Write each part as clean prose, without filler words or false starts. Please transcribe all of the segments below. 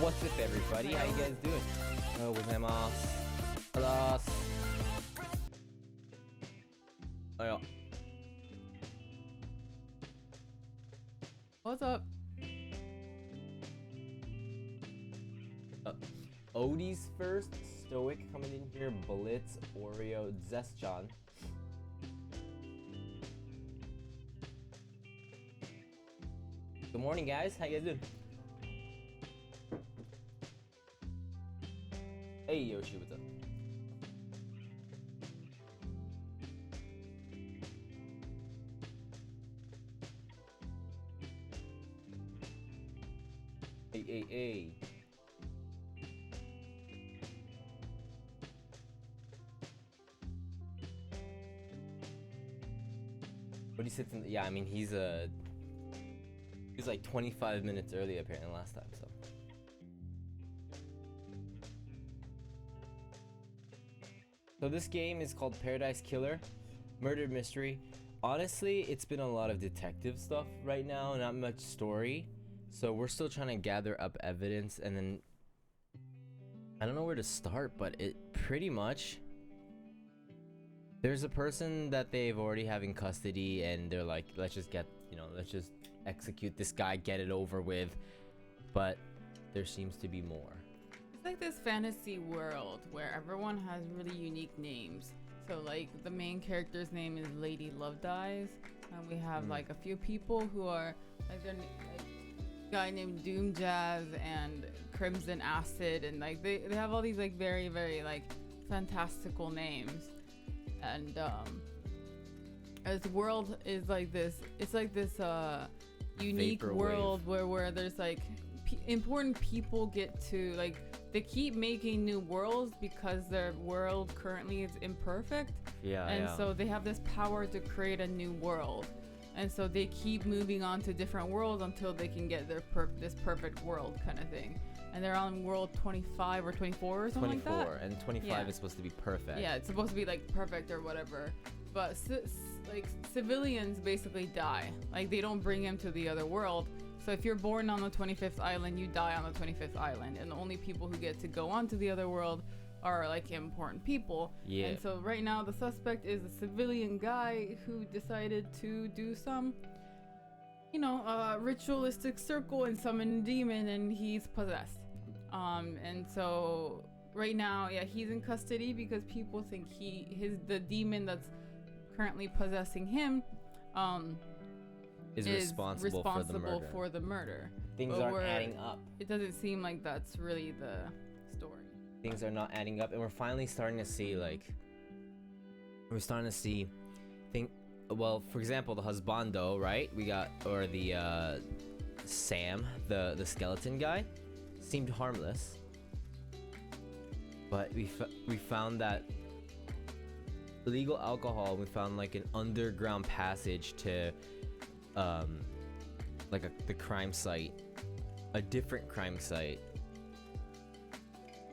What's up, everybody? How you guys doing? Oh, gozaimasu. Hello. Oh, yeah. What's up? Odie's first, Stoic coming in here, Blitz, Oreo, Zestjon. Good morning, guys. How you guys doing? Hey, Yoshi, what's up? Hey. What he sits in? Yeah, I mean he was like 25 minutes early apparently last time. So this game is called Paradise Killer, Murder Mystery. Honestly, it's been a lot of detective stuff right now, not much story. So we're still trying to gather up evidence, and then I don't know where to start, but it pretty much, there's a person that they've already have in custody, and they're like, let's just execute this guy, get it over with. But there seems to be more. It's like this fantasy world where everyone has really unique names. So like the main character's name is Lady Love Dies, and we have like a few people who are like a guy named Doom Jazz and Crimson Acid, and like they have all these like very like fantastical names. And this world is like this, it's like this unique Vaporwave world where there's like important people get to like, they keep making new worlds because their world currently is imperfect. So they have this power to create a new world, and so they keep moving on to different worlds until they can get their this perfect world kind of thing. And they're on world 25 or 24 or something like that. 24, and 25 is supposed to be perfect. Yeah, it's supposed to be like perfect or whatever. But like civilians basically die. Like they don't bring him to the other world. So if you're born on the 25th island, you die on the 25th island, and the only people who get to go on to the other world are like important people. Yeah. And so right now the suspect is a civilian guy who decided to do some, ritualistic circle and summon a demon, and he's possessed. And so right now, he's in custody because people think the demon that's currently possessing him, is responsible for the murder. Things aren't adding up. It doesn't seem like that's really the story. Things are not adding up, and we're finally starting to see well, for example, the husbando, right? Or the Sam, the skeleton guy, seemed harmless, but we found that illegal alcohol. We found like an underground passage to the crime site, a different crime site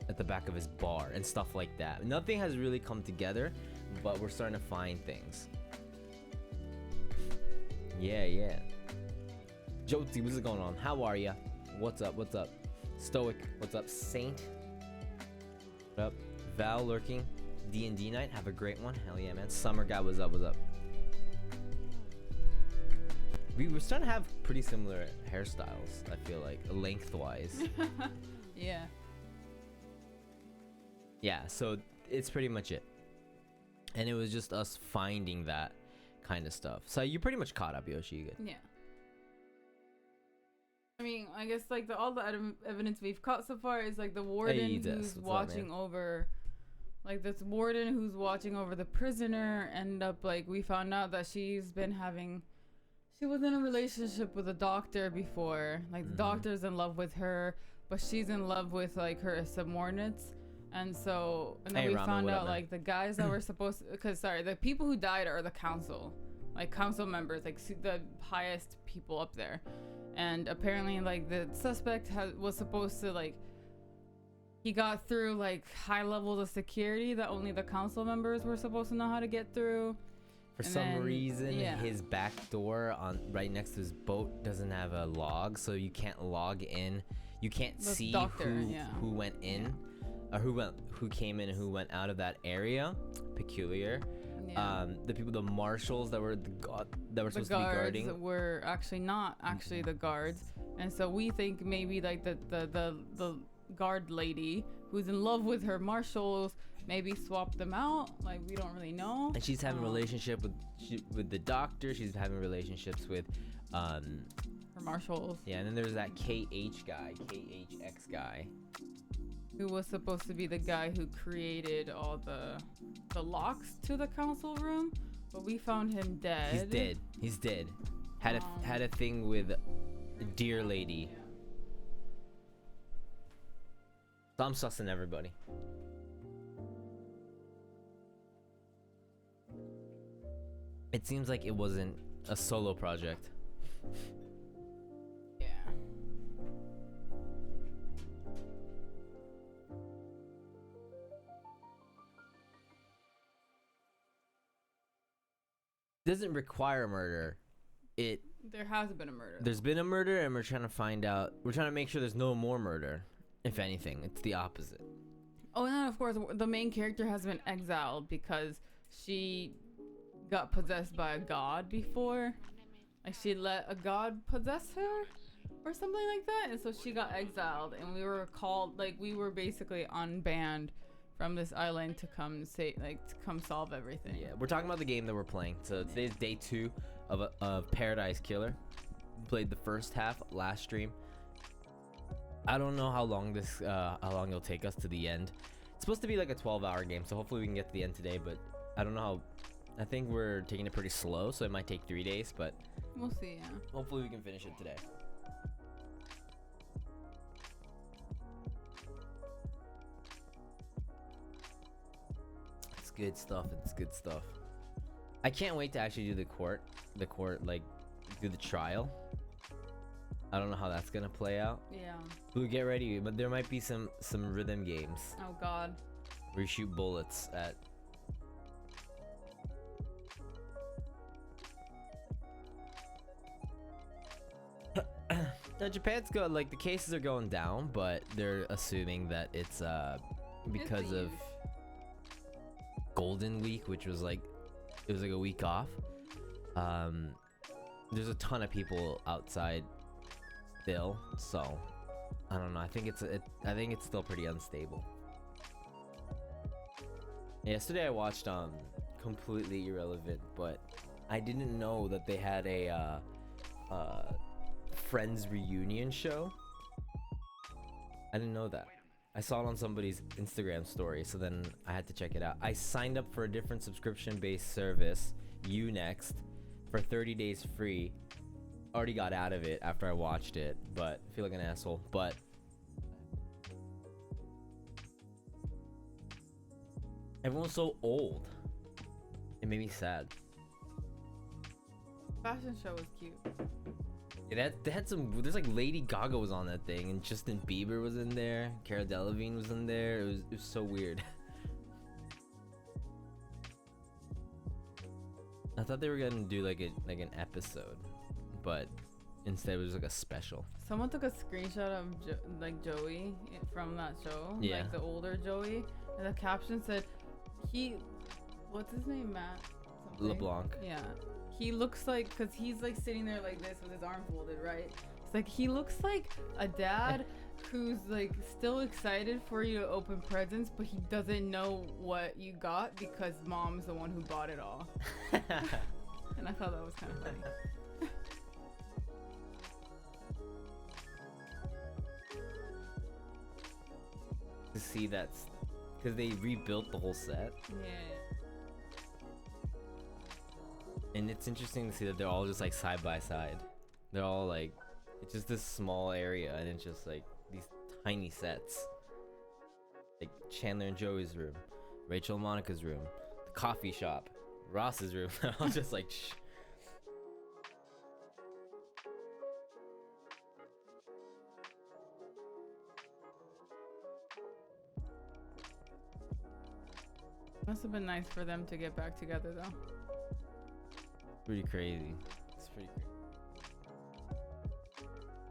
at the back of his bar and stuff like that. Nothing has really come together, but we're starting to find things. Yeah. Jotzi, what's going on? How are ya? What's up? Stoic, what's up? Saint, what up? Val lurking. D&D night, have a great one. Hell yeah, man. Summer guy, what's up? We were starting to have pretty similar hairstyles, I feel like, lengthwise. Yeah, so it's pretty much it. And it was just us finding that kind of stuff. So you're pretty much caught up, Yoshi. You good? Yeah. I mean, I guess like all the evidence we've caught so far is like the warden who's watching over, like this warden who's watching over the prisoner. We found out that she was in a relationship with a doctor before. Like the doctor's in love with her, but she's in love with like her subordinates. And then we found out like the guys that were supposed to, the people who died are the council members, like the highest people up there. And apparently like the suspect was supposed to like, he got through like high levels of security that only the council members were supposed to know how to get through. For some reason, his back door right next to his boat doesn't have a log, so you can't log in. you can't The see doctor, who went in, or who came in and who went out of that area. Peculiar. Yeah. The people, the marshals that were supposed to be guarding, were actually not actually the guards, and so we think maybe like the guard lady who's in love with her marshals maybe swapped them out. Like, we don't really know. and she's having a relationship with the doctor. She's having relationships with her marshals. Yeah, and then there's that KHX guy, who was supposed to be the guy who created all the locks to the council room, but we found him dead. He's dead. Had a thing with a deer lady. So I'm sussing everybody. It seems like it wasn't a solo project. Yeah. Doesn't require murder. There has been a murder. There's been a murder, and we're trying to make sure there's no more murder. If anything, it's the opposite. Oh, and then of course the main character has been exiled because she got possessed by a god before. Like, she let a god possess her or something like that, and so she got exiled, and we were basically unbanned from this island to come solve everything. Yeah, we're talking about the game that we're playing. So today's day 2 of Paradise Killer. Played the first half last stream. I don't know how long it'll take us to the end. It's supposed to be like a 12-hour game, so hopefully we can get to the end today, but I don't know how. I think we're taking it pretty slow, so it might take 3 days, but we'll see. Yeah, hopefully we can finish it today. It's good stuff. I can't wait to actually do the court, like, do the trial. I don't know how that's gonna play out. yeah. We'll get ready, but there might be some rhythm games Oh god. where you shoot bullets at. Now Japan's good, like, the cases are going down, but they're assuming that it's because of Golden Week, which was like, it was like a week off. There's a ton of people outside still, so I don't know. I think it's still pretty unstable. Yesterday I watched completely irrelevant, but I didn't know that they had a Friends reunion show. I didn't know that. I saw it on somebody's Instagram story, so then I had to check it out. I signed up for a different subscription-based service, Unext, for 30 days free. Already got out of it after I watched it, but I feel like an asshole. But everyone's so old. It made me sad. Fashion show was cute. Yeah, they had some. There's like Lady Gaga was on that thing, and Justin Bieber was in there. Cara Delevingne was in there. It was so weird. I thought they were gonna do like an episode, but instead it was like a special. Someone took a screenshot of Joey from that show, Yeah. like the older Joey, and the caption said, what's his name, Matt? Something? LeBlanc. Yeah. He looks like, cause he's like sitting there like this with his arm folded, right? It's like he looks like a dad who's like still excited for you to open presents, but he doesn't know what you got because mom's the one who bought it all. And I thought that was kind of funny. To see that's because they rebuilt the whole set. Yeah. And it's interesting to see that they're all just like side by side. They're all like, it's just this small area, and it's just like these tiny sets. Like Chandler and Joey's room, Rachel and Monica's room, the coffee shop, Ross's room. They're all just like shh. Must have been nice for them to get back together though. Pretty crazy. It's pretty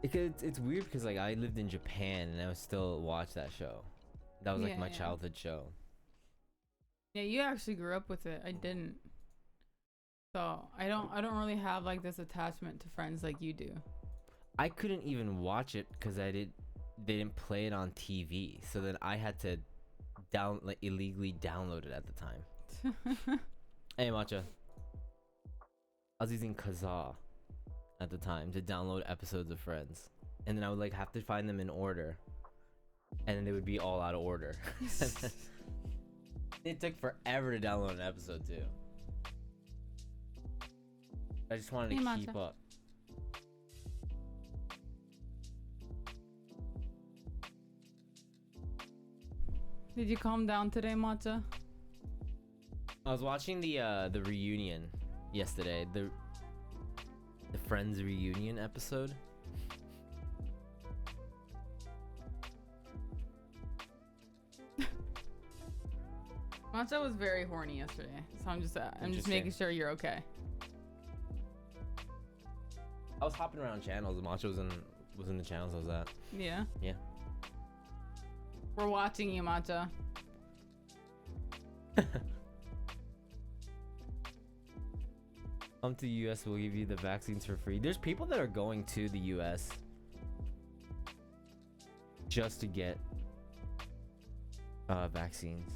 crazy. It's weird because like I lived in Japan and I would still watch that show. That was like my childhood show. Yeah, you actually grew up with it. I didn't. So I don't really have like this attachment to Friends like you do. I couldn't even watch it because they didn't play it on TV. So then I had to illegally download it at the time. Hey Matcha. I was using Kazaa at the time to download episodes of Friends. And then I would like have to find them in order. And then they would be all out of order. It took forever to download an episode too. I just wanted to keep up. Did you calm down today, Matcha? I was watching the reunion yesterday. The Friends reunion episode. Matcha was very horny yesterday, so I'm just making sure you're okay. I was hopping around channels. Matcha was in the channels I was at. Yeah. Yeah. We're watching you, Matcha. Come to the US, we'll give you the vaccines for free. There's people that are going to the US just to get vaccines.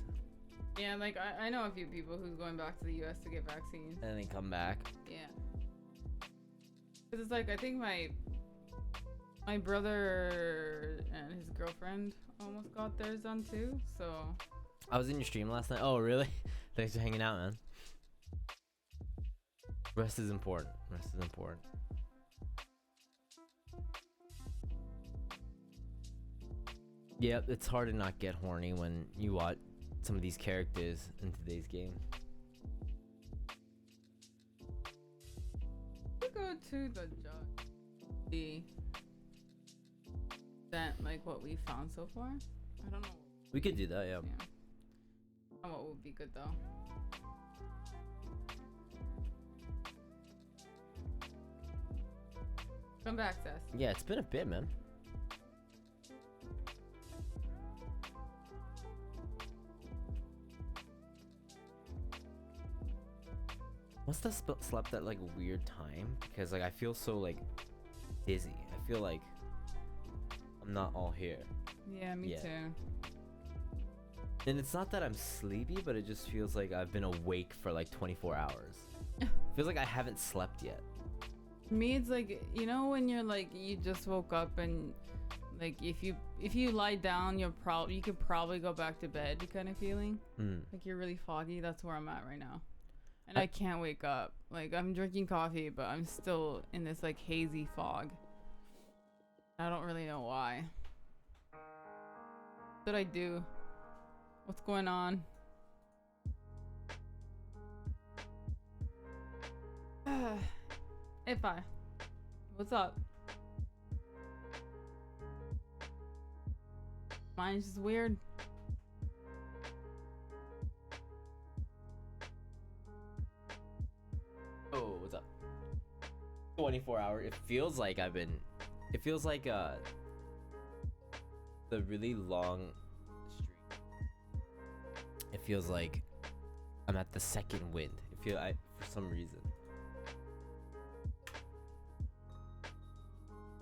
Yeah, like I know a few people who's going back to the US to get vaccines. And then come back. Yeah. Cause it's like I think my brother and his girlfriend almost got theirs done too. So. I was in your stream last night. Oh really? Thanks for hanging out, man. Rest is important. Rest is important. Yeah, it's hard to not get horny when you watch some of these characters in today's game. We go to the judge. Like what we found so far. I don't know. We could do that, yeah. And what would be good though. Come back, Seth. Yeah, it's been a bit, man. Must have slept at like a weird time because like I feel so like dizzy. I feel like I'm not all here. Yeah, me too. And it's not that I'm sleepy, but it just feels like I've been awake for like 24 hours. Feels like I haven't slept yet. Me, it's like, you know, when you're like, you just woke up and like if you lie down, you could probably go back to bed kind of feeling. Like you're really foggy. That's where I'm at right now. And I can't wake up. Like I'm drinking coffee, but I'm still in this like hazy fog. I don't really know why. What did I do? What's going on? Hey, Fi. What's up? Mine's just weird. Oh, what's up? 24 hours. It feels like it feels like the really long street. It feels like I'm at the second wind. For some reason.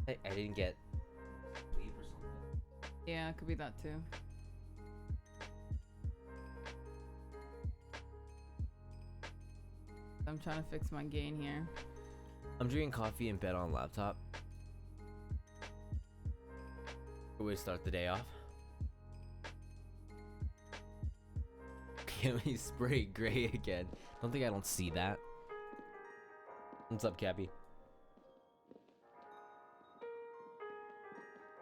I didn't get sleep or something. Yeah, it could be that too. I'm trying to fix my gain here. I'm drinking coffee in bed on laptop. Good way to start the day off. Can we spray gray again? Don't think I don't see that. What's up, Cappy?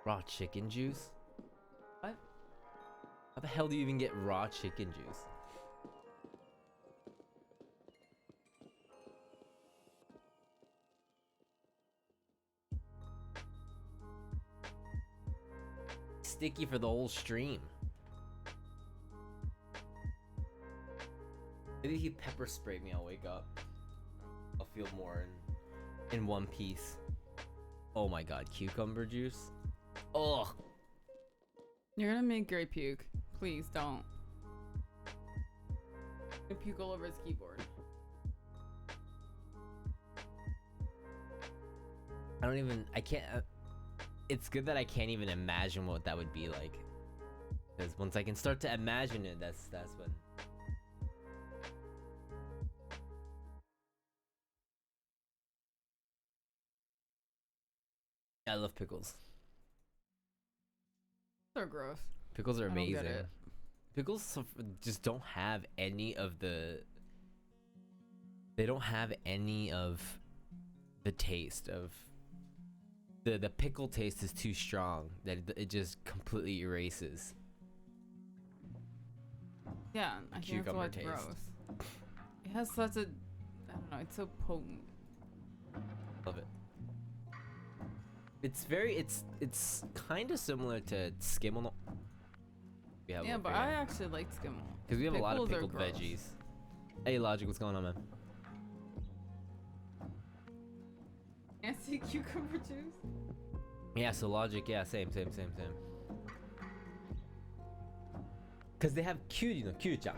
Raw chicken juice? What? How the hell do you even get raw chicken juice? Sticky for the whole stream. Maybe if you pepper spray me, I'll wake up. I'll feel more in one piece. Oh my god, cucumber juice. Oh. You're gonna make Gray puke. Please don't. He'll puke all over his keyboard. I can't. It's good that I can't even imagine what that would be like. Because once I can start to imagine it, that's when. I love pickles. They're gross. Pickles are I don't get amazing. it. Pickles just don't have any of the. They don't have any of the taste of. The pickle taste is too strong that it just completely erases. Yeah, I think that's why it's gross. It has such a, I don't know, it's so potent. Love it. It's kind of similar to Skimmel. Yeah, but I actually like Skimmel. Because we have a lot of pickled veggies. Hey, Logic, what's going on, man? Fancy cucumber juice? Yeah, so Logic, yeah, same. Because they have kyuchan, Yeah.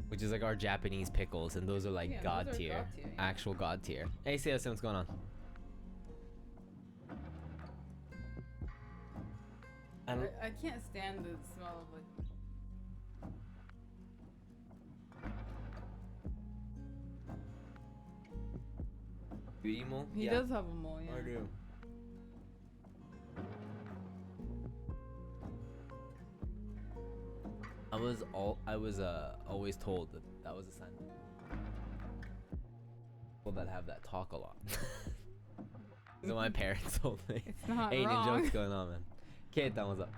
which is like our Japanese pickles, and those are like god tier, actual god tier. Hey, CSM, what's going on? I can't stand the smell of like. Beauty mole? He does have a mole, yeah. I do. I was always told that was a sign. People that have that talk a lot. So my parents told me. It's not hey, wrong. Ninja, what's going on, man? Kate, what's up?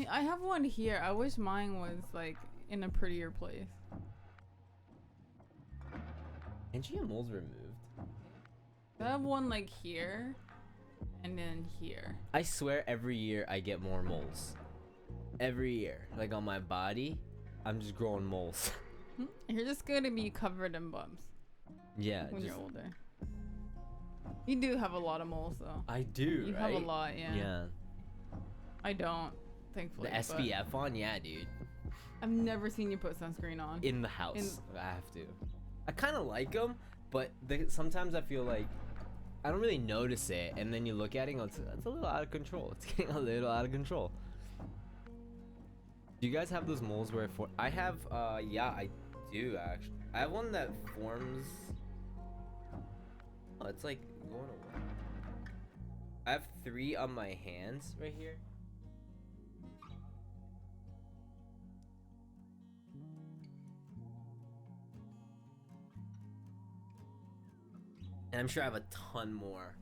I have one here. I wish mine was like in a prettier place. Can't you get moles removed? I have one like here, and then here. I swear every year I get more moles. Every year. Like on my body, I'm just growing moles. You're just gonna be covered in bumps. Yeah. When you're older. You do have a lot of moles though. I do, You right? have a lot, yeah. Yeah. I don't, thankfully. The SPF on? Yeah, dude. I've never seen you put sunscreen on. In the house. I have to. I kind of like them, but sometimes I feel like I don't really notice it, and then you look at it and it's a little out of control. It's getting a little out of control. Do you guys have those moles where I have, yeah, I do actually. I have one that forms. Oh, it's like going away. I have 3 on my hands right here. And I'm sure I have a ton more.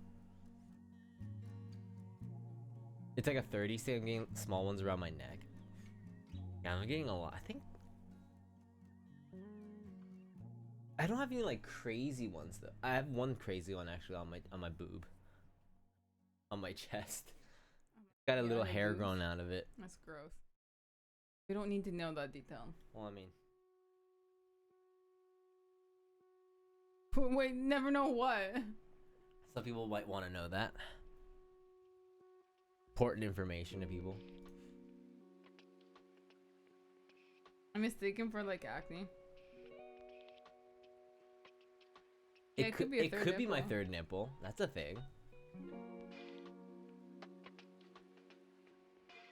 It's like a 30, so I'm getting small ones around my neck. Yeah, I'm getting a lot. I think I don't have any like crazy ones though. I have one crazy one actually on my boob. On my chest. Got a little hair growing out of it. That's gross. We don't need to know that detail. Well, I mean, wait, never know what. some people might want to know that. Important information to people. I'm mistaken for like acne. It could be my third nipple. That's a thing.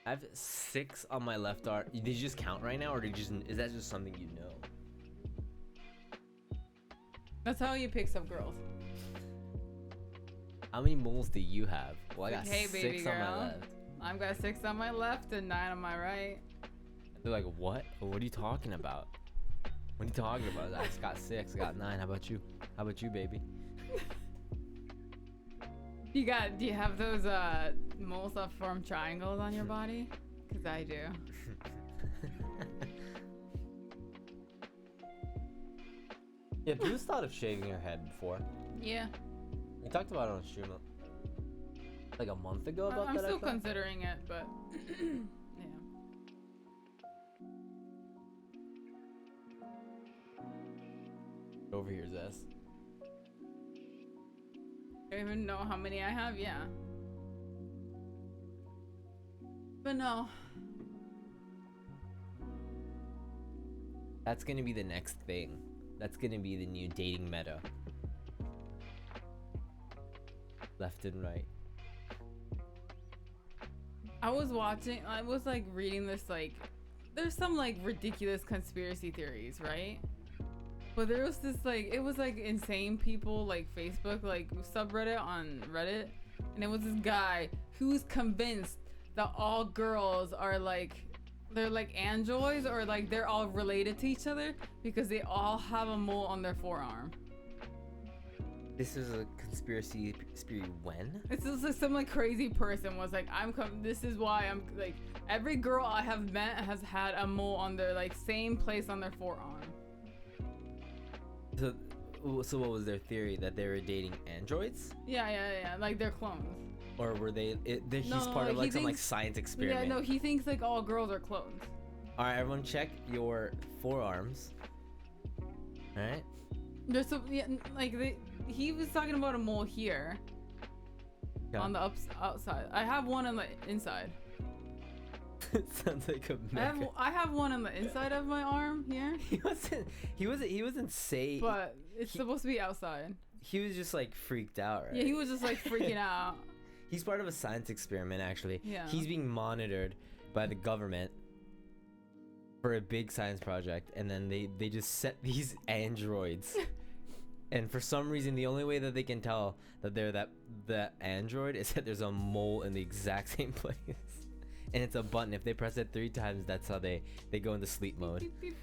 I have 6 on my left arm. Did you just count right now, or is that just something you know? That's how you pick some girls. How many moles do you have? Well, I got hey, 6 on my left. I've got 6 on my left and 9 on my right. They're like, what? What are you talking about? What are you talking about? I just got 6. I got 9. How about you? How about you, baby? Do you have those moles that form triangles on your body? Because I do. Yeah, Blue's thought of shaving her head before. Yeah. We talked about it on stream like a month ago about I'm that. still considering it, but yeah. Over here, Zess. I don't even know how many I have. Yeah. But no. That's gonna be the next thing. That's gonna be the new dating meta. Left and right. I was like reading this, like, there's some like ridiculous conspiracy theories, right? But there was this like, it was like insane people, like Facebook, like subreddit on Reddit, and it was this guy who's convinced that all girls are like, they're like androids, or like they're all related to each other because they all have a mole on their forearm. This is a conspiracy when? It's just like some like crazy person was like, this is why I'm like, every girl I have met has had a mole on their like same place on their forearm. So what was their theory? That they were dating androids? Yeah. Like they're clones. Or were they? He's part of like some like science experiment. Yeah, no, he thinks like all girls are clones. All right, everyone, check your forearms. All right. There's some he was talking about a mole here. Yeah. On the outside. I have one on the inside. It sounds like a mega. I have one on the inside of my arm here. He wasn't saying. But it's supposed to be outside. He was just like freaked out, right? Yeah, he was just like freaking out. He's part of a science experiment, actually. Yeah. He's being monitored by the government for a big science project, and then they just set these androids. And for some reason, the only way that they can tell that they're that android is that there's a mole in the exact same place. And it's a button. If they press it 3 times, that's how they go into sleep mode. Beep, beep.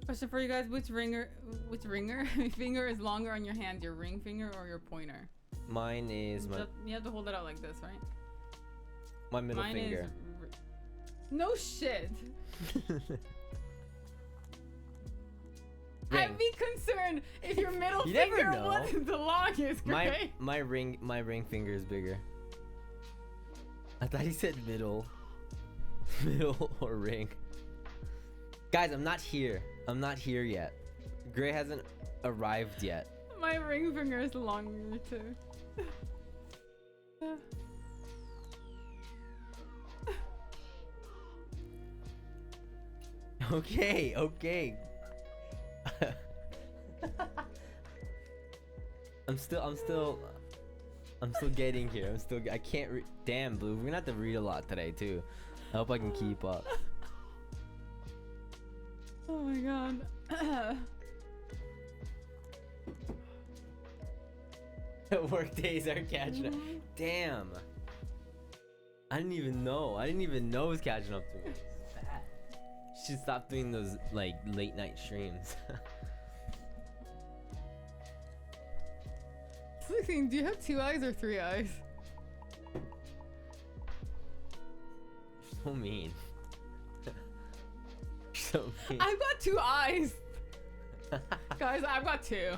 Question for you guys: which finger is longer on your hand, your ring finger or your pointer? Mine is you have to hold it out like this, right? My middle finger. No shit. Ring. I'd be concerned if your middle finger wasn't the longest. My ring finger is bigger. I thought he said middle or ring. Guys, I'm not here. I'm not here yet. Gray hasn't arrived yet. My ring finger is longer too. Okay. I'm still getting here. I can't damn, Blue. We're gonna have to read a lot today too. I hope I can keep up. Oh my god. Work days are catching up. Damn. I didn't even know it was catching up to me. It's bad. Should stop doing those like late night streams. 16, do you have 2 eyes or 3 eyes? You're so mean. So mean. I've got 2 eyes. Guys, I've got 2.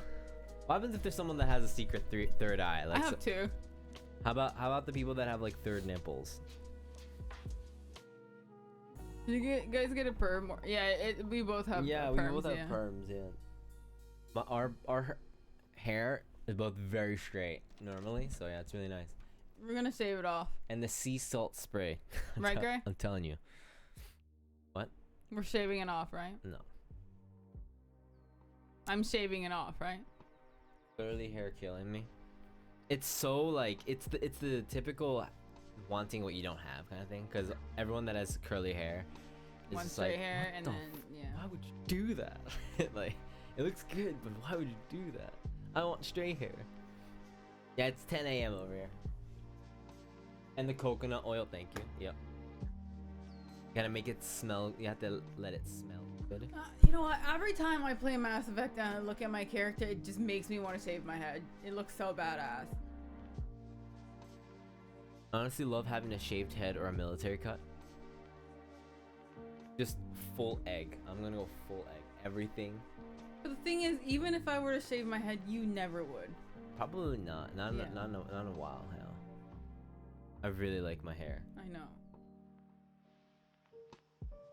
What happens if there's someone that has a secret third eye? Like, I have 2. How about the people that have like third nipples? You guys get a perm? Yeah, we both have. Yeah, perms, we both have perms. Yeah. Our hair is both very straight normally, so yeah, it's really nice. We're gonna shave it off. And the sea salt spray. Right, Gray? I'm telling you. What? We're shaving it off, right? No. I'm shaving it off, right? Curly hair killing me. It's so like it's the typical wanting what you don't have kind of thing, because everyone that has curly hair is wants just straight like, hair, and then why would you do that? Like, it looks good, but why would you do that? I want straight hair. Yeah, it's 10 a.m. over here. And the coconut oil, thank you. Yep. You gotta make it smell. You have to let it smell good. You know what? Every time I play Mass Effect and I look at my character, it just makes me want to shave my head. It looks so badass. I honestly love having a shaved head or a military cut. Just full egg. I'm gonna go full egg. Everything. But the thing is, even if I were to shave my head, you never would. Probably not. Not in a while. Hell. I really like my hair. I know.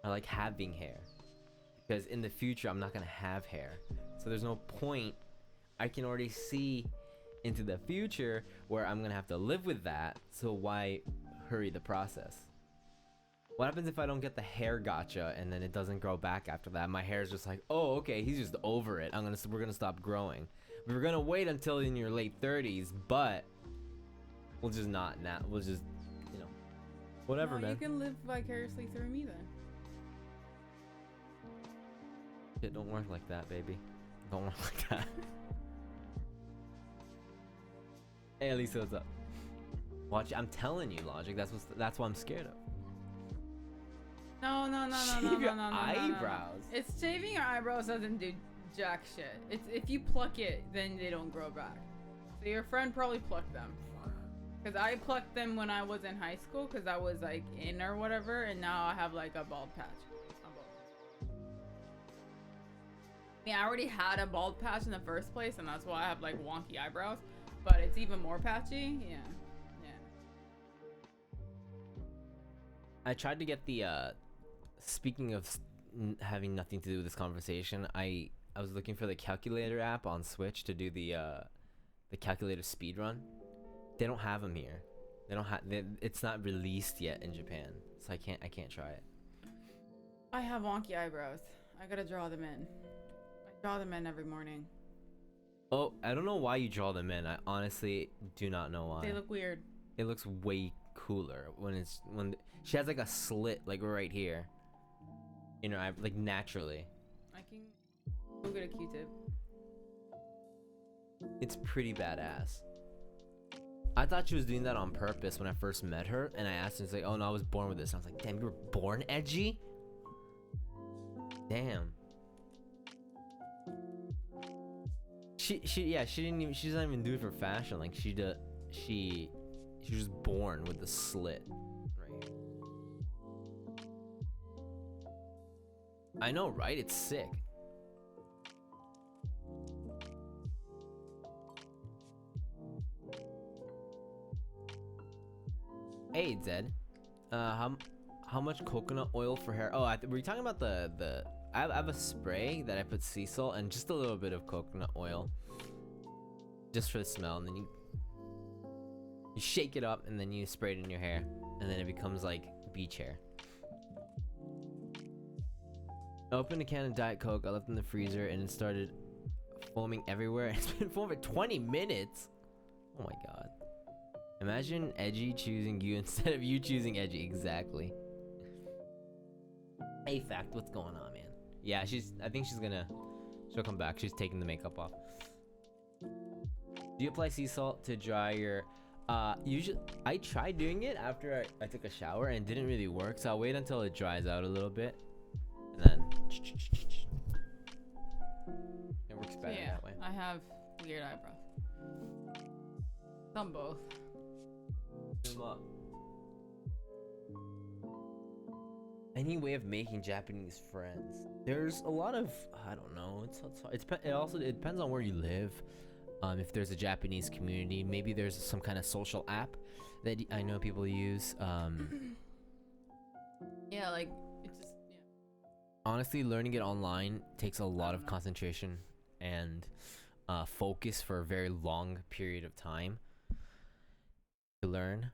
I like having hair, because in the future I'm not gonna have hair, so there's no point I can already see into the future where I'm gonna have to live with that. So why hurry the process? What happens if I don't get the hair gotcha and then it doesn't grow back after that? My hair is just like, oh, okay, he's just over it. We're gonna stop growing. We were gonna wait until in your late 30s, but we'll just not now. We'll just, you know, whatever, no, man. You can live vicariously through me then. It don't work like that, baby. Don't work like that. Hey, Elisa, what's up? Watch, I'm telling you, Logic. That's what I'm scared of. No. Shave your eyebrows. It's shaving your eyebrows doesn't do jack shit. It's if you pluck it, then they don't grow back. So your friend probably plucked them. Cause I plucked them when I was in high school, cause I was like in or whatever, and now I have like a bald patch. I mean, I already had a bald patch in the first place, and that's why I have like wonky eyebrows. But it's even more patchy. Yeah. I tried to get the speaking of having nothing to do with this conversation, I was looking for the calculator app on Switch to do the calculator speed run. They don't have them here. It's not released yet in Japan, so I can't try it. I have wonky eyebrows. I gotta draw them in. I draw them in every morning. Oh, I don't know why you draw them in. I honestly do not know why. They look weird. It looks way cooler when she has like a slit like right here in her eye, like naturally. I can go get a Q-tip. It's pretty badass. I thought she was doing that on purpose when I first met her, and I asked her, she's like, oh no, I was born with this. And I was like, damn, you were born edgy? Damn. She doesn't even do it for fashion. Like she was born with the slit right here. I know, right? It's sick. Hey Zed, how much coconut oil for hair? Oh, were you talking about the I have a spray that I put sea salt and just a little bit of coconut oil, just for the smell, and then you shake it up and then you spray it in your hair, and then it becomes like beach hair. I opened a can of Diet Coke, I left it in the freezer, and it started foaming everywhere. It's been foaming for 20 minutes. Oh my god. Imagine Edgy choosing you instead of you choosing Edgy. Exactly. Hey, Fact, what's going on, man? Yeah, I think she'll come back. She's taking the makeup off. Do you apply sea salt to dry your, usually, I tried doing it after I took a shower and it didn't really work, so I'll wait until it dries out a little bit, and then, it works better that way. I have weird eyebrows. Some both. Any way of making Japanese friends? There's a lot of, I don't know, it also depends on where you live. If there's a Japanese community, maybe there's some kind of social app that I know people use. Yeah, like it's just honestly, learning it online takes a lot of concentration and focus for a very long period of time to learn.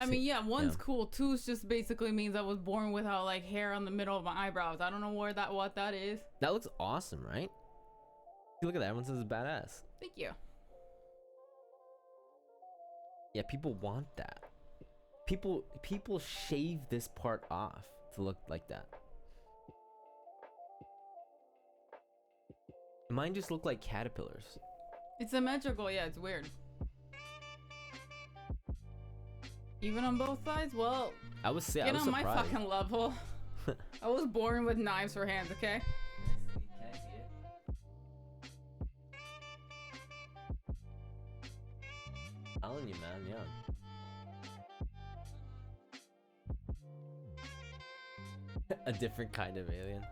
I mean, yeah, one's cool. Two's just basically means I was born without like hair on the middle of my eyebrows. I don't know what that is. That looks awesome, right? Look at that. Everyone says it's badass. Thank you. Yeah, people want that. People shave this part off to look like that. Mine just look like caterpillars. It's symmetrical. Yeah, it's weird. Even on both sides? Well, I was get on my fucking level. I was born with knives for hands, okay? Can I see it? Telling you, man, yeah. A different kind of alien.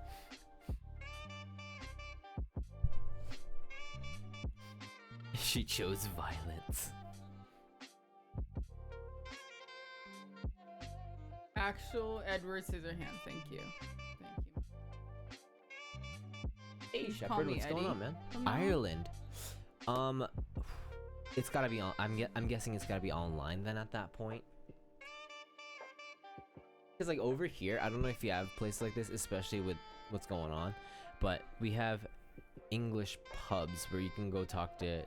She chose violence. Actual Edward Scissorhands, thank you. Thank you. Hey Shepard, what's going on, man? Ireland. It's gotta be on. I'm guessing it's gotta be online then at that point. Because like over here, I don't know if you have places like this, especially with what's going on, but we have English pubs where you can go talk to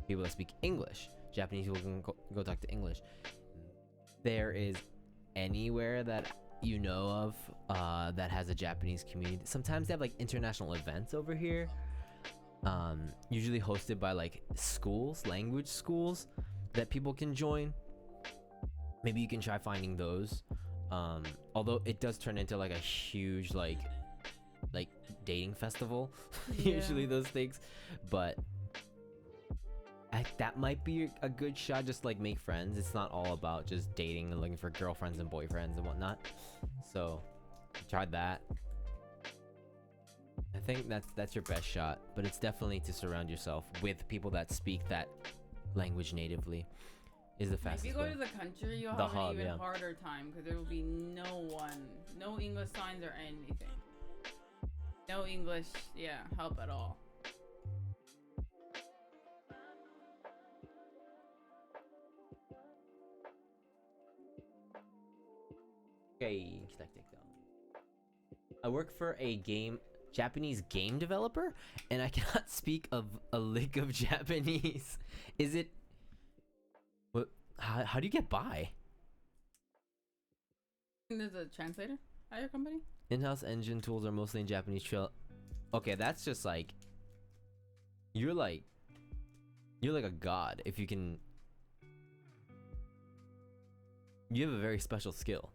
people that speak English. Japanese people can go talk to English. There is anywhere that you know of that has a Japanese community. Sometimes they have like international events over here. Usually hosted by like schools, language schools that people can join. Maybe you can try finding those. Although it does turn into like a huge like dating festival. Yeah. Usually those things, but that might be a good shot. Just like make friends. It's not all about just dating and looking for girlfriends and boyfriends and whatnot. So try that. I think that's your best shot, but it's definitely to surround yourself with people that speak that language natively is the fastest If you go way. to the country, you'll The have hub, an even yeah. harder time because there will be no English signs or anything. No English, help at all. Okay, I work for a Japanese game developer, and I cannot speak of a lick of Japanese. Is it? What? How do you get by? There's a translator at your company? In-house engine tools are mostly in Japanese. Okay, that's just like you're like a god if you can. You have a very special skill.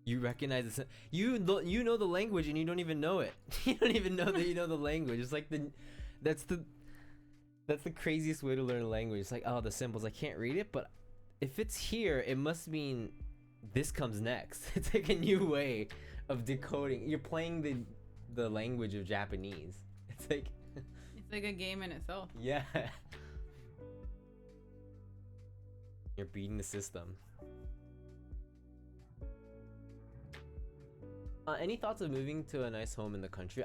You recognize this. You know the language and you don't even know it. You don't even know that you know the language. It's like that's the craziest way to learn a language. It's like, oh, the symbols, I can't read it, but if it's here, it must mean this comes next. It's like a new way of decoding. You're playing the language of Japanese. It's like a game in itself. Yeah. You're beating the system. Any thoughts of moving to a nice home in the country?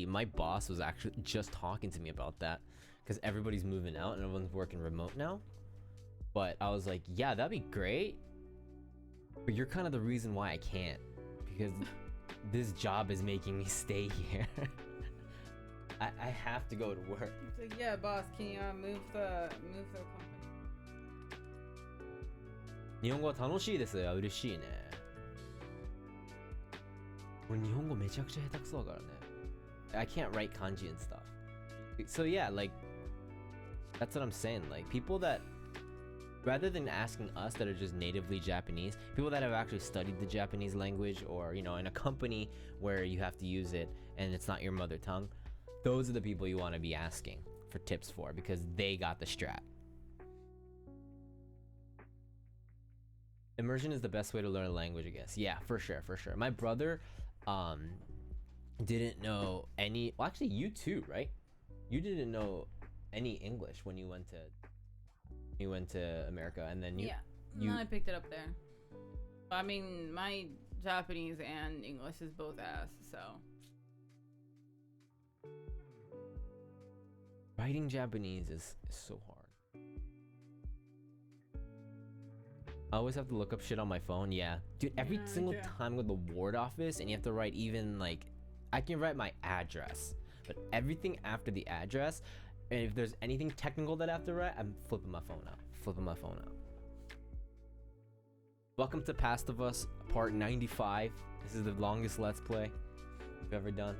My boss was actually just talking to me about that because everybody's moving out and everyone's working remote now. But I was like, yeah, that'd be great. But you're kind of the reason why I can't, because this job is making me stay here. I have to go to work. It's like, yeah, boss, can you move the company? 日本語は楽しいですよ。嬉しいね。俺日本語めちゃくちゃ下手くそだからね。I can't write kanji and stuff. So yeah, like that's what I'm saying. Like people that rather than asking us that are just natively Japanese, people that have actually studied the Japanese language or, you know, in a company where you have to use it and it's not your mother tongue, those are the people you want to be asking for tips for because they got the strat. Immersion is the best way to learn a language, I guess. Yeah, for sure, for sure. My brother didn't know any, well actually you too, right? You didn't know any English when you went to America, and then you I picked it up there. I mean, my Japanese and English is both ass, so. Writing Japanese is so hard. I always have to look up shit on my phone. Yeah, dude, every single time I go to the ward office and you have to write, even like I can write my address, but everything after the address, and if there's anything technical that I have to write, I'm flipping my phone out. Welcome to Past of Us part 95. This is the longest let's play we've ever done.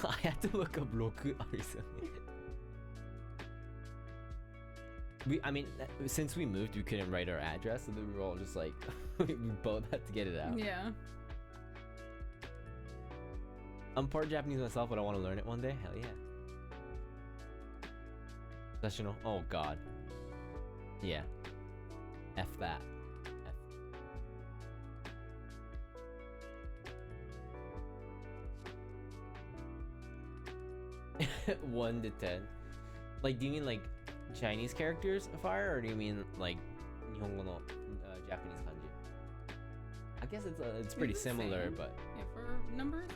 I had to look up Roku recently. I mean, since we moved, we couldn't write our address, so then we were all just like, we both had to get it out. Yeah. I'm part Japanese myself, but I want to learn it one day. Hell yeah. Sessional. Oh god. Yeah. F that. F. 1 to 10. Like, do you mean like Chinese characters fire, or do you mean like 日本語の Japanese kanji? I guess it's pretty similar, but yeah, for numbers.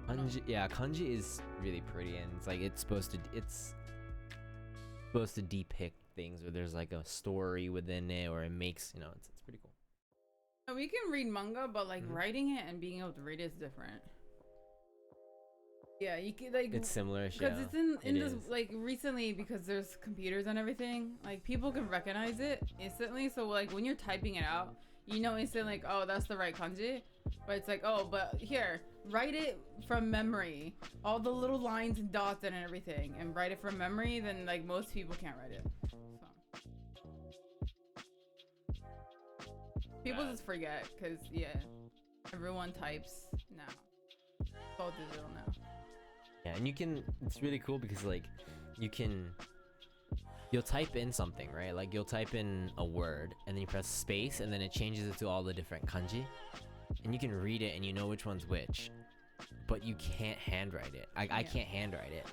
Kanji is really pretty, and it's like it's supposed to depict things where there's like a story within it, or it makes it's pretty cool. We can read manga, but like writing it and being able to read it is different. Yeah, you can like it's similar because it's in this like recently, because there's computers and everything, like people can recognize it instantly. So like when you're typing it out, instantly like, oh, that's the right kanji. But it's like, oh, but here, write it from memory, all the little lines and dots and everything, and write it from memory. Then like most people can't write it. So people just forget, because everyone types now. It's all digital now. Yeah, and it's really cool because like you'll type in something, right? Like you'll type in a word and then you press space and then it changes it to all the different kanji, and you can read it and you know which one's which, but you can't handwrite it. I can't handwrite it.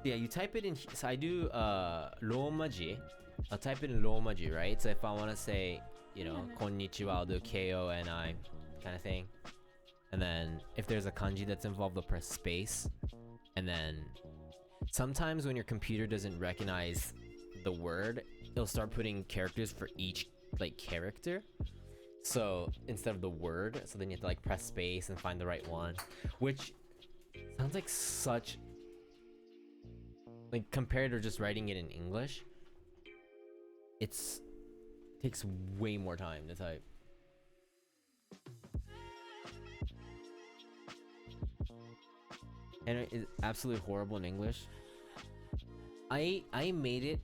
Yeah, you type it in. So I do Romaji. I'll type it in Romaji, right? So if I want to say, konnichiwa, I'll do KONI kind of thing. And then if there's a kanji that's involved, I'll press space. And then sometimes when your computer doesn't recognize the word, it'll start putting characters for each like character. So instead of the word, so then you have to like press space and find the right one, which sounds like such like compared to just writing it in English, it takes way more time to type. And it is absolutely horrible in English. I made it.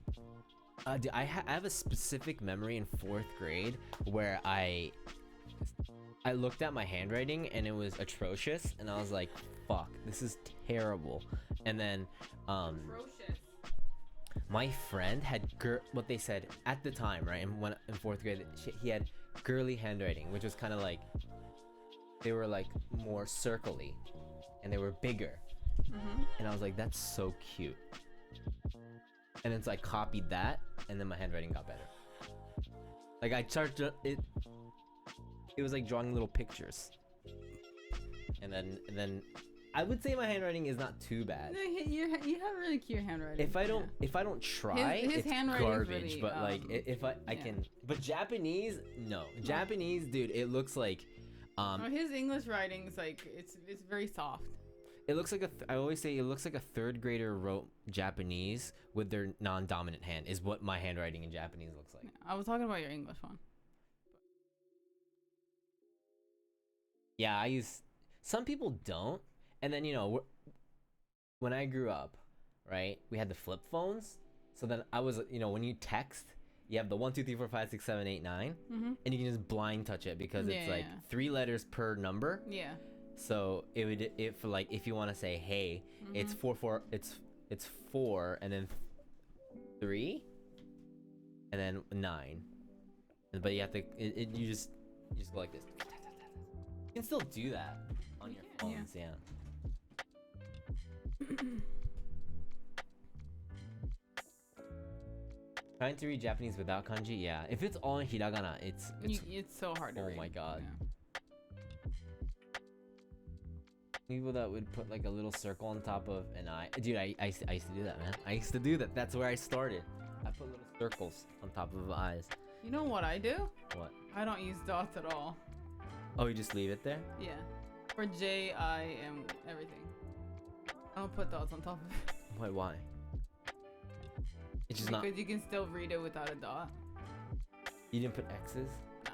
I have a specific memory in 4th grade where I looked at my handwriting and it was atrocious, and I was like, "Fuck, this is terrible." And then my friend had what they said at the time, right? And when in 4th grade, he had girly handwriting, which was kind of like they were like more circly, and they were bigger. And I was like, "That's so cute." And then so I copied that, and then my handwriting got better. Like I started it. It was like drawing little pictures, and then. I would say my handwriting is not too bad. You have really cute handwriting. If I don't try, his it's garbage. Really, but like if I can, but Japanese, no. Japanese, dude, it looks like. His English writing is like it's very soft. It looks like I always say it looks like a 3rd grader wrote Japanese with their non-dominant hand. Is what my handwriting in Japanese looks like. I was talking about your English one. Yeah, I use. Some people don't. And then, when I grew up, right, we had the flip phones. So then I was, when you text, you have the 1, 2, 3, 4, 5, 6, 7, 8, 9, and you can just blind touch it because it's like 3 letters per number. Yeah. So if you want to say hey, it's 4, it's 4 and then 3 and then 9. But you have to you just go like this. You can still do that on your phones, yeah. Trying to read Japanese without kanji, yeah. If it's all in hiragana, it's so hard to read. Oh my god. Yeah. People that would put like a little circle on top of an eye. Dude, I used to do that, man. I used to do that. That's where I started. I put little circles on top of eyes. You know what I do? What? I don't use dots at all. Oh, you just leave it there? Yeah. For J, I, and everything. I don't put dots on top of it. Why? It's just because you can still read it without a dot. You didn't put X's? No.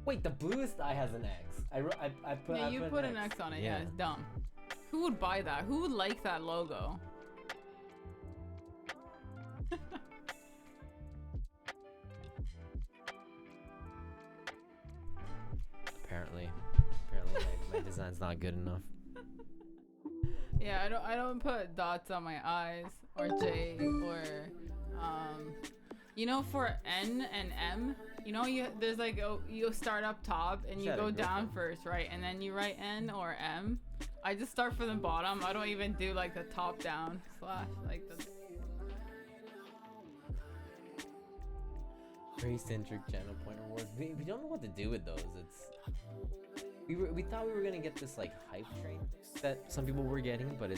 Wait, the Blluist eye has an X. I put. Yeah, I you put an X on it. Yeah, it's dumb. Who would buy that? Who would like that logo? Apparently my design's not good enough. Yeah, I don't put dots on my eyes or J or for N and M, You know, there's like you start up top and you go down first, right? And then you write N or M. I just start from the bottom. I don't even do like the top down slash like the. Very centric channel point rewards. We don't know what to do with those. We thought we were gonna get this like hype train that some people were getting, but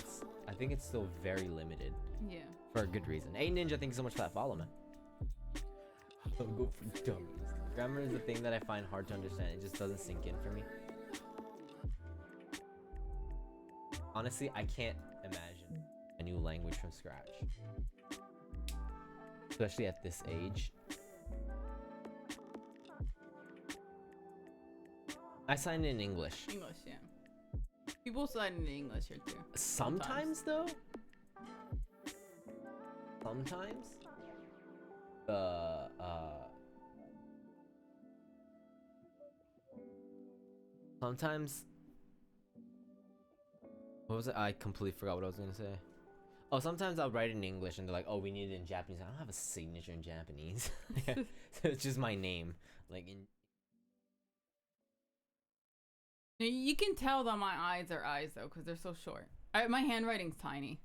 I think it's still very limited. Yeah. For a good reason. Hey Ninja, thank you so much for that follow, man. Don't go for dummies. Grammar is the thing that I find hard to understand. It just doesn't sink in for me. Honestly, I can't imagine a new language from scratch. Especially at this age. I signed in English. English, yeah. People sign in English here too. Sometimes though? Sometimes? Sometimes. What was it? I completely forgot what I was gonna say. Oh, sometimes I'll write in English and they're like, "Oh, we need it in Japanese." I don't have a signature in Japanese, so it's just my name. Like in. You can tell that my eyes are eyes though, because they're so short. My handwriting's tiny.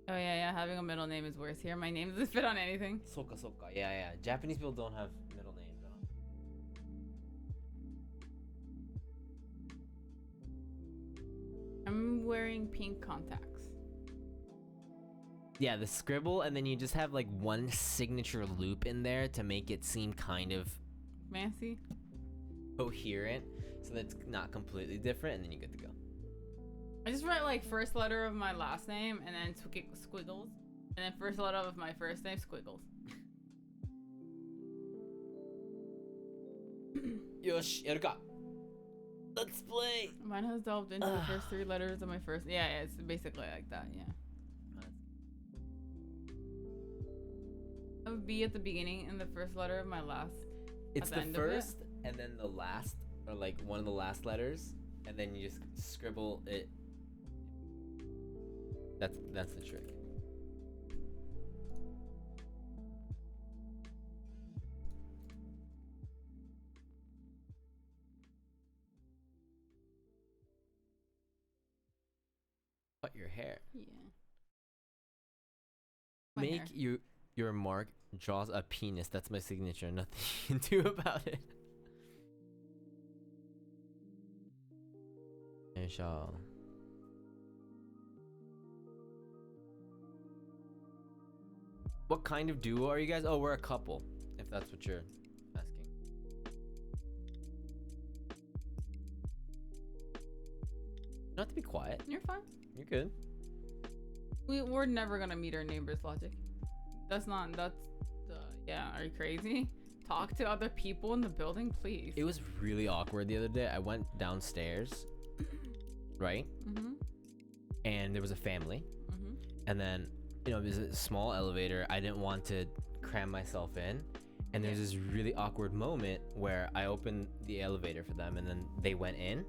Oh yeah, having a middle name is worse here. My name doesn't fit on anything. Soka. Yeah. Japanese people don't have middle names. I'm wearing pink contacts. Yeah, the scribble, and then you just have like one signature loop in there to make it seem kind of fancy, coherent, so that it's not completely different, and then you're good to go. I just write like first letter of my last name and then squiggles, and then first letter of my first name, squiggles. Yosh, yaruka. Let's play. Mine has delved into the first three letters of my first. Yeah, it's basically like that. Yeah. I would be at the beginning and the first letter of my last. It's the first and then the last, or like one of the last letters, and then you just scribble it. That's the trick. Cut your hair. Yeah. Make your mark draws a penis. That's my signature. Nothing you can do about it. What kind of duo are you guys? Oh, we're a couple, if that's what you're asking. You don't have to be quiet. You're fine. You're good. We're never gonna meet our neighbor's logic. Yeah, are you crazy? Talk to other people in the building, please. It was really awkward the other day. I went downstairs, right? Mm-hmm. And there was a family. Mm-hmm. And then, you know, it was a small elevator. I didn't want to cram myself in. And there's this really awkward moment where I opened the elevator for them and then they went in.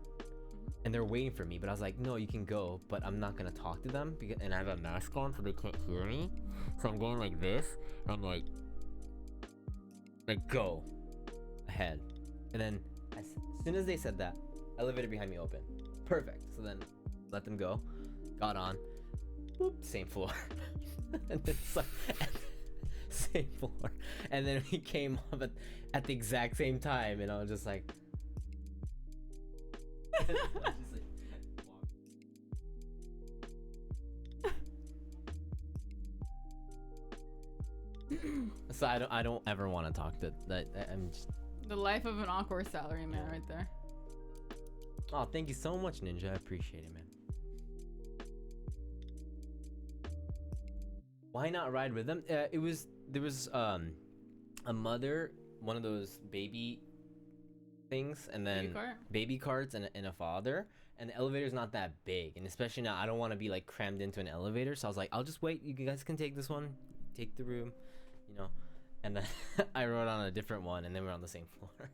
And they're waiting for me, but I was like, no, you can go, but I'm not gonna talk to them and I have a mask on so they can't hear me. So I'm going like this. I'm like go ahead. And then as soon as they said that, elevator behind me opened. Perfect. So then let them go. Got on. Boop, same floor. And it's like same floor. And then we came up at the exact same time, and I was just like. So I don't ever want to talk to that. I'm just the life of an awkward salary man right there. Oh, thank you so much, Ninja. I appreciate it, man. Why not ride with them? There was a mother, one of those baby things, and then baby carts and a father, and the elevator's not that big, and especially now I don't want to be like crammed into an elevator, so I was like, I'll just wait. You guys can take this one, take the room, you know. And then I rode on a different one, and then we're on the same floor.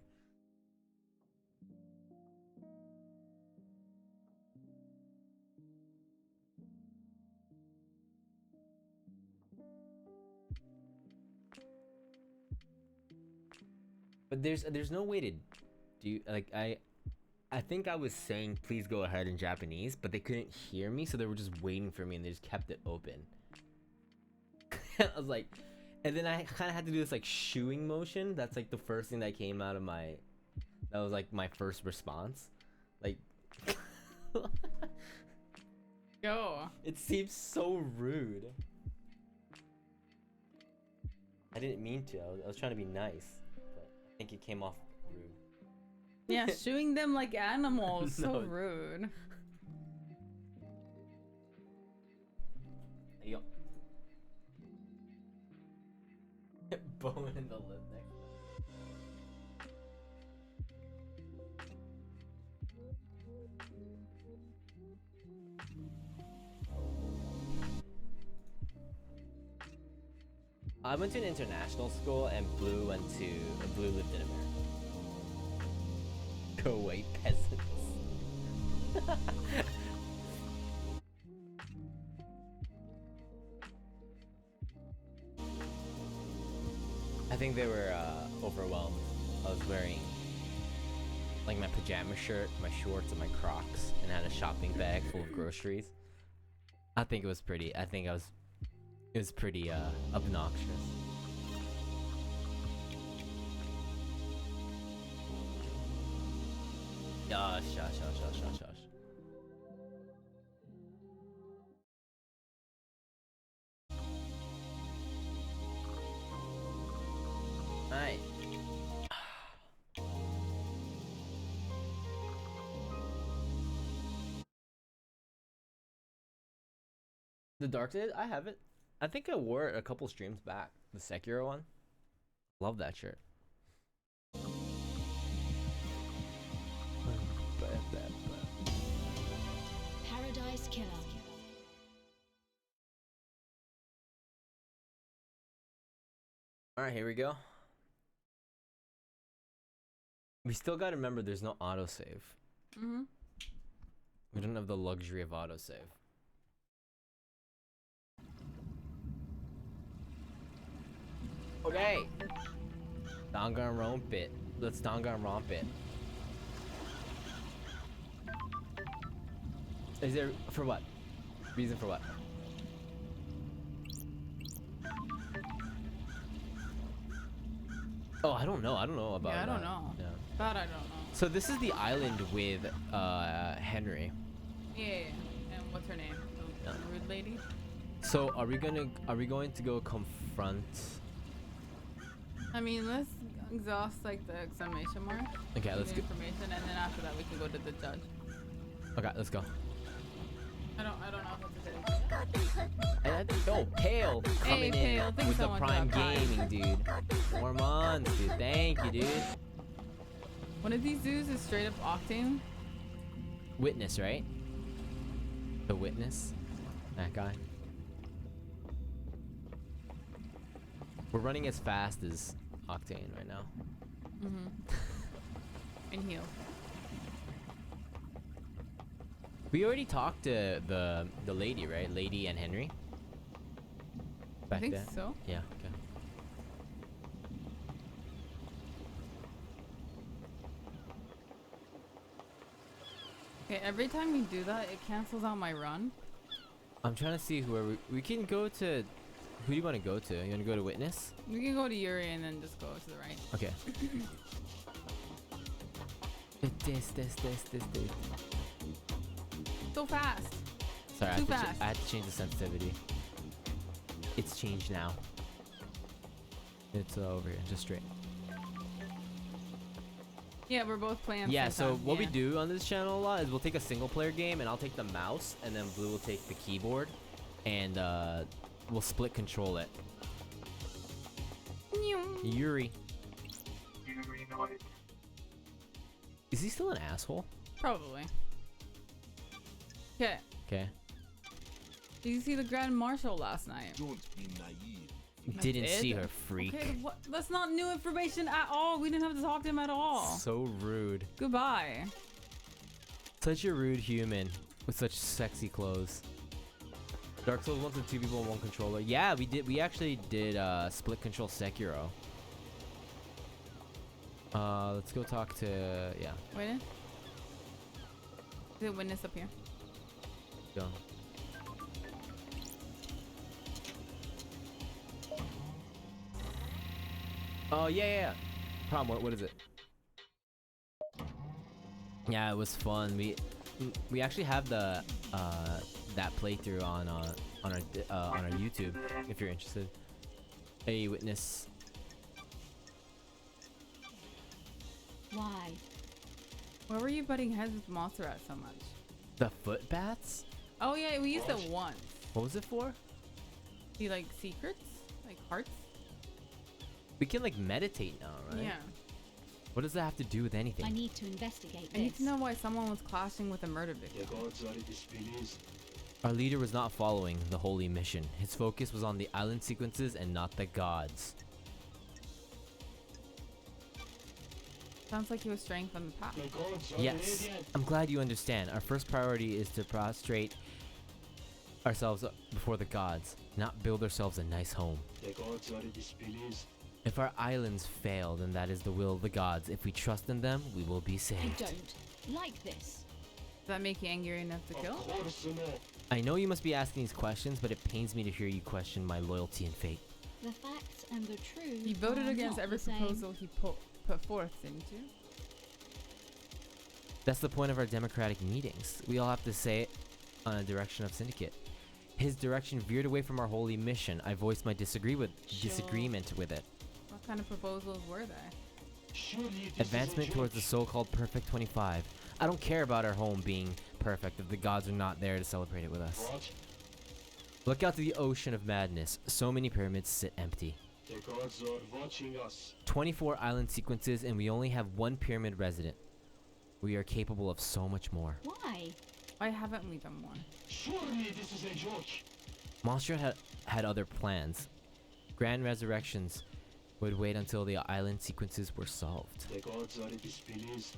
But there's no way to do, like, I think I was saying please go ahead in Japanese, but they couldn't hear me, so they were just waiting for me and they just kept it open. I was like, and then I kind of had to do this like shooing motion. That's like the first thing that came out of my, that was like my first response. Like, Go. it seems so rude. I didn't mean to. I was trying to be nice, but I think it came off rude. Yeah, shooing them like animals. So No. rude. There you go. Bone in the lip next. I went to an international school and Blue lived in America. Go away, peasants. I think they were overwhelmed. I was wearing like my pajama shirt, my shorts, and my Crocs, and had a shopping bag full of groceries. I think it was pretty. It was pretty obnoxious. Shush. Alright. The Dark Side, I have it. I think I wore it a couple streams back. The Sekiro one. Love that shirt. Paradise Killer. Alright, here we go. We still gotta remember there's no autosave. Mm-hmm. We don't have the luxury of autosave. Okay. Danganronpa it. Let's Danganronpa it. Is there for what? Reason for what? Oh, I don't know. I don't know about Yeah, I that. don't know. Yeah. That I don't know. So this is the island with Henry. Yeah. And what's her name? The rude lady? So are we going to go confront? I mean, let's exhaust like the exclamation mark. Okay, let's get go. information, and then after that we can go to the judge. Okay, let's go. I don't know what to say. Yo, Pale coming Pale, in thanks with so the much for Prime that Prime. Gaming, dude. 4 months, dude. Thank you, dude. One of these dudes is straight up Octane. Witness, right? The Witness? That guy? We're running as fast as Octane right now. Mm-hmm. And heal. We already talked to the lady, right? Lady and Henry? I Back think there? so. Yeah, okay. Okay, every time you do that, it cancels out my run. I'm trying to see whoever we can go to. Who do you want to go to? You want to go to Witness? We can go to Yuri and then just go to the right. Okay. This. So fast. Sorry, Too fast. I had to change the sensitivity. It's changed now. It's over here, just straight. Yeah, we're both playing. at the Yeah, same so time. what we Yeah. do on this channel a lot is we'll take a single player game and I'll take the mouse and then Blue will take the keyboard and we'll split control it. Yuri. Is he still an asshole? Probably. Okay. Okay. Did you see the Grand Marshal last night? Don't be naive. Didn't That's see it? her, freak. Okay, what? That's not new information at all. We didn't have to talk to him at all. So rude. Goodbye. Such a rude human with such sexy clothes. Dark Souls 1 to 2 people and 1 controller. Yeah, we did. We actually did split control Sekiro. Let's go talk to Witness? Is it witness up here? Go. Oh yeah. Problem. What is it? Yeah, it was fun. We actually have the that playthrough on our YouTube if you're interested. Hey, witness. Why? Where were you butting heads with Montserrat so much? The foot bats? Oh yeah, we used it once. What was it for? See, like secrets, like hearts. We can like meditate now, right? Yeah. What does that have to do with anything? I need to investigate I need this. to know why someone was clashing with a murder The victim. gods are displeased. Our leader was not following the holy mission. His focus was on the island sequences and not the gods. Sounds like he was straying from the path. The gods are Yes, radiant. I'm glad you understand. Our first priority is to prostrate ourselves before the gods, not build ourselves a nice home. The gods are displeased. If our islands fail, then that is the will of the gods. If we trust in them, we will be I saved. don't like this. Does that make you angry enough to kill? Of course not. I know you must be asking these questions, but it pains me to hear you question my loyalty and fate. The facts and the truth. He voted are against not every the same. proposal he put forth, didn't you? That's the point of our democratic meetings. We all have to say it on a direction of Syndicate. His direction veered away from our holy mission. I voiced my disagreement with it. What kind of proposals were they? Surely this Advancement is a towards the joke. so-called Perfect 25. I don't care about our home being perfect if the gods are not there to celebrate it with us. What? Look out to the ocean of madness. So many pyramids sit empty. The gods are watching us. 24 island sequences and we only have one pyramid resident. We are capable of so much more. Why? Why haven't we done one? Surely this is a joke. Monster had other plans. Grand resurrections would wait until the island sequences were solved. The gods are displeased.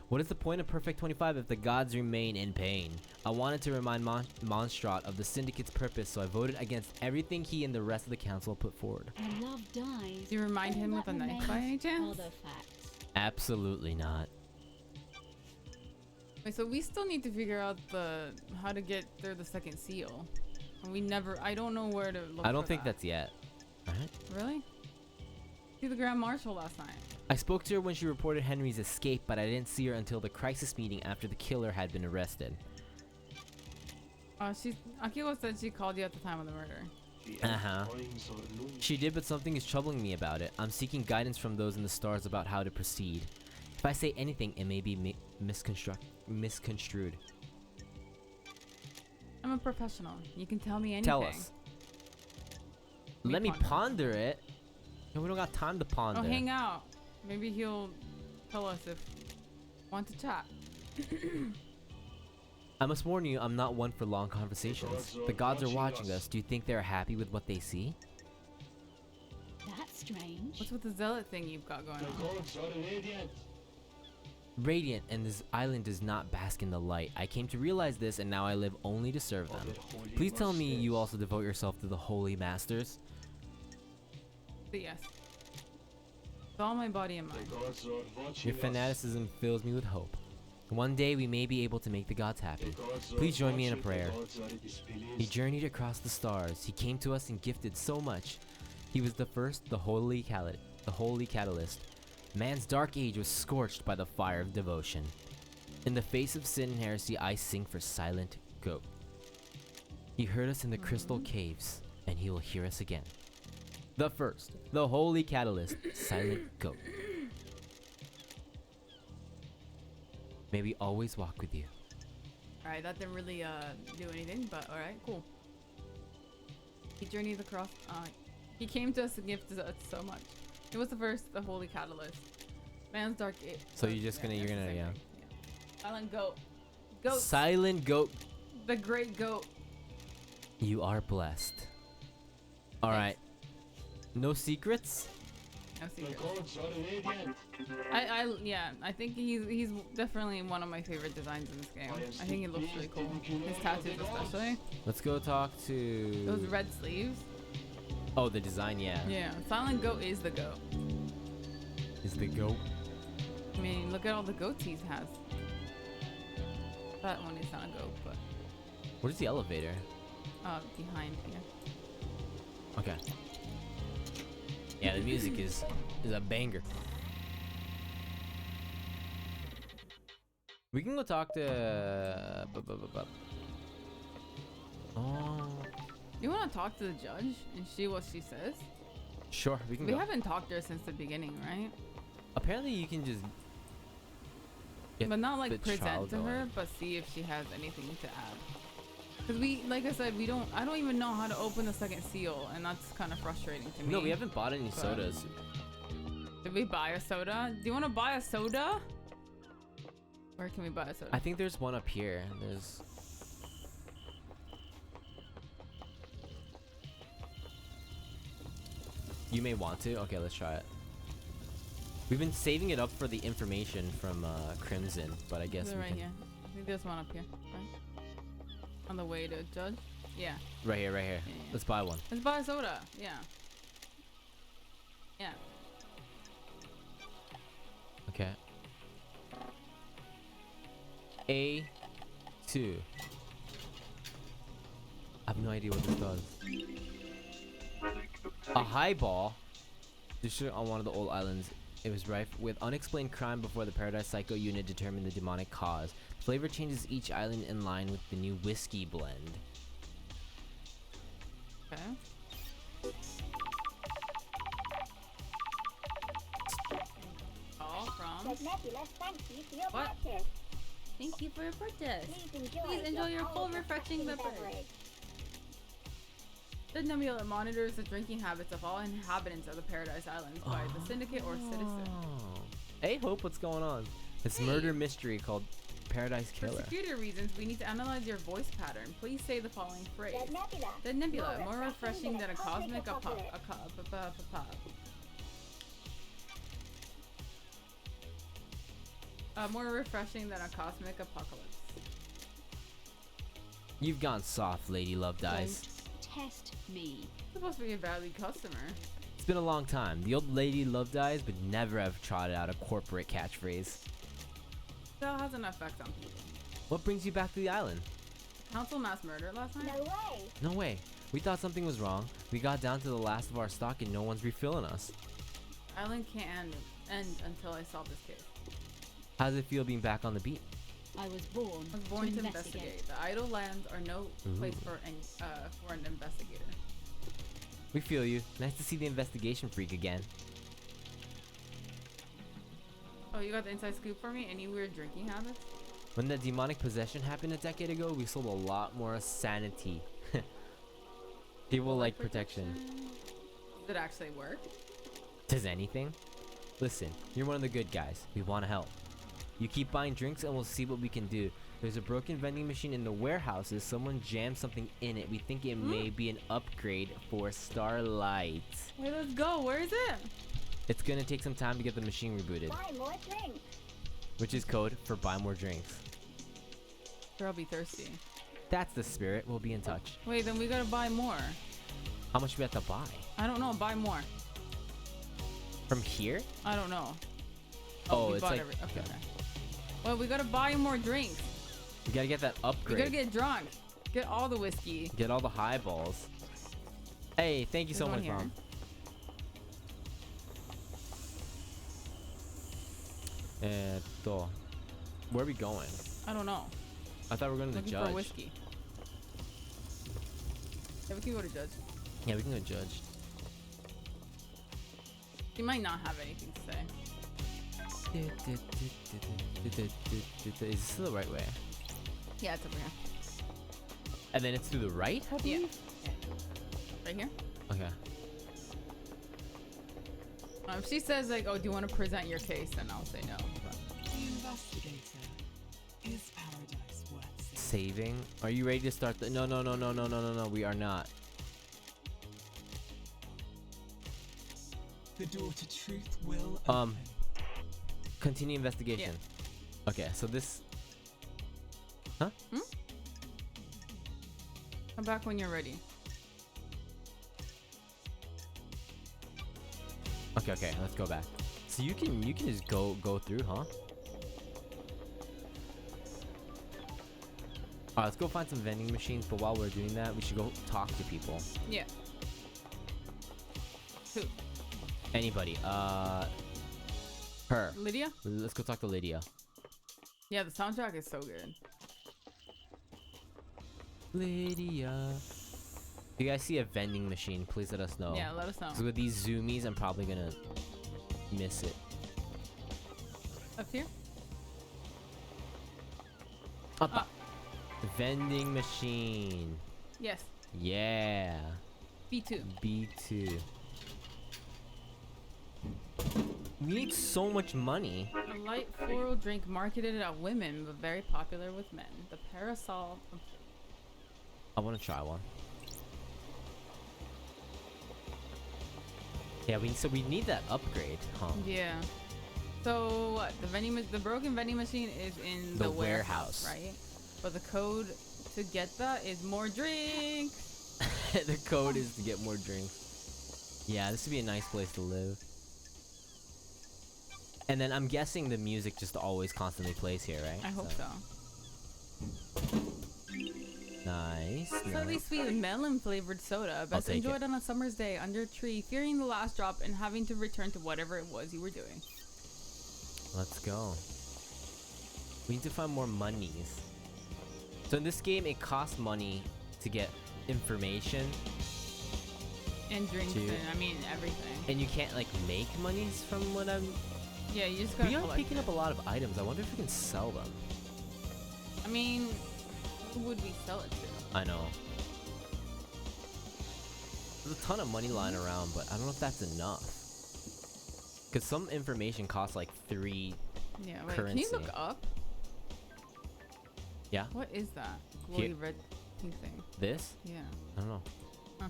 What is the point of Perfect 25 if the gods remain in pain? I wanted to remind Monstrat of the Syndicate's purpose, so I voted against everything he and the rest of the council put forward. When love dies. Do you remind all him that with a knife by any remains chance? are the facts. Absolutely not. Wait, so we still need to figure out how to get through the second seal. And I don't know where to look I don't for think that. that's yet. Alright. Really? See the Grand Marshal last night. I spoke to her when she reported Henry's escape, but I didn't see her until the crisis meeting after the killer had been arrested. Akiko said she called you at the time of the murder. The Uh-huh. times are low. She did, but something is troubling me about it. I'm seeking guidance from those in the stars about how to proceed. If I say anything, it may be misconstrued. I'm a professional. You can tell me anything. Tell us. Let me ponder it. No, we don't got time to ponder. Oh, hang out. Maybe he'll tell us if want to chat. I must warn you, I'm not one for long conversations. The gods are watching us. Do you think they're happy with what they see? That's strange. What's with the zealot thing you've got going The on? gods are radiant. Radiant, and this island does not bask in the light. I came to realize this, and now I live only to serve them. Holy Please tell me you masters. also devote yourself to the holy masters. But yes. With all my body and The mind. gods are watching Your us. fanaticism fills me with hope. One day we may be able to make the gods The happy. gods are Please join me in a watching. prayer. The gods are displeased. He journeyed across the stars. He came to us and gifted so much. He was the first, the holy catalyst. Man's dark age was scorched by the fire of devotion. In the face of sin and heresy, I sing for Silent Goat. He heard us in the crystal caves, and he will hear us again. The first, the holy catalyst, Silent Goat. May we always walk with you. Alright, that didn't really do anything, but alright, cool. He journeyed across he came to us and gifted us so much. It was the first, the holy catalyst. Man's dark age. So you're just gonna- you're it's the gonna- same yeah. thing, Silent goat. Goat. Silent Goat, The great goat. you are blessed. Alright. No secrets? No The secret. gods are radiant. I think he's definitely one of my favorite designs in this game. I think he looks really cool. His tattoos especially. Let's go talk to... Those red sleeves. Oh, the design, yeah. Yeah. Silent goat is the goat. His the goat. I mean, look at all the goats he has. That one is not a goat, but Where's the elevator? behind here. Okay. Yeah, the music is a banger. We can go talk to. Oh. You want to talk to the judge and see what she says? Sure, we can We go. haven't talked to her since the beginning, right? Apparently, you can just. Get But not like the present child to her, going. but see if she has anything to add. Cause we, like I said, I don't even know how to open the second seal, and that's kind of frustrating to me. No, we haven't bought any sodas. Did we buy a soda? Do you want to buy a soda? Where can we buy a soda? I think there's one up here. There's. You may want to. Okay, let's try it. We've been saving it up for the information from Crimson, but I guess Is it we right can. here? I think there's one up here, right? On the way to judge? Yeah. Right here, right here. Yeah. Let's buy one. Let's buy a soda. Yeah. Yeah. Okay. A2. I have no idea what this does. A highball. Distributed on one of the old islands. It was rife with unexplained crime before the Paradise Psycho unit determined the demonic cause. Flavor changes each island in line with the new whiskey blend. Okay. All from. Nebula, thank you for your What? purchase. Thank you for your purchase. Please enjoy your full cold refreshing beverage. The Nebula monitors the drinking habits of all inhabitants of the Paradise Islands by the syndicate or citizen. Oh. Hey, Hope, what's going on? It's Hey. murder mystery called Paradise For Killer. security reasons, we need to analyze your voice pattern. Please say the following phrase. The Nebula. The Nebula, more refreshing than a cosmic more refreshing than a cosmic apocalypse. You've gone soft, Lady Love Dies. Test me. Supposed to be a valued customer. It's been a long time. The old Lady Love Dies would never have trotted out a corporate catchphrase. That has an effect on people. What brings you back to the island? Council mass murder last night? No way. No way. We thought something was wrong. We got down to the last of our stock and no one's refilling us. Island can't end until I solve this case. How does it feel being back on the beat? I was born, I was born to investigate. The idle lands are no place for an investigator. We feel you. Nice to see the investigation freak again. Oh, you got the inside scoop for me? Any weird drinking habits? When the demonic possession happened a decade ago, we sold a lot more sanity. People like protection. Did it actually work? Does anything? Listen, you're one of the good guys. We want to help. You keep buying drinks and we'll see what we can do. There's a broken vending machine in the warehouses. Someone jammed something in it. We think it may be an upgrade for Starlight. Hey, let's go. Where is it? It's gonna take some time to get the machine rebooted, Buy more drinks. which is code for buy more drinks. Sure, I'll be thirsty. That's the spirit. We'll be in touch. Wait, then we gotta buy more. How much we have to buy? I don't know. Buy more. From here? I don't know. Oh, we it's bought like- okay. okay. Well, we gotta buy more drinks. We gotta get that We upgrade. gotta get drunk. Get all the whiskey. Get all the highballs. Hey, thank you so There's much, one Mom. Where are we going? I don't know. I thought we were going to the Looking judge. for whiskey. Yeah, we can go to judge. Yeah, we can go judge. He might not have anything to say. Is this the right way? Yeah, it's over here. And then it's to the right? I Yeah. believe? Right here. Okay. If she says like, "Oh, do you want to present your case?" then I'll say no. But The investigator. Is paradise worth Saving. Are you ready to start the... No. We are not. The door to truth will open. Continue investigation. Okay, so this... Huh? come back when you're ready. Okay, let's go back. So you can just go through, huh? Alright, let's go find some vending machines, but while we're doing that, we should go talk to people. Yeah. Who? Anybody. Her. Lydia? Let's go talk to Lydia. Yeah, the soundtrack is so good. Lydia. If you guys see a vending machine, please let us know. Yeah, let us know. Because with these zoomies, I'm probably gonna miss it. Up here? Up. Vending machine. Yes. Yeah. B2. B2. We need so much money. A light floral drink marketed at women, but very popular with men. The parasol. I want to try one. Yeah, we need that upgrade, huh? Yeah. So what? The broken vending machine is in The the warehouse. right? But the code to get that is more drinks. The code is to get more drinks. Yeah, this would be a nice place to live. And then I'm guessing the music just always constantly plays here, right? I hope so. Nice. Slightly sweet melon flavored soda. Best take enjoyed it. on a summer's day under a tree, fearing the last drop and having to return to whatever it was you were doing. Let's go. We need to find more monies. So in this game, it costs money to get information, And drinks Dude. and I mean everything. and you can't like make monies from what I'm. Yeah, you just gotta We are collect picking it. up a lot of items. I wonder if we can sell them. I mean, who would we sell it to? I know. There's a ton of money lying around, but I don't know if that's enough. Cause some information costs like 3. Yeah, wait, can you look Currency. up? Yeah. What is that? Here. Glowy red pink thing. This? Yeah. I don't know. Huh.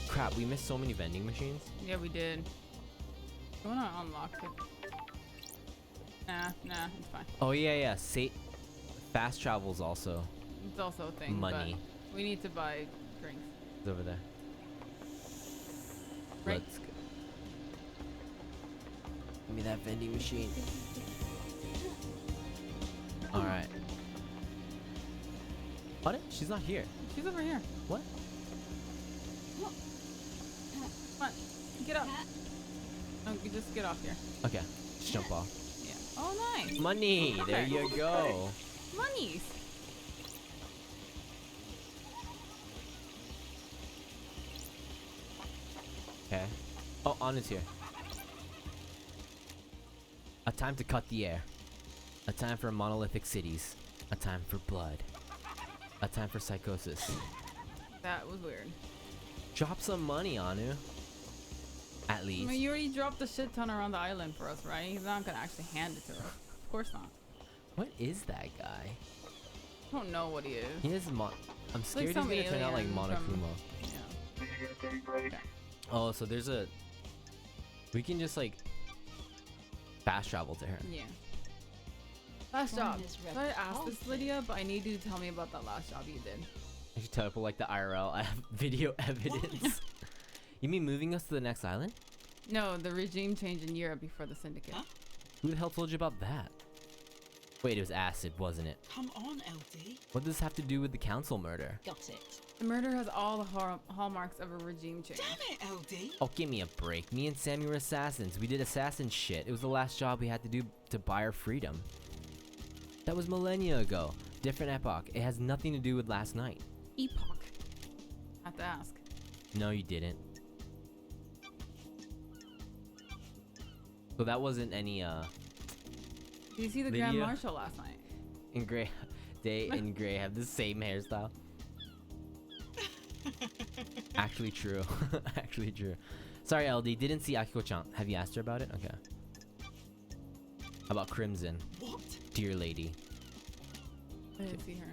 Crap, we missed so many vending machines. Yeah, we did. I wanna unlock it. Nah, it's fine. Oh yeah. Fast travel's also It's also a thing. money. But we need to buy drinks. It's over there. Right. Let's go. Give me that vending machine. Alright. What? She's not here. She's over here. What? Come on, get up. Oh, you just get off here. Okay. Just jump off. Yeah. Oh, nice. Money! There Okay. you go. Monies. Okay. Oh, Anna's here. A time to cut the air. A time for monolithic cities. A time for blood. A time for psychosis. That was weird. Drop some money, Anu. At I least. mean, you already dropped a shit ton around the island for us, right? He's not gonna actually hand it to us. Of course not. What is that guy? I don't know what he is. He is I'm scared he's some gonna turn out like alien Monokuma. Yeah. Oh, so there's a... We can just like... fast travel to her. Yeah. Last job. One is So I asked this, repulsive. Lydia, but I need you to tell me about that last job you did. I should tell people like the IRL. I have video evidence. You mean moving us to the next island? No, the regime change in Europe before the syndicate. Huh? Who the hell told you about that? Wait, it was acid, wasn't it? Come on, LD. What does this have to do with the council murder? Got it. The murder has all the hallmarks of a regime change. Damn it, LD. Oh, give me a break. Me and Sammy were assassins. We did assassin shit. It was the last job we had to do to buy our freedom. That was millennia ago. Different epoch. It has nothing to do with last night. Epoch. Have to ask. No, you didn't. So that wasn't any, Did you see the Grand Lydia? Marshal last night? in Gray. Day and Gray have the same hairstyle. Actually true. Actually true. Sorry, LD. Didn't see Akiko-chan. Have you asked her about it? Okay. How about Crimson? What? Dear lady. I didn't see her.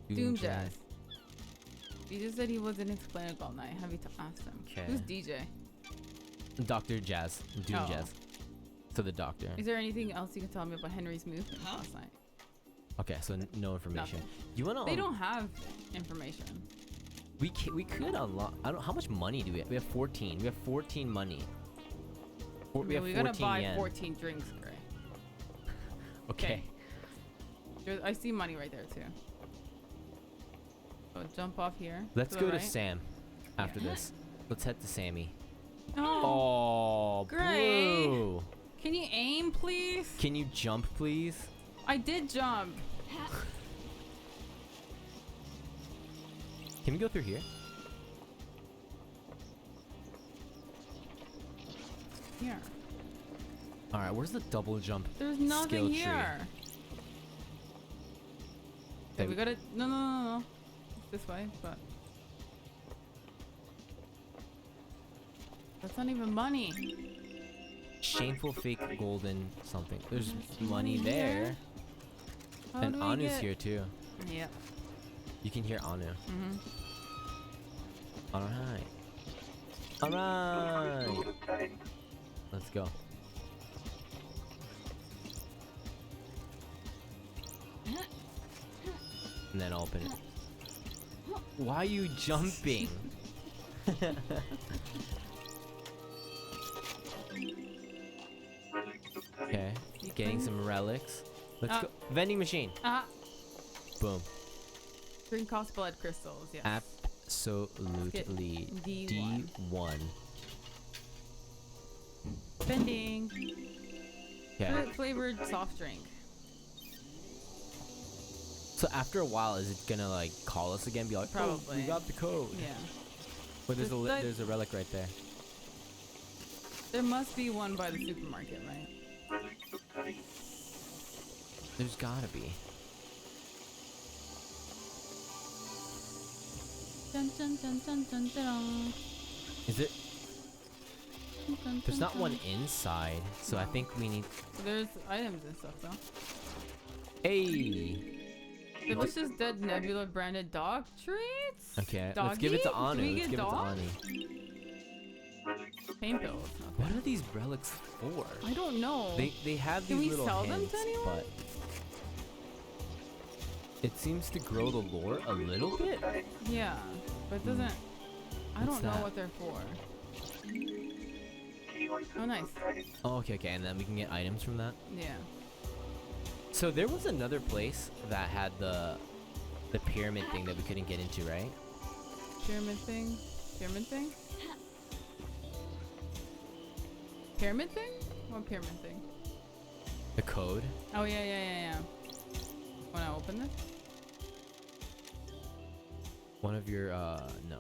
Okay. Doom Jazz. He just said he wasn't explaining all night. Have you asked him? Okay. Who's DJ? Dr. Jazz. Doom Oh. Jazz. So the doctor. Is there anything else you can tell me about Henry's movement Huh? last night? Okay, so no information. Nothing. You wanna? They don't have information. We could unlock. I don't. How much money do we have? We have 14. We have 14 money. We have 14 gotta buy yen. 14 drinks, Gray. Okay. I see money right there too. So jump off here. Let's the go to right. Sam after this. Let's head to Sammy. Oh, Oh, Gray. Blue. Can you aim, please? Can you jump, please? I did jump. Can we go through here? Here. All right, where's the double jump? There's nothing skill here. Tree? Okay, we gotta. No. It's this way, but. That's not even money. Shameful fake golden something. There's There's money there. How And do we Anu's get- here too. Yep. You can hear Anu. Mm-hmm. Alright. Alright. Let's go. And then open it. Why are you jumping? Okay, getting some relics. Let's go. Vending machine. Boom. Drink cost blood crystals. Yes. Absolutely. D1. D1. Vending. Okay. Fruit flavored soft drink. So after a while, is it gonna like call us again? Be like, oh, Probably. we got the code. Yeah. But there's Just there's a relic right there. There must be one by the supermarket, right? There's gotta be. Dun, dun, dun, dun, dun, dun. Is it? Dun, dun, There's dun, not one dun. inside, so I No. think we need. There's items and stuff though. Hey. There was just dead Nebula branded dog treats. Okay, let's give it to Doggy? Anu. Do we Let's get give it to dogs? Anu. Pain pills. What are these relics for? I don't know. They have Can these we little sell them hints, to anyone? but it seems to grow the lore a little bit. Yeah, but it doesn't. I What's don't know that? what they're for. Oh, nice. Oh, okay, and then we can get items from that. Yeah. So there was another place that had the pyramid thing that we couldn't get into, right? Pyramid thing? Pyramid thing? Pyramid thing? What pyramid thing? The code. Oh, yeah. Wanna open this? One of your no.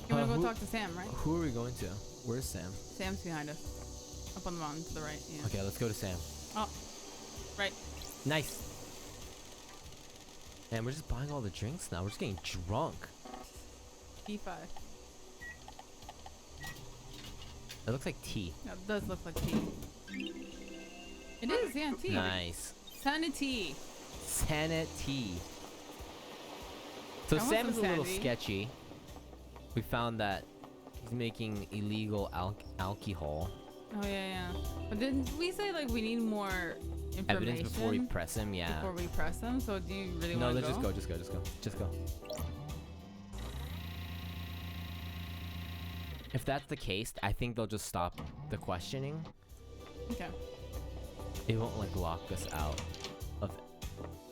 You wanna go who- talk to Sam, right? Who are we going to? Where's Sam? Sam's behind us. Up on the mountain to the right, yeah. Okay, let's go to Sam. Oh, right. Nice. And we're just buying all the drinks now. We're just getting drunk. P5. It looks like tea. That does look like tea. It is, yeah, tea. Nice. Sanity. Sanity. So I want Sam is a some little sanity. sketchy. We found that he's making illegal alcohol. Oh, yeah. But didn't we say, like, we need more information Evidence before we press him, yeah. before we press them? So do you really No, want to let's go? just go. Just go. If that's the case, I think they'll just stop the questioning. Okay. It won't like lock us out of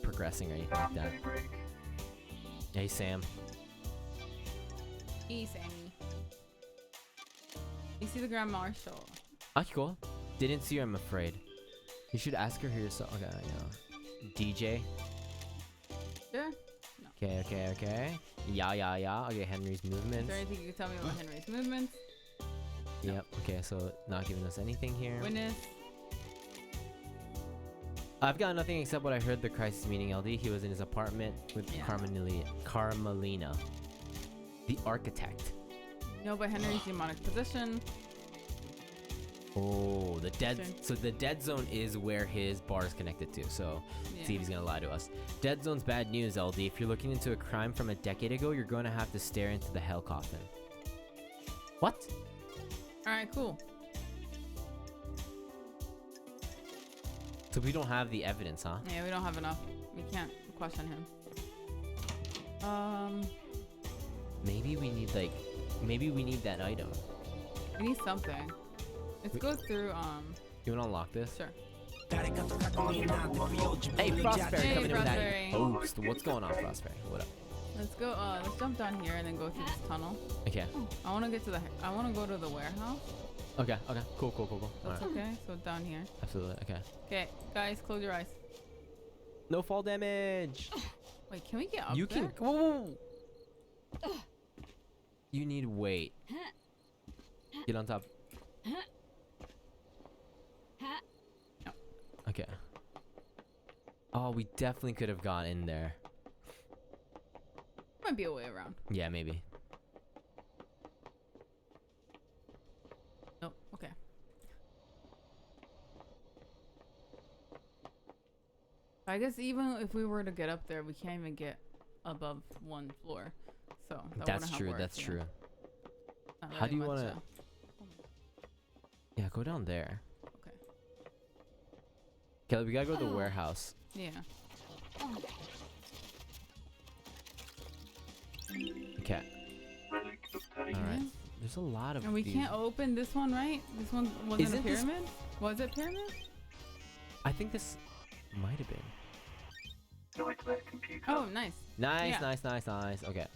progressing or anything like that. Hey Sam. Hey, Sammy. You see the Grand Marshal? Okay, cool. Didn't see her, I'm afraid. You should ask her yourself. Okay, yeah. DJ. Sure. Okay. Yeah. Okay, Henry's Is movements. there anything you can tell me about Henry's movements? Yep. Okay, so not giving us anything here. Witness? I've got nothing except what I heard the crisis meeting, LD. He was in his apartment with Yeah. Carmelina, the architect. No, but Henry's demonic position. Oh, the dead. Okay. So the dead zone is where his bar is connected to. So Yeah. see if he's gonna lie to us. Dead zone's bad news, LD. If you're looking into a crime from a decade ago, you're going to have to stare into the hell coffin. What? Alright, cool. So we don't have the evidence, huh? Yeah, we don't have enough. We can't question him. Maybe we need like, maybe we need that item. We need something. Let's go through. You wanna unlock this? Sure. Hey, Frostberry Hey, coming in with that Frostberry. boost. What's going on, Frostberry? What up? Let's go. Let's jump down here and then go through this tunnel. Okay. I want to get to the. I want to go to the warehouse. Okay. Cool. That's Alright. okay. So down here. Absolutely. Okay. Okay, guys, close your eyes. No fall damage. Wait, can we get up You there? can. Whoa. You need weight. Get on top. Okay. Oh, we definitely could have gone in there. Might be a way around. Yeah, maybe. Nope. Okay. I guess even if we were to get up there, we can't even get above one floor. So That's true. That's true. How do you want to? Yeah, go down there. Okay. Kelly, we gotta go to the warehouse. Yeah. Okay. All right. There's a lot of. And we these. can't open this one, right? This one wasn't a Isn't this- pyramid. Was it pyramid? I think this might have been. Oh, nice. Nice, Yeah. nice. Okay.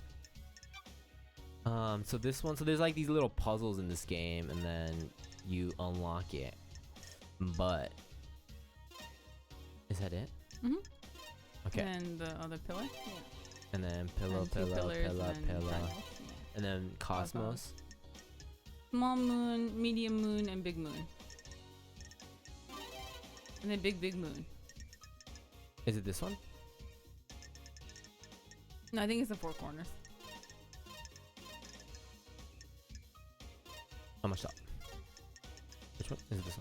So this one, so there's like these little puzzles in this game, and then you unlock it. But is that it? Mhm. Okay. And the other pillar. Yeah. And then pillow, And two pillow, pillars pillow, and then pillow, triangles. Yeah. and then cosmos. Small moon, medium moon, and big moon. And then big moon. Is it this one? No, I think it's the four corners. How much up? Which one? Is it this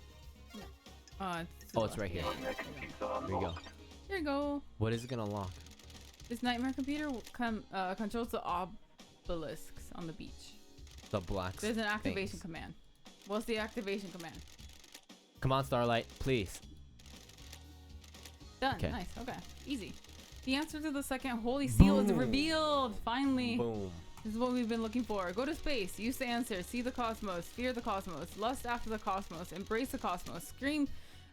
one? It's It's right here. Yeah. There you go. There you go. What is it gonna unlock? This nightmare computer controls the obelisks on the beach. The black. There's an activation things. command. What's the activation command? Come on, Starlight, please. Done. Okay. Nice. Okay. Easy. The answer to the second holy seal is Boom. revealed. Finally. Boom. This is what we've been looking for. Go to space. Use the answer. See the cosmos. Fear the cosmos. Lust after the cosmos. Embrace the cosmos. Scream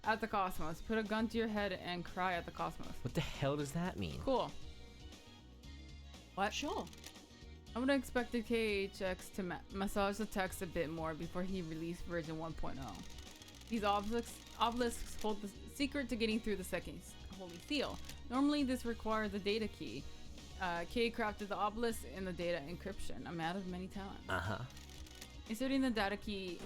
at the cosmos. Put a gun to your head and cry at the cosmos. What the hell does that mean? Cool. What? Sure. I would have expected KHX to massage the text a bit more before he released version 1.0. These obelisks hold the secret to getting through the second holy seal. Normally this requires a data key. K crafted the obelisk in the data encryption. I'm out of many talents. Uh-huh. Inserting the data key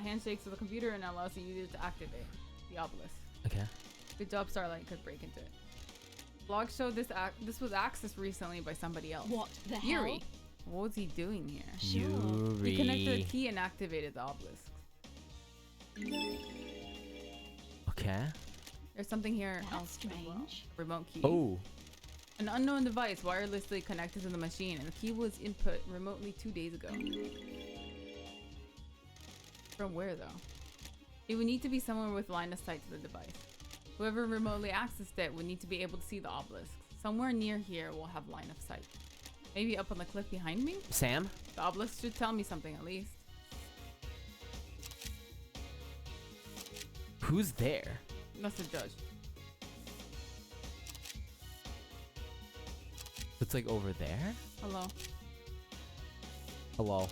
handshakes with the computer and allows the user to activate the obelisk. Okay. Good job, Starlight could break into it. Blog showed this was accessed recently by somebody else. What the hell? Yuri. What was he doing here? Yuri. He connected a key and activated the obelisk. Okay. There's something here That's else as well. strange. Remote key. Oh. An unknown device wirelessly connected to the machine, and the key was input remotely 2 days ago. From where, though? It would need to be somewhere with line of sight to the device. Whoever remotely accessed it would need to be able to see the obelisk. Somewhere near here will have line of sight. Maybe up on the cliff behind me? Sam? The obelisk should tell me something at least. Who's there? That's the judge. It's like over there? Hello. Hello.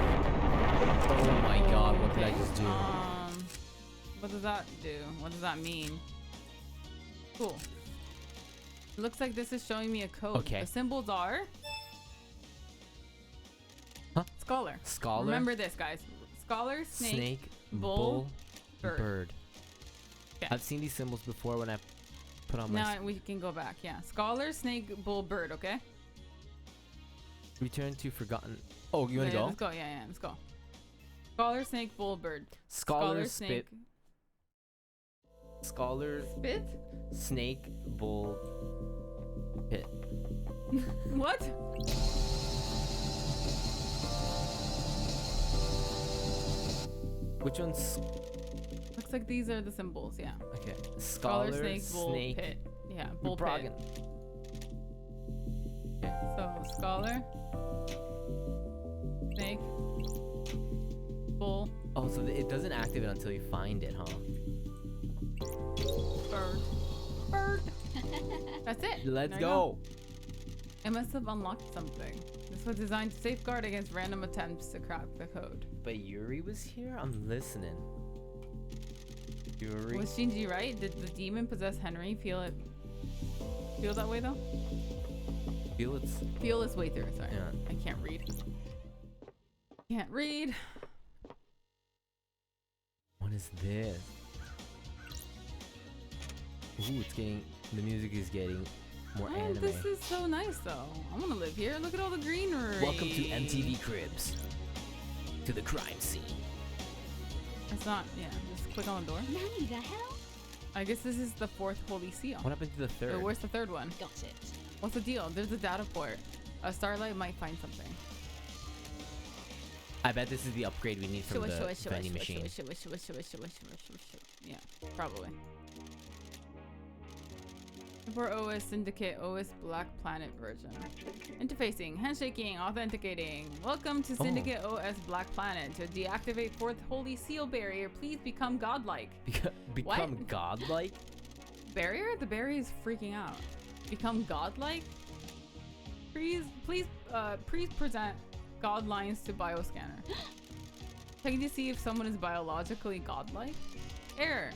Oh my god, what did I just do? What does that do? What does that mean? Cool. It looks like this is showing me a code. Okay. The symbols are... Huh? Scholar. Scholar? Remember this, guys. Scholar, snake, bull, bird. bird. Okay. I've seen these symbols before when I put on my Now we can go back. Yeah. Scholar, snake, bull, bird, okay? return to forgotten. Oh, you wanna Yeah, go? let's go. Yeah, let's go. Scholar, snake, bull, bird. Scholar, snake. spit. Scholar, Spit? snake, bull, pit. What? Which one's looks like these are the symbols. Yeah. Okay. Scholar, Scholar, snake, bull, snake, pit. Yeah, bull pit. Broggen. Okay, so scholar, snake, bull, Oh, so it doesn't activate until you find it, huh? bird. Bird. That's it. Let's There you go. It must have unlocked something. This was designed to safeguard against random attempts to crack the code. But Yuri was here? I'm listening. Yuri? Was Shinji right? Did the demon possess Henry? Feel that way though? Feel its way through. Sorry. Yeah. I can't read. Can't read. What is this? Ooh, the music is getting more Oh, anime. this is so nice though. I want to live here. Look at all the greenery. Welcome to MTV Cribs. To the crime scene. It's not, yeah, just click on the door. Nanny, the hell? I guess this is the fourth holy seal. What happened to the third? Where's the third one? Got it. What's the deal? There's a data port. A Starlight might find something. I bet this is the upgrade we need from the vending machine. Yeah, probably. For OS Syndicate, OS Black Planet version. Interfacing, handshaking, authenticating. Welcome to Syndicate OS Black Planet. To deactivate fourth holy seal barrier, please become godlike. Become What? godlike? Barrier? The barrier is freaking out. Become godlike? Please present god lines to bioscanner. Checking to see if someone is biologically godlike. Error.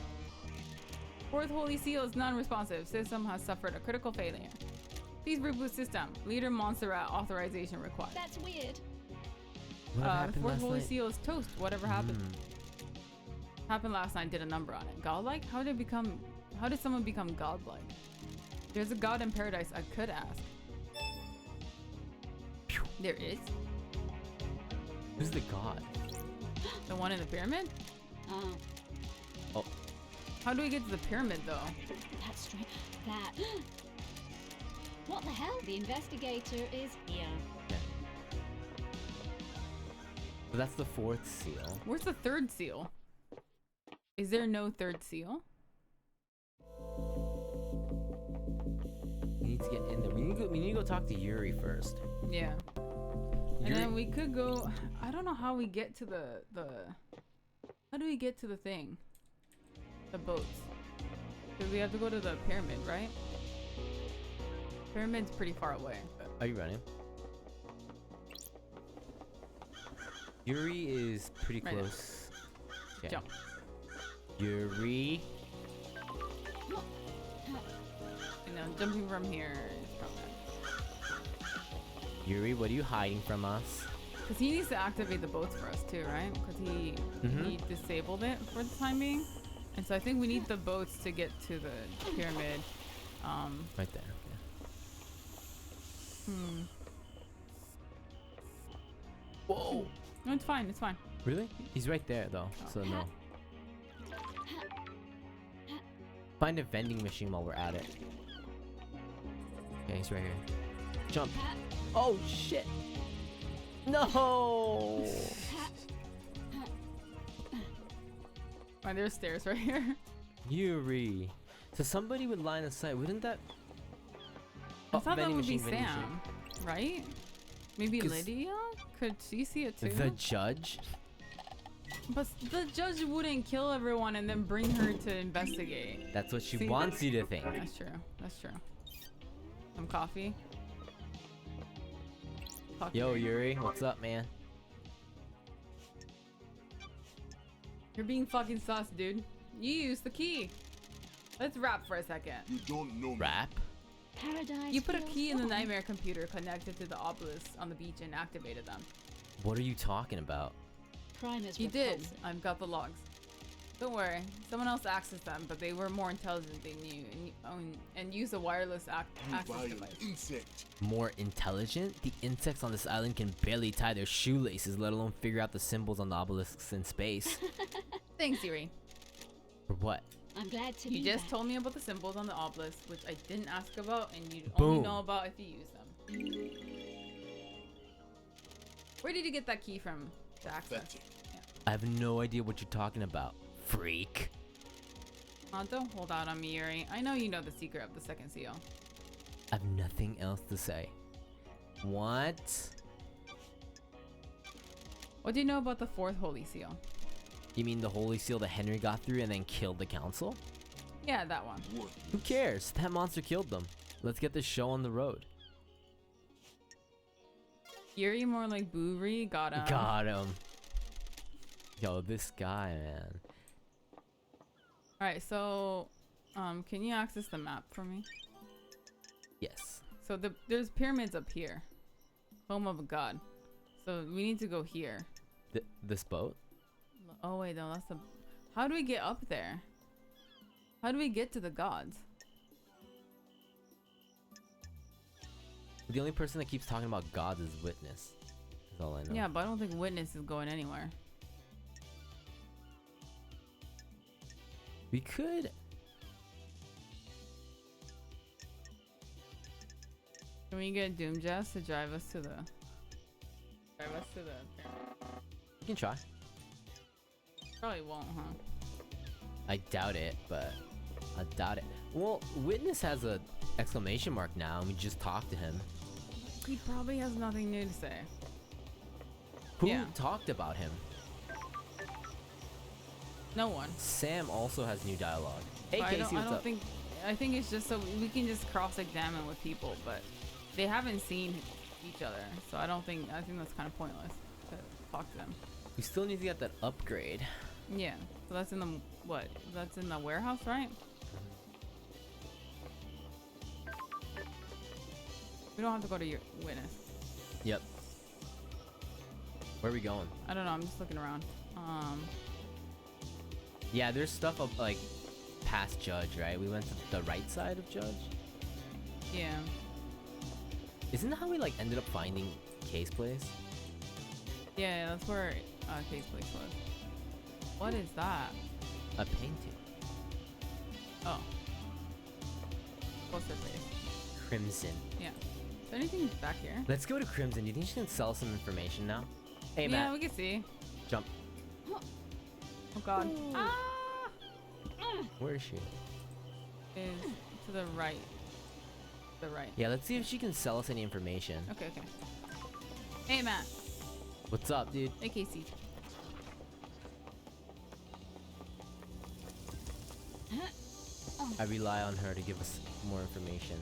Fourth holy seal is non-responsive. System has suffered a critical failure. Please reboot system. Leader Montserrat authorization required. That's weird. What The happened fourth last holy night? seal is toast. Whatever happened. Happened last night. Did a number on it. Godlike? How did someone become godlike? There's a god in paradise I could ask. There is? Who's the god? The one in the pyramid? Oh, Oh, How do we get to the pyramid though? that's strange. That. What the hell? The investigator is here. so that's the fourth seal. Where's the third seal? Is there no third seal? We need to get in there. We need to go talk to Yuri first. Yeah. And Yuri- then we could go. I don't know how we get to the. How do we get to the thing? The boats. Do we have to go to the pyramid, right? Pyramid's pretty far away. Are you running? Yuri is pretty Right now. close. Okay. Jump. Yuri. You know, jumping from here is probably. Yuri, what are you hiding from us? Because he needs to activate the boats for us too, right? Because he disabled it for the time being. And so I think we need the boats to get to the pyramid. Right there. Yeah. Whoa. No, it's fine. It's fine. Really? He's right there though, Oh. so no. Find a vending machine while we're at it. Okay, he's right here. Jump. Oh shit. No. Right, there's stairs right here. Yuri. So somebody would line of sight. Wouldn't that? I thought that vending would be machine, vending Sam, right? Maybe 'Cause- Lydia? Could she see it too? machine. The judge. But the judge wouldn't kill everyone and then bring her to investigate. That's what she See, wants you to think. That's true. That's true. Some coffee. Fuck Yo, you. Yuri, what's up, man? You're being fucking sus, dude. You used the key. Let's rap for a second. You don't know me. Rap? Paradise. You put a feels key in the wrong. nightmare computer connected to the obelisk on the beach and activated them. What are you talking about? Crime is You did. repulsive. I've got the logs. Don't worry. Someone else accessed them, but they were more intelligent than you and used a wireless access Vile device. insect. More intelligent? The insects on this island can barely tie their shoelaces, let alone figure out the symbols on the obelisks in space. Thanks, Yuri. For what? I'm glad to You be just back. told me about the symbols on the obelisk, which I didn't ask about, and you Boom. only know about if you use them. Where did you get that key from to access? Pathetic. I have no idea what you're talking about, freak. Don't hold out on me, Yuri. I know you know the secret of the second seal. I have nothing else to say. What? What do you know about the fourth holy seal? You mean the holy seal that Henry got through and then killed the council? Yeah, that one. Who cares? That monster killed them. Let's get this show on the road. Yuri more like Boori. Got him. Got him. Yo, this guy, man. Alright, so can you access the map for me? Yes. So there's pyramids up here. Home of a god. So we need to go here. This boat? Oh wait, no, that's the... How do we get up there? How do we get to the gods? The only person that keeps talking about gods is Witness. That's all I know. Yeah, but I don't think Witness is going anywhere. We could... Can we get Doom Jazz to drive us to the... Drive us to the pyramid? We can try. Probably won't, huh? I doubt it, but... I doubt it. Well, Witness has a exclamation mark now, and we just talked to him. He probably has nothing new to say. Who Yeah. talked about him? No one. Sam also has new dialogue. Hey, But Casey, what's up? I think it's just so we can just cross-examine with people, but they haven't seen each other, so I think that's kind of pointless to talk to them. We still need to get that upgrade. Yeah. So that's in the what? That's in the warehouse, right? We don't have to go to your Witness. Yep. Where are we going? I don't know. I'm just looking around. Yeah, there's stuff up like past Judge, right? We went to the right side of Judge. Yeah. Isn't that how we like ended up finding Case Place? Yeah, that's where Case Place was. What is that? A painting. Oh. What's her face? Crimson. Yeah. Is there anything back here? Let's go to Crimson. Do you think she can sell some information now? Hey, Yeah, Matt. we can see. Jump. Oh god. Ah! Where is she? Is to the right. The right. Yeah, let's see if she can sell us any information. Okay, okay. Hey, Matt. What's up, dude? Hey, Casey. I rely on her to give us more information.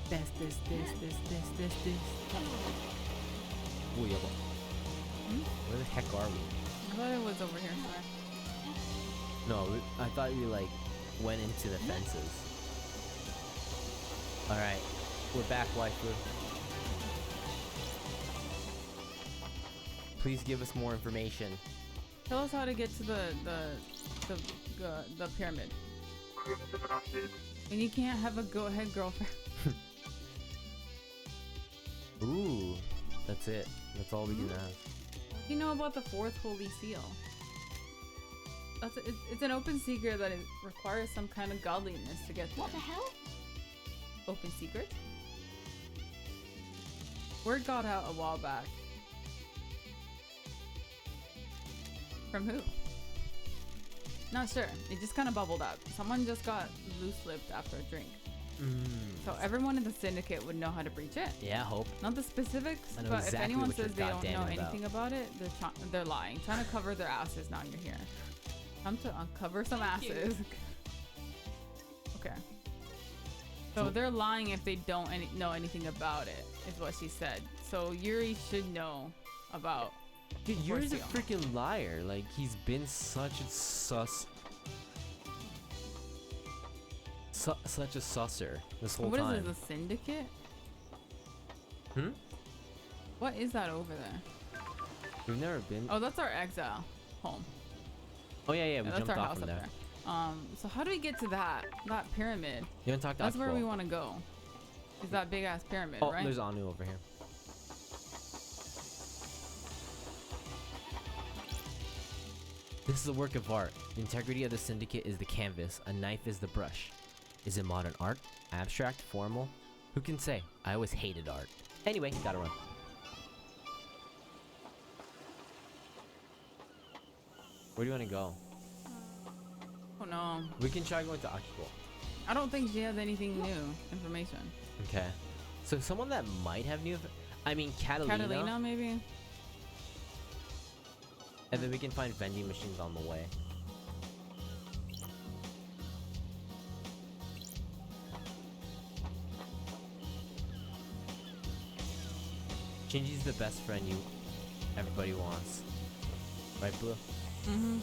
This. Ooh, yellow. Where the heck are we? I thought it was over here somewhere. No, I thought we like went into the fences. Alright, we're back, waifu. Please give us more information. Tell us how to get to the pyramid. And you can't have a go-ahead girlfriend. Ooh, that's it. That's all we can have. You know about the fourth holy seal? It's an open secret that it requires some kind of godliness to get there. What the hell? Open secret? Word got out a while back. From who? Not sure. It just kind of bubbled up. Someone just got loose-lipped after a drink. So everyone in the syndicate would know how to breach it. Yeah, hope. Not the specifics, I know but exactly if anyone what you're says they don't know goddamn about. anything about it, they're lying. Trying to cover their asses. Now you're here. Time to uncover some asses. Okay. So they're lying if they don't know anything about it, is what she said. So Yuri should know about. Dude, the Yuri's a fourth freaking liar. Like, he's been such a such a susser this seal. whole What time. is this, a syndicate? Hmm? What is that over there? We've never been. Oh, that's our exile home. Oh yeah, we Yeah, that's jumped our off house from up there. there. So how do we get to that pyramid? You haven't talked to That's where we Akpo. want to go. Is that big ass pyramid, Oh, right? there's Anu over here. This is a work of art. The integrity of the syndicate is the canvas. A knife is the brush. Is it modern art? Abstract? Formal? Who can say? I always hated art. Anyway, gotta run. Where do you want to go? Oh no. We can try going to Akiko. I don't think she has anything new information. Okay. So someone that might have new... I mean, Catalina. Maybe? And then we can find vending machines on the way. Shinji's the best friend everybody wants. Right, Blue? Mm-hmm.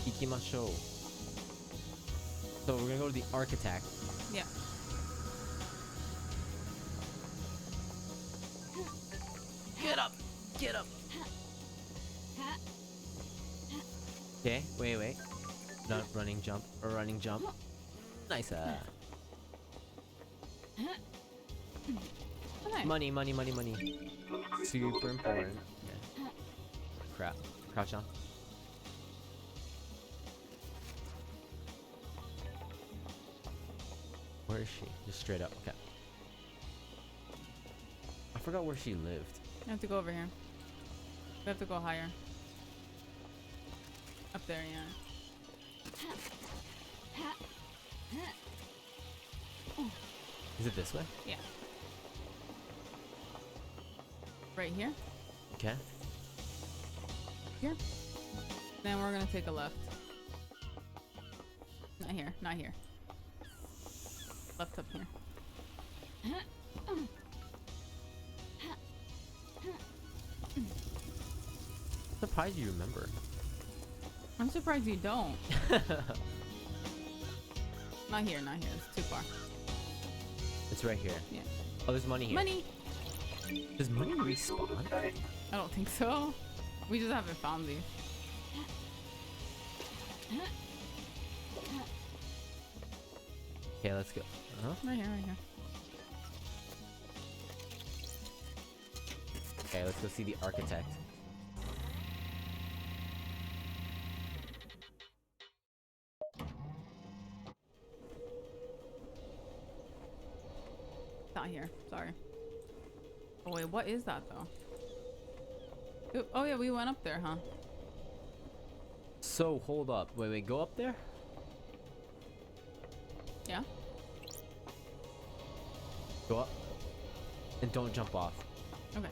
Ikimashou. So we're gonna go to the architect. Yeah. Get up! Get up! Okay, wait. Not running jump or running jump. Nice. Okay. Money. Super important. Okay. Crap. Crouch down. Where is she? Just straight up. Okay. I forgot where she lived. I have to go over here. We have to go higher. Up there, yeah. Is it this way? Yeah. Right here? Okay. Here. Then we're gonna take a left. Not here. Left up here. Surprised you remember. I'm surprised you don't. Not here. It's too far. It's right here. Yeah. Oh, there's money here. Money! Does money respawn? I don't think so. We just haven't found these. Okay, let's go. Right here. Okay, let's go see the architect. Not here. Sorry. Oh wait, what is that though? Oh yeah, we went up there, huh? So, hold up. Wait, go up there? Yeah? Go up. And don't jump off. Okay.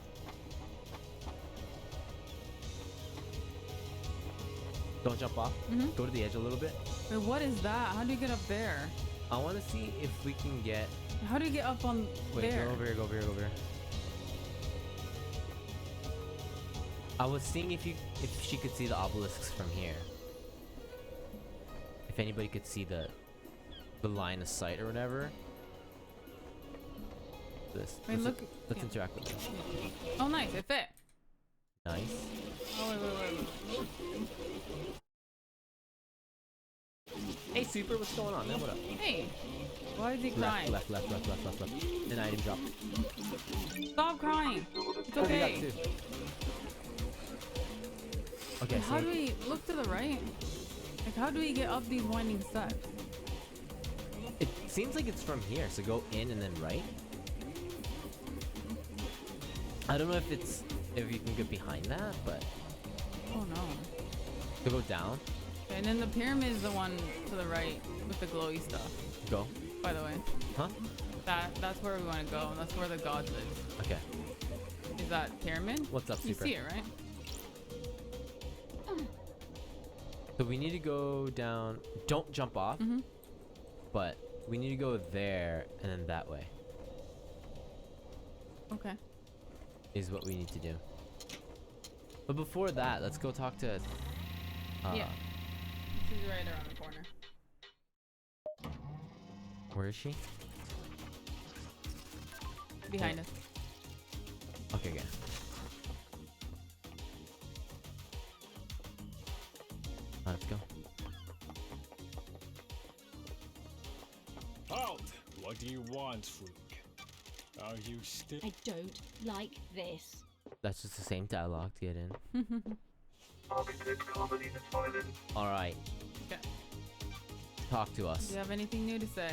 Don't jump off. Go to the edge a little bit. Wait, what is that? How do you get up there? I want to see if we can get... How do you get up on Wait, there? go over here. I was seeing if she could see the obelisks from here. If anybody could see the line of sight or whatever. Wait, Let's yeah. interact with them. Oh nice, it fit. Nice. Oh wait. Hey, Super, what's going on, man? What up? Hey, why is he crying? Left. An item drop. Stop crying. It's Oh, we got okay. two. Okay, How do we look to the right? Like, how do we get up these winding steps? it seems like it's from here, so go in and then right. I don't know if you can get behind that, but Oh no. so go down. Okay, and then the pyramid is the one to the right with the glowy stuff. Go. By the way, Huh? that's where we want to go. That's where the god lives. Okay. Is that pyramid? What's up, You Super? see it, right? So we need to go down. Don't jump off. But we need to go there and then that way. Okay. Is what we need to do. But before that, let's go talk to. Yeah. She's right around the corner. Where is she? Behind us. Okay, good. Let's go. Halt! What do you want, freak? Are you still? I don't like this. That's just the same dialogue to get in. All right. Okay. Talk to us. Do you have anything new to say?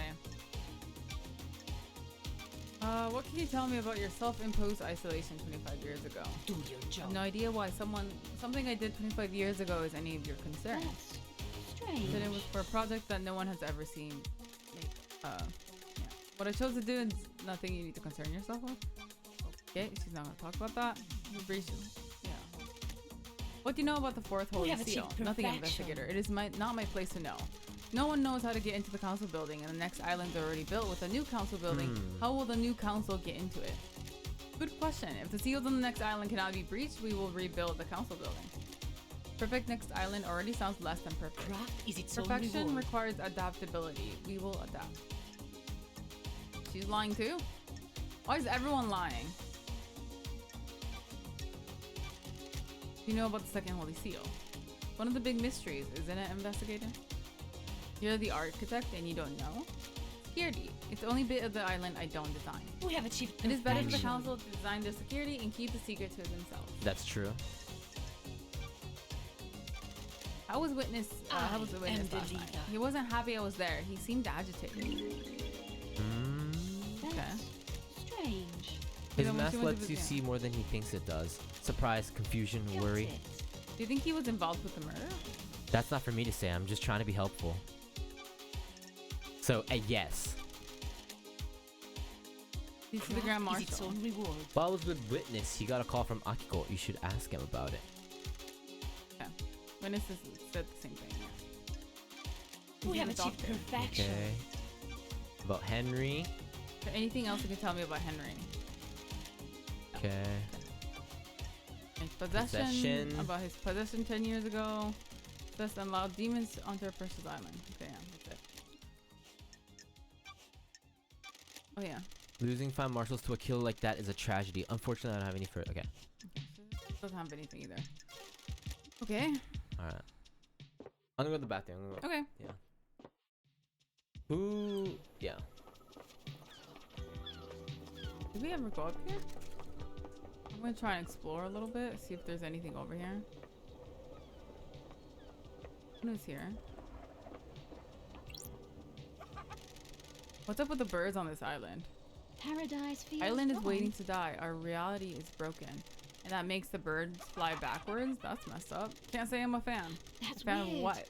What can you tell me about your self-imposed isolation 25 years ago? Do your I have job. no idea why something I did 25 years ago is any of your concern. That's strange. Said it was for a project that no one has ever seen. Yeah. What I chose to do is nothing you need to concern yourself with. Okay, she's not gonna talk about that. Yeah. What do you know about the fourth holy have seal? achieved Nothing, perfection. investigator. It is not my place to know. No one knows how to get into the council building, and the next island's already built with a new council building. How will the new council get into it? Good question. If the seals on the next island cannot be breached, we will rebuild the council building. Perfect next island already sounds less than perfect. Craft is its own Perfection reward. requires adaptability. We will adapt. She's lying too? Why is everyone lying? You know about the second holy seal. One of the big mysteries, isn't it, investigator? You're the architect and you don't know? Security. It's the only bit of the island I don't design. We have achieved It is better for the perfection. council to design their security and keep the secret to themselves. That's true. How was witness I last am night? the leader. He wasn't happy I was there. He seemed agitated. Okay. That's strange. His Then what mask you want to lets do you with see more than he thinks it does. Surprise, confusion, Got worry. it. Do you think he was involved with the murder? That's not for me to say. I'm just trying to be helpful. So, a yes. He's the Grand Craft is its Marshal. own reward. While I was with Witness, he got a call from Akiko. You should ask him about it. Okay. Witness said the same thing. We He's have the achieved doctor. perfection. Okay. About Henry. Is there anything else you can tell me about Henry? Okay. His possession. Possession. About his possession 10 years ago. Just allowed demons onto a precious island. Okay, yeah, that's it. Oh yeah. Losing 5 marshals to a killer like that is a tragedy. Unfortunately, I don't have any further. Okay. Doesn't have anything either. Okay. Alright. I'm gonna go to the bathroom. I'm gonna go. Okay. Yeah. Ooh. Yeah. Did we ever go up here? I'm gonna try and explore a little bit, see if there's anything over here. Who's here? What's up with the birds on this island? Paradise feels Island is wrong. waiting to die. Our reality is broken. And that makes the birds fly backwards? That's messed up. Can't say I'm a fan. That's A fan weird. of what?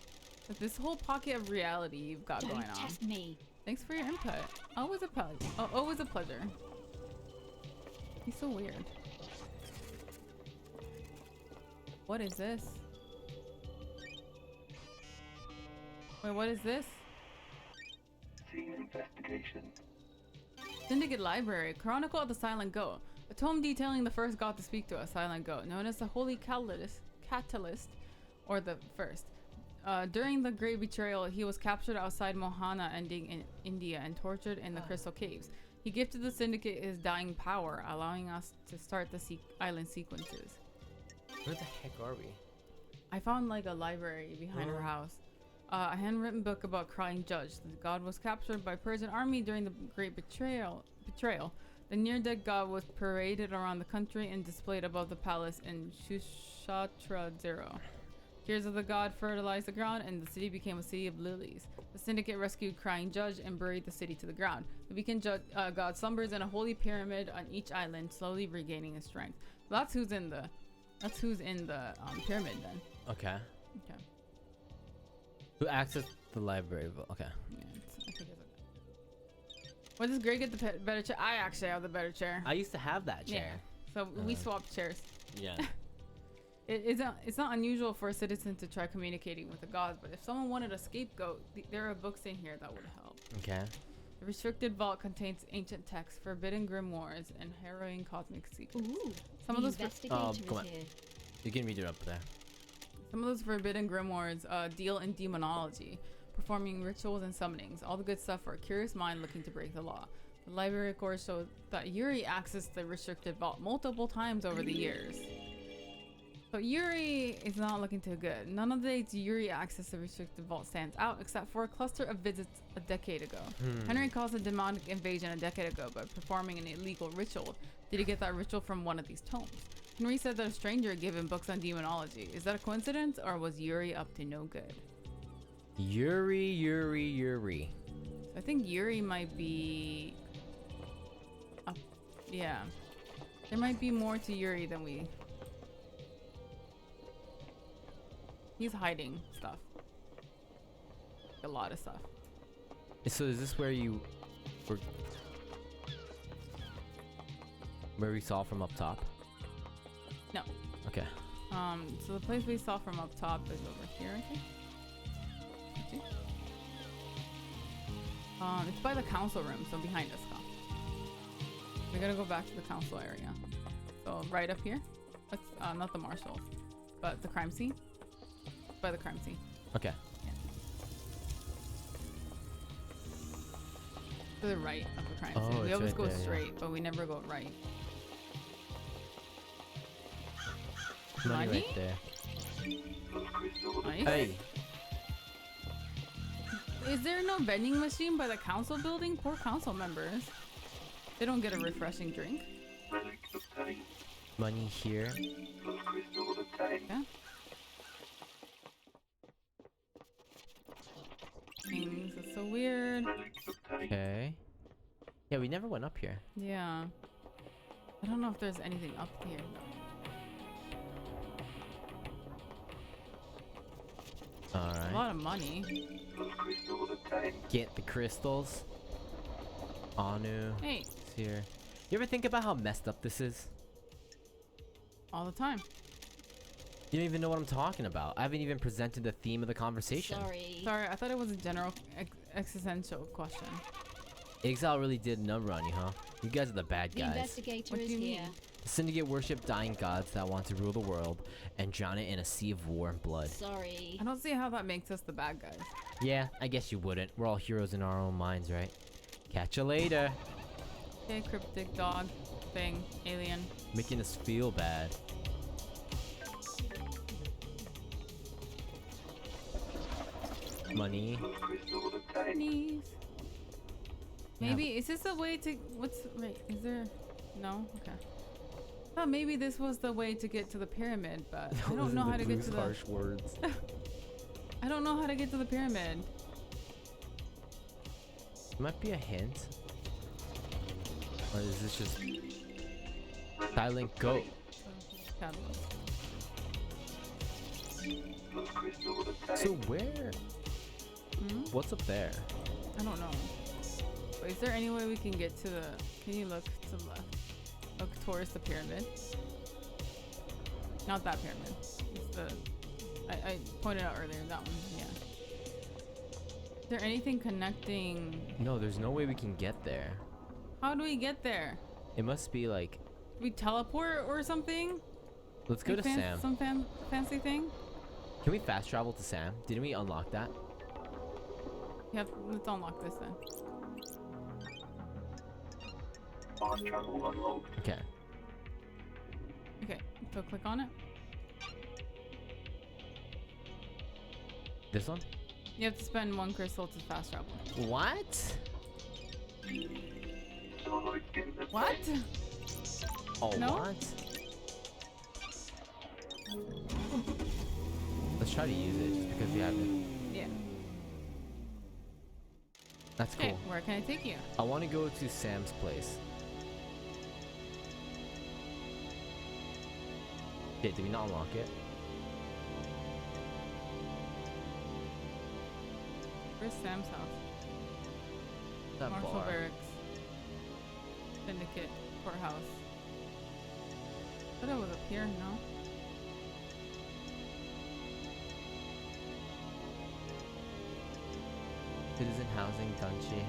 But this whole pocket of reality you've got Don't going on. test me. Thanks for your input. Always a pleasure. Oh, always a pleasure. He's so weird. What is this? Wait, what is this? Scene investigation. Syndicate Library. Chronicle of the Silent Goat. A tome detailing the first god to speak to us, Silent Goat, known as the Holy Catalyst, or the First. During the Great Betrayal, he was captured outside Mohana, ending in India, and tortured in the Crystal Caves. He gifted the Syndicate his dying power, allowing us to start the island sequences. Where the heck are we? I found like a library behind her house. A handwritten book about Crying Judge. The god was captured by Persian army during the Great Betrayal. The near-dead god was paraded around the country and displayed above the palace in Shushatra Zero. Tears of the god fertilized the ground, and the city became a city of lilies. The Syndicate rescued Crying Judge and buried the city to the ground. The beacon god slumbers in a holy pyramid on each island, slowly regaining his strength. So that's who's in the pyramid then. Okay. Okay. Who accessed the library? Okay. Yeah, I think it's okay. Where does Greg get the better chair? I actually have the better chair. I used to have that chair. So we swapped chairs. Yeah. It's not unusual for a citizen to try communicating with the gods, but if someone wanted a scapegoat, there are books in here that would help. Okay. The restricted vault contains ancient texts, forbidden grimoires, and harrowing cosmic secrets. Ooh, Some the of those investigator come is on. here. You can read it up there. Some of those forbidden grimoires deal in demonology, performing rituals and summonings. All the good stuff for a curious mind looking to break the law. The library records show that Yuri accessed the restricted vault multiple times over the years. So Yuri is not looking too good. None of the dates Yuri accessed the restricted vault stands out, except for a cluster of visits a decade ago. Henry caused a demonic invasion a decade ago by performing an illegal ritual. Did he get that ritual from one of these tomes? Henry said that a stranger gave him books on demonology. Is that a coincidence, or was Yuri up to no good? Yuri. I think Yuri might be Yeah. There might be more to Yuri than we... He's hiding stuff. A lot of stuff. So is this where you were... Where we saw from up top? No. Okay. So the place we saw from up top is over here, I think. Okay. It's by the council room, so behind us, Kyle. We gotta go back to the council area. So right up here. That's not the marshals, but the crime scene. By the crime scene. Okay. Yeah. To the right of the crime scene. We it's always right go there, yeah. straight, but we never go right. Money Money? right there. Nice. Hey. Is there no vending machine by the council building? Poor council members. They don't get a refreshing drink. Money here. Yeah. Things. It's so weird. Okay. Yeah, we never went up here. Yeah. I don't know if there's anything up here though. A Alright. lot of money. Get the crystals. Anu. Hey, It's here. You ever think about how messed up this is? all the time. You don't even know what I'm talking about. I haven't even presented the theme of the conversation. Sorry. Sorry, I thought it was a general existential question. Exile really did a number on you, huh? You guys are the bad The guys. investigator What do is you here. mean? The Syndicate worship dying gods that want to rule the world and drown it in a sea of war and blood. Sorry. I don't see how that makes us the bad guys. Yeah, I guess you wouldn't. We're all heroes in our own minds, right? Catch you later. Okay, cryptic dog thing, alien. Making us feel bad. Money. Knees. Maybe is this a way to wait, is there no? Okay. I thought maybe this was the way to get to the pyramid, but I don't know how to get to the harsh words. I don't know how to get to the pyramid. Might be a hint. Or is this just silent goat? Catalyst. So where? Hmm? What's up there? I don't know. But is there any way we can get to the can you look to the left? Look towards the pyramid. Not that pyramid. It's the I pointed out earlier, that one, yeah. Is there anything connecting? No, there's no way we can get there. How do we get there? It must be like, Do we teleport or something? let's go Like to Sam. Some fancy thing? Can we fast travel to Sam? Didn't we unlock that? Yeah, let's unlock this then. Okay. Okay, so click on it. This one? You have to spend 1 crystal to fast travel. What? What? Oh, No? what? Let's try to use it just because we haven't. Yeah. That's Okay, cool. where can I take you? I want to go to Sam's place. Okay, did we not unlock it? Where's Sam's house? That Marshall bar. Barracks. Syndicate. Courthouse. I thought it was up here, no? Citizen housing, Dunchi.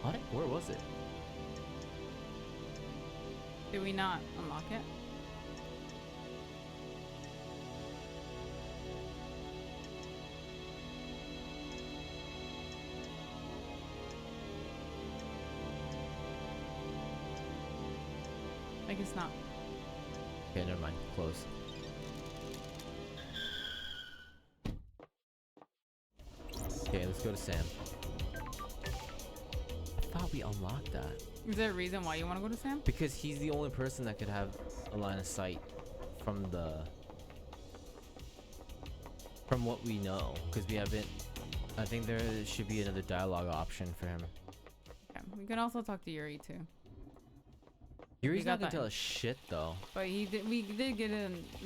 What? Where was it? Did we not unlock it? I guess not. Okay, never mind. Close. Okay, let's go to Sam. I thought we unlocked that. Is there a reason why you want to go to Sam? Because he's the only person that could have a line of sight from the... from what we know. Because we haven't... I think there should be another dialogue option for him. Okay. We can also talk to Yuri too. Yuri's got not gonna that tell us shit though. But we did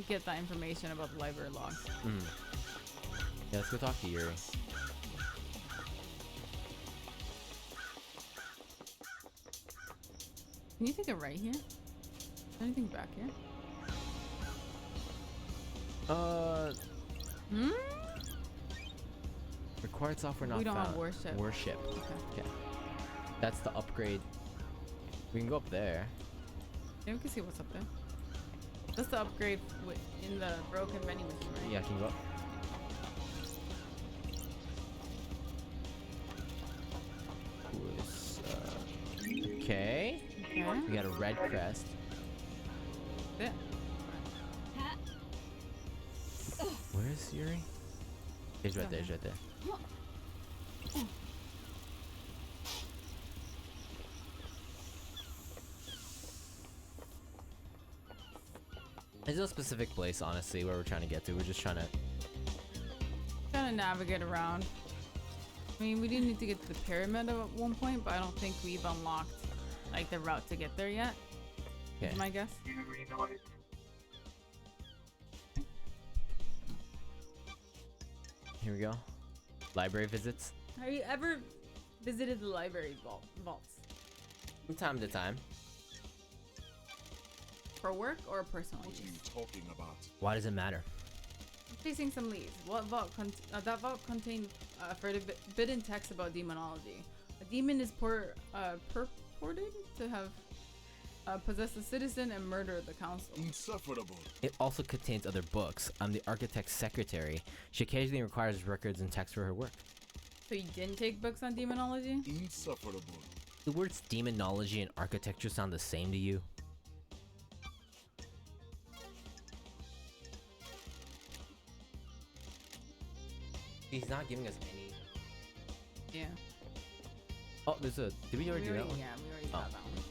get that information about the library logs. Yeah, let's go talk to Yuri. Can you take it right here? Anything back here? Hmm? Required software not We don't found. have worship. Worship. Okay. Okay. That's the upgrade. We can go up there. Yeah, we can see what's up there. That's the upgrade in the broken vending machine, right? Yeah, can you go up? Okay. Okay. We got a red crest. Yeah. Where's Yuri? He's right there. He's right there. There's no specific place, honestly, where we're trying to get to. We're just trying to Navigate around. I mean, we do need to get to the pyramid at one point, but I don't think we've unlocked like the route to get there yet. Okay. Is my guess. Yuri noise. Here we go. Library visits. Have you ever visited the library vaults? From time to time. For work or personal What are use? you talking about? Why does it matter? Facing some leads. What vault that vault contained forbidden text about demonology. A demon is purported to have possessed a citizen and murdered the council. Insufferable. It also contains other books. I'm the architect's secretary. She occasionally requires records and text for her work. So you didn't take books on demonology? Insufferable. The words demonology and architecture sound the same to you? He's not giving us any. Yeah. Oh, there's a. Did we already do that one? Yeah, we already Oh. got that one.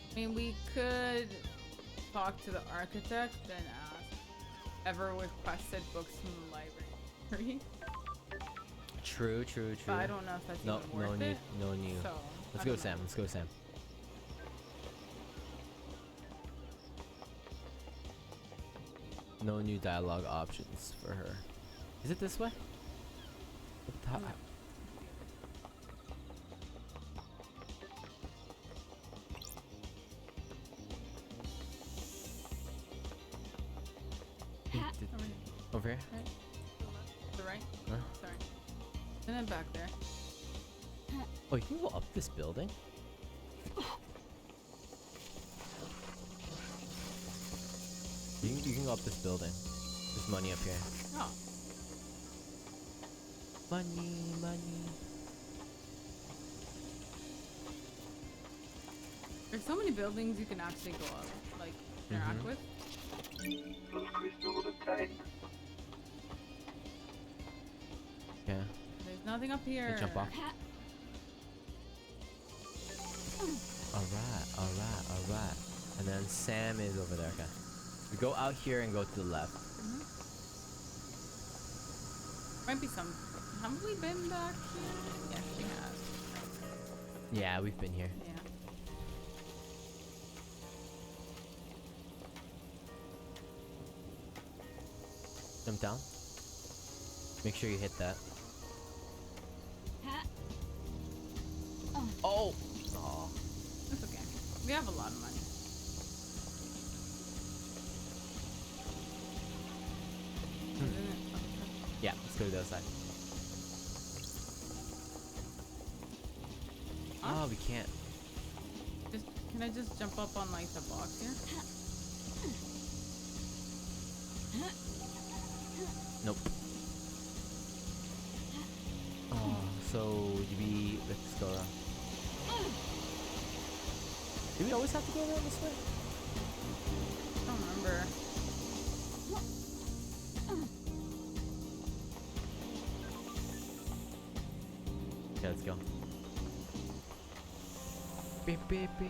I mean, we could talk to the architect and ask ever requested books from the library. True. But I don't know if that's No, even no worth need, it. no need. So Let's I go, don't Sam. know. Let's go, Sam. No new dialogue options for her. Is it this way? Up top? No. Over here? The right? Huh? Sorry. And then back there. Oh, you can go up this building? You can go up this building. There's money up here. Oh. Money. There's so many buildings you can actually go up, like interact with. Those crystals obtained. Yeah. There's nothing up here. Hey, jump off. Alright. And then Sam is over there. Okay. We go out here and go to the left. Might be some. Have we been back here? Yes, we have. Yeah, we've been here. Yeah. Jump down. Make sure you hit that. Oh! Aw. That's okay. We have a lot of money. Yeah, let's go to the other side. Huh? Oh, we can't. Can I just jump up on like the box here? Nope. Oh, so let's go around. Do we always have to go around this way? I don't remember. Okay, let's go. Beep, beep, beep, beep,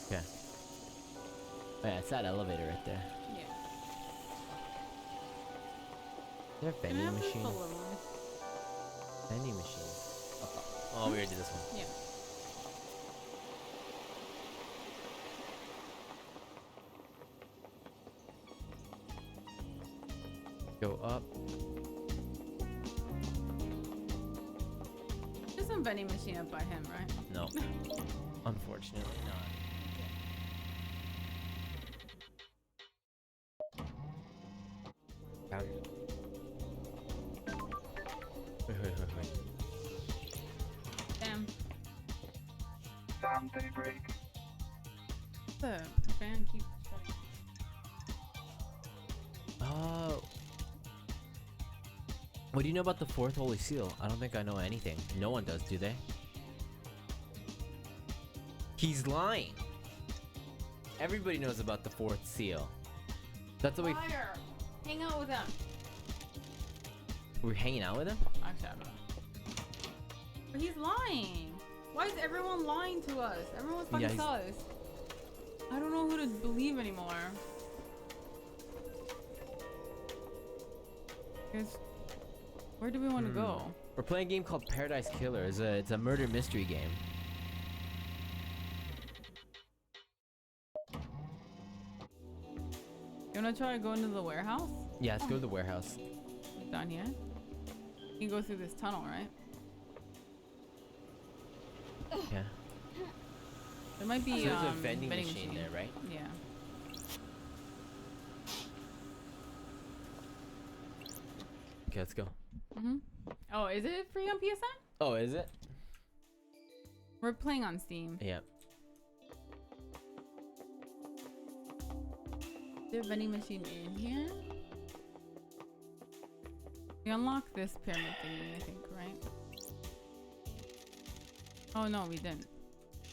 Okay. Oh yeah, it's that elevator right there. Yeah. there a Can I vending have this machine? balloon? Vending machine. Oh, we already did this one. Yeah. Go up. There's some vending machine up by him, right? No. Unfortunately not. Down. Wait. Damn. Damn daybreak. The fan keeps shutting. Oh. What do you know about the fourth holy seal? I don't think I know anything. No one does, do they? He's lying. Everybody knows about the fourth seal. That's what Fire! Hang out with him. we're hanging out with him? Actually, I don't know. But he's lying. Why is everyone lying to us? Everyone's fucking Yeah, sus. I don't know who to believe anymore. Guys, where do we want to go? We're playing a game called Paradise Killer. It's a murder mystery game. You wanna try to go into the warehouse? Yeah, let's go to the warehouse. Down here? You can go through this tunnel, right? Yeah. There might be So there's a vending machine there, right? Yeah. Okay, let's go. Oh, is it free on PSN? Oh, is it? We're playing on Steam. Yeah. Is there a vending machine in here? We unlocked this pyramid thingy, I think, right? Oh no, we didn't.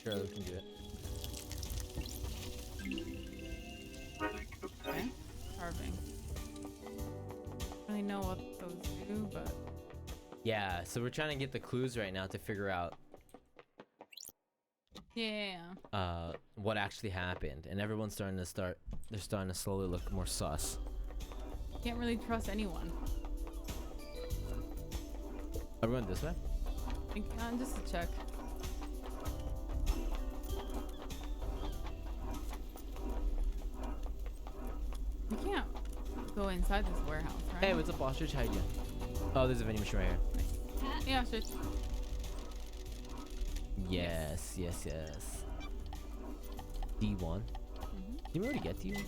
Sure, we can do it. Relic Okay. obtained. Carving. I don't really know what those do, but Yeah, so we're trying to get the clues right now to figure out yeah. what actually happened, and everyone's starting to slowly look more sus. Can't really trust anyone. Are we going this way? Just to check. We can't go inside this warehouse, right? Hey, what's up, ostrich? How you doing? Oh, there's a vending machine right here. Yeah, sure. Yes. D1. Did we already get D1?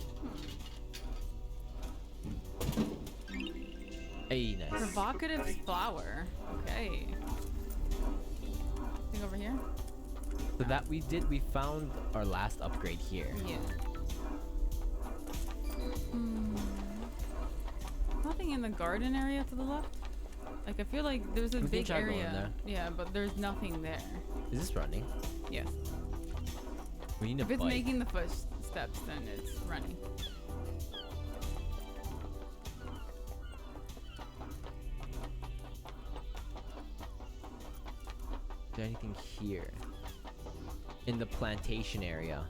Hey, nice. Provocative flower. Okay. Thing over here? So that we found our last upgrade here. Yeah. Nothing in the garden area to the left? Like, I feel like there's a We can big try going area. there. Yeah, but there's nothing there. Is this running? Yes. We need If a it's bike. making the footsteps, then it's running. Is there anything here? In the plantation area.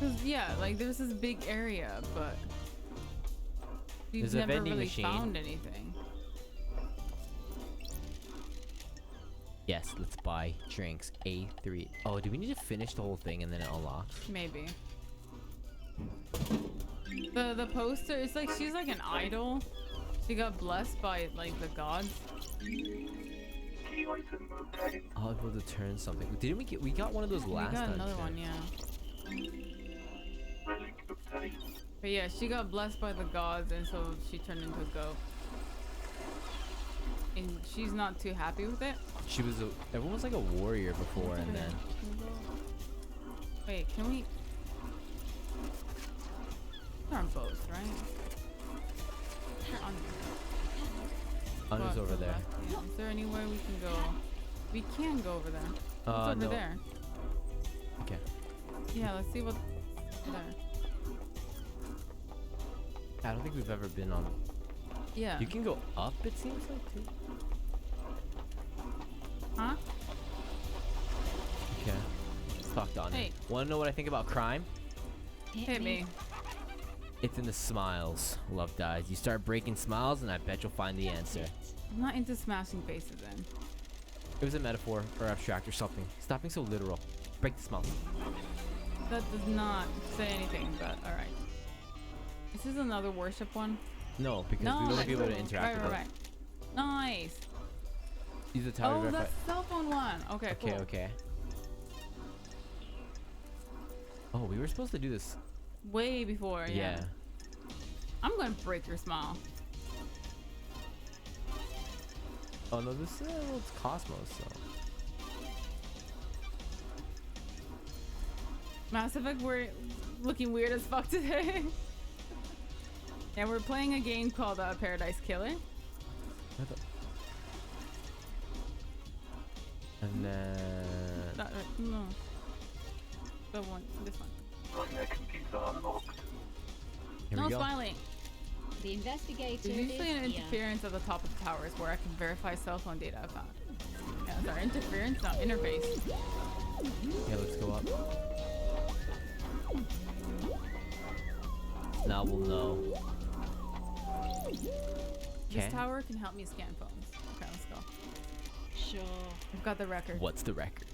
'Cause, yeah, like there's this big area, but we've There's a never vending really machine. found anything. Yes, let's buy drinks. A3. Oh, do we need to finish the whole thing and then it unlocks? Maybe. The poster, it's like she's like an idol. She got blessed by like the gods. Key item obtained. Oh, able to turn something. Didn't we got one of those last We got time? another too. one, yeah. Relic obtained. But yeah, she got blessed by the gods, and so she turned into a goat. And she's not too happy with it. She was everyone was like a warrior before, and then Wait, can we? They're on boats, right? On Anna's over there. Yeah. Is there anywhere we can go? We can go over there. What's over no. there? Okay. Yeah, let's see what's there. I don't think we've ever been on. Yeah. You can go up. It seems like too. Huh? Okay. Let's talk to Anna. Hey. Want to know what I think about crime? Hit me. It's in the smiles, Love Dies. You start breaking smiles, and I bet you'll find the answer. I'm not into smashing faces then. It was a metaphor or abstract or something. Stop being so literal. Break the smiles. That does not say anything, but alright. This is another worship one. No, because we won't be able to interact with them. Right. Nice. Use the tower. Oh, that's the cell phone one. Okay, cool. Okay. Oh, we were supposed to do this. Way before, yeah. Yeah. I'm gonna break your smile. Oh no, this it's Cosmos, so. Mass Effect, we're looking weird as fuck today. And we're playing a game called Paradise Killer. And then. No. The one, this one. Nightmare computer unlocked. Here No we go. smiling. The investigator There's usually an is here. interference at the top of the towers where I can verify cell phone data I found. Yeah, it's our interference, not interface. Yeah, let's go up. Now we'll know. This Okay. tower can help me scan phones. Okay, let's go. Sure. I've got the record. What's the record?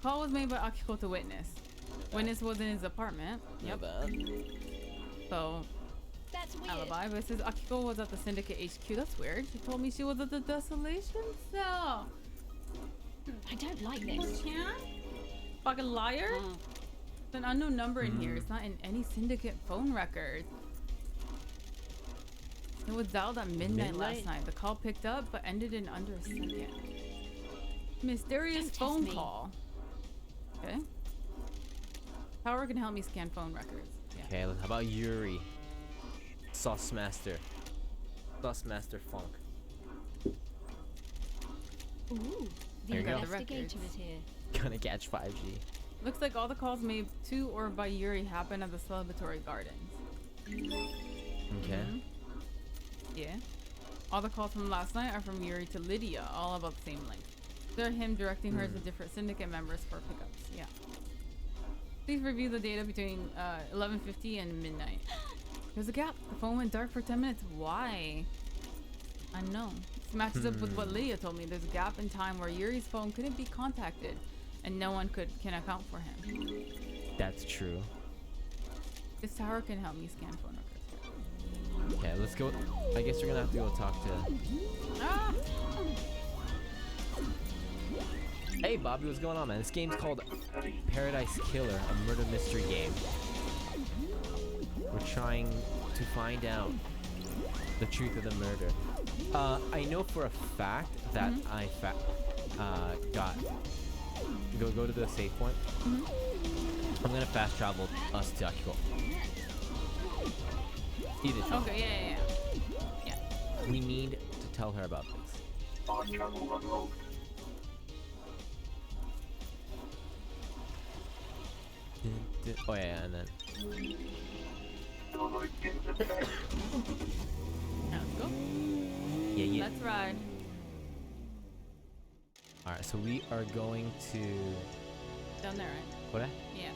Call was made by Akiko to Witness. Witness was in his apartment. Yep. So, That's weird. alibi. But it says Akiko was at the Syndicate HQ. That's weird. She told me she was at the Desolation Cell. I don't like this. Yeah? Fucking liar. Oh, There's an unknown number in here. It's not in any Syndicate phone record. It was dialed at midnight last night. The call picked up, but ended in under a second. Mysterious Don't test phone me. call. Okay. Power can help me scan phone records. Yeah. Okay, how about Yuri? Sauce Master. Sauce Master Funk. ooh. The There you go. investigator is here. Gonna catch 5G. Looks like all the calls made to or by Yuri happen at the celebratory gardens. Okay. Mhm. Yeah. All the calls from last night are from Yuri to Lydia, all about the same length. They're him directing her to different syndicate members for pickups. Yeah. Please review the data between 11:50 and midnight. There's a gap. The phone went dark for 10 minutes. Why? Unknown. This matches up with what Lydia told me. There's a gap in time where Yuri's phone couldn't be contacted, and no one can account for him. That's true. This tower can help me scan phone records. Okay, let's go. I guess we're gonna have to go talk to. Ah! Hey, Bobby, what's going on, man? This game's called Paradise Killer, a murder mystery game. We're trying to find out the truth of the murder. I know for a fact that I got. Go to the save point. I'm gonna fast travel us to Akiko. Either. Okay, yeah. We need to tell her about this. Fast travel unlocked. Oh yeah, and then. Download in the text. Now let's go. Yeah. Let's ride. All right, so we are going to. Down there, right? What? Yeah.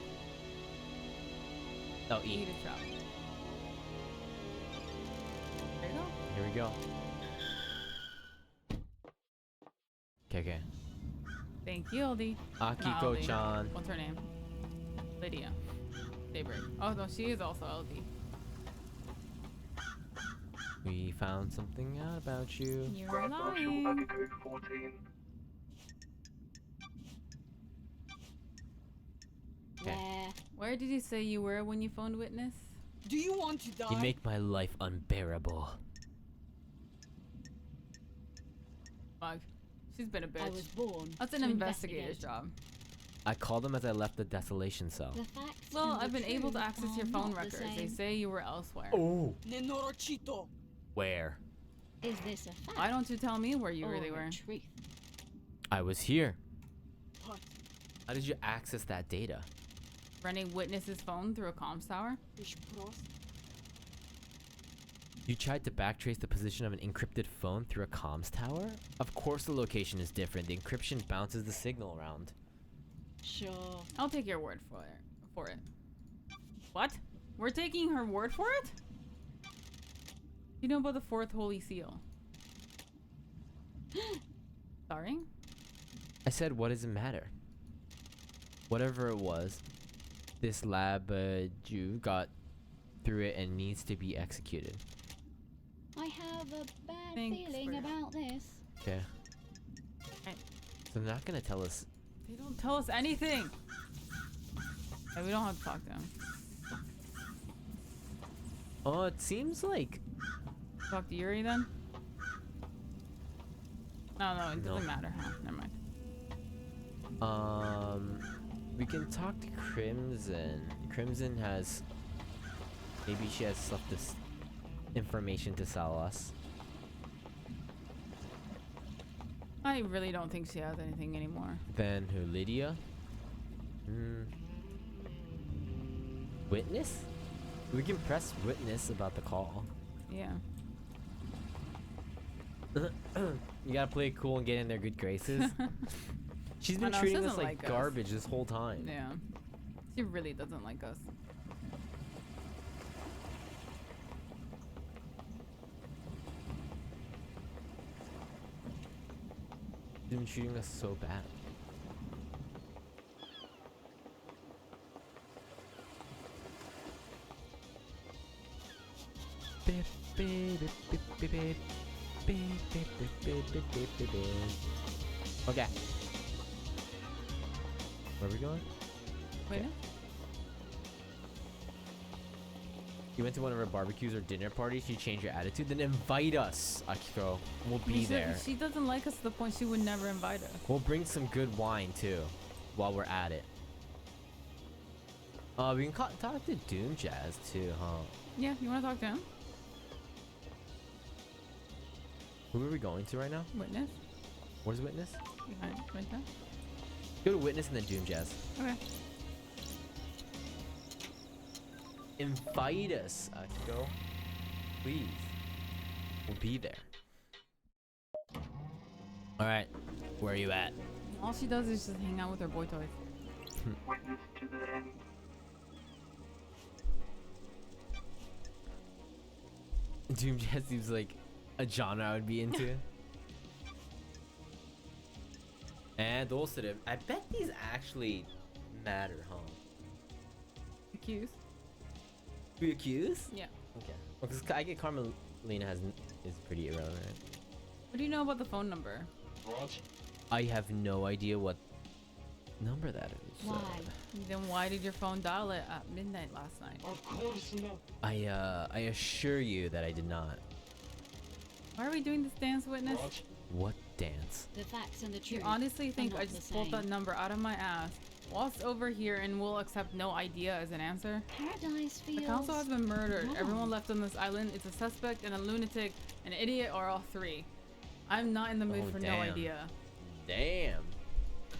Oh, E E. to travel. There you go. Here we go. Okay. Thank you, Aldi. Not Aldi. Akiko-chan. What's her name? Lydia. Daybreak. Oh no, she is also Aldi. We found something out about you. You're Grand Marshal lying. Akiko 14. Where? Where did you say you were when you phoned Witness? Do you want to die? You make my life unbearable. Mug. She's been a I was bitch. born. That's an to investigator's investigate. job. I called them as I left the desolation cell. The facts Well, and the I've been able to truth access your are phone not the records. They same. say you were elsewhere. Oh. Nenorochito. Where? Is this a fact? Why don't you tell me where you or really a were? truth? I was here. What? How did you access that data? Running Witness's phone through a comms tower? Ich prost. You tried to backtrace the position of an encrypted phone through a comms tower? Of course the location is different. The encryption bounces the signal around. Sure. I'll take your word for it. What? We're taking her word for it? You know about the fourth holy seal? Sorry? I said, what does it matter? Whatever it was, this lab Jew got through it and needs to be executed. I have a bad Thanks feeling for- about this. Okay. Right. So they're not gonna tell us. They don't tell us anything. Hey, we don't have to talk to them. Oh, it seems like Talk to Yuri then? No, it doesn't No. matter, huh? Never mind. we can talk to Crimson. Crimson has, maybe she has stuff this information to sell us. I really don't think she has anything anymore. Then who? Lydia? Witness? We can press witness about the call. Yeah. You gotta play it cool and get in their good graces. She's I been know, she treating us doesn't like like us. garbage this whole time. Yeah. She really doesn't like us. She's been treating us so bad. Okay. Where are we going? Wait, Okay. You went to one of her barbecues or dinner parties, you change your attitude, then invite us, Akiko. We'll be there. She doesn't like us to the point she would never invite us. We'll bring some good wine too, while we're at it. We can talk to Doom Jazz too, huh? Yeah, you want to talk to him? Who are we going to right now? Witness? Where's Witness? Right there. Go to Witness and then Doom Jazz. Okay. Invite us, Akiko. Please. We'll be there. Alright, where are you at? All she does is just hang out with her boy toys. Witness to the end. Doom Jazz seems like a genre I would be into. And Dulcidim. I bet these actually matter, huh? Accused? We accused? Yeah. Okay. Well, because I get Carmelina is pretty irrelevant. What do you know about the phone number? What? I have no idea what number that is. Why? Then why did your phone dial it at midnight last night? Of course not. I assure you that I did not. Why are we doing this dance, Witness? What? What dance? The facts and the Do you truth. honestly think not I the just pulled that same. number out of my ass, waltzed over here, and will accept no idea as an answer? Paradise feels. The council has been murdered. wrong. Everyone left on this island is a suspect and a lunatic, an idiot, or all three. I'm not in the mood Oh, for damn. no idea. Damn.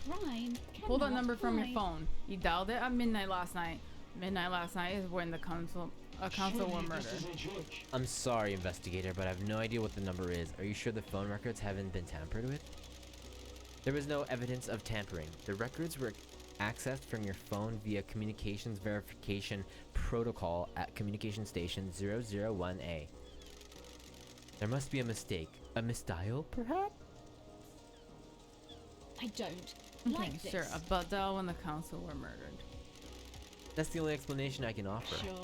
Crime. Pull that cannot number from your hide. phone. You dialed it at midnight last night. Midnight last night is when the council were Surely murdered. this is a joke. I'm sorry, investigator, but I have no idea what the number is. Are you sure the phone records haven't been tampered with? There was no evidence of tampering. The records were accessed from your phone via communications verification protocol at communication station 001A. There must be a mistake. A misdial, perhaps? I don't Okay, like this. sure. A butt dial when the council were murdered. That's the only explanation I can offer. Sure.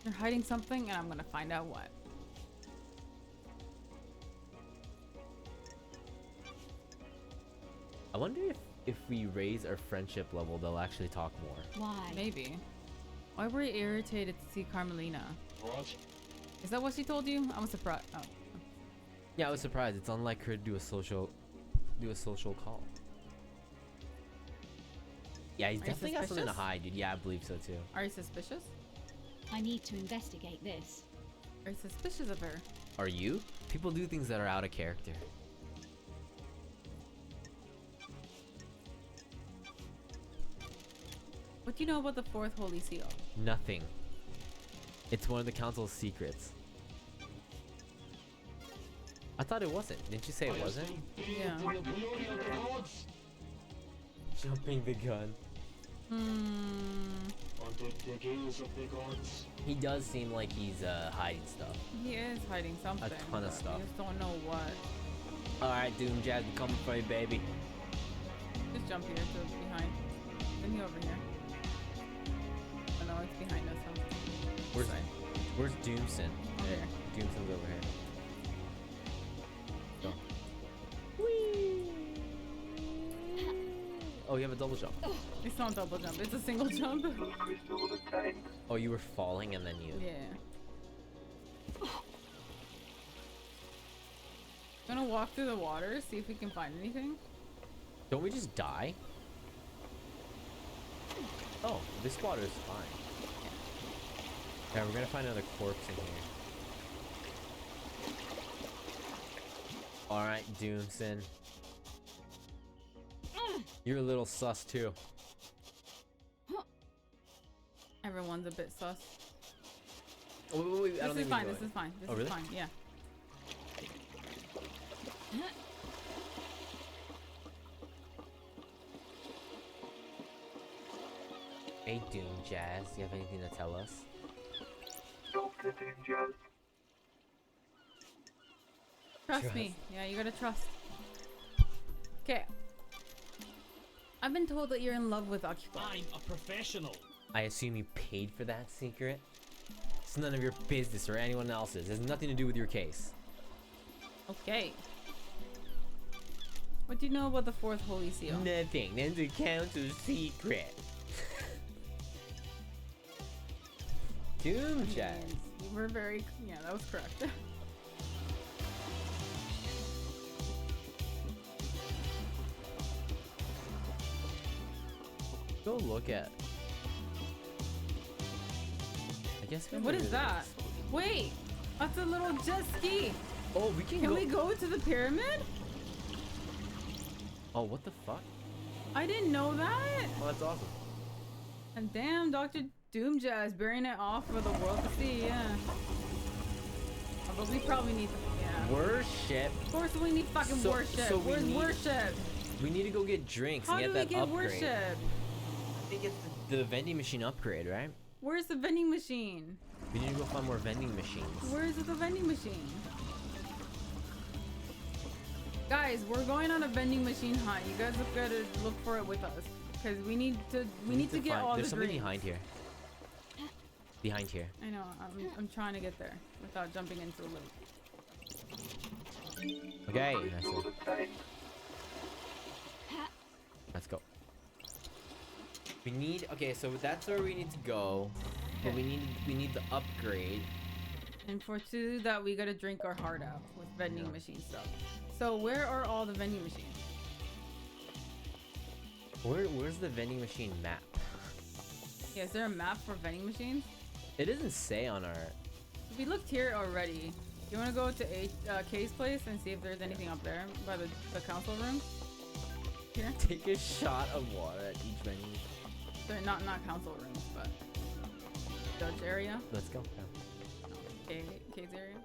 You're hiding something, and I'm gonna find out what. I wonder if we raise our friendship level, they'll actually talk more. Why? Maybe. Why were you irritated to see Carmelina? What? Is that what she told you? I was surprised. Oh. Yeah, I was surprised. It's unlike her to do a social call. Yeah, he's Are you definitely got something to suspicious? hide, dude. Yeah, I believe so too. Are you suspicious? I need to investigate this. Are you suspicious of her? Are you? People do things that are out of character. What do you know about the fourth holy seal? Nothing. It's one of the council's secrets. I thought it wasn't. Didn't you say it wasn't? Yeah. In the glory of the gods. Jumping the gun. Under the gaze of the gods. He does seem like he's hiding stuff. He is hiding something. ton of but stuff. We just don't know what. Alright, Doom Jazz, we're coming for you, baby. Just jump here to behind. Then you over here. Oh no, it's behind us. Huh? Where's Doomson? Over Hey, here. Doomson's over here. Go. Oh, you have a double jump. It's not double jump. It's a single jump. Crystal of the time. Oh, you were falling and then you... Yeah. Gonna walk through the water, see if we can find anything. Don't we just die? Oh, this water is fine. Yeah, we're gonna find another corpse in here. Alright, Doomson. You're a little sus too. Everyone's a bit sus. Oh, wait, I don't This is think we fine. can This go is fine. This Oh, is really? fine. Yeah. Hey, Doom Jazz, you have anything to tell us? Stop the dangers. Trust me. Yeah, you gotta trust. Okay. I've been told that you're in love with Occupy. I'm a professional. I assume you paid for that secret? It's none of your business or anyone else's. It has nothing to do with your case. Okay. What do you know about the fourth holy seal? Nothing. That's a council secret. Doom Jazz. You were very... Yeah, that was correct. Go look at. I guess. What is that? Wait! That's a little jet ski! Oh, we can Can go. we go to the pyramid? Oh, what the fuck? I didn't know that! Oh, that's awesome. And damn, Dr. Doomjazz burying it off for the world to see, yeah. Oh, but we probably need, yeah. Worship. Of course we need fucking So- worship. so we Where's need- worship? We need to go get drinks How and do get we that get upgrade. worship? I think it's the vending machine upgrade, right? Where's the vending machine? We need to go find more vending machines. Where's the vending machine? Guys, we're going on a vending machine hunt. You guys have got to look for it with us, because we need to get find- all There's the something drinks. behind here. Behind here. I know. I'm trying to get there without jumping into a loop. Okay. Nice one. Let's go. We need. Okay, so that's where we need to go. But we need the upgrade. And for to do that, we gotta drink our heart out with vending Yeah. machine stuff. So where are all the vending machines? Where's the vending machine map? Yeah, is there a map for vending machines? It doesn't say on our. We looked here already. You wanna go to Kay's place and see if there's anything up there by the council room? Here? Take a shot of water at each vending. They're not council rooms, but judge area. Let's go. Yeah. Kay's area.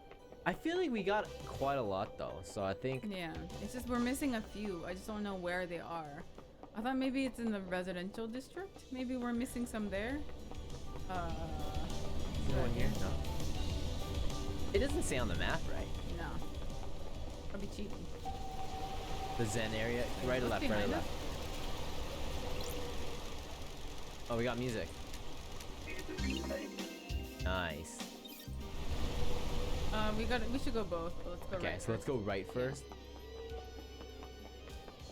I feel like we got quite a lot though, so I think. Yeah, it's just we're missing a few. I just don't know where they are. I thought maybe it's in the residential district. Maybe we're missing some there. Is there one here? No. It doesn't say on the map, right? No. I'll be cheating. The Zen area, right or What's left, right or behind us? left. Oh, we got music. Nice. We should go both. But let's go Okay, right so let's go right first.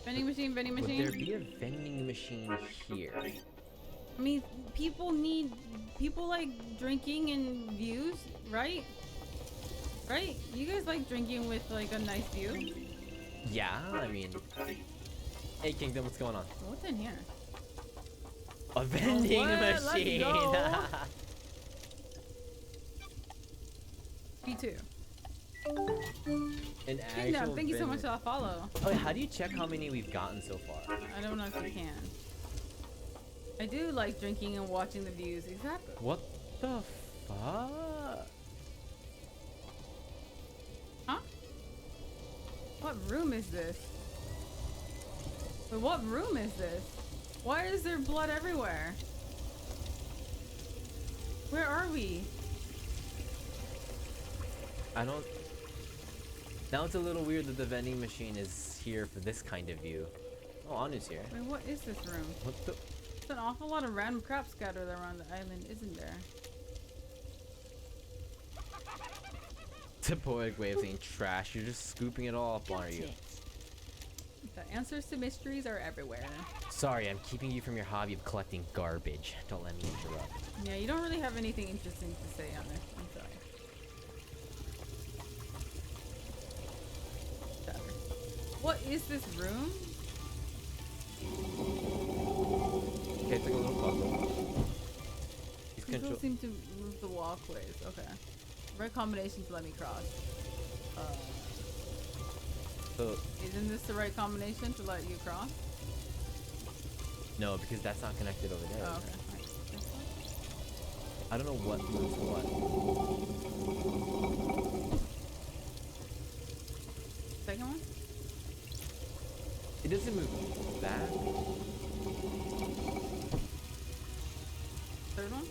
Vending machine, vending Would machine. there be a vending machine here? I mean, people like drinking and views, right? Right? You guys like drinking with like a nice view? Yeah, I mean. Hey Kingdom, what's going on? What's in here? A vending what? Let's machine! go. B2. An Kingdom, actual thank you so much vending- for that follow. Oh, how do you check how many we've gotten so far? I don't know if you can. I do like drinking and watching the views. Exactly. What the fuck? Huh? What room is this? But what room is this? Why is there blood everywhere? Where are we? I don't. Now it's a little weird that the vending machine is here for this kind of view. Oh, Anu's here. Wait, what is this room? What the? There's an awful lot of random crap scattered around the island, isn't there? It's a poetic way of saying trash. You're just scooping it all up, aren't you? The answers to mysteries are everywhere. Sorry, I'm keeping you from your hobby of collecting garbage. Don't let me interrupt. Yeah, you don't really have anything interesting to say on this. I'm sorry. What is this room? Okay, it's like a little puzzle. These People seem to move the walkways. Okay. Right combination to let me cross. So, Isn't this the right combination to let you cross? no, because that's not connected over there. Oh, okay. Alright. This one? I don't know what moves what. Second one? It doesn't move that. Third one?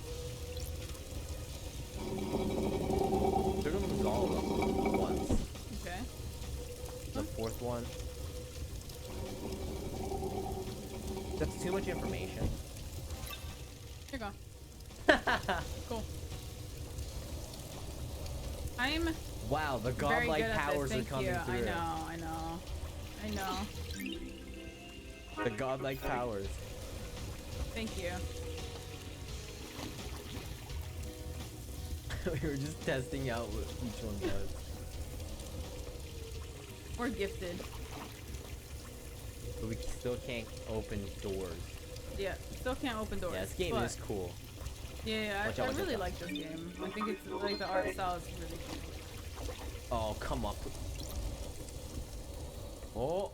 Third one moves all of them once. Okay. The fourth one. That's too much information. Here you go. Cool. I'm Wow, the very godlike good at powers this. are Thank coming you. through. I know. The godlike powers. Thank you. We were just testing out what each one does. We're gifted. But we still can't open doors. Yeah, still can't open doors. Yeah, this game but is cool. Yeah, Watch I out, watch really out. like this game. I think it's like the art style is really cool. Oh, come up. Oh,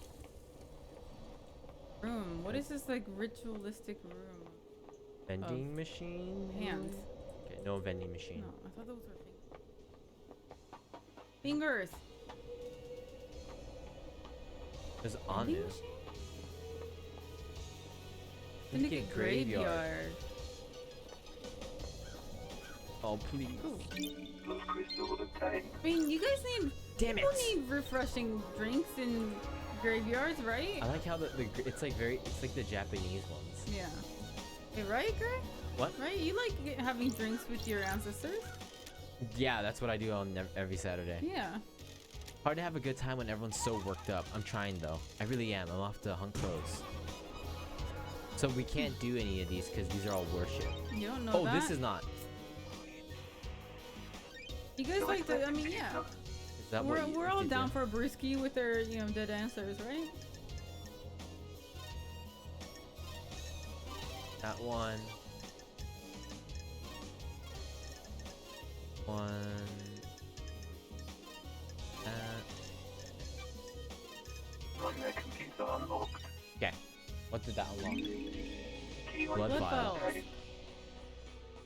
Room. What is this like ritualistic room? vending machine? Hands. Okay, no vending machine. No, I thought those were fingers. Fingers. There's Vending Anu. machine? Syndicate graveyard. graveyard. Oh, please. Love crystal all the time. I mean, you guys need. Damn it. People need refreshing drinks in graveyards, right? I like how it's like it's like the Japanese ones. Yeah. Hey, right, Gray? What? Right? You like having drinks with your ancestors? Yeah, that's what I do on every Saturday. Yeah. Hard to have a good time when everyone's so worked up. I'm trying though. I really am. I'm off to hunk crows. So we can't do any of these because these are all worship. You don't know Oh, that? this is not. You guys like to, I mean, yeah. Is that We're, what you we're all did down you- for a brewski with our, dead ancestors, right? That one. One. My computer unlocked. Okay. What did that unlock? Key on Blood Blood vial. vials.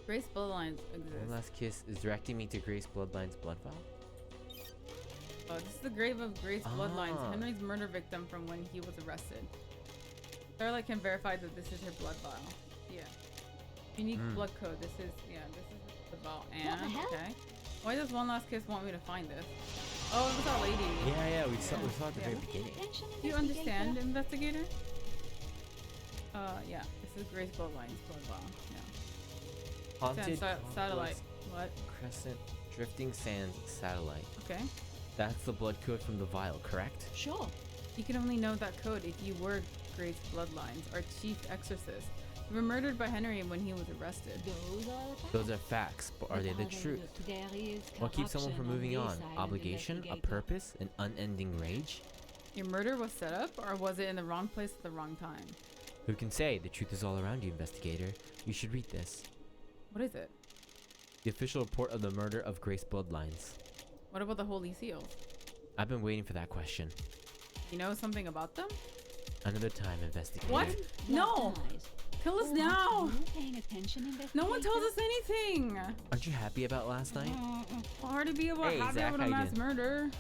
Grace bloodlines exist. One last kiss is directing me to Grace Bloodline's blood vial. Oh, this is the grave of Grace bloodlines, Ah. Henry's murder victim from when he was arrested. Starlight can verify that this is her blood vial. Yeah. Unique blood code. This is the blood vial. What the And hell? okay. Why does one last kiss want me to find this? Oh, it was that lady. Yeah, we saw at the Yeah. very beginning. Attention, Do you understand, investigator? Yeah. This is Grace bloodlines blood vial. Yeah. Haunted Satellite. Complex What? Crescent Drifting Sands Satellite. Okay. That's the blood code from the vial, correct? Sure. You can only know that code if you were Grace bloodlines, our chief exorcist. You were murdered by Henry when he was arrested. Those are the facts. Those are facts, but are they the truth? There is What keeps someone from corruption moving on? this island, Obligation, a investigator. purpose, an unending rage? Your murder was set up, or was it in the wrong place at the wrong time? Who can say? The truth is all around you, investigator. You should read this. What is it? The official report of the murder of Grace Bloodlines. What about the holy seals? I've been waiting for that question. You know something about them? Another time, investigator. What? No! Guys, Tell us for once, now! are you paying attention, No one tells investigator? us anything! Aren't you happy about last night? Hard to be able Hey, happy Zach, about a how you mass doing? murder.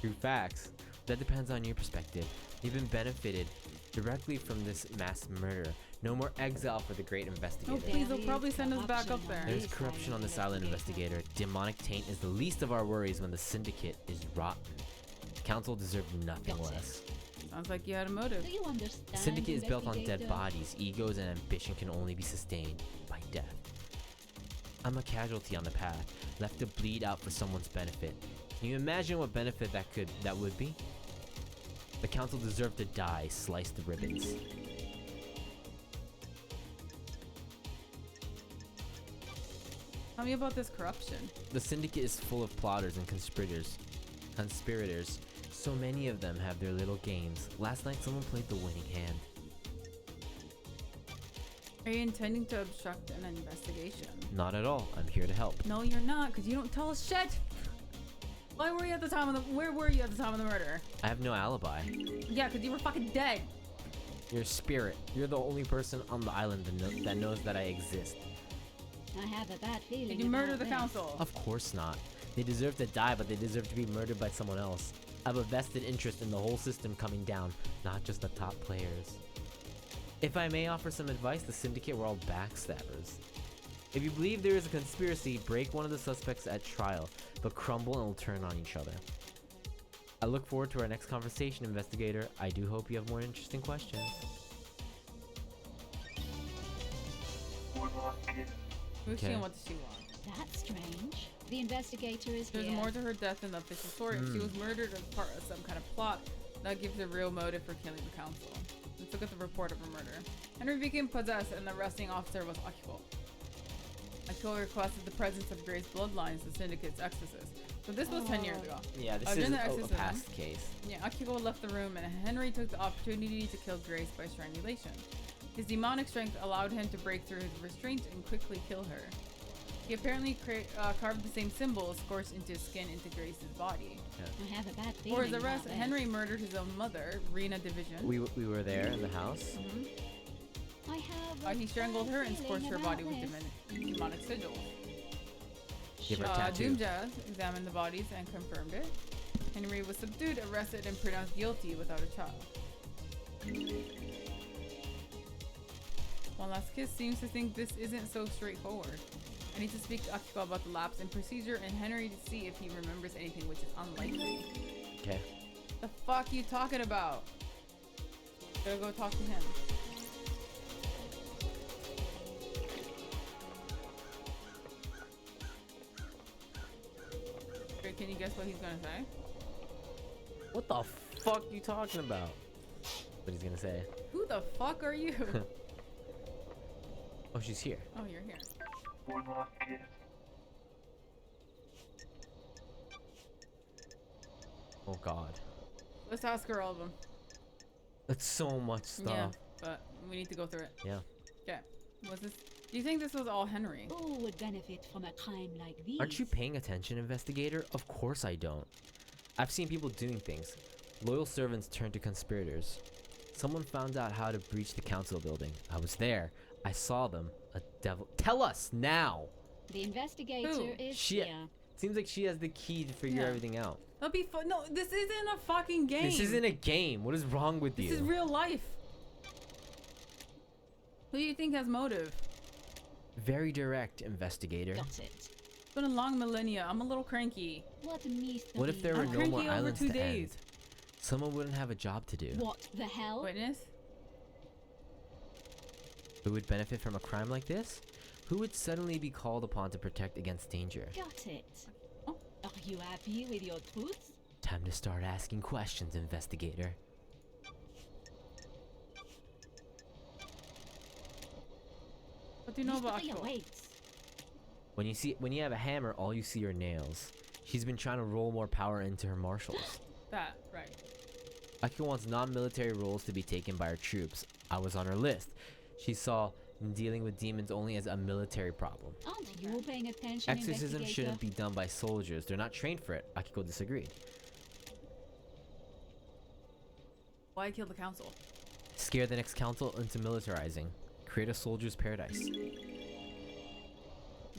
True facts. That depends on your perspective. You've been benefited directly from this mass murder. No more exile for the great investigator. Oh, please, they'll probably send us back up there. There's corruption on this island, investigator. Demonic taint is the least of our worries when the syndicate is rotten. The council deserved nothing less. Sounds like you had a motive. Do you understand? The syndicate is built on dead investigator? bodies. Egos and ambition can only be sustained by death. I'm a casualty on the path, left to bleed out for someone's benefit. Can you imagine what benefit that would be? The council deserved to die, sliced to ribbons. Tell me about this corruption. The syndicate is full of plotters and conspirators. So many of them have their little games. Last night someone played the winning hand. Are you intending to obstruct an investigation? Not at all. I'm here to help. No, you're not, because you don't tell us shit. Where were you at the time of the murder? I have no alibi. Yeah, because you were fucking dead. You're a spirit. You're the only person on the island that knows that I exist. I have a bad feeling. Did you murder about the this. council? Of course not. They deserve to die, but they deserve to be murdered by someone else. I have a vested interest in the whole system coming down, not just the top players. If I may offer some advice, the syndicate were all backstabbers. If you believe there is a conspiracy, break one of the suspects at trial, but crumble and will turn on each other. I look forward to our next conversation, investigator. I do hope you have more interesting questions. One last kiss. Who's she Okay. and what does she want? That's strange. The investigator is There's here. more to her death than the official story. If she was murdered as part of some kind of plot, that gives a real motive for killing the council. Let's look at the report of her murder. Henry became possessed and the arresting officer was Akiko. Akiko requested the presence of Grace bloodlines, the syndicate's exorcist. So this was 10 years ago. Yeah, this I've is done the a exorcism. past case. Yeah, Akiko left the room and Henry took the opportunity to kill Grace by strangulation. His demonic strength allowed him to break through his restraint and quickly kill her. He apparently carved the same symbols scorched into his skin into Grace's body. I have a bad feeling. For his arrest, about this. Henry murdered his own mother, Rena Division. We were there in the house. I have He strangled her and feeling scorched her about body with this. demonic sigils. Give her a tattoo. Doomjazz examined the bodies and confirmed it. Henry was subdued, arrested, and pronounced guilty without a trial. One Last Kiss seems to think this isn't so straightforward. I need to speak to Akiko about the lapse in procedure and Henry to see if he remembers anything, which is unlikely. Okay. The fuck you talking about? Gotta go talk to him. Okay, can you guess what he's gonna say? What the fuck you talking about? What he's gonna say? Who the fuck are you? Oh, she's here. Oh, you're here. One last kiss. Oh God. Let's ask her all of them. That's so much stuff. Yeah, but we need to go through it. Yeah. Okay. Was this? Do you think this was all Henry? Who would benefit from a crime like this? Aren't you paying attention, investigator? Of course I don't. I've seen people doing things. Loyal servants turn to conspirators. Someone found out how to breach the council building. I was there. I saw them. A devil. Tell us now! The investigator Who? is She. here. Seems like she has the key to figure Yeah. everything out. That'll be fun. No, this isn't a fucking game. This isn't a game. What is wrong with This you? is real life. Who do you think has motive? Very direct, investigator. Got it. It's been a long millennia. I'm a little cranky. What mystery? What if there were I'm no more cranky over islands 2 to days. end? Someone wouldn't have a job to do. What the hell? Witness? Who would benefit from a crime like this? Who would suddenly be called upon to protect against danger? Got it. Oh. Are you happy with your truth? Time to start asking questions, investigator. What do you know about Mystery Akiko? awaits. When you have a hammer, all you see are nails. She's been trying to roll more power into her marshals. That, right. Akiko wants non-military roles to be taken by her troops. I was on her list. She saw dealing with demons only as a military problem. Aren't you paying attention, Exorcism investigator? shouldn't be done by soldiers. They're not trained for it. Akiko disagreed. Why kill the council? Scare the next council into militarizing. Create a soldier's paradise.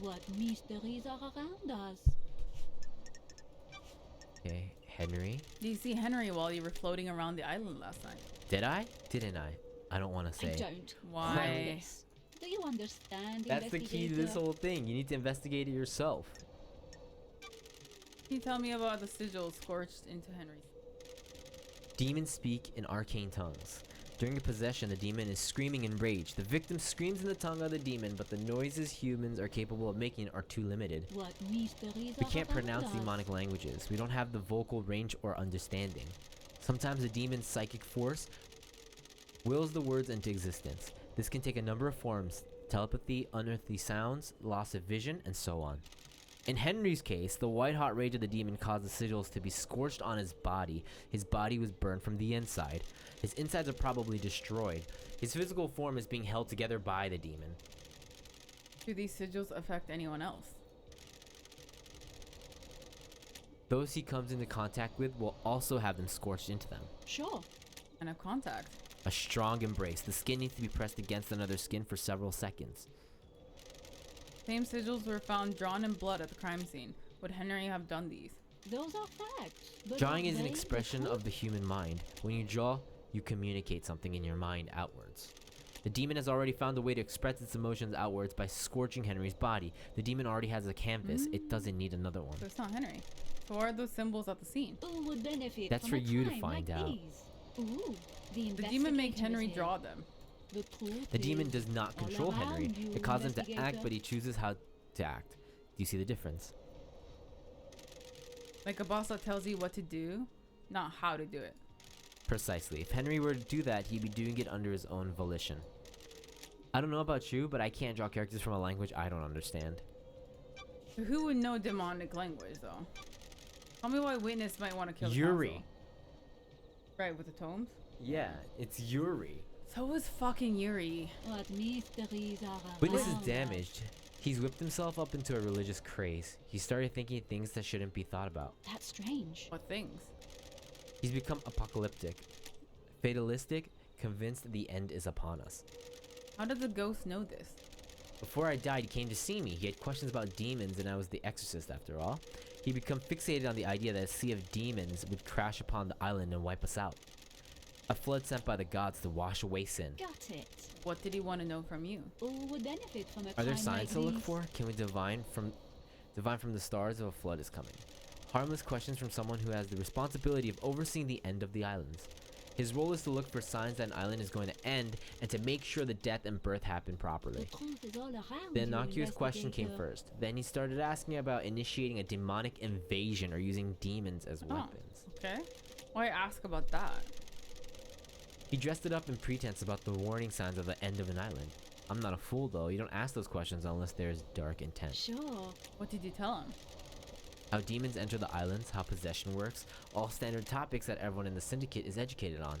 What mysteries are around us? Okay, Henry. Do you see Henry while you were floating around the island last night? Did I? Didn't I? I don't want to I say. don't. Why? This. Do you understand? That's the key to this investigator? whole thing. You need to investigate it yourself. Can you tell me about the sigil scorched into Henry's? Demons speak in arcane tongues. During a possession, the demon is screaming in rage. The victim screams in the tongue of the demon, but the noises humans are capable of making are too limited. What mysteries We are can't pronounce around us? demonic languages. We don't have the vocal range or understanding. Sometimes a demon's psychic force wills the words into existence. This can take a number of forms: telepathy, unearthly sounds, loss of vision, and so on. In Henry's case, the white-hot rage of the demon caused the sigils to be scorched on his body. His body was burned from the inside. His insides are probably destroyed. His physical form is being held together by the demon. Do these sigils affect anyone else? Those he comes into contact with will also have them scorched into them. Sure. And a contact. A strong embrace. The skin needs to be pressed against another skin for several seconds. Same sigils were found drawn in blood at the crime scene. Would Henry have done these? Those are facts. But Drawing are is an they the expression truth? of the human mind. When you draw, you communicate something in your mind outwards. The demon has already found a way to express its emotions outwards by scorching Henry's body. The demon already has a canvas. It doesn't need another one. So it's not Henry. So what are those symbols at the scene? Who would benefit That's from for a you to crime find like out. these? Ooh, the The demon make investigator Henry is here. draw them. The truth The demon is does not all control Henry. around you, It causes him to investigator. act, but he chooses how to act. Do you see the difference? Like a boss that tells you what to do, not how to do it. Precisely. If Henry were to do that, he'd be doing it under his own volition. I don't know about you, but I can't draw characters from a language I don't understand. So who would know demonic language though? Tell me why Witness might want to kill the Yuri. council. Right, with the tomes? Yeah, it's Yuri. So was fucking Yuri. What mysteries are Witness is around us? damaged. He's whipped himself up into a religious craze. He started thinking things that shouldn't be thought about. That's strange. What things? He's become apocalyptic, fatalistic, convinced the end is upon us. How did the ghost know this? Before I died, he came to see me. He had questions about demons, and I was the exorcist after all. He'd become fixated on the idea that a sea of demons would crash upon the island and wipe us out. A flood sent by the gods to wash away sin. Got it. What did he want to know from you? Who would benefit from a Are there crime signs like to look these? for? Can we divine from the stars if a flood is coming? Harmless questions from someone who has the responsibility of overseeing the end of the islands. His role is to look for signs that an island is going to end and to make sure the death and birth happen properly. The truth is all around The you, innocuous question came investigator. first. Then he started asking about initiating a demonic invasion or using demons as Oh. weapons. Okay. Why ask about that? He dressed it up in pretense about the warning signs of the end of an island. I'm not a fool though. You don't ask those questions unless there's dark intent. Sure. What did you tell him? How demons enter the islands, how possession works, all standard topics that everyone in the syndicate is educated on.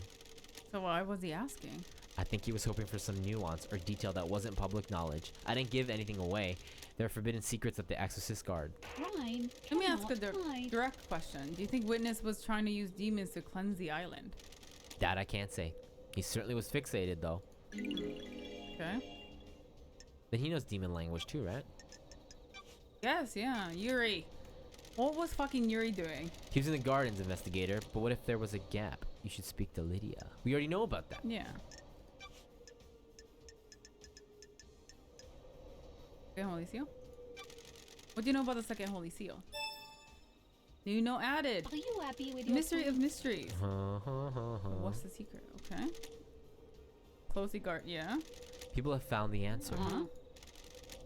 So why was he asking? I think he was hoping for some nuance or detail that wasn't public knowledge. I didn't give anything away. There are forbidden secrets that the exorcist guard. Crime Let me ask a cannot hide. direct question. Do you think Witness was trying to use demons to cleanse the island? That I can't say. He certainly was fixated though. Okay. Then he knows demon language too, right? Yes, yeah. Yuri. What was fucking Yuri doing? He was in the gardens, investigator, but what if there was a gap? You should speak to Lydia. We already know about that. Yeah. Second Holy Seal? What do you know about the second Holy Seal? New note added. Are you happy with your Mystery of proof? mysteries. What's the secret? Okay. Closely guard. Yeah. People have found the answer. Uh-huh.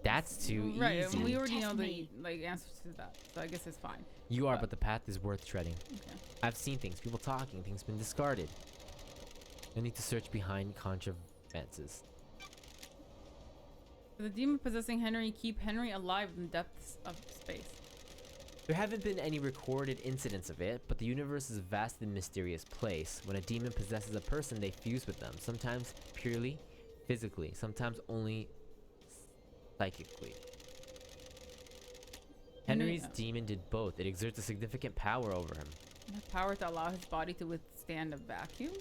That's too Right. easy. We already know Test the me. answers to that, so I guess it's fine. You are, But- but the path is worth treading. Okay. I've seen things, people talking, things been discarded. No need to search behind contrivances. So the demon possessing Henry keep Henry alive in the depths of space. There haven't been any recorded incidents of it, but the universe is a vast and mysterious place. When a demon possesses a person, they fuse with them, sometimes purely physically, sometimes only psychically. Henry's demon did both. It exerts a significant power over him. The power to allow his body to withstand a vacuum.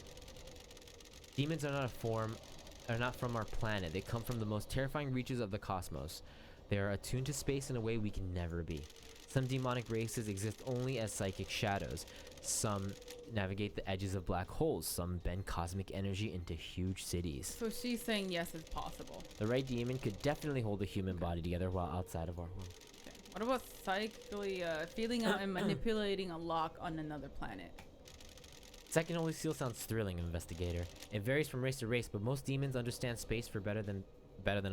Demons are not from our planet. They come from the most terrifying reaches of the cosmos. They are attuned to space in a way we can never be. Some demonic races exist only as psychic shadows. Some navigate the edges of black holes. Some bend cosmic energy into huge cities. So she's saying yes, it's possible. The right demon could definitely hold a human body together while outside of our home. Okay. What about psychically feeling out and manipulating a lock on another planet? Second holy seal sounds thrilling, investigator. It varies from race to race, but most demons understand space for better than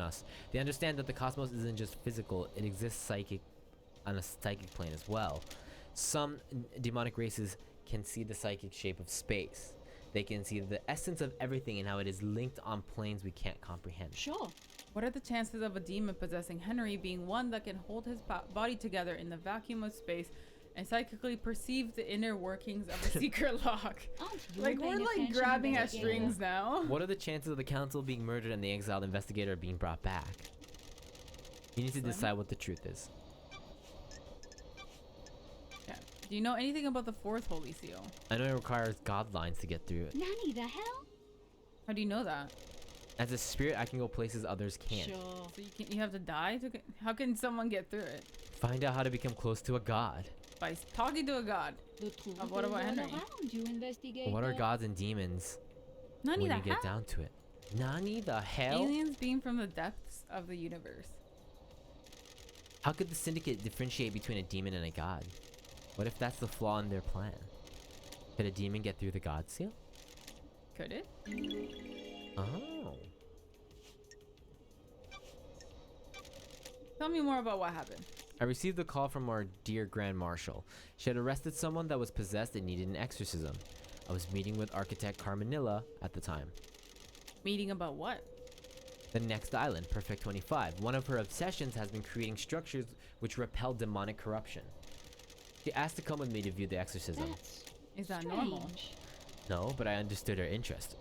us. They understand that the cosmos isn't just physical; it exists psychic on a psychic plane as well. Some demonic races can see the psychic shape of space. They can see the essence of everything and how it is linked on planes we can't comprehend. Sure. What are the chances of a demon possessing Henry being one that can hold his body together in the vacuum of space and psychically perceive the inner workings of a secret lock? Aren't you Like, paying we're like attention, grabbing at investigator? strings now. What are the chances of the council being murdered and the exiled investigator being brought back? You need to Slim? decide what the truth is. Yeah. Do you know anything about the fourth holy seal? I know it requires god lines to get through it. Nanny, the hell? How do you know that? As a spirit, I can go places others can't. Sure. So you have to die to get, how can someone get through it? Find out how to become close to a god. By talking to a god. The truth what is about all Henry? around you, investigator. What are gods and demons Nani when the you get hell? down to it? Nani the hell? Aliens being from the depths of the universe. How could the syndicate differentiate between a demon and a god? What if that's the flaw in their plan? Could a demon get through the god seal? Could it? Oh. Tell me more about what happened. I received a call from our dear Grand Marshal. She had arrested someone that was possessed and needed an exorcism. I was meeting with architect Carmenilla at the time. Meeting about what? The next island, Perfect 25. One of her obsessions has been creating structures which repel demonic corruption. She asked to come with me to view the exorcism. That's Is that strange. normal? No, but I understood her interest.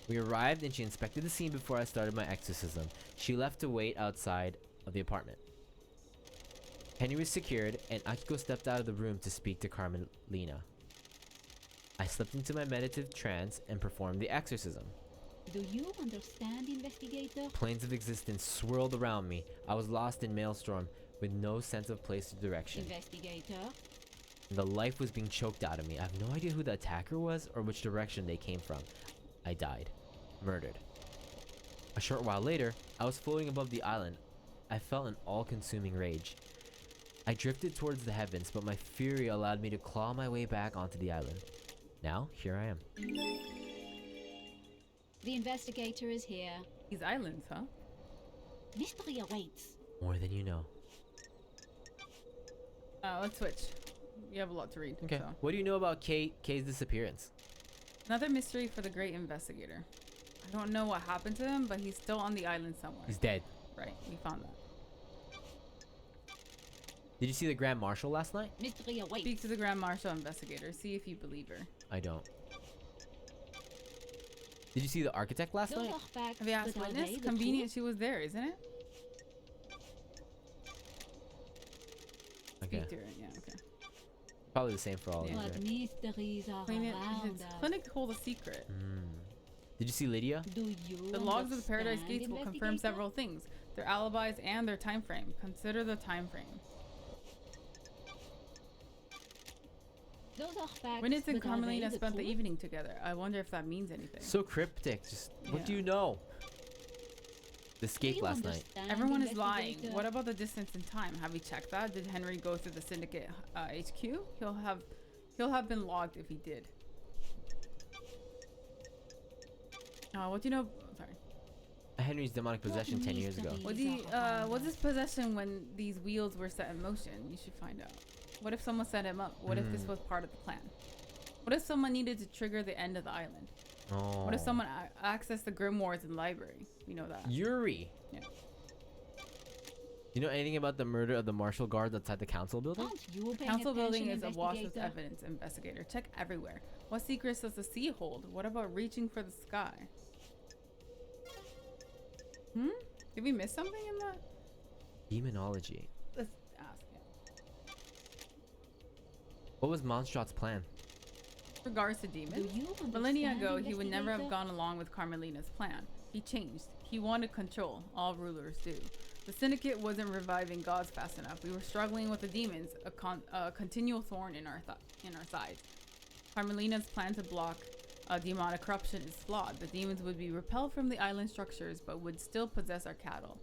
We arrived and she inspected the scene before I started my exorcism. She left to wait outside of the apartment. Henry was secured and Akiko stepped out of the room to speak to Carmelina. I slipped into my meditative trance and performed the exorcism. Do you understand, investigator? Planes of existence swirled around me. I was lost in maelstrom with no sense of place or direction. Investigator. The life was being choked out of me. I have no idea who the attacker was or which direction they came from. I died. Murdered. A short while later, I was floating above the island. I felt an all-consuming rage. I drifted towards the heavens, but my fury allowed me to claw my way back onto the island. Now, here I am. The investigator is here. These islands, huh? Mystery awaits. More than you know. Let's switch. You have a lot to read. Okay. So. What do you know about Kay's disappearance? Another mystery for the great investigator. I don't know what happened to him, but he's still on the island somewhere. He's dead. Right, we found that. Did you see the Grand Marshal last night? Mystery awaits. Speak to the Grand Marshal investigator. See if you believe her. I don't. Did you see the architect last Those night? are facts, Have you asked but are witness? they the Convenient truth? she was there, isn't it? Okay. Speak to her, yeah, okay. Probably the same for all Yeah. of What us, right? mysteries are Clinic, around its us? clinic hold a secret. Did you see Lydia? Do you The logs of the Paradise understand, Gates will confirm investigator? several things. Their alibis and their time frame. Consider the time frame. Those are facts, Witness and but are they Carmelina spent the truth? evening together. I wonder if that means anything. So cryptic. Just what do Yeah. you know? The Do escape you last night. understand, Everyone is lying. investigator? What about the distance in time? Have we checked that? Did Henry go through the syndicate HQ? He'll have been logged if he did. What do you know? Sorry. Henry's demonic possession 10 years ago. Was this possession when these wheels were set in motion? You should find out. What if someone set him up? What if this was part of the plan? What if someone needed to trigger the end of the island? Oh. What if someone accessed the grimoires in the library? We know that. Yuri. Yeah. You know anything about the murder of the martial guards outside the council building? Aren't you paying Council building attention, is awash with investigator? evidence, investigator. Check everywhere. What secrets does the sea hold? What about reaching for the sky? Did we miss something in that? Demonology. Let's ask him. What was Monstrat's plan? Regards to demons. Do you Millennia understand, ago, he would never have investigator? gone along with Carmelina's plan. He changed. He wanted control. All rulers do. The syndicate wasn't reviving gods fast enough. We were struggling with the demons, a continual thorn in our sides. Carmelina's plan to block demonic corruption is flawed. The demons would be repelled from the island structures, but would still possess our cattle.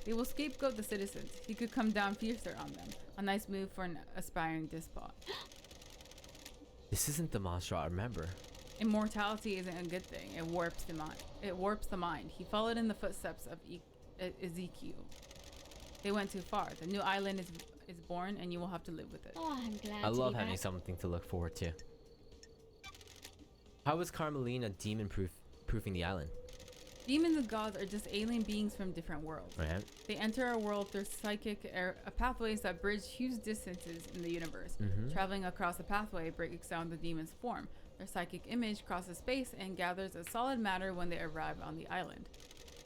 They will scapegoat the citizens. He could come down fiercer on them. A nice move for an aspiring despot. This isn't the monster I remember. Immortality isn't a good thing. It warps the mind. He followed in the footsteps of Ezekiel. They went too far. The new island is born, and you will have to live with it. Oh, I'm glad I to love be having back. something to look forward to. How is Carmelina demon-proofing the island? Demons and gods are just alien beings from different worlds. Right. They enter our world through psychic pathways that bridge huge distances in the universe. Traveling across the pathway breaks down the demon's form. Their psychic image crosses space and gathers as solid matter when they arrive on the island.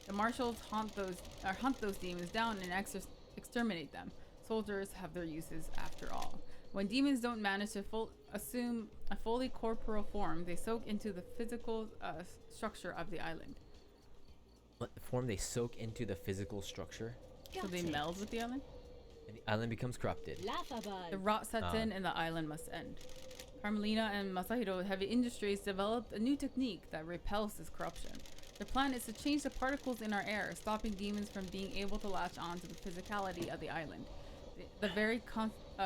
The marshals hunt those demons down and exterminate them. Soldiers have their uses after all. When demons don't manage to assume a fully corporeal form, they soak into the physical structure of the island. What form they soak into the physical structure? So they meld with the island? And the island becomes corrupted. Laughable. The rot sets in and the island must end. Carmelina and Masahiro Heavy Industries developed a new technique that repels this corruption. Their plan is to change the particles in our air, stopping demons from being able to latch on to the physicality of the island. The very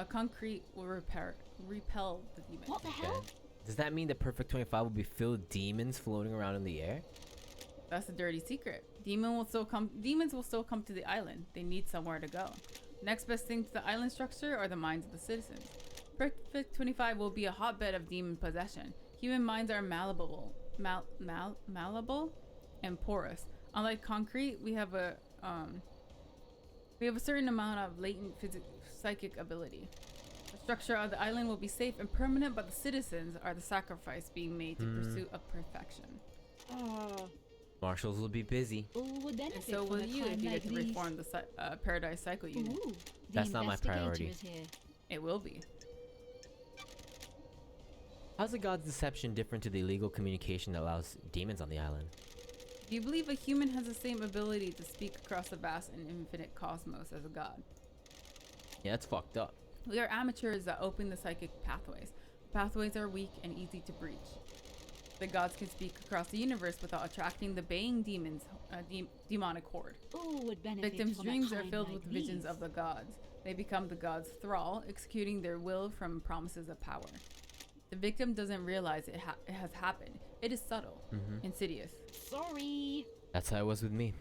concrete will repel the demons. What the hell? Okay. Does that mean the Perfect 25 will be filled with demons floating around in the air? That's a dirty secret. Demons will still come to the island. They need somewhere to go. Next best thing to the island structure are the minds of the citizens. Perfect 25 will be a hotbed of demon possession. Human minds are malleable and porous. Unlike concrete, we have a certain amount of latent psychic ability. The structure of the island will be safe and permanent, but the citizens are the sacrifice being made to pursuit of perfection. Marshals will be busy. All would And benefit so from will a you time if you like get to these. reform the Paradise Cycle Unit. Ooh, the That's not my investigator priority. is here. It will be. How's the god's deception different to the illegal communication that allows demons on the island? Do you believe a human has the same ability to speak across the vast and infinite cosmos as a god? Yeah, that's fucked up. We are amateurs that open the psychic pathways. The pathways are weak and easy to breach. The gods can speak across the universe without attracting the baying demonic horde. All would benefit Victims' from a dreams are time filled like with visions these. of the gods. They become the gods' thrall, executing their will from promises of power. The victim doesn't realize it has happened. It is subtle, insidious. Sorry. That's how it was with me.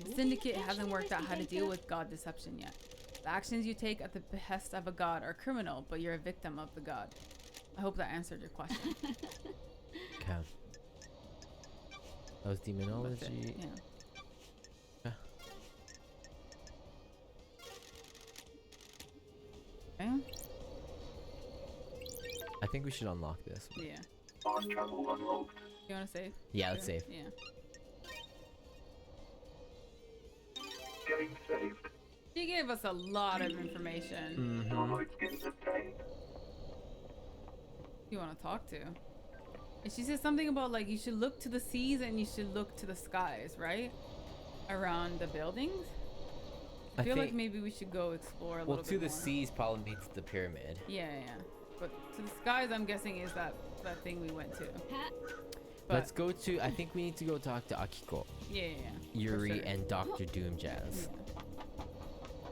The syndicate hasn't worked out how to deal with god deception yet. The actions you take at the behest of a god are criminal, but you're a victim of the god. I hope that answered your question. Okay. That was That's it, demonology. yeah. Okay. I think we should unlock this. Yeah. On travel unlocked. You want to save? Yeah, let's save. Yeah. Game saved. She gave us a lot of information. Download skins obtained. You want to talk to? And she said something about like you should look to the seas and you should look to the skies, right? Around the buildings. I feel like maybe we should go explore a little Well, bit to the more. seas probably means the pyramid. Yeah. But to the skies, I'm guessing is that thing we went to. Ha- But Let's go to. I think we need to go talk to Akiko, yeah. For Yuri, sure. and Dr. Doom Jazz.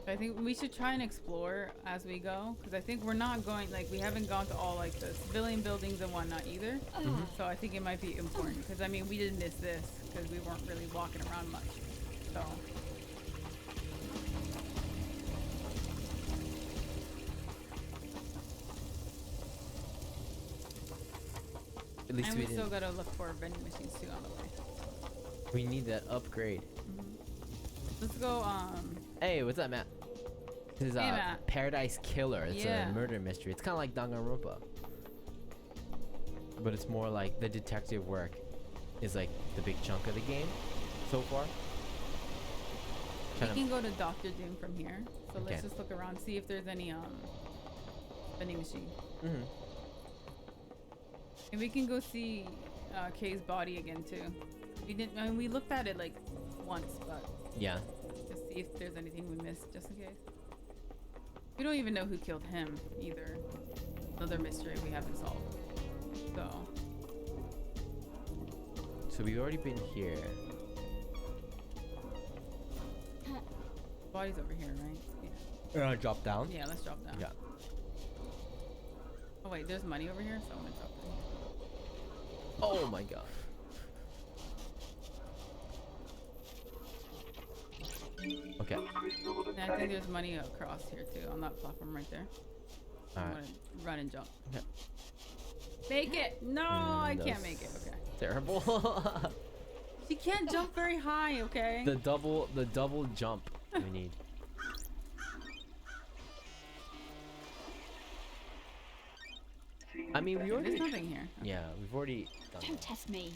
I think we should try and explore as we go, because I think we're not going, like, we haven't gone to all, like, the civilian buildings and whatnot either. So I think it might be important, because, I mean, we didn't miss this, because we weren't really walking around much. So. At least And we we still didn't. gotta look for vending machines, too, on the way. We need that upgrade. Let's go, Hey, what's up, Matt? This is Hey, Matt. Paradise Killer. It's Yeah. a murder mystery. It's kind of like Danganronpa, but it's more like the detective work is like the big chunk of the game so far. we Tryna- can go to Dr. Doom from here. So Okay. let's just look around, see if there's any, vending machine. Mhm. And we can go see Kay's body again too. We didn't. I mean, we looked at it like once, but Yeah. just see if there's anything we missed, just in case. We don't even know who killed him either. Another mystery we haven't solved. So we've already been here. Body's over here, right? Yeah. We're gonna drop down? Yeah, let's drop down. Yeah. Oh wait, there's money over here, so I'm gonna drop down. Oh my god. Okay. And I think there's money across here too, on that platform right there. I'm Alright. gonna run and jump. Okay. Make it! No, I can't make it. Okay. Terrible. She can't jump very high. Okay. the double jump we need. I mean, we There's already. nothing here. Okay. Yeah, we've already done Don't that. test me.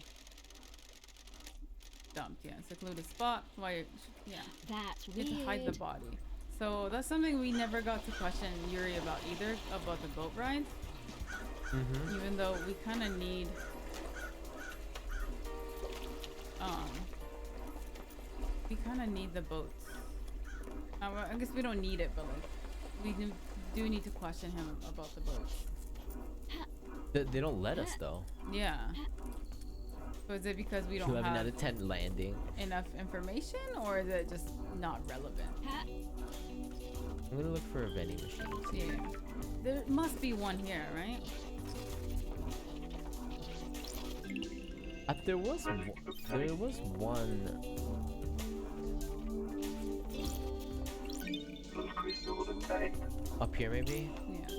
Dumped. Yeah, secluded spot. Why? Yeah. That's You weird. have to hide the body. So that's something we never got to question Yuri about either, about the boat ride. Even though we kind of need, we kind of need the boats. I guess we don't need it, but like, do need to question him about the boats. They don't let us though. Yeah. So is it because we don't 11 have out of 10 landing. enough information, or is it just not relevant? I'm gonna look for a vending machine. Yeah. There must be one here, right? There was one. Those crystals and paint. Up here maybe? Yeah.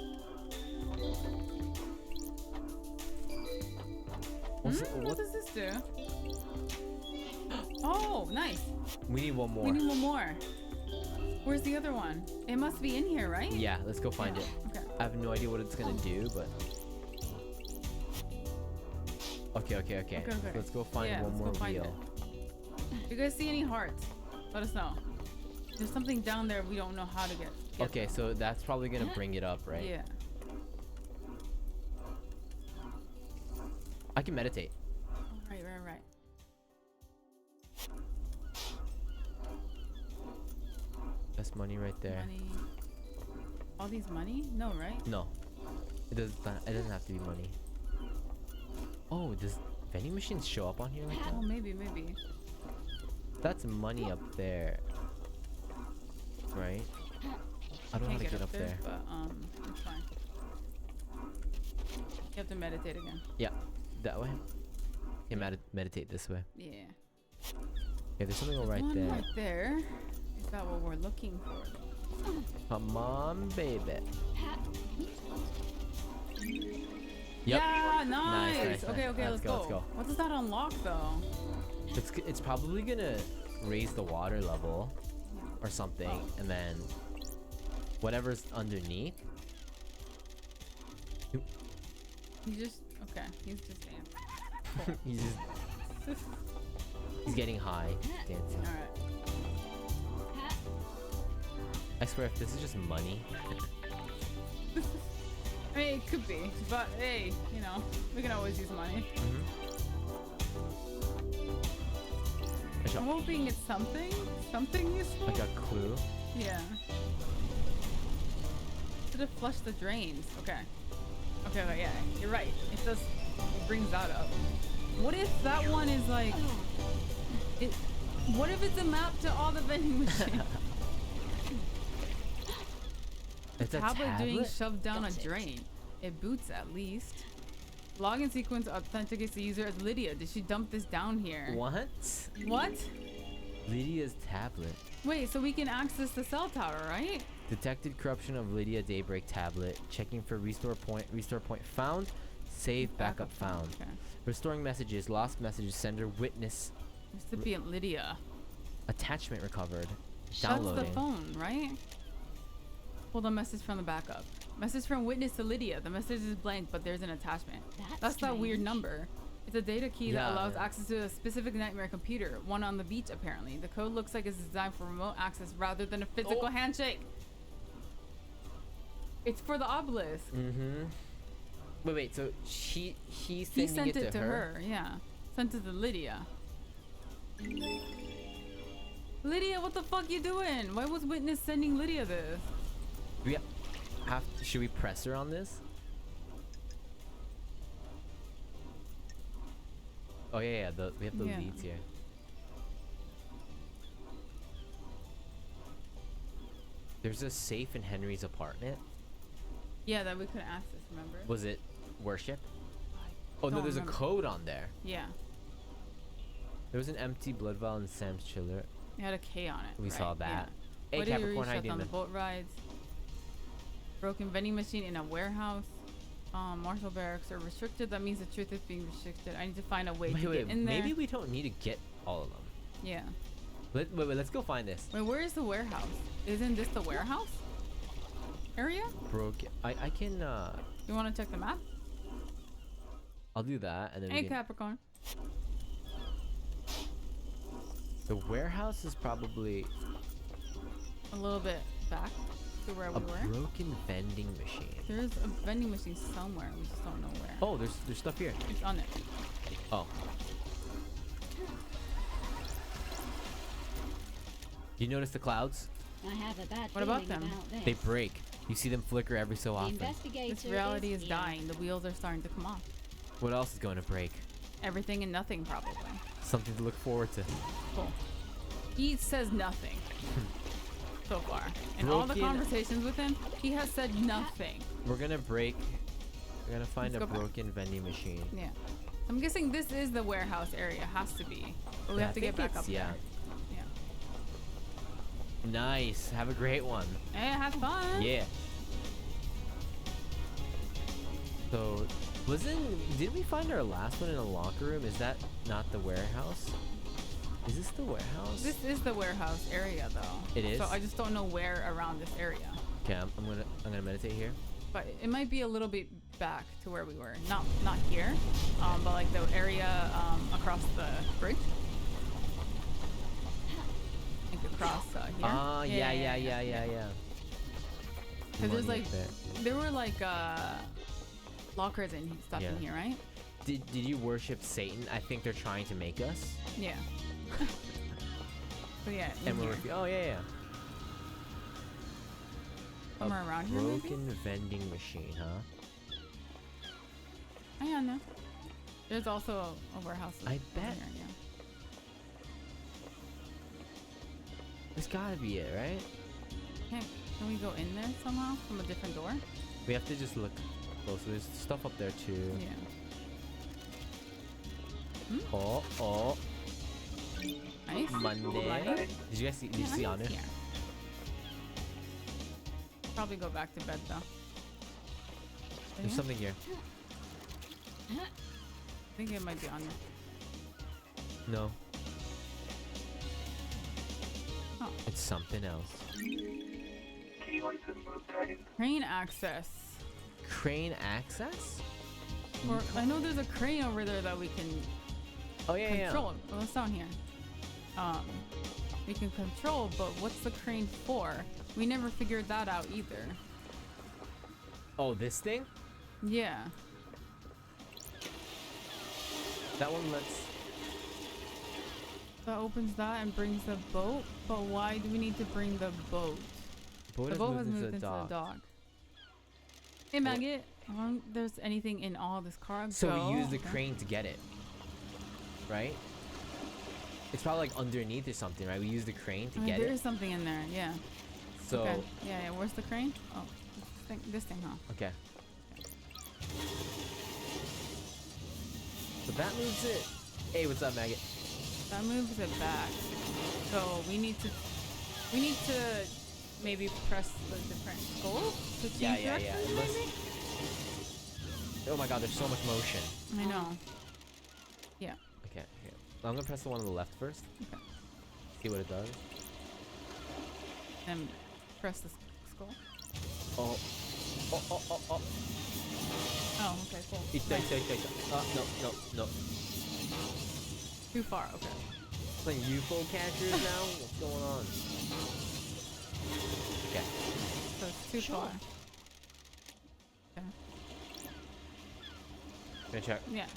What does this do? Oh, nice. We need one more. We need one more. Where's the other one? It must be in here, right? Yeah, let's go find it. Okay. I have no idea what it's gonna do, but. Okay. Okay. Let's go find Yeah, one let's more go find wheel. If you guys see any hearts, let us know. There's something down there we don't know how to get. Okay, them. so that's probably gonna bring it up, right? Yeah. I can meditate. Right. That's money right there. Money. All these money? No, right? No, it doesn't have to be money. Oh, does vending machines show up on here like Oh, that? maybe. That's money up there, right? I don't know how Can't to get up there. but it's fine. You have to meditate again. Yeah, that way. Yeah, meditate this way. Yeah. Yeah, there's something right One there. right there. Is that what we're looking for? Come on, baby. Yep. Yeah, nice. Nice. Okay, let's go. Let's go. What does that unlock though? It's probably gonna raise the water level or something, and then whatever's underneath. He's just dancing. Cool. He's getting high, dancing. All right. I swear, if this is just money. I mean, it could be, but hey, we can always use money. I'm hoping it's something useful. Like a clue. Yeah. Should have flushed the drains. Okay, yeah, you're right. It brings that up. What if that one is like, what if it's a map to all the vending machines? It's a tablet doing tablet? shoved down a drain. It boots at least. Login sequence authenticates the user as Lydia. Did she dump this down here? What? What? Lydia's tablet. Wait, so we can access the cell tower, right? Detected corruption of Lydia Daybreak tablet. Checking for restore point found. Save backup found. Okay. Restoring messages. Lost messages. Sender witness. Recipient Lydia. Attachment recovered. Shuts Downloading. the phone, right? Hold on, message from the backup. Message from witness to Lydia. The message is blank, but there's an attachment. That's that weird number. It's a data key that allows access to a specific nightmare computer. One on the beach, apparently. The code looks like it's designed for remote access rather than a physical handshake. It's for the obelisk. Wait. So he He sent it to her. Yeah. Sent it to Lydia. Lydia, what the fuck you doing? Why was witness sending Lydia this? Should we press her on this? Oh yeah, yeah. We have the Yeah. leads here. There's a safe in Henry's apartment. Yeah, that we couldn't access. Remember? Was it worship? Oh no, don't there's remember. a code on there. Yeah. There was an empty blood vial in Sam's chiller. It had a K on it. We right? saw that. Yeah. Hey What did you Capricorn, how you reach doing, on the man? boat rides? Broken vending machine in a warehouse. Marshall barracks are restricted. That means the truth is being restricted. I need to find a way to get in there. Maybe we don't need to get all of them. Yeah. Wait, let's go find this. Wait, where is the warehouse? Isn't this the warehouse area? Broken. I can. You want to check the map? I'll do that, and then Hey, we can. Capricorn. The warehouse is probably A little bit back to where a we were. broken vending machine. There's a vending machine somewhere. We just don't know where. Oh, there's stuff here. It's on it. Oh. You notice the clouds? I have a bad What about feeling them? this. They break. You see them flicker every so The often. investigator This reality is here. dying. The wheels are starting to come off. What else is going to break? Everything and nothing, probably. Something to look forward to. Cool. He says nothing so far. In all the Broken- conversations with him, he has said nothing. We're gonna break. We're gonna find Let's a go back. broken vending machine. Yeah. I'm guessing this is the warehouse area. Has to be. But we Yeah, have to I get think back up it's- yeah. there. Yeah. Nice. Have a great one. Hey, have fun. Yeah. So, did we find our last one in a locker room? Is that not the warehouse? Is this the warehouse? This is the warehouse area, though. It is? So I just don't know where around this area. Okay, I'm gonna meditate here. But it might be a little bit back to where we were. Not here, but like the area across the bridge. Like across here. Ah, yeah. Because there's Money like, up there. there were like lockers and stuff Yeah. in here, right? Did you worship Satan? I think they're trying to make us. Yeah. So yeah, in And we're here. oh yeah. Somewhere around here, maybe? Broken vending machine, huh? I don't know. There's also a warehouse. I over bet. Here, yeah. This gotta be it, right? Can we go in there somehow from a different door? We have to just look close. There's stuff up there too. Yeah. Oh, Nice. Monday. Money. Did you guys see? Did you Yeah, see money's on there? here. Probably go back to bed though. There's Yeah? something here. I think it might be on there. No, Oh. it's something else. Key license was dragon. Crane access. Crane access? Or I know there's a crane over there that we can Oh yeah, control. Oh, it's down here. We can control, but what's the crane for? We never figured that out either. Oh, this thing? Yeah. That one lets. That opens that and brings the boat. But why do we need to bring the boat? Boat The boat has moved into the dock. dock. Hey Maggot, I don't think there's anything in all this cargo. So we use the Okay. crane to get it, right? It's probably like underneath or something, right? We use the crane to I mean, get there it. is something in there, yeah. So Okay. Yeah, where's the crane? Oh, this thing, huh? okay. So that moves it. Hey, what's up, Maggot? That moves it back. So we need to maybe press the different skulls to change Yeah. directions, Unless- maybe? Oh my God, there's so much motion. I know. Yeah. Okay, here. I'm gonna press the one on the left first. Okay. See what it does. And press the skull. Oh. Oh, okay, cool. No. Too far, okay. Playing UFO catchers now? What's going on? Okay. So it's too far. Okay. Gonna check. Yeah.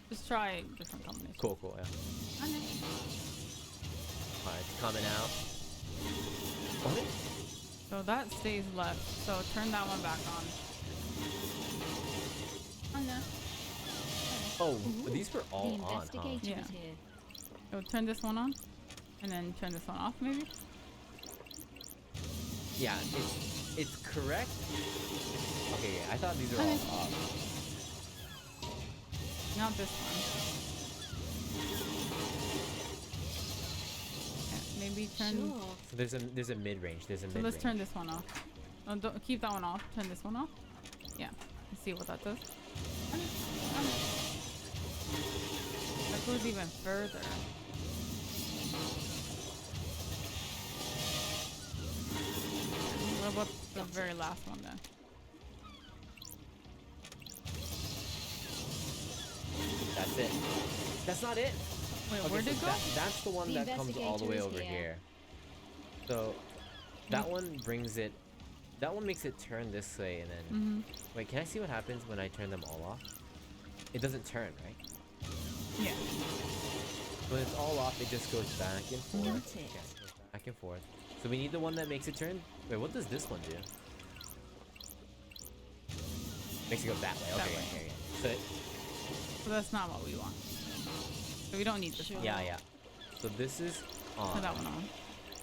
Just try different combinations. Cool, yeah. Okay. Alright, it's coming out. Oh, So that stays left. So turn that one back on. Oh no. Oh, Ooh, these were all the on, huh? investigator Yeah. is here. Oh, turn this one on, and then turn this one off, maybe. Yeah, it's correct. Okay, yeah, I thought these were all off. Not this one. Yeah, maybe turn. Sure. So there's a mid range. There's a So mid let's range. turn this one off. Oh, don't keep that one off. Turn this one off. Yeah. Let's see what that does. That goes even further. What about the very last one then? That's it. That's not it. Wait, Okay, where'd so it go? that's the one The that comes all the way over investigator is here. So that one brings it. That one makes it turn this way, and then wait. Can I see what happens when I turn them all off? It doesn't turn, right? Yeah. When it's all off, it just goes back and forth. Noted. Yeah, it goes back and forth. So we need the one that makes it turn. Wait, what does this one do? Makes it go that way. That Okay, way. yeah, yeah. So So that's not what we want. So we don't need this one. yeah, yeah. So this is on. Turn that one on.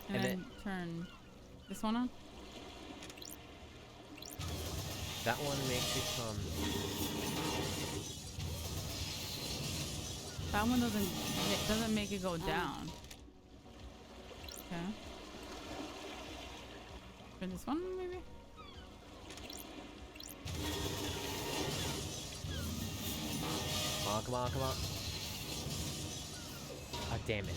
And, And then turn this one on. That one makes it come. That one doesn't make it go down. Okay. Turn this one maybe. Come on, come on. Ah, damn it.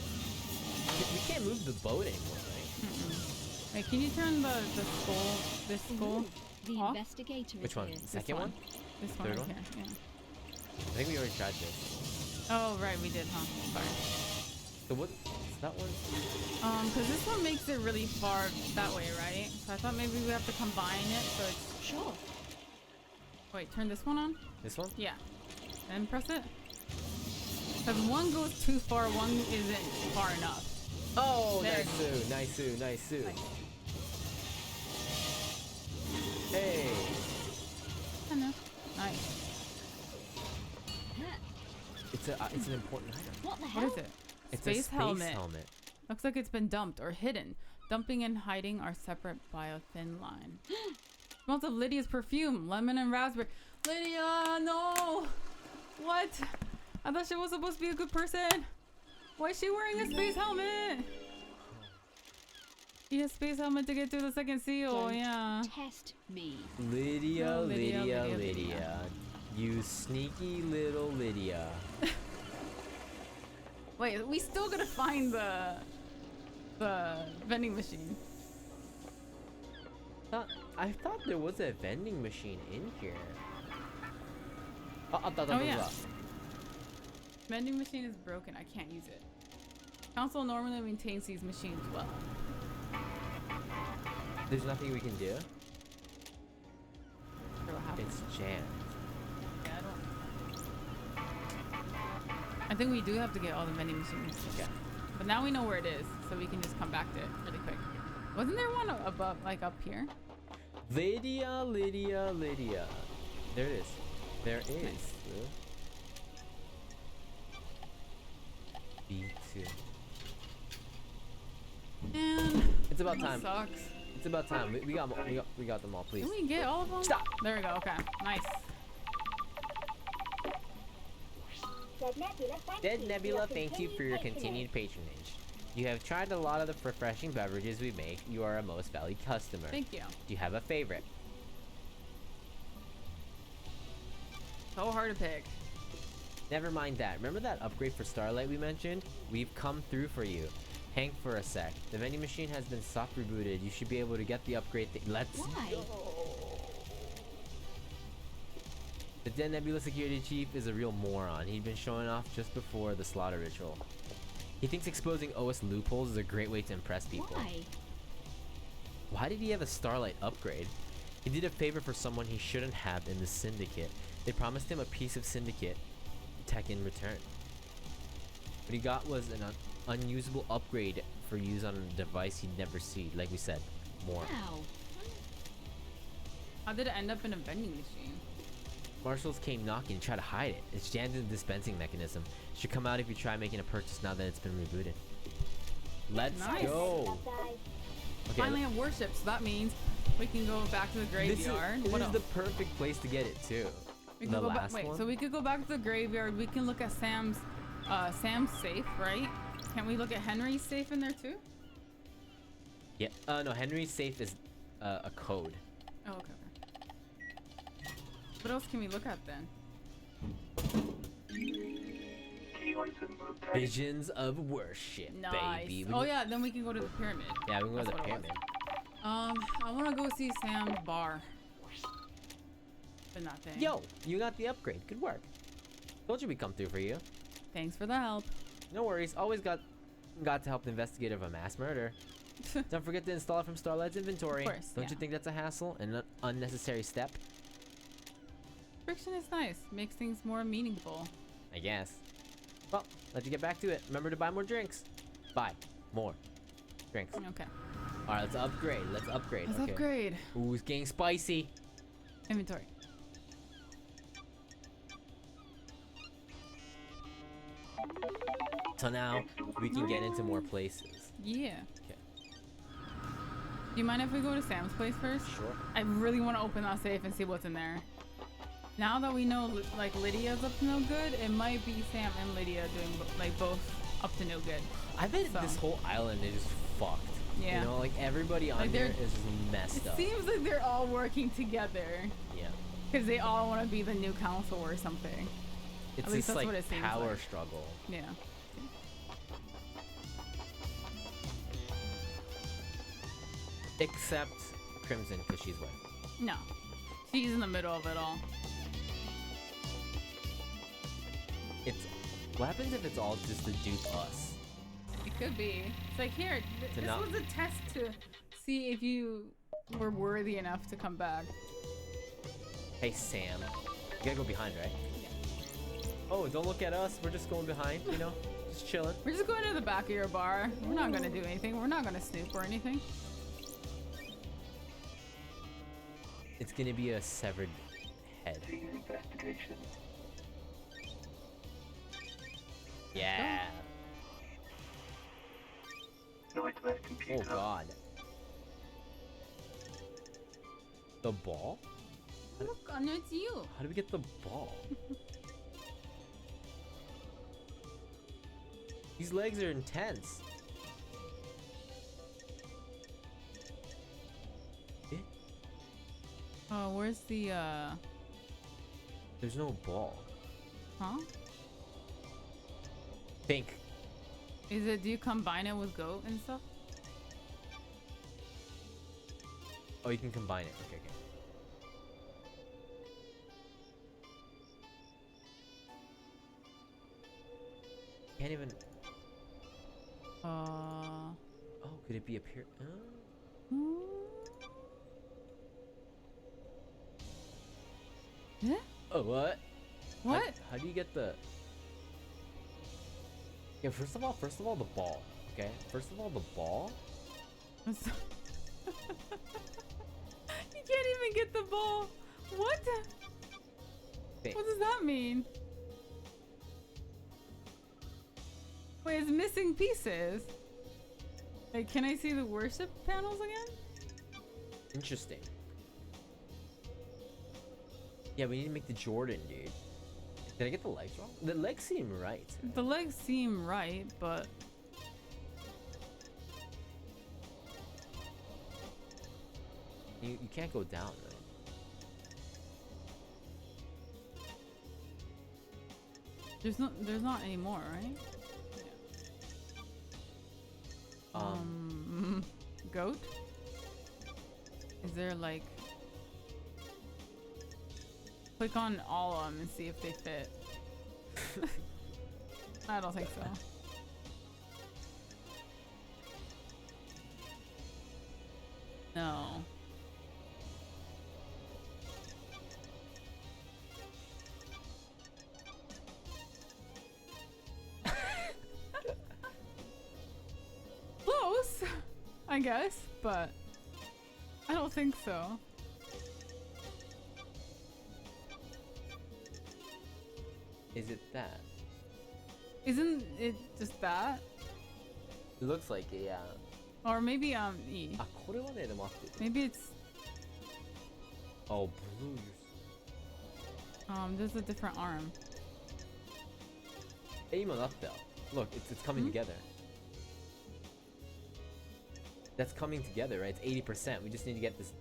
We can't move the boat anymore, right? Wait, can you turn the skull, this skull The off? investigator is Which one? here. The second one? This one Third right one? here. Yeah. I think we already tried this. Oh, right, we did, huh? Sorry. So what? Is that one? Because this one makes it really far that way, right? So I thought maybe we have to combine it so it's... Sure. Wait, turn this one on? This one? Yeah. And press it? Because one goes too far, one isn't far enough. Oh, There. nice Sue, nice Sue, nice Sue. Hey. I know. Nice. It's an important item. What the What hell? is it? It's Space a space helmet. helmet. Looks like it's been dumped or hidden. Dumping and hiding are separate by a thin line. Smells of Lydia's perfume, lemon and raspberry. Lydia, no! What? I thought she was supposed to be a good person. Why is she wearing a space helmet? She has space helmet to get through the second seal. Don't Yeah. Test me. Lydia, Oh, Lydia, Lydia, Lydia, Lydia. Lydia. You sneaky little Lydia. Wait, we still gotta find the vending machine. I thought there was a vending machine in here. Oh yeah. Vending machine is broken. I can't use it. Council normally maintains these machines well. There's nothing we can do. Sure what happens. It's jammed. Yeah, I think we do have to get all the vending machines. Okay. But now we know where it is, so we can just come back to it really quick. Wasn't there one above, like up here? Lydia, Lydia, Lydia. There it is. There is. Nice. B2. And It's about time. sucks. It's about time. We got them all, please. Can we get all of them? Stop. There we go. Okay. Nice. Dead Nebula, thank Dead you Nebula, thank you for your patronage. continued patronage. You have tried a lot of the refreshing beverages we make. You are a most valued customer. Thank you. Do you have a favorite? So hard to pick. Never mind that. Remember that upgrade for Starlight we mentioned? We've come through for you. Hang for a sec. The vending machine has been soft rebooted. You should be able to get the upgrade. Let's Why? go. The Dead Nebula security chief is a real moron. He'd been showing off just before the slaughter ritual. He thinks exposing OS loopholes is a great way to impress people. Why? Why did he have a Starlight upgrade? He did a favor for someone he shouldn't have in the Syndicate. They promised him a piece of Syndicate tech in return. What he got was an unusable upgrade for use on a device he'd never see. Like we said, more. Wow. How did it end up in a vending machine? Marshals came knocking and tried to hide it. It's jammed in the dispensing mechanism. Should come out if you try making a purchase now that it's been rebooted. Let's Nice. go. Okay, Finally have worship, so that means we can go back to the graveyard. This What is else? the perfect place to get it too. We can The go back. last Wait, one? so we could go back to the graveyard. We can look at Sam's safe, right? Can we look at Henry's safe in there too? Yeah. No, Henry's safe is a code. Oh, okay. What else can we look at then? Key item obtained. Visions of worship, Nice. baby. Oh yeah, then we can go to the pyramid. Yeah, we can go to That's the what it was. pyramid. I want to go see Sam's bar. But not thing. Yo, you got the upgrade. Good work. Told you we'd come through for you. Thanks for the help. No worries. Always got to help the investigator of a mass murder. Don't forget to install it from Starlight's inventory. Of course, Don't yeah. you think that's a hassle and an unnecessary step? Friction is nice. Makes things more meaningful. I guess. Well, let you get back to it. Remember to buy more drinks. Buy more drinks. Okay. All right, let's upgrade. Let's upgrade. Let's okay. upgrade. Ooh, it's getting spicy. Inventory. So now we can get into more places. Yeah. Okay. Do you mind if we go to Sam's place first? Sure. I really want to open that safe and see what's in there. Now that we know, like, Lydia's up to no good, it might be Sam and Lydia doing, like, both up to no good. I bet So. this whole island is just fucked. Yeah. You know, like everybody on Like, here they're- is just messed It up. seems like they're all working together. Yeah. Because they all want to be the new council or something. It's least this that's like what it seems power like. struggle. Yeah. Except Crimson, because she's white. No. She's in the middle of it all. It's what happens if it's all just to dupe us? It could be. It's like, here, To this not- was a test to see if you were worthy enough to come back. Hey Sam, you gotta go behind, right? Oh, don't look at us. We're just going behind, you know, just chilling. We're just going to the back of your bar. We're not going to do anything. We're not going to snoop or anything. It's gonna be a severed head. Investigation. Yeah. Nightmare Oh computer. God. The ball? Look, Anya, it's you. How do we get the ball? These legs are intense. Eh? Oh, where's the, There's no ball. huh? Think. Is it, do you combine it with goat and stuff? Oh, you can combine it. Okay, okay. Can't even. Oh, could it be a pier? Yeah? Oh, what? What? How do you get the? Yeah, first of all, the ball. Okay. First of all, the ball. You can't even get the ball. What? Think. What does that mean? Wait, it's missing pieces. Like, can I see the worship panels again? Interesting. Yeah, we need to make the Jordan, dude. Did I get the legs wrong? The legs seem right. The legs seem right, but You can't go down, right? there's not any more, right? Goat? Is there like... Click on all of them and see if they fit. I don't think so. No. Close, I guess, but I don't think so. Is it that? Isn't it just that? It looks like it, yeah. Or maybe E. あ、これはね、でも合ってる。 Maybe it's Oh, blue. there's a different arm. え、今なったよ。Look, it's coming together. That's coming together, right? It's 80%. We just need to get this.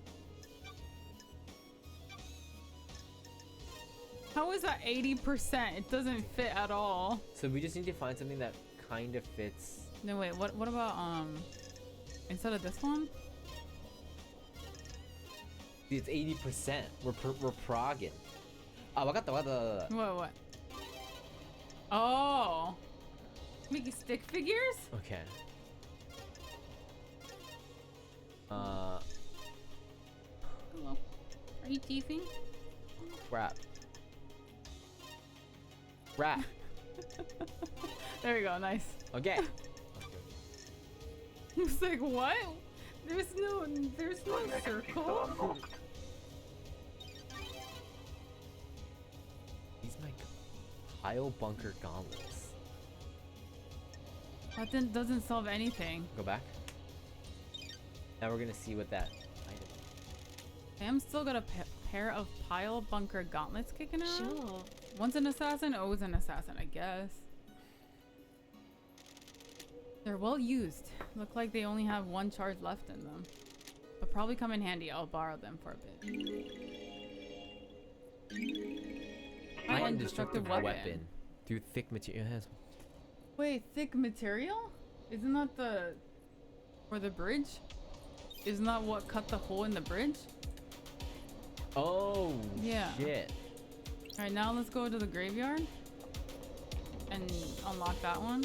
How is that 80%? It doesn't fit at all. So we just need to find something that kind of fits. No, wait. What about instead of this one? See, it's 80%. We're progging. Ah, わかったわかったわかった。 What? Oh, making stick figures? Okay. Hello. Are you teething? Crap. Crap. There we go. Nice. Okay. I was like, what? There's no circle. These my pile bunker gauntlets. That doesn't solve anything. Go back. Now we're gonna see what that item is. Sam still got a pair of pile bunker gauntlets kicking out. Sure. One's an assassin, O's an assassin, I guess. They're well used. Look like they only have one charge left in them. But probably come in handy. I'll borrow them for a bit. High and destructive weapon. Through thick material. Wait, thick material? Isn't that the... for the bridge? Isn't that what cut the hole in the bridge? Oh, Yeah. shit. Alright, now let's go to the graveyard. And unlock that one.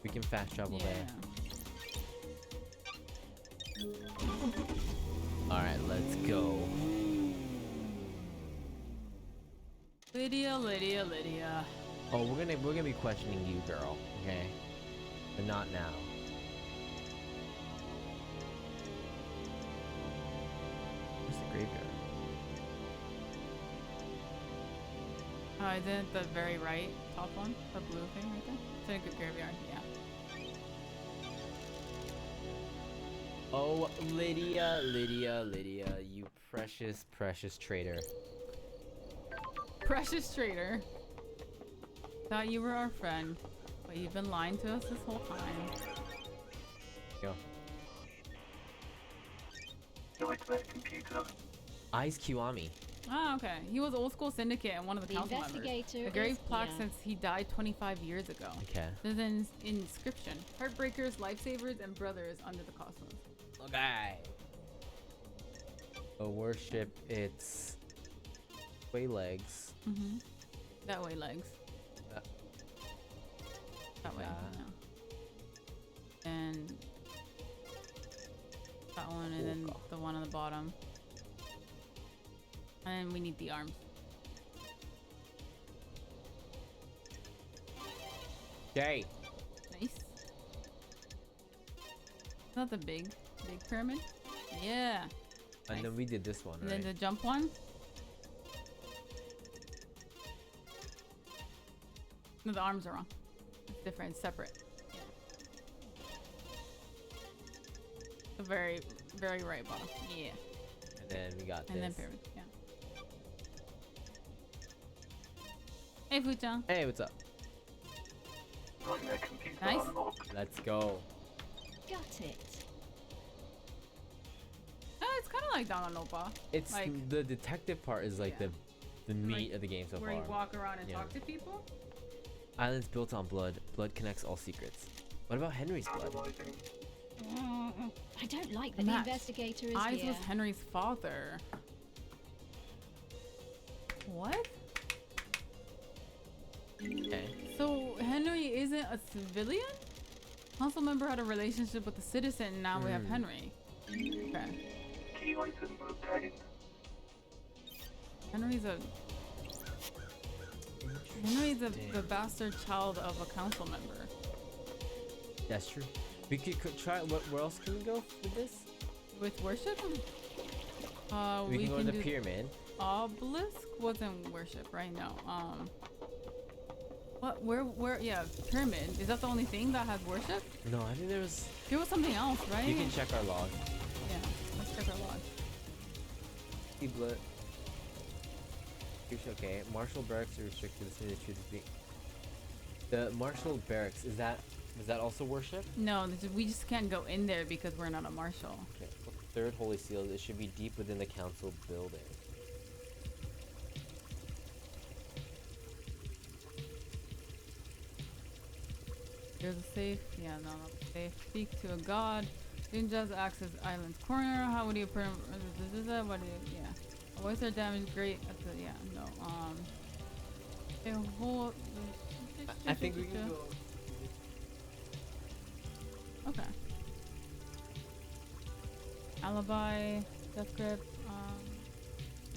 We can fast travel there. Alright, let's go. Lydia. Oh, we're gonna be questioning you, girl. Okay, but not now. Where's the graveyard? Is it the very right top one? The blue thing right there? It's in a good graveyard, yeah. Oh, Lydia, you precious traitor. Precious traitor. Thought you were our friend, but you've been lying to us this whole time. Go. No, it's my computer. Eyes Kiwami. Ah, okay. He was old school syndicate and one of the The council members. investigator. A grave is plaque here. since he died 25 years ago. Okay. There's an inscription. Heartbreakers, lifesavers, and brothers under the cosmos. Okay. A worship, it's way legs. Mm-hmm. That way, legs. That way, yeah. And that one, and then the one on the bottom. And then we need the arms. Okay. Nice. Not the big pyramid. Yeah. And Nice. then we did this one, And right? then the jump one. No, the arms are wrong. It's different. It's separate. Yeah. The very right bottom. Yeah. And then we got And then this. pyramid. Yeah. Hey, Fuchan. Hey, what's up? Not my computer Nice. unlocked. Let's go. Got it. It's kind of like Danganronpa, It's Like- the detective part is like Yeah. the meat Like, of the game so where far. you walk around and Yeah. talk to people. Islands built on blood. Blood connects all secrets. What about Henry's blood? Analyzing. I don't like that Matt, the investigator is Eyes here. was Henry's father. What? Okay. So Henry isn't a civilian? Council member had a relationship with a citizen, and now we have Henry. Okay. Key item obtained. Henry's the bastard child of a council member. That's true. We could try. Where else can we go with this? With worship? We can go to the do pyramid. Obelisk wasn't worship, right? No. What? Where? Yeah, pyramid. Is that the only thing that has worship? No, I think there was something else, right? You can check our log. Yeah, let's check our log. Okay, Marshall Barracks are restricted to the truth of being. The Marshall Barracks, is that also worship? No, we just can't go in there because we're not a marshal. Okay. Third Holy Seal, it should be deep within the council building. There's a safe. Yeah, no, not a safe. Speak to a god. Ninjas access island's corner. How would you put him? What do you, yeah. Voice their damage great at the, yeah, no, a whole, I think we can go. Okay. Alibi, death grip,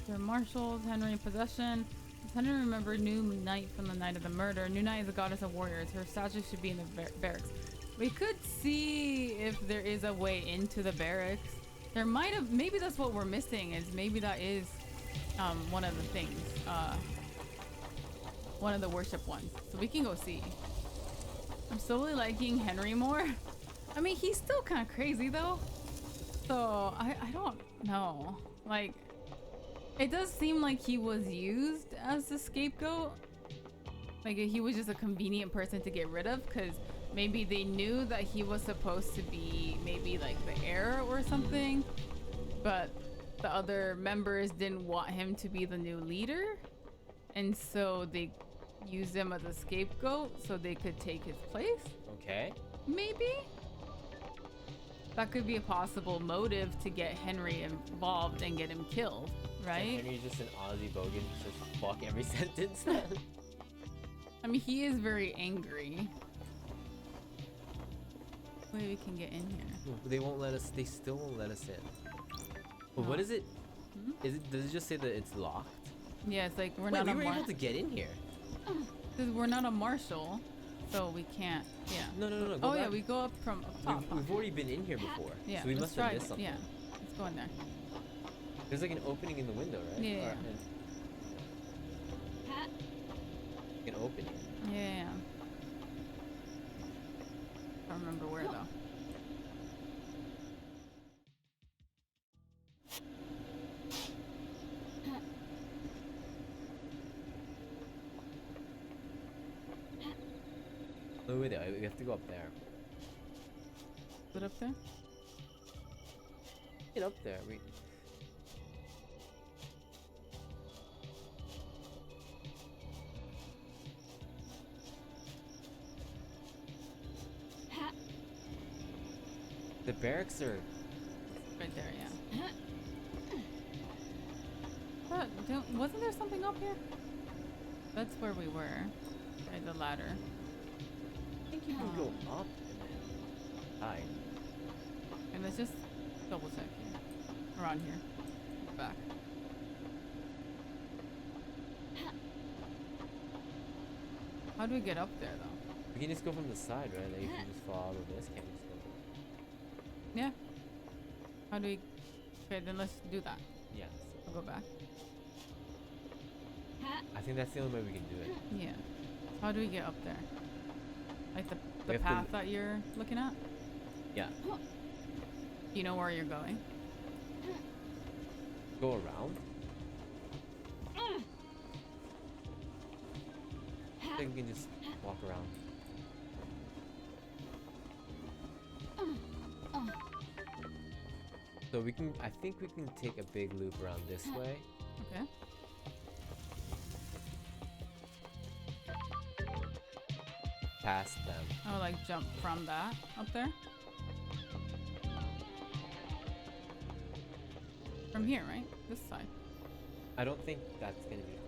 their marshals, Henry in possession. Does Henry remember New Night from the night of the murder? New Night is a goddess of warriors. Her statue should be in the barracks. We could see if there is a way into the barracks. There might have, maybe that's what we're missing, is maybe that is one of the things, one of the worship ones. So we can go see. I'm slowly liking Henry more. I mean, he's still kind of crazy though. So I don't know. Like, it does seem like he was used as a scapegoat. Like he was just a convenient person to get rid of, because maybe they knew that he was supposed to be maybe like the heir or something, but the other members didn't want him to be the new leader, and so they used him as a scapegoat so they could take his place. Okay. Maybe that could be a possible motive to get Henry involved and get him killed, right? So Henry's just an Aussie bogan who says fuck every sentence. I mean, he is very angry. Maybe we can get in here. No, they won't let us. They still won't let us in. But what is it? Is it? Does it just say that it's locked? Yeah, it's like we're Wait, not we a were able to get in here. Because we're not a marshal, so we can't. Yeah. No. Go Oh back. yeah, we go up from up top. We've already been in here before. Yeah. So we let's must have try missed it. something. Yeah. Let's go in there. There's like an opening in the window, right? Yeah. Or an opening. Yeah. I don't remember where though. Oh wait, we have to go up there. Is it up there? Get up there. We. The barracks are Right there, yeah. Wasn't there something up here? That's where we were. Right, the ladder. I think you can go up and then hide. And let's just double check here. Around here. Back. How do we get up there though? We can just go from the side, right? Like you can just follow this. Can't we just go? Yeah. How do we... Okay, then let's do that. Yeah. I'll go back. I think that's the only way we can do it. Yeah. How do we get up there? Like We the have to path that you're looking at? Yeah. You know where you're going? Go around. I think we can just walk around. So we can. I think we can take a big loop around this way. Okay. Past them. Oh, like jump from that up there? From here, right? This side. I don't think that's gonna be hard.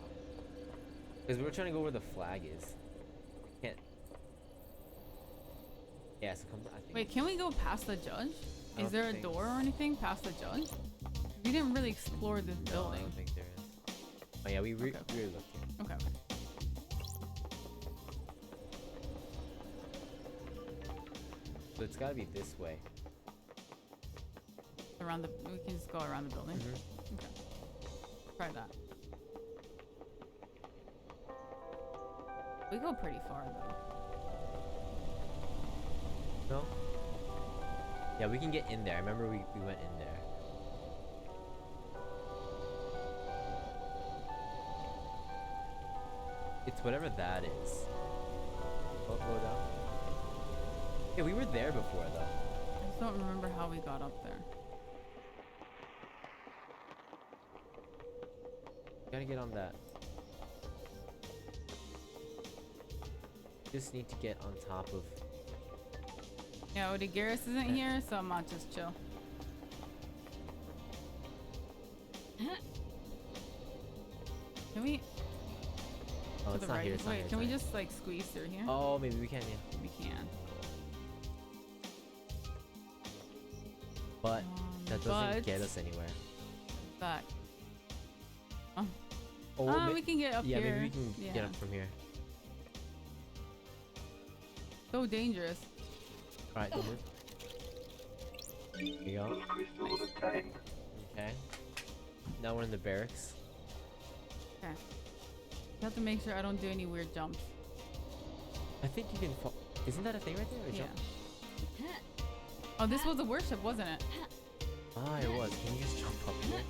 Because we're trying to go where the flag is. Can't. Yeah, so come. I think. Wait, can we go past the judge? I Is don't there a think door or anything past the judge? We didn't really explore this No, I building. don't think there is. Oh yeah, we really looked here. Okay. So it's gotta be this way. Around the, we can just go around the building. Mhm. Okay. Try that. We go pretty far though. No? Yeah, we can get in there. I remember we went in there. It's whatever that is. Oh, go down. Yeah, we were there before though. I just don't remember how we got up there. Gotta get on that. Just need to get on top of. Yeah, Odie Garrus isn't here, so I'm not just chill. Can we? Oh, To it's the not right. here. It's not Wait, here, can it's we not just like squeeze through here? here. Oh, maybe we can. Yeah. We can. But that doesn't but get us anywhere. back. Oh, Oh, we can get up yeah, here. maybe we can get Yeah. up from here. So dangerous. All right, don't move. Here you go. Those crystals obtained. Okay. Now we're in the barracks. Okay. You have to make sure I don't do any weird jumps. I think you can fall. Isn't that a thing right there? Or Yeah. jump? Oh, this was a worship, wasn't it? Ah, it was. Can you just jump up here?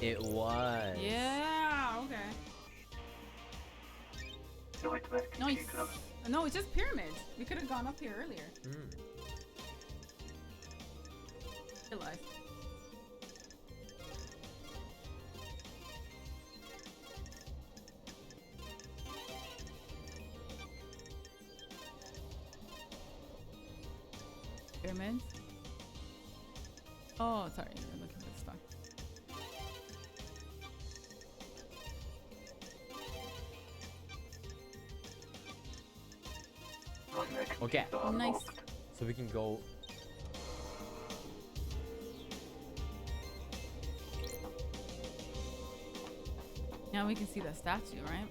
It was. Yeah. Okay. No way to that No, computer. no, it's just pyramids. We could have gone up here earlier. Mm. Realize. Pyramids. Oh, sorry, you're looking for stuff. Run their Okay. computer Nice. unlocked. So we can go. Now we can see the statue, right?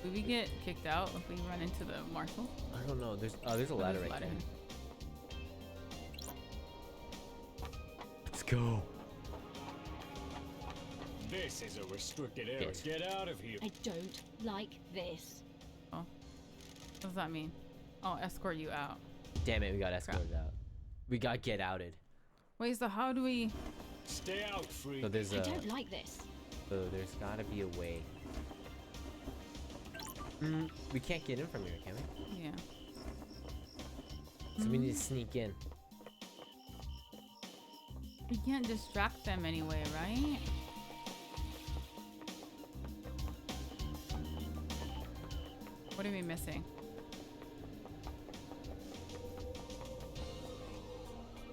Do we get kicked out if we run into the marshal? I don't know. There's a Oh, ladder there's a right ladder there. here. Let's go. This is a restricted area. Yes. Get out of here. I don't like this. What does that mean? Oh, escort you out. Damn it, we got escorted out. We got get outed. Wait, so how do we? Stay out, freak. So there's I a. don't like this. So there's gotta be a way. We can't get in from here, can we? Yeah. So we need to sneak in. We can't distract them anyway, right? What are we missing?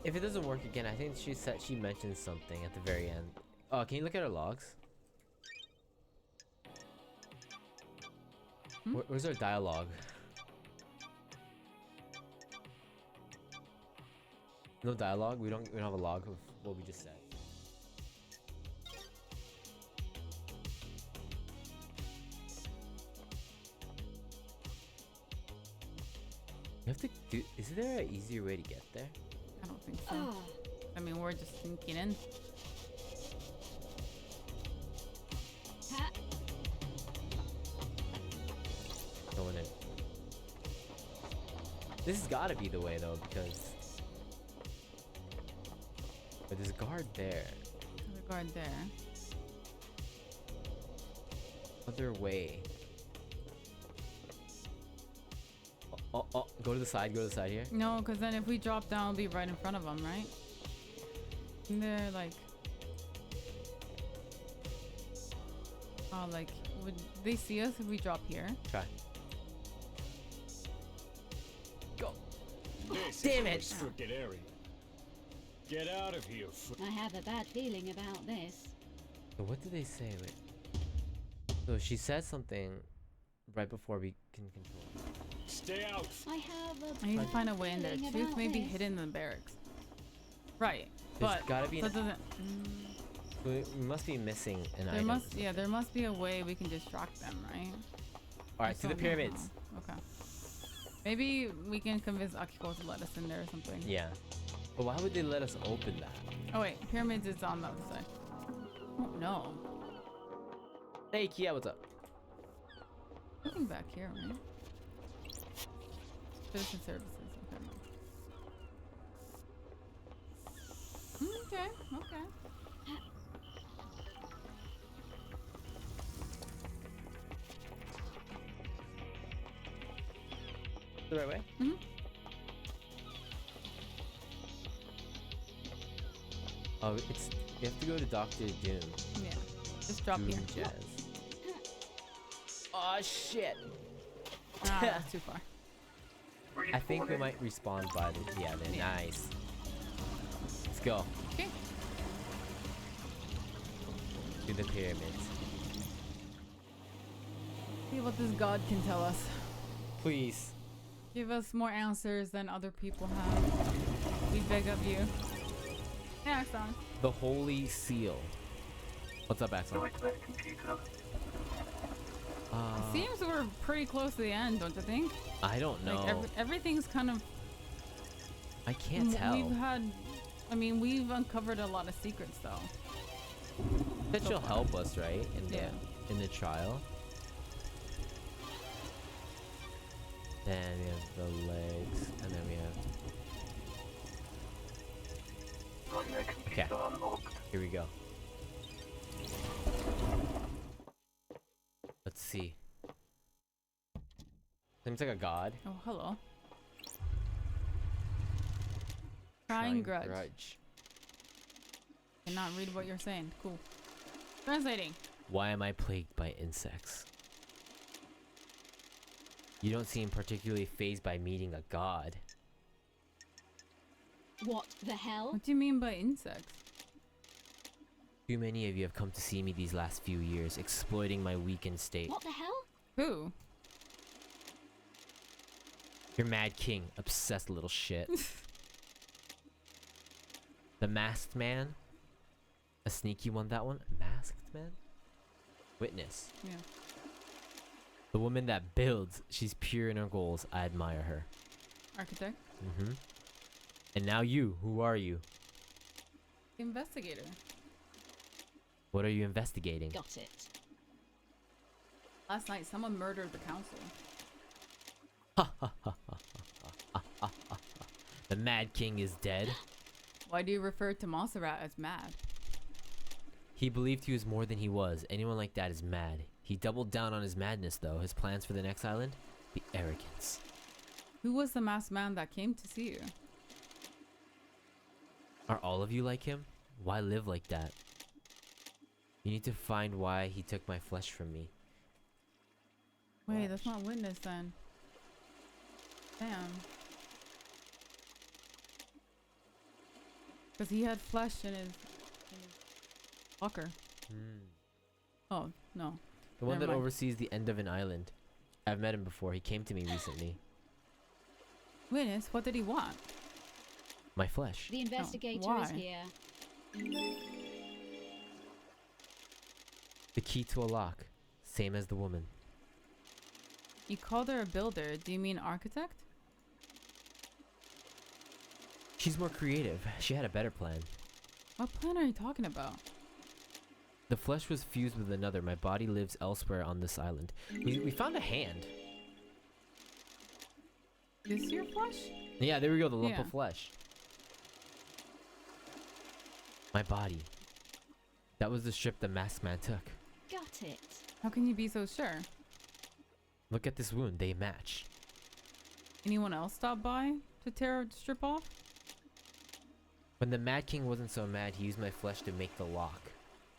If it doesn't work again, I think she said she mentioned something at the very end. Oh, can you look at her logs? Where's our dialogue? No dialogue. We don't have a log of what we just said. You have to do. Is there an easier way to get there? I don't think so. Oh, I mean, we're just sneaking in. ha- Going in. This has got to be the way though, because. But there's a guard there. There's a guard there. Other way. Oh, go to the side, here. No, because then if we drop down, we'll be right in front of them, right? And they're like... Oh, like, would they see us if we drop here? Try. Go. This Damn is a it. restricted area. Get out of here, freak. I have a bad feeling about this. So what did they say? Wait. So she said something right before we can control. Stay out. I have a I need to find a way in there. feeling Truth about may be this. hidden in the barracks. Right. There's But gotta be that an, doesn't... we must be missing an There item. must, yeah, there must be a way we can distract them, right? Alright, Just to the don't know pyramids. how. Okay. Maybe we can convince Akiko to let us in there or something. Yeah. But why would they let us open that? Oh wait, pyramids is on the other side. Oh no. Hey, Kia, what's up? Looking back here, right? Citizen services. Okay. Okay. The right way? Mm-hmm. Oh, it's you have to go to Doctor Doom. Yeah. Just drop Doom here. Jazz. Oh shit! Ah, that's too far. I think we might respawn by the nice. Let's go. Okay. To the pyramids. See what this god can tell us. Please. Give us more answers than other people have. We beg of you. Yeah, Axon. The Holy Seal. What's up, Axon? Joint with computer. It seems we're pretty close to the end, don't you think? I don't know. Like everything's kind of. I can't tell. We've uncovered a lot of secrets though. That she'll help us, right? Yeah. In the trial. Then we have the legs, and then we have. Joint with computer unlocked. Here we go. Let's see. Seems like a god. Oh, hello. Crying grudge. Cannot read what you're saying. Cool. Translating. Why am I plagued by insects? You don't seem particularly fazed by meeting a god. What the hell? What do you mean by insects? Too many of you have come to see me these last few years, exploiting my weakened state. What the hell? Who? Your mad king, obsessed little shit. The masked man? A sneaky one, that one? Masked man? Witness. Yeah. The woman that builds, she's pure in her goals. I admire her. Architect. Mm-hmm. And now you, who are you? Investigator. What are you investigating? Got it. Last night, someone murdered the council. The Mad King is dead. Why do you refer to Montserrat as mad? He believed he was more than he was. Anyone like that is mad. He doubled down on his madness, though. His plans for the next island? The arrogance. Who was the masked man that came to see you? Are all of you like him? Why live like that? You need to find why he took my flesh from me. Wait, that's not witness then. Damn. Because he had flesh in his locker. Oh, no. The one Never that mind. oversees the end of an island. I've met him before. He came to me recently. Witness, what did he want? My flesh. The investigator why? is here. The key to a lock. Same as the woman. You called her a builder. Do you mean architect? She's more creative. She had a better plan. What plan are you talking about? The flesh was fused with another. My body lives elsewhere on this island. We found a hand. This your flesh? Yeah, there we go. The lump Yeah. of flesh. My body. That was the strip the masked man took. Got it. How can you be so sure? Look at this wound. They match. Anyone else stop by to tear a strip off? When the Mad King wasn't so mad, he used my flesh to make the lock.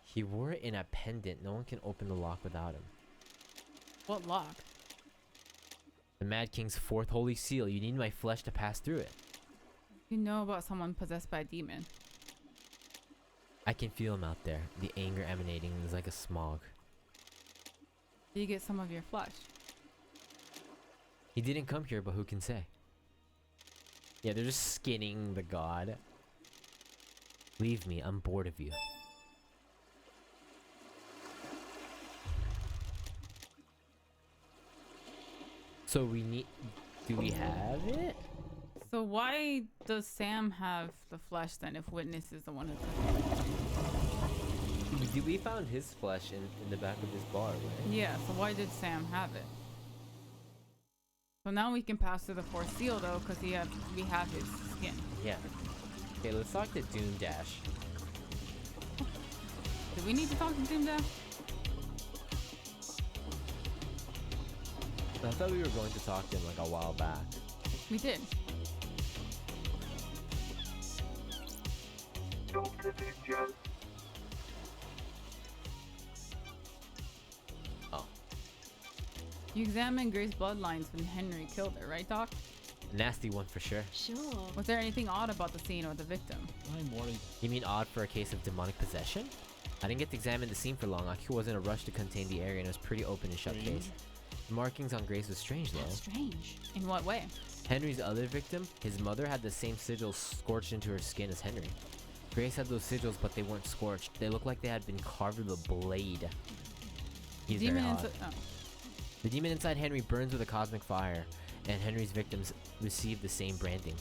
He wore it in a pendant. No one can open the lock without him. What lock? The Mad King's fourth holy seal. You need my flesh to pass through it. You know about someone possessed by a demon. I can feel him out there. The anger emanating is like a smog. Do you get some of your flesh? He didn't come here, but who can say? Yeah, they're just skinning the god. Leave me. I'm bored of you. So we need... Do we have it? So why does Sam have the flesh then if Witness is the one who took it? We found his flesh in the back of his bar, right? Yeah, so why did Sam have it? So now we can pass through the fourth seal though, because we have his skin. Yeah. Okay, let's talk to Doom Dash. Do we need to talk to Doom Dash? I thought we were going to talk to him like a while back. We did. Don't believe you. Oh. You examined Grace's bloodlines when Henry killed her, right, Doc? Nasty one for sure. Sure. Was there anything odd about the scene or the victim? I'm worried. You mean odd for a case of demonic possession? I didn't get to examine the scene for long. Akio was in a rush to contain the area and it was pretty open and shut Strange. case. The markings on Grace was strange though. That's strange. In what way? Henry's other victim, his mother had the same sigils scorched into her skin as Henry. Grace had those sigils, but they weren't scorched. They looked like they had been carved with a blade. He's very odd. The demon inside Henry burns with a cosmic fire, and Henry's victims receive the same branding.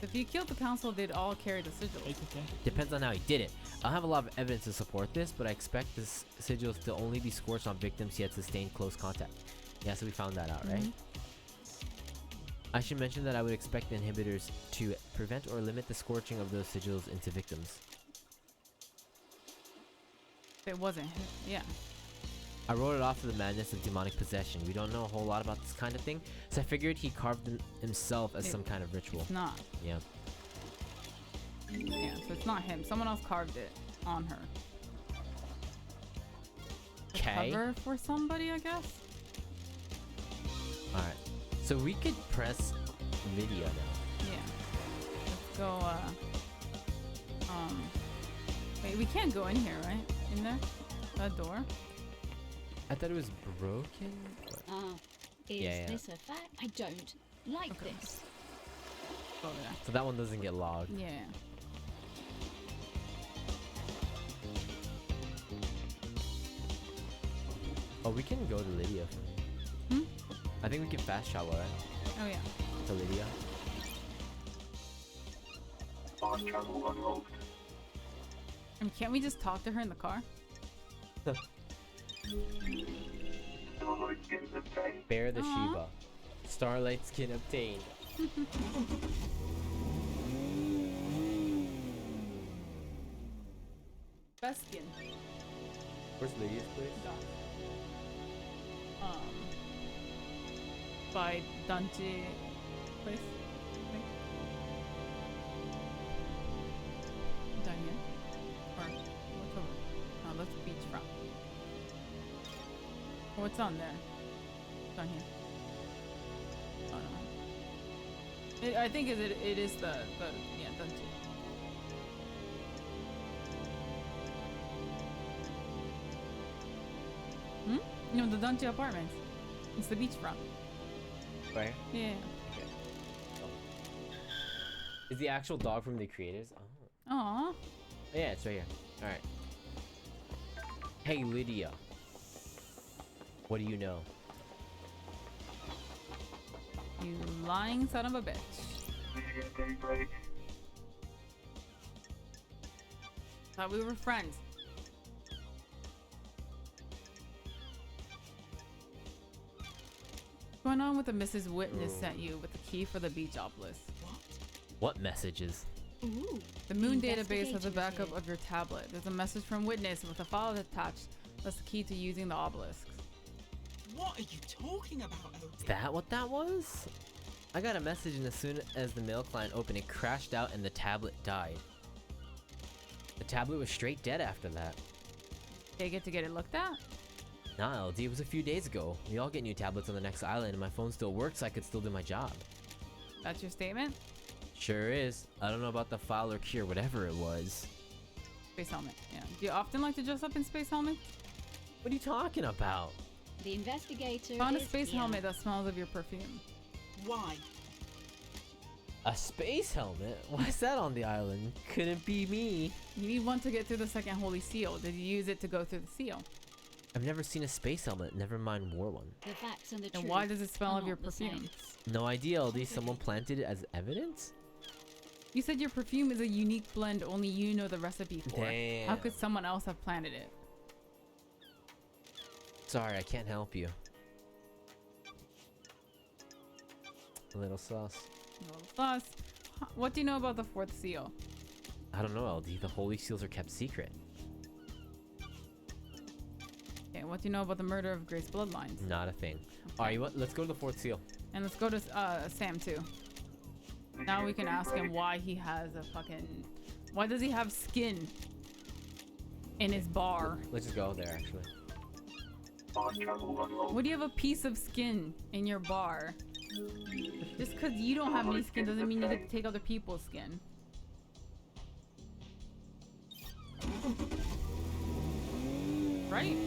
If you killed the council, they'd all carry the sigils. Depends on how he did it. I don't have a lot of evidence to support this, but I expect the sigils to only be scorched on victims he had sustained close contact. Yeah, so we found that out, right? I should mention that I would expect the inhibitors to prevent or limit the scorching of those sigils into victims. It wasn't him. Yeah. I wrote it off to the madness of demonic possession. We don't know a whole lot about this kind of thing, so I figured he carved them himself as some kind of ritual. It's not. Yeah. Yeah, so it's not him. Someone else carved it on her. Okay. Cover for somebody, I guess? Alright. So we could press video now. Yeah. Let's go, wait, we can't go in here, right? In there? That door? I thought it was broken. Is Yeah. this a fact? I don't like this. Go there. So that one doesn't get logged. Yeah. Oh, we can go to Lydia. I think we can fast travel, right? Oh, yeah. To Lydia. Fast travel unlocked. And can't we just talk to her in the car? Starlight in the bay. Bear the Aw. Shiva. Starlight skin obtained. Best skin. Where's Lydia's place? By Dante place, I think. Down here? Or what's over? Oh, that's beachfront. What's on there? Down here. Oh no. I think it is the yeah, Dante. No, the Dante apartments. It's the beachfront. Right? Yeah. Is the actual dog from the creators? Oh. Aw. Yeah, it's right here. Alright. Hey, Lydia. What do you know? You lying son of a bitch. Lydia daybreak. Thought we were friends. What's going on with the Mrs. Witness sent you with the key for the beach obelisk? What messages? Ooh. The moon The database has a investigator backup here. of your tablet. There's a message from Witness with a file attached. That's the key to using the obelisks. What are you talking about, Is Odie? that what that was? I got a message and as soon as the mail client opened, it crashed out and the tablet died. The tablet was straight dead after that. They get to get it looked at? Nah, LD, it was a few days ago. We all get new tablets on the next island and my phone still works, so I could still do my job. That's your statement? Sure is. I don't know about the file or key or whatever it was. Space helmet. Yeah. Do you often like to dress up in space helmet? What are you talking about? The investigator Found a is space here. helmet that smells of your perfume. Why? A space helmet? Why is that on the island? Couldn't be me. You need one to get through the second holy seal. Did you use it to go through the seal? I've never seen a space helmet, never mind wore one. The facts and the And truth why does it smell are of your not the perfume? same. No idea, LD, someone planted it as evidence? You said your perfume is a unique blend only you know the recipe for. Damn. How could someone else have planted it? Sorry, I can't help you. A little sauce. No sauce. What do you know about the fourth seal? I don't know, LD. The holy seals are kept secret. Okay, what do you know about the murder of Grace Bloodlines? Not a thing. Alright, what? Let's go to the fourth seal. And let's go to Sam too. Now we can ask him why he has a fucking... Why does he have skin in his bar? Let's just go there, actually. Fast travel unlocked. What do you have a piece of skin in your bar? Just because you don't have any skin doesn't mean you get to take other people's skin. Right?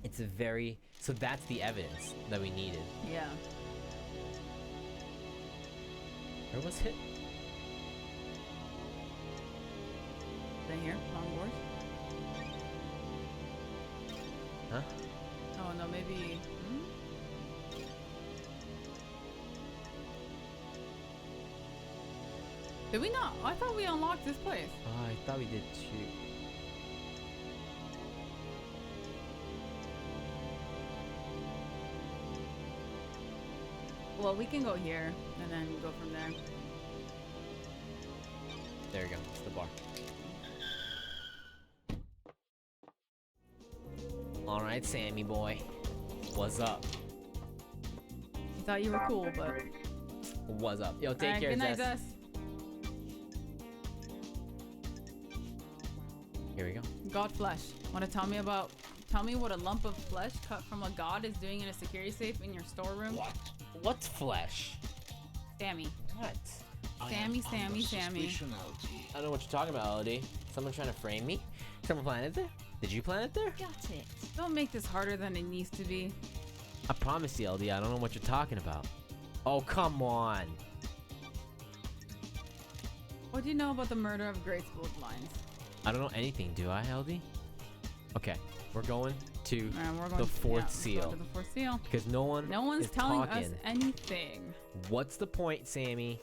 It's a very... So that's the evidence that we needed. Yeah. Where was it? Right here, longboard. Huh? Oh no, maybe. Did we not? I thought we unlocked this place. Oh, I thought we did too. Well, we can go here and then go from there. There you go. It's the bar. Alright, Sammy boy. What's up? You thought you were cool, but. What's up? Yo, take Alright, care, good night, Zess. Zess. Here we go. God flesh. Want to tell me about? Tell me what a lump of flesh cut from a god is doing in a security safe in your storeroom. What? What's flesh? Sammy. What? Sammy. I don't know what you're talking about, LD. Someone trying to frame me? Someone planted there? Did you plant it there? Got it. Don't make this harder than it needs to be. I promise you, LD, I don't know what you're talking about. Oh, come on. What do you know about the murder of Grace Bloodlines? I don't know anything, do I, LD? Okay, we're going to And we're going the fourth let's seal. Go to the fourth seal. Because no one's is telling talking. us anything. What's the point, Sammy?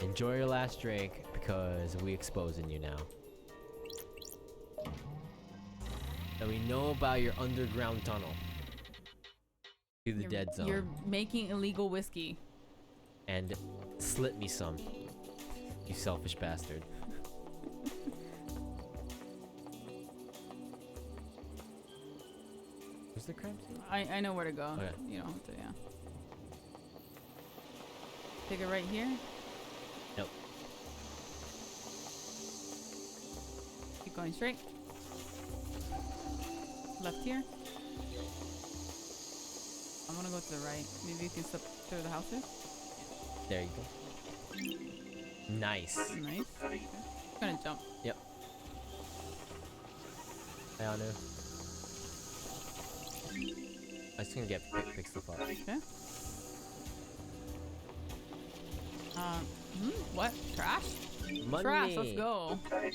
Enjoy your last drink because we exposing you now. And we know about your underground tunnel to the dead zone. You're making illegal whiskey. And slip me some, you selfish bastard. Where's the crime scene? I know where to go. Okay. You don't have to, yeah. Take it right here. Nope. Keep going straight. Left here. I'm gonna go to the right. Maybe you can slip through the houses. There you go. Nice. Nice. Okay. Gonna jump. Yep. I don't know. I'm just gonna pick stuff up. Okay. What? Trash? Money. Trash, let's go. Okay.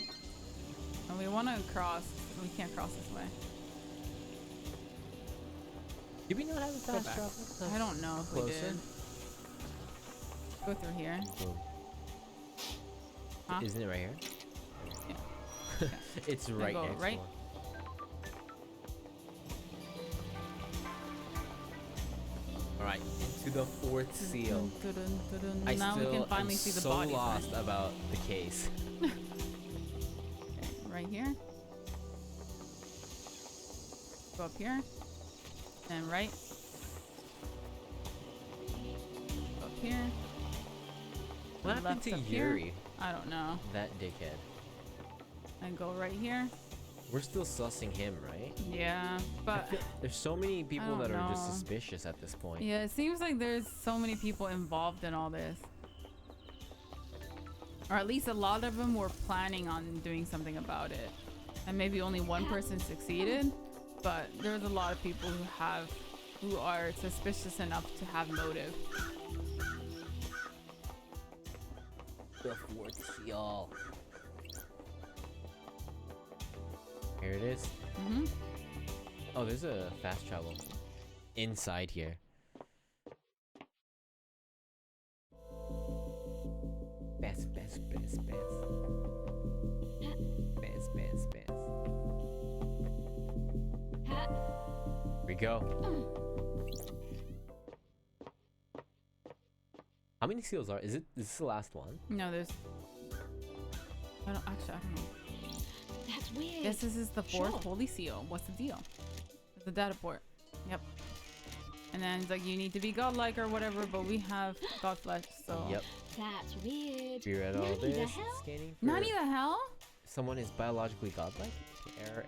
And we wanna cross. We can't cross this way. Do we not have a fast back. travel? I don't know if we Closer? did. Go through here. Boom. Huh? Isn't it right here? Yeah. Okay. It's right go next right. one. Alright, into the fourth seal. I Now still we can finally am see the so body. lost about the case. Okay, right here. Go up here. And right. Go up here. What happened Left to up here. Yuri? I don't know. That dickhead. And go right here. We're still sussing him, right? Yeah, but There's so many people don't that are just know. suspicious at this point. yeah, it seems like there's so many people involved in all this. Or at least a lot of them were planning on doing something about it. And maybe only one person succeeded, but there's a lot of people who are suspicious enough to have motive. The fourth seal. Here it is. Mm-hmm. Oh, there's a fast travel inside here. go. How many seals are? Is this the last one? No, there's. I don't know. That's weird. Yes, this is the fourth Sure. holy seal. What's the deal? It's the data port. Yep. And then it's like you need to be godlike or whatever, but we have god flesh, so. Yep. That's weird. We read all Nanny the this. hell? Scanning for Nani the hell? someone is biologically godlike.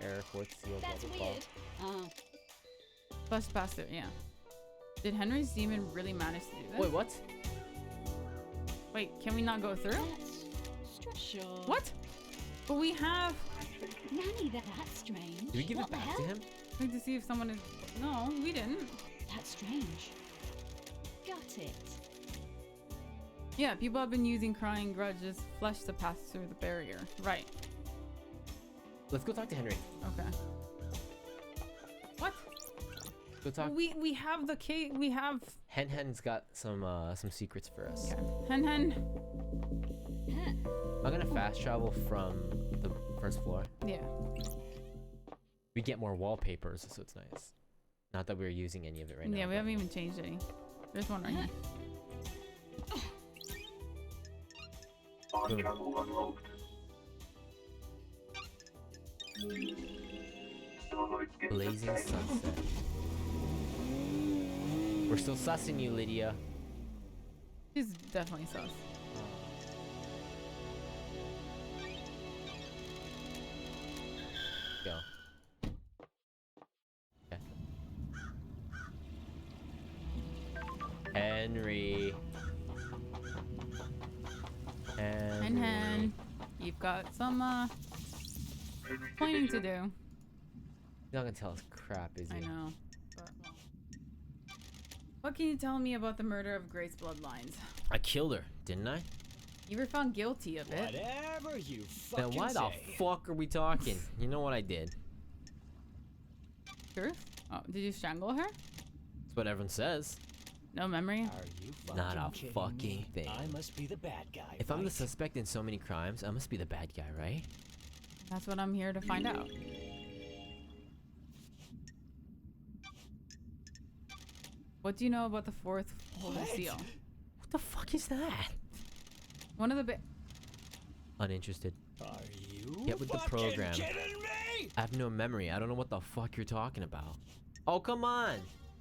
Error, fourth seal. That's blah, blah, weird. Oh, Flesh bastard, yeah. Did Henry's demon really manage to do this? blah. Wait, what? Wait, can we not go through? that's sure. What? But we have. Nanny, that's strange. Did we give what it the back hell? to him? Need to see if someone is. No, we didn't. That's strange. Got it. Yeah, people have been using crying grudges flesh to pass through the barrier. Right. Let's go talk to Henry. Okay. What? Go talk. We have the cake. We have. Hen's got some secrets for us. Okay. Hen. Huh. I'm gonna fast travel from the first floor. Yeah. We get more wallpapers, so it's nice. Not that we're using any of it right now. Yeah, we but- haven't even changed any. There's one right here. Fast travel unlocked. Starlight's getting Blazing okay. sunset. We're still sussing you, Lydia. She's definitely sus. Go. Okay. Henry. Hen. You've got some explaining to do. He's not gonna tell us crap, is he? I know. But, well. What can you tell me about the murder of Grace Bloodlines? I killed her, didn't I? You were found guilty of it. Whatever you fucking Then why the say. fuck are we talking? You know what I did. Truth? Oh, did you strangle her? That's what everyone says. No memory? Are you Not a kidding fucking me? thing. I must be the bad guy. If I'm the right? suspect in so many crimes, I must be the bad guy, right? That's what I'm here to find out. What do you know about the fourth holy What? seal? What the fuck is that? One of the Uninterested. Are you Get with the fucking program. kidding me? I have no memory. I don't know what the fuck you're talking about. Oh, come on!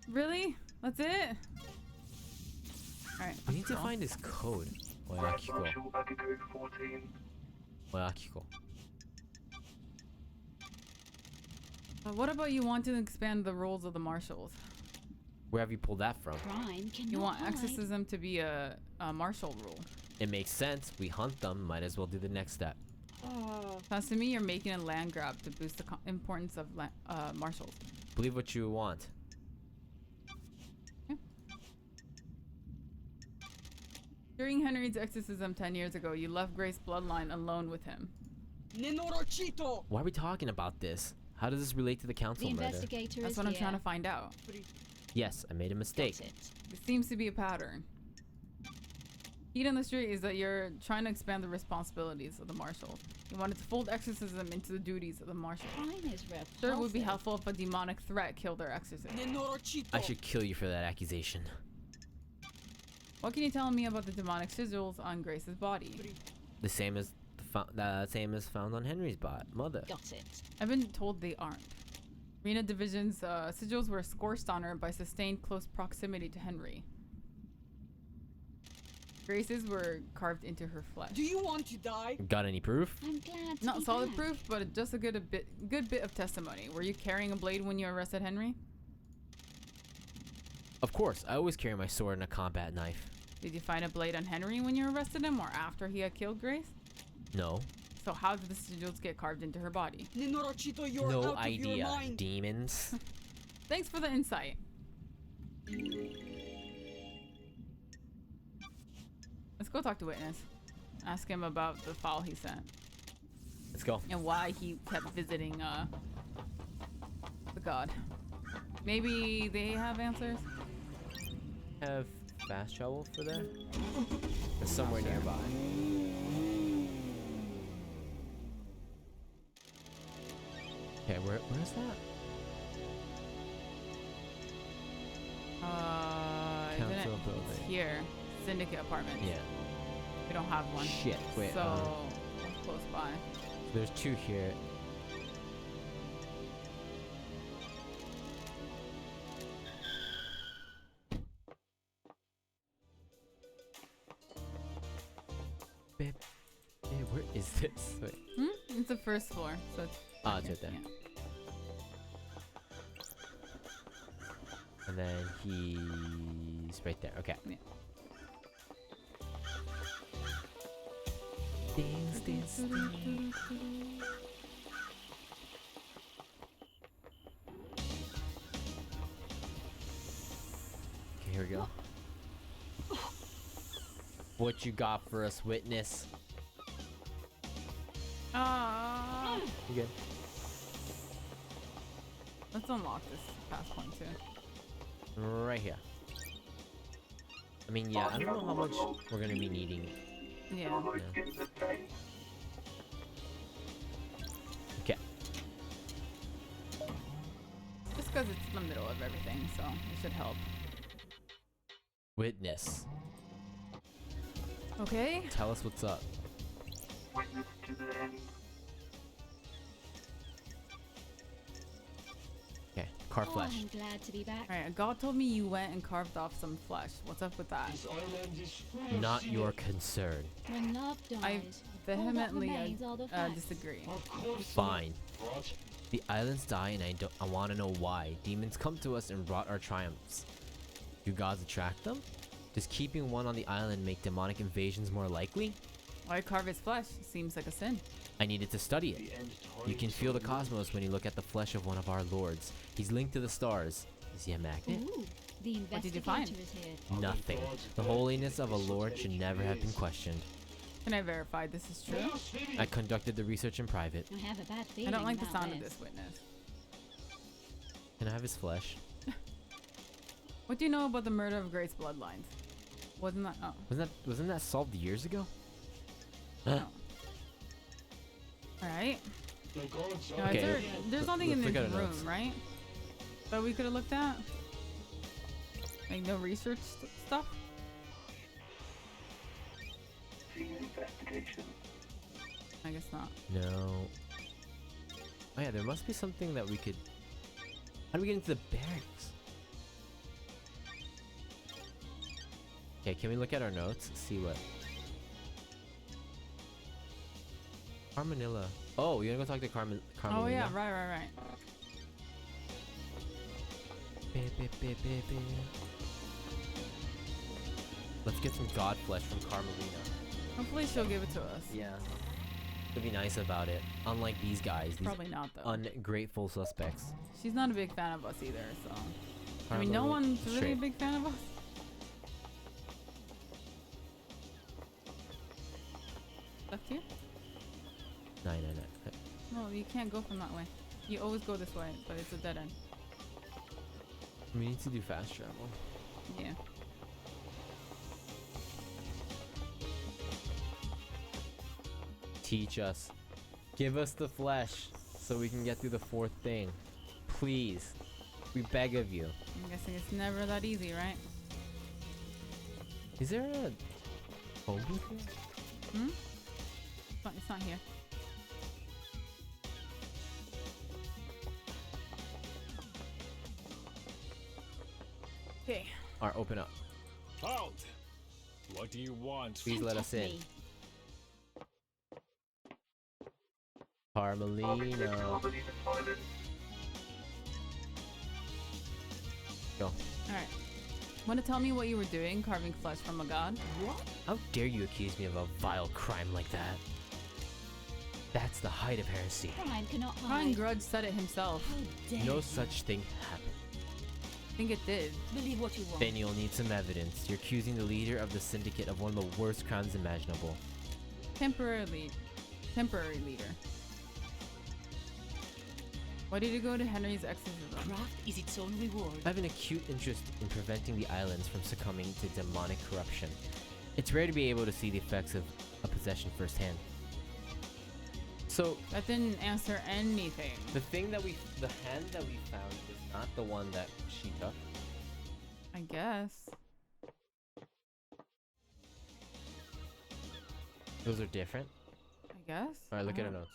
Really? That's it? Alright. We need to find his code. Oyakiko. Marshal back at code 14. Oyakiko. What about you want to expand the roles of the marshals? Where have you pulled that from? Crime cannot You want hide. exorcism to be a marshal rule. It makes sense. We hunt them. Might as well do the next step. Sounds to me you're making a land grab to boost the importance of marshals. Believe what you want. During Henry's exorcism 10 years ago, you left Grace Bloodline alone with him. Nenorochito! Why are we talking about this? How does this relate to the The council murder? investigator That's is what I'm trying here. to find out. Yes, I made a mistake. Got it. It seems to be a pattern. Heat on the street is that you're trying to expand the responsibilities of the marshal. You wanted to fold exorcism into the duties of the marshal. Crime is repulsive. Sure, it would be helpful if a demonic threat killed their exorcism. Nenorochito! I should kill you for that accusation. What can you tell me about the demonic sigils on Grace's body? The same as same as found on Henry's mother. Got it. I've been told they aren't. Rena Division's sigils were scorched on her by sustained close proximity to Henry. Grace's were carved into her flesh. Do you want to die? Got any proof? I'm glad to Not be solid back. proof, but just a good bit of testimony. Were you carrying a blade when you arrested Henry? Of course, I always carry my sword and a combat knife. Did you find a blade on Henry when you arrested him or after he had killed Grace? No. So how did the sigils get carved into her body? Nenorochito, you're No out of your idea, mind. demons. Thanks for the insight. Let's go talk to witness. Ask him about the file he sent Let's go. and why he kept visiting the god. Maybe they have answers? Have fast travel for that? It's somewhere nearby. Okay, where's that? isn't it? Council It's building. here. Syndicate apartments. Yeah. We don't have one. Shit. Wait. So, close by. There's 2 here. Babe, where is this? Wait. It's the first floor, so it's Ah, it's right there. yeah. And then he's right there. Okay. Yeah. Dings, dings, dings. Okay, here we go. What you got for us, witness? You good? Let's unlock this pass point too. Right here. I mean, yeah, I don't know how much we're gonna be needing. Yeah. Download in the tank. Okay. Just because it's in the middle of everything, so it should help. Witness. Okay. Tell us what's up. Witness to the end. Okay, car Oh, flash. I'm glad to be back. Alright, God told me you went and carved off some flesh. What's up with that? Not your concern. When love dies, I all that vehemently remains are the facts. disagree. Fine. The islands die and I want to know why. Demons come to us and wrought our triumphs. Do gods attract them? Does keeping one on the island make demonic invasions more likely? Why carve his flesh? Seems like a sin. I needed to study it. You can feel the cosmos when you look at the flesh of one of our lords. He's linked to the stars. Is he a magnet? Ooh, the What did you investigator find? is here. Nothing. The holiness of a lord should never have been questioned. Can I verify this is true? I conducted the research in private. I have a bad I feeling don't like the about sound of this witness. Can I have his flesh? What do you know about the murder of Grace bloodlines? Wasn't that? Oh. Wasn't that solved years ago? No. Alright. Okay, There's nothing in let's this look at our room, notes. right? That we could have looked at? Like no research stuff? Scene investigation. I guess not. No. Oh yeah, there must be something that we could... How do we get into the barracks? Okay, can we look at our notes? See what... Carmenilla. Oh, you wanna go talk to Carmelina? Oh yeah, right. Let's get some god flesh from Carmelina. Hopefully she'll give it to us. Yeah. To be nice about it. Unlike these guys, these Probably not though. ungrateful suspects. She's not a big fan of us either, so. I mean, no Carmelina- one's really a straight. big fan of us. Left here? No. No, you can't go from that way. You always go this way, but it's a dead end. We need to do fast travel. Yeah. Teach us. Give us the flesh so we can get through the 4th thing. Please. We beg of you. I'm guessing it's never that easy, right? Is there a phone booth here? It's not here. Okay. Alright, open up. Halt! What do you want? Please let us in. Me. Carmelina. Carmelina toilet. Go. Alright. Want to tell me what you were doing, carving flesh from a god? How dare you accuse me of a vile crime like that? That's the height of heresy. Crime cannot Crying hide. Grudge said it himself. How dare No you. such thing happened. I think it did. Believe what you want. Then you'll need some evidence. You're accusing the leader of the syndicate of one of the worst crimes imaginable. Temporary leader. Why did you go to Henry's exorcism? Craft is its own reward. I have an acute interest in preventing the islands from succumbing to demonic corruption. It's rare to be able to see the effects of a possession firsthand. So, That didn't answer anything. the hand that we found is not the one that she took. I guess. Those are different. I guess. All right, look I at her don't- notes.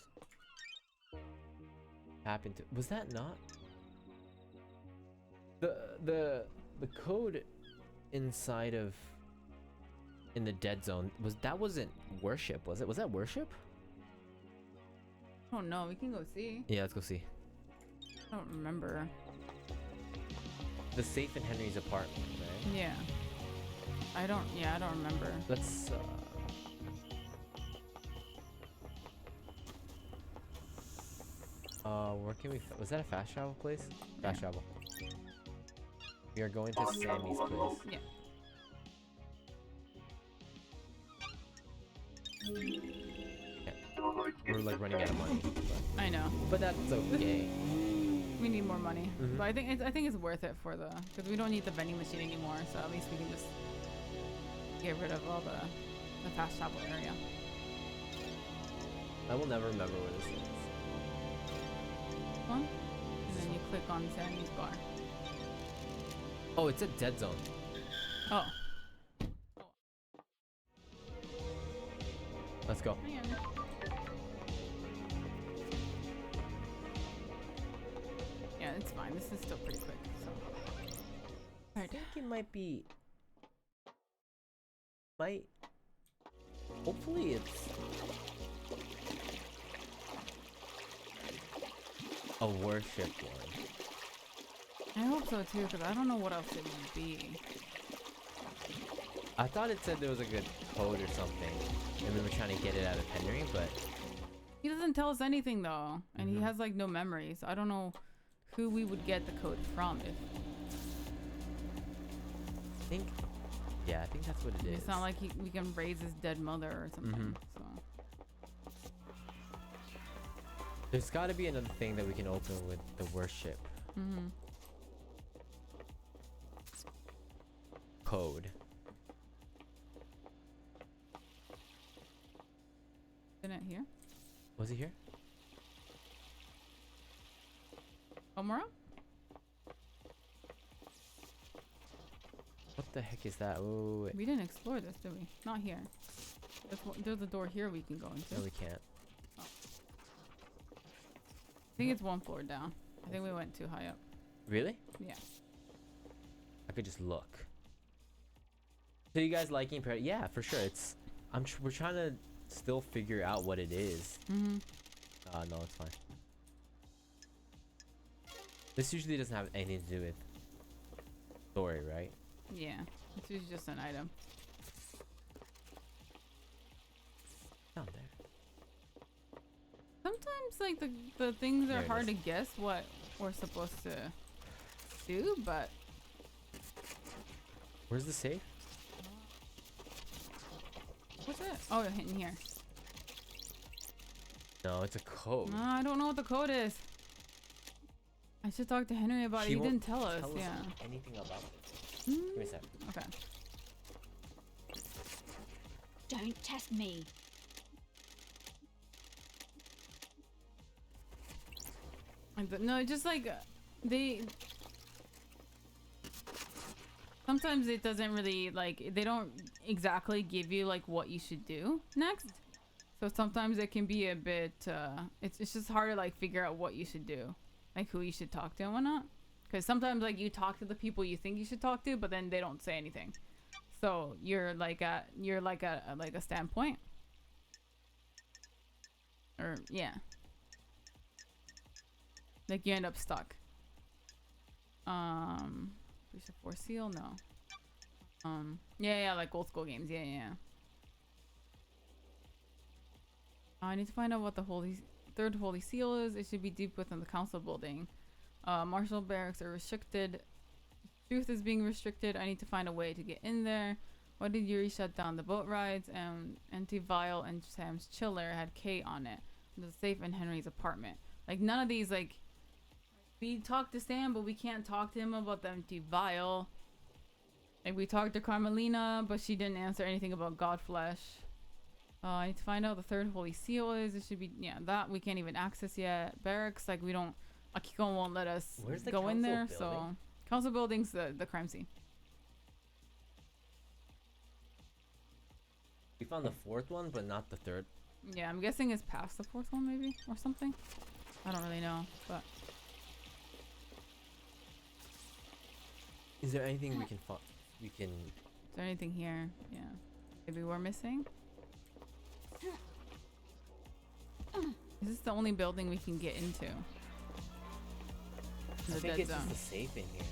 Happened to was that not the code inside of in the dead zone wasn't worship, was it? Was that worship? I don't know. We can go see. Yeah, let's go see. I don't remember. The safe in Henry's apartment, right? Yeah. I don't remember. Let's where can we was that a fast travel place? Fast travel. We are going to Sammy's place. Yeah. We're like running out of money. I know. But that's okay. We need more money. Mhm. But I think it's worth it for because we don't need the vending machine anymore. So at least we can just get rid of all the fast travel area. I will never remember where this is. One. And then you click on Sammy's bar. Oh, it's a dead zone. Oh. Let's go. Hang on. Yeah, it's fine. This is still pretty quick. So. I think it might be. Hopefully it's a worship one. I hope so too, because I don't know what else it would be. I thought it said there was a good code or something, and we were trying to get it out of Henry, but He doesn't tell us anything though, and he Mhm. has like no memories. I don't know who we would get the code from. If I think, yeah, I think that's what it is. it's not like we can raise his dead mother or something. Mhm. So There's got to be another thing that we can open with the worship code. isn't it here? Was he here? Omura? What the heck is that? Oh, wait. We didn't explore this, did we? Not here. There's a door here we can go into. No, we can't. I think it's one floor down. I think we went too high up. Really? Yeah. I could just look. So you guys liking Paradise? Yeah, for sure. It's we're trying to still figure out what it is. Mm-hmm. No, it's fine. This usually doesn't have anything to do with story, right? Yeah. This is just an item. Down there. Sometimes like the things There are it hard is. to guess what we're supposed to do, but Where's the safe? what's it? Oh, in here. No, it's a code. No, I don't know what the code is. I should talk to Henry about it. She He won't didn't tell us. Tell us Yeah. anything about it. Give me a sec. Okay. Don't test me. No, just like they. Sometimes it doesn't really like they don't exactly give you like what you should do next. So sometimes it can be a bit. It's just hard to like figure out what you should do, like who you should talk to and whatnot. Because sometimes like you talk to the people you think you should talk to, but then they don't say anything. So you're like at a standpoint. Or yeah. Like you end up stuck. Breach of Force Seal? No. Yeah, like old school games. Yeah. I need to find out what the third holy seal is. It should be deep within the council building. Marshal barracks are restricted. Truth is being restricted. I need to find a way to get in there. Why did Yuri shut down the boat rides? And Anti-Vile and Sam's Chiller had K on it. The safe in Henry's apartment. Like none of these like. We talked to Sam, but we can't talk to him about the Anti-Vile. Like we talked to Carmelina, but she didn't answer anything about Godflesh. I need to find out the third holy seal is. It should be that we can't even access yet. Barracks, like we don't. Akiko won't let us Where's the go in council there. building? So council building's the crime scene. We We found the fourth one, but not the third. Yeah, I'm guessing it's past the fourth one, maybe, or something. I don't really know, but Is there anything we can find? We can. is there anything here? Yeah, maybe we're missing. Is this the only building we can get into? I The think dead it's zone. just a safe in here.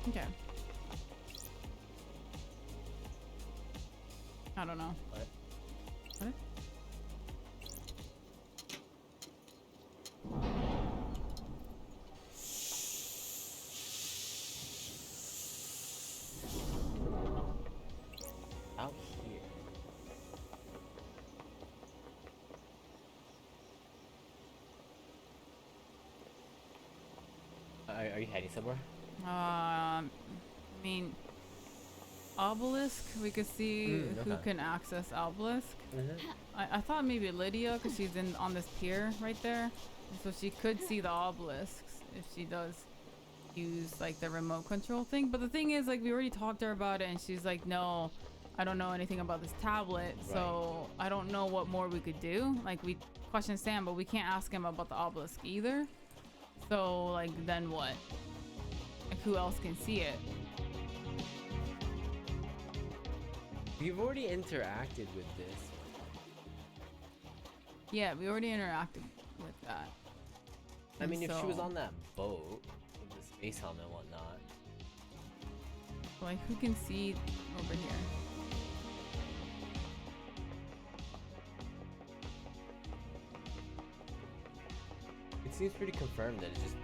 Okay. I don't know. What? What? Out here. Are you heading somewhere? I mean, obelisk. We could see who okay. can access obelisk. Mm-hmm. I thought maybe Lydia, because she's on this pier right there, and so she could see the obelisks if she does use like the remote control thing. But the thing is, like, we already talked to her about it, and she's like, no, I don't know anything about this tablet, so I don't know what more we could do. Like, we questioned Sam, but we can't ask him about the obelisk either. So like, then what? Like, who else can see it? We've already interacted with this. Yeah, we already interacted with that. I mean, And if she was so- on that boat with the space helmet and whatnot. Like, who can see over here? It seems pretty confirmed that it's just.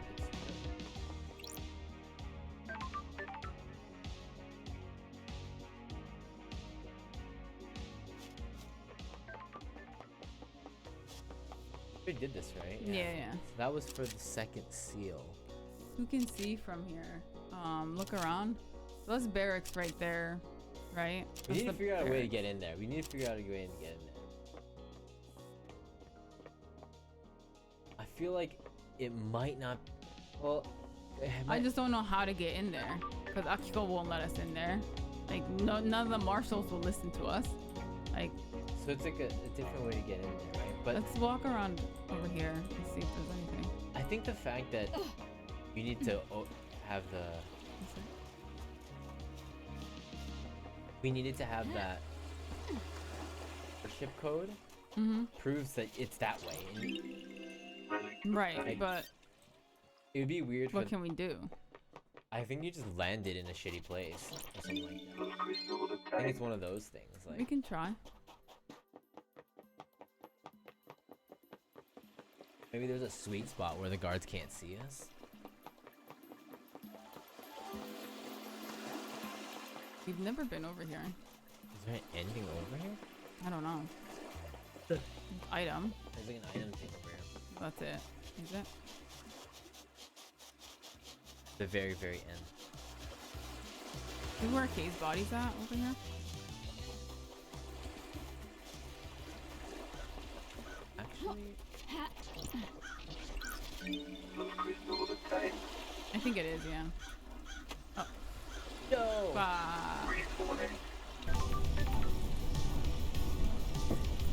We did this, right? Yeah. So that was for the second seal. Who can see from here? Look around. So that's barracks right there, right? We need to That's the figure out a way to barracks. get in there. We need to figure out a way to get in there. I feel like it might not. Well, I just don't know how to get in there because Akiko won't let us in there. Like, none of the marshals will listen to us. Like, So it's like a different way to get in there, right? But let's walk around over here and see if there's anything. I think the fact that you need to have the. We needed to have that ship code proves that it's that way. And Right, Like, but it would be weird what for. can we do? I think you just landed in a shitty place or something like that. I think it's one of those things. We Like, can try. maybe there's a sweet spot where the guards can't see us. We've never been over here. Is there anything over here? I don't know. Item. There's like an item thing over here. That's it. Is it? The very, very end. See where Kay's body's at over here? Actually, I think it is, yeah. Oh. no.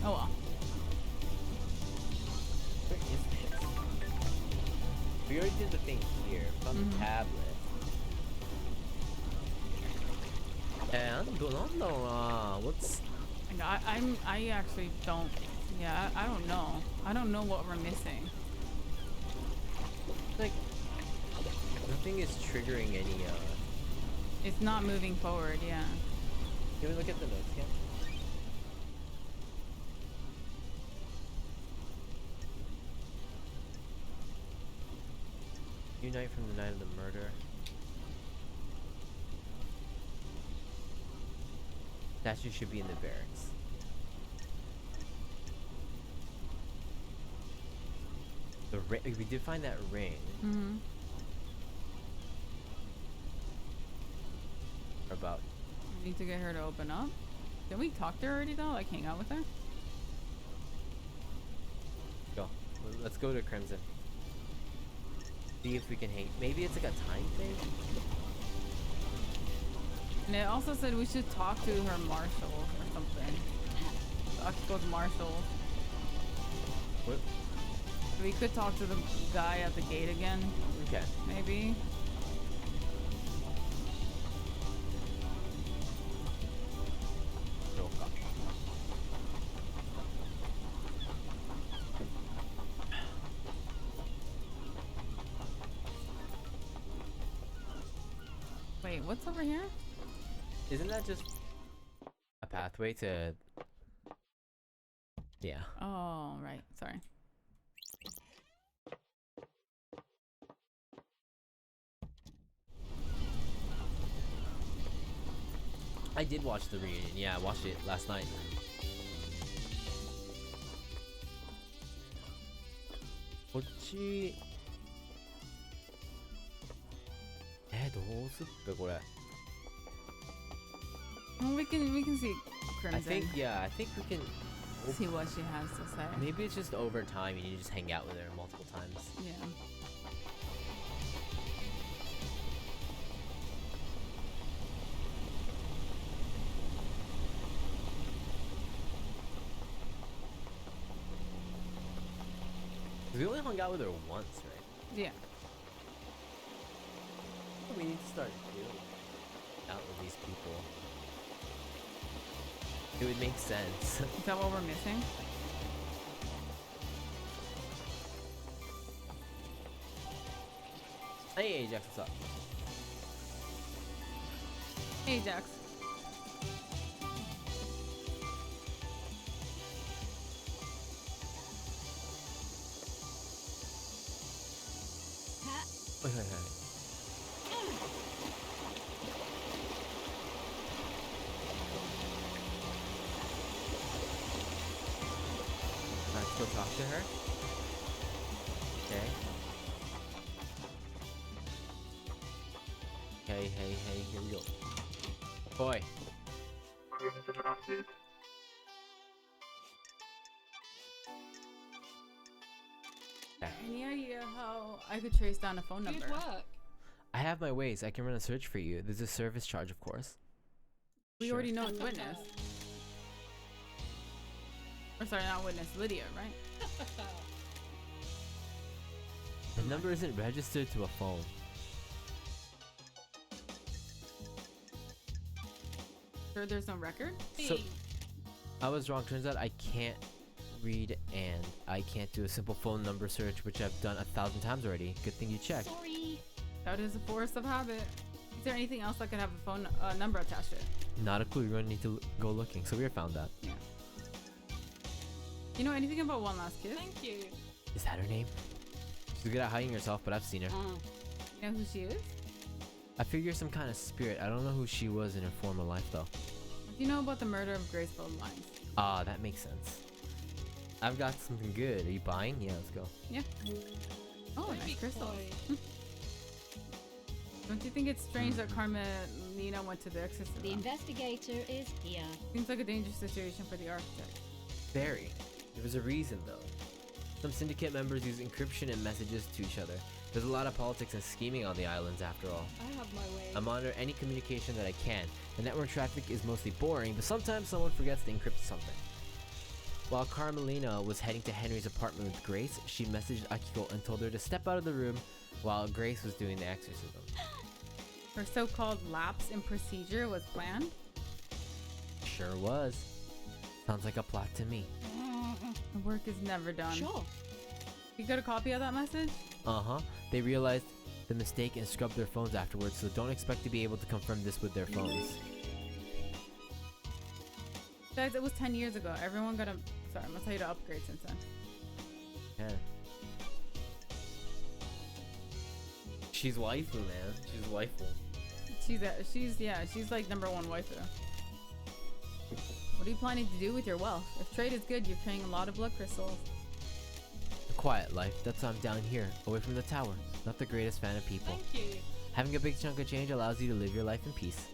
Oh well. Where is this? We already did the thing here from the tablet. And what's Like, I actually don't. Yeah, I don't know. I don't know what we're missing. like nothing is triggering any It's not moving forward. Yeah. Can we look at the notes again? Unite from the night of the murder. Statue should be in the barracks. The we did find that ring. About We need to get her to open up. Did we talk to her already though? Like, hang out with her? go. Let's go to Crimson. See if we can hang. Maybe it's like a time thing. And it also said we should talk to her marshal or something. Akiko's marshal. What? We could talk to the guy at the gate again. Okay. Maybe. Wait, what's over here? Isn't that just a pathway to... Yeah. Oh, right. Sorry. I did watch the reunion. Yeah, I watched it last night. Well, we can see Crimson. I think, yeah, I think we can... See what she has to say. Maybe it's just over time and you just hang out with her multiple times. Yeah. We only hung out with her once, right? Yeah. We need to start doing out with these people. It would make sense. Is that what we're missing? Hey Ajax, what's up? Ajax. Wait, wait, wait. Let's go talk to her. Okay. Hey, here we go. Boy. Crimson Acid. Any idea how I could trace down a phone number? Good work. I have my ways. I can run a search for you. There's a service charge, of course. We Sure. already know it's Witness. Or sorry, not Witness, Lydia, right? The number isn't registered to a phone. Sure, there's no record? So, I was wrong. Turns out I can't read and I can't do a simple phone number search, which I've done 1,000 times already. Good thing you checked. Sorry. That is a force of habit. Is there anything else that could have a phone number attached to it? Not a clue. You're gonna need to go looking. So we found that. Yeah. You know anything about One Last Kiss? Thank you. Is that her name? She's good at hiding herself, but I've seen her. You know who she is? I figure some kind of spirit. I don't know who she was in her former life, though. What do you know about the murder of Grace Lines? Ah, that makes sense. I've got something good. Are you buying? Yeah, let's go. Yeah. Oh, Don't be nice crystal. coy. Don't you think it's strange that Carmelina went to the exorcism? The investigator is here. Seems like a dangerous situation for the architect. Very. There was a reason, though. Some syndicate members use encryption and messages to each other. There's a lot of politics and scheming on the islands, after all. I have my way. I monitor any communication that I can. The network traffic is mostly boring, but sometimes someone forgets to encrypt something. While Carmelina was heading to Henry's apartment with Grace, she messaged Akiko and told her to step out of the room while Grace was doing the exorcism. Her so-called lapse in procedure was planned? Sure was. Sounds like a plot to me. The work is never done. Sure. You got a copy of that message? Uh-huh. They realized the mistake and scrubbed their phones afterwards, so don't expect to be able to confirm this with their phones. Guys, it was 10 years ago. Everyone got a... Sorry, I'm gonna tell you to upgrade since then. Yeah. She's waifu, man. She's waifu. She's like #1 waifu. What are you planning to do with your wealth? If trade is good, you're paying a lot of blood crystals. A quiet life. That's why I'm down here, away from the tower. Not the greatest fan of people. Thank you. Having a big chunk of change allows you to live your life in peace.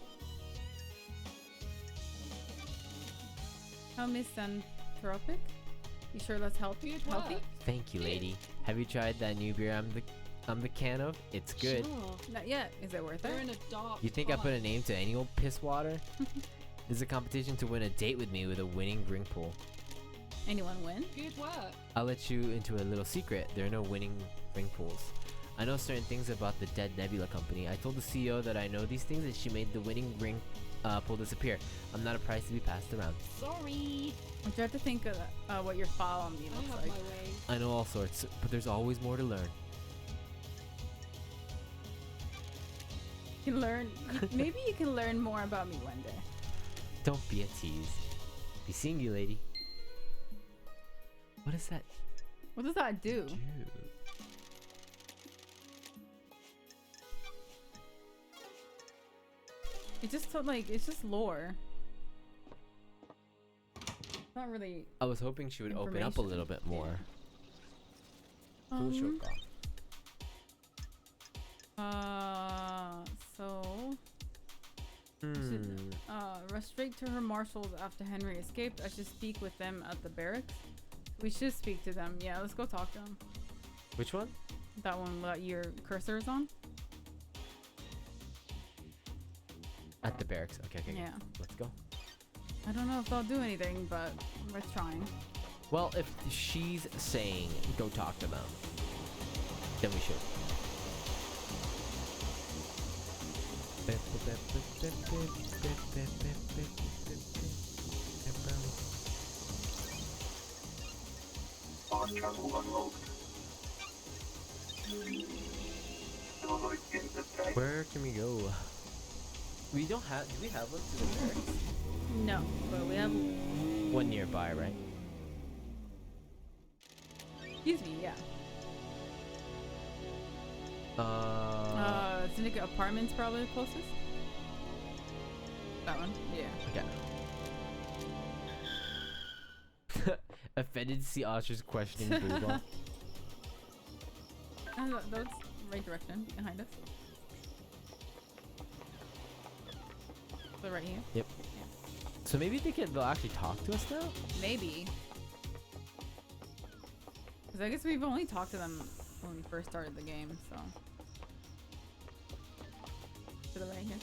How misanthropic? You sure that's healthy? Good Healthy? work. Thank you, lady. Have you tried that new beer I'm I'm the can of. It's good. Sure. Not yet. Is it worth They're it? in a dark You think I put a time. name to any old piss water? There's a competition to win a date with me with a winning ring pool. Anyone win? Good work. I'll let you into a little secret. There are no winning ring pools. I know certain things about the dead Nebula company. I told the CEO that I know these things and she made the winning ring pool disappear. I'm not a prize to be passed around. Sorry. You have to think of what your file on me I looks have like. my way. I know all sorts, but there's always more to learn. You can learn. Maybe you can learn more about me one day. Don't be a tease. Be seeing you, lady. What is that? What does that do? Dude. It's just like it's just lore. It's not really. I was hoping she would open up a Information. little bit more. Cool shoka. So Hmm. restrict to her marshals after Henry escaped. I should speak with them at the barracks. We should speak to them. Yeah, let's go talk to them. Which one? That one that your cursor is on. At the barracks. Okay, okay. Yeah. Let's go. I don't know if they'll do anything, but we're trying. Well, if she's saying go talk to them, then we should. Launch channel unlocked. Deploy in the tank. Where can we go? We don't have. Do we have one to the barracks? No, but we have. One nearby, right? Excuse me. Yeah. Syndicate Apartments probably the closest. That one. Yeah. Okay. Offended to see Ostrich questioning Bulldog. That's right direction behind us. So right here. Yep. So maybe they'll actually talk to us now? Maybe. Because I guess we've only talked to them when we first started the game, so. To the right here.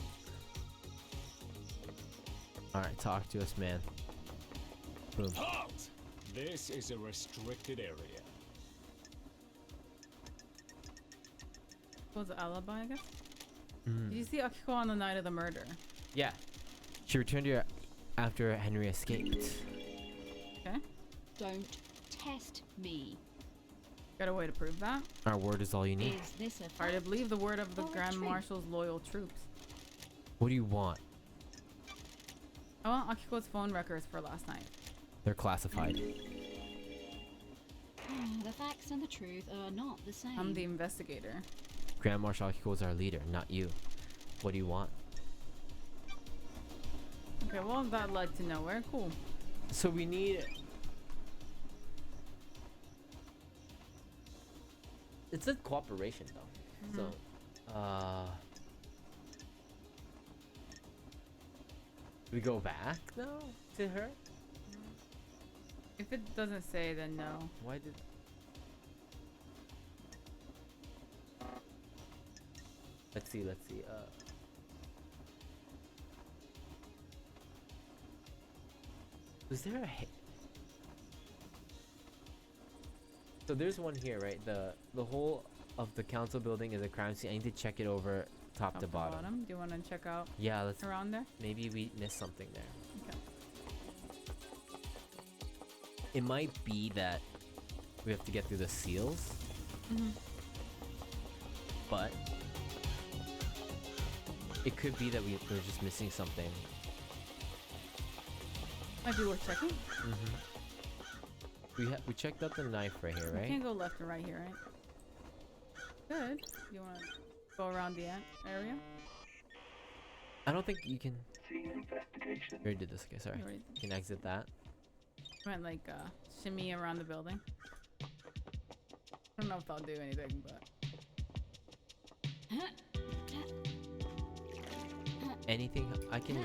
Alright, talk to us, man. Boom. Halt! This is a restricted area. What was the alibi, I guess? Mm. Did you see Akiko on the night of the murder? Yeah. She returned here after Henry escaped. Okay. Don't test me. Got a way to prove that? Our word is all you need. Is this a Hard to fact? believe the word of the Or a Grand truth? Marshal's loyal troops. What do you want? I want Akiko's phone records for last night. They're classified. The facts and the truth are not the same. I'm the investigator. Grand Marshal Akiko is our leader, not you. What do you want? Okay, well that led to nowhere. Cool. So we need... It's a cooperation though. So, we go back now to her? If it doesn't say, then no. Why did... Let's see. Was there a So there's one here, right? The whole of the council building is a crime scene. I need to check it over top to bottom. Do you want to check out Yeah, let's... around there? Maybe we missed something there. Okay. It might be that we have to get through the seals, but it could be that we're just missing something. Might be worth checking. We checked out the knife right here, We right? can't go left and right here, right? Good. You want to go around the area? I don't think you can... Scene investigation. We already did this. Okay, sorry. You already- You can exit that. Might like shimmy around the building. I don't know if I'll do anything, but Anything... I can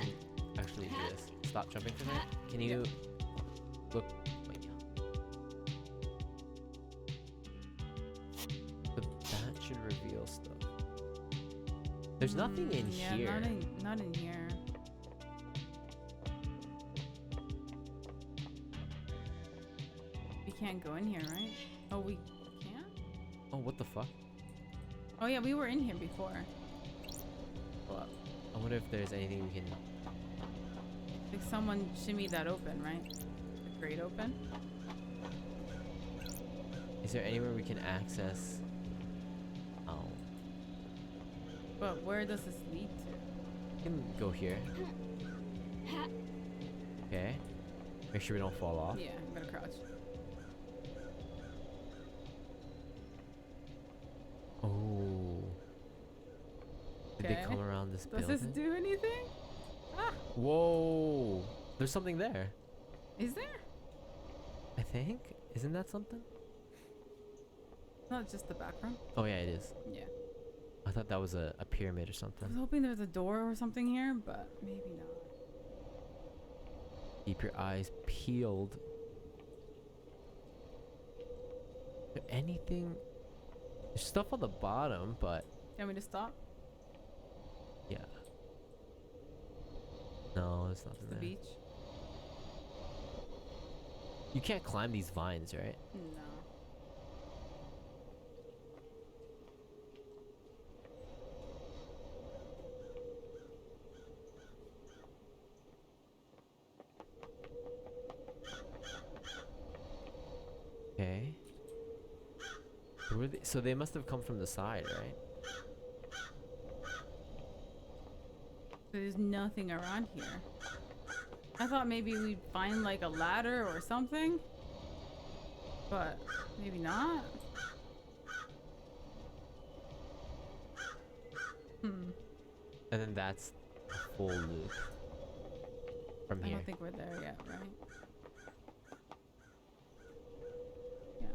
actually do this. Stop jumping for a minute. Can you... Look... Wait, yeah. But that should There's nothing in yeah, here. Not in here. We can't go in here, right? Oh, we can? Oh, what the fuck? Oh yeah, we were in here before. Well, I wonder if there's anything we can. Like someone shimmied that open, right? The grate open. Is there anywhere we can access? Oh, But where does this lead to? we can go here. Okay. Make sure we don't fall off. Yeah, I'm gonna crouch. Oh. Did they Okay. come around this Does building? this do anything? Ah, Whoa! There's something there. is there? I think. Isn't that something? Not just the back room. Oh yeah, it is. Yeah. I thought that was a pyramid or I something. was hoping there was a door or something here, but maybe not. Keep your eyes peeled. Is there anything? There's stuff on the bottom, but Do you want me to stop? yeah. No, there's nothing The there. beach? You can't climb these vines, right? No. Okay. So they must have come from the side, right? There's nothing around here. I thought maybe we'd find like a ladder or something. But maybe not. Hmm. And then that's a full loop from I here. don't think we're there yet, right? Yeah.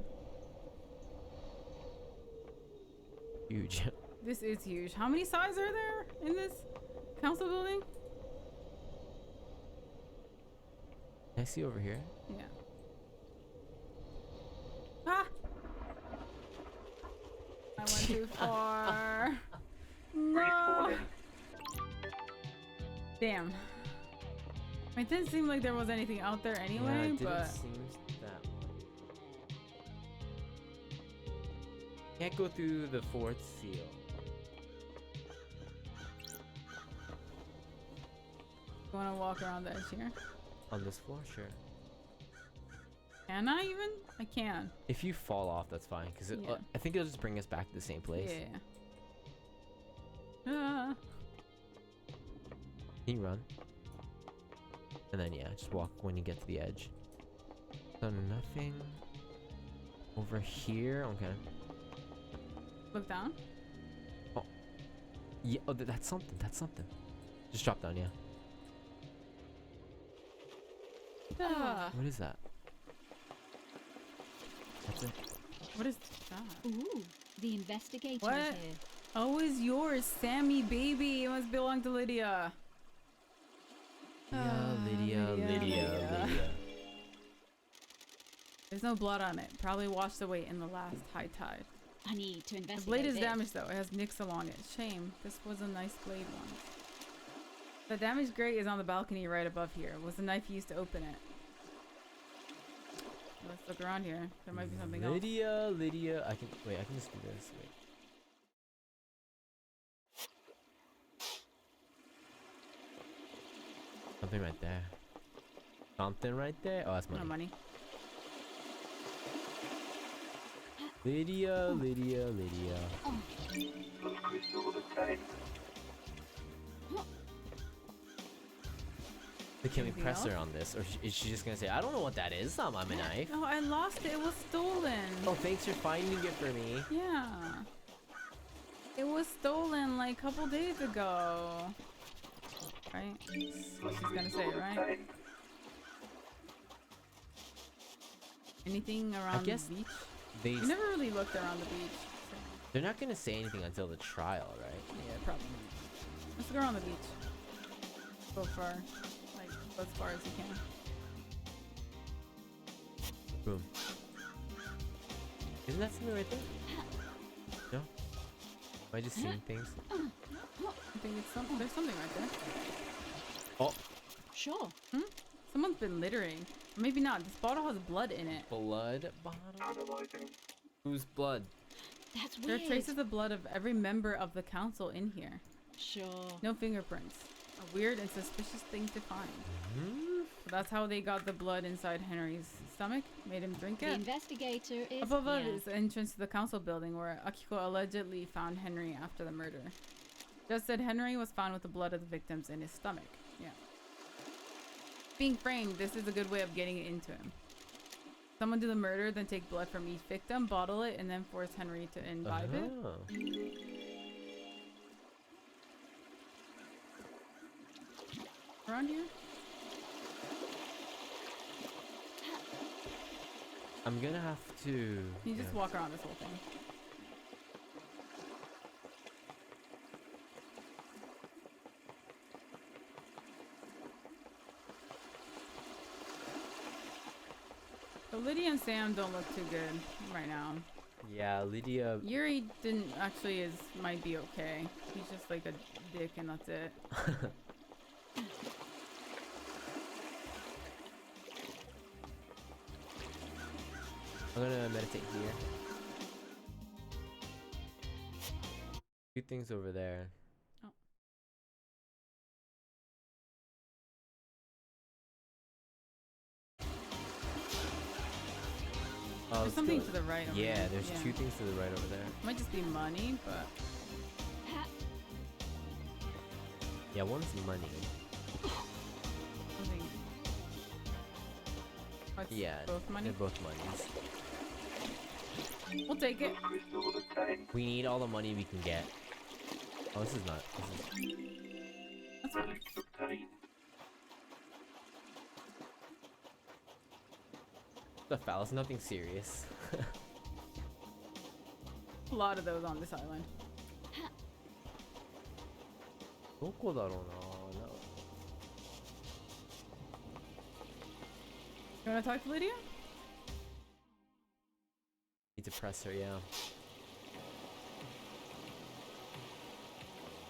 Huge. This is huge. How many sides are there in this council building? Can I see over here? Yeah. Ah! I went too far. No! Damn. It didn't seem like there was anything out there Yeah, anyway, it didn't but seem that way. Can't go through the fourth seal. you want to walk around the edge here? On this floor, sure. Can I even? I can. If you fall off, that's fine, because Yeah. I think it'll just bring us back to the same place. Yeah. Ah. Can you run? And then yeah, just walk when you get to the edge. So nothing over here. Okay. Look down. Yeah. Oh, that's something. That's something. Just drop down. Yeah. Ah. What is that? That's it. What is that? Ooh, the investigator What? is here. Oh, it's yours, Sammy, baby. It must belong to Lydia. Lydia. There's no blood on it. Probably washed away in the last high tide. I need to The investigate blade is this. damaged though. It has nicks along it. Shame. This was a nice blade once. The damaged grate is on the balcony right above here. Was the knife used to open it? Let's look around here. There might be something else. Lydia. I can just do this. Wait. Something right there. Something right there. Oh, that's money. No money. Lydia. Those crystal of the time. So can we Anything press her else? on this, or is she just gonna say, "I don't know what that is. It's not my knife." Oh, I lost it. It was stolen. Oh, thanks for finding it for me. Yeah. It was stolen like a couple days ago. Right? That's what she's gonna say, right? Anything around guess the beach? They You never really looked around the beach. So. they're not gonna say anything until the trial, right? Yeah, probably. Let's go around the beach. Go far. Like, go as far as you can. Boom. Isn't that something right there? No. Am I just seeing things? I think it's there's something right there. Oh, Sure. Someone's been littering. Or maybe not. This bottle has blood in it. blood bottle? Whose blood? That's There weird. are traces of blood of every member of the council in here. Sure. No fingerprints. A weird and suspicious thing to find. So that's how they got the blood inside Henry's stomach. Made him drink The it. investigator is. Above us yeah. is the entrance to the council building where Akiko allegedly found Henry after the murder. Just said Henry was found with the blood of the victims in his stomach. Yeah. Being framed, this is a good way of getting it into him. Someone do the murder, then take blood from each victim, bottle it, and then force Henry to imbibe it. Oh. Around here? I'm gonna have to. You just walk around this whole thing. So Lydia and Sam don't look too good right now. Yeah, Lydia. Yuri might be okay. He's just like a dick and that's it. I'm gonna meditate here. Two things over there. Oh. Oh, There's let's something go. to the right over Yeah, there. there's two things to the right over there. Might just be money, but Yeah, one's money. something. Oh, it's Yeah, both money. they're both monies. We'll take it. Crystal obtained. We need all the money we can get. Oh, this is not. This is. That's fine. Relics obtained. The foul is nothing serious. A lot of those on this island. どこだろうな。You wanna talk to Lydia? Need to press her, yeah.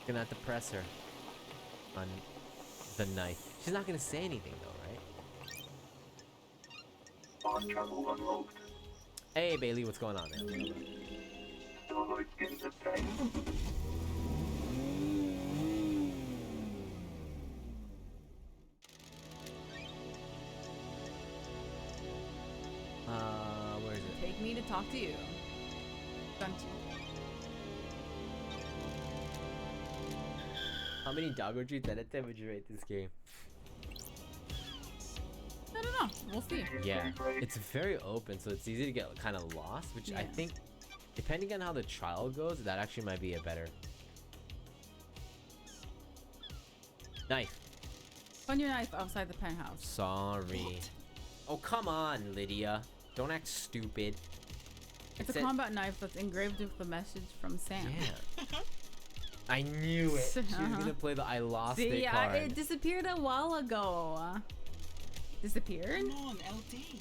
Gonna have to press her on the knife. She's not gonna say anything though, right? Fast travel unlocked. Hey Bailey, what's going on, man? Starlight skins obtained. Where is it? Take me to talk to you. Gunty. How many doggo treats out of 10 would you rate this game? I don't know. We'll see. Yeah, it's very open, so it's easy to get kind of lost, which I Yeah. think, depending on how the trial goes, that actually might be a better knife. Find your knife outside the penthouse. Sorry. Oh, come on, Lydia. Don't act stupid. It's It a said- combat knife that's engraved with the message from Sam. Yeah. I knew it. She was gonna play the I lost See, it card. it disappeared a while ago. Disappeared? Come on, LD.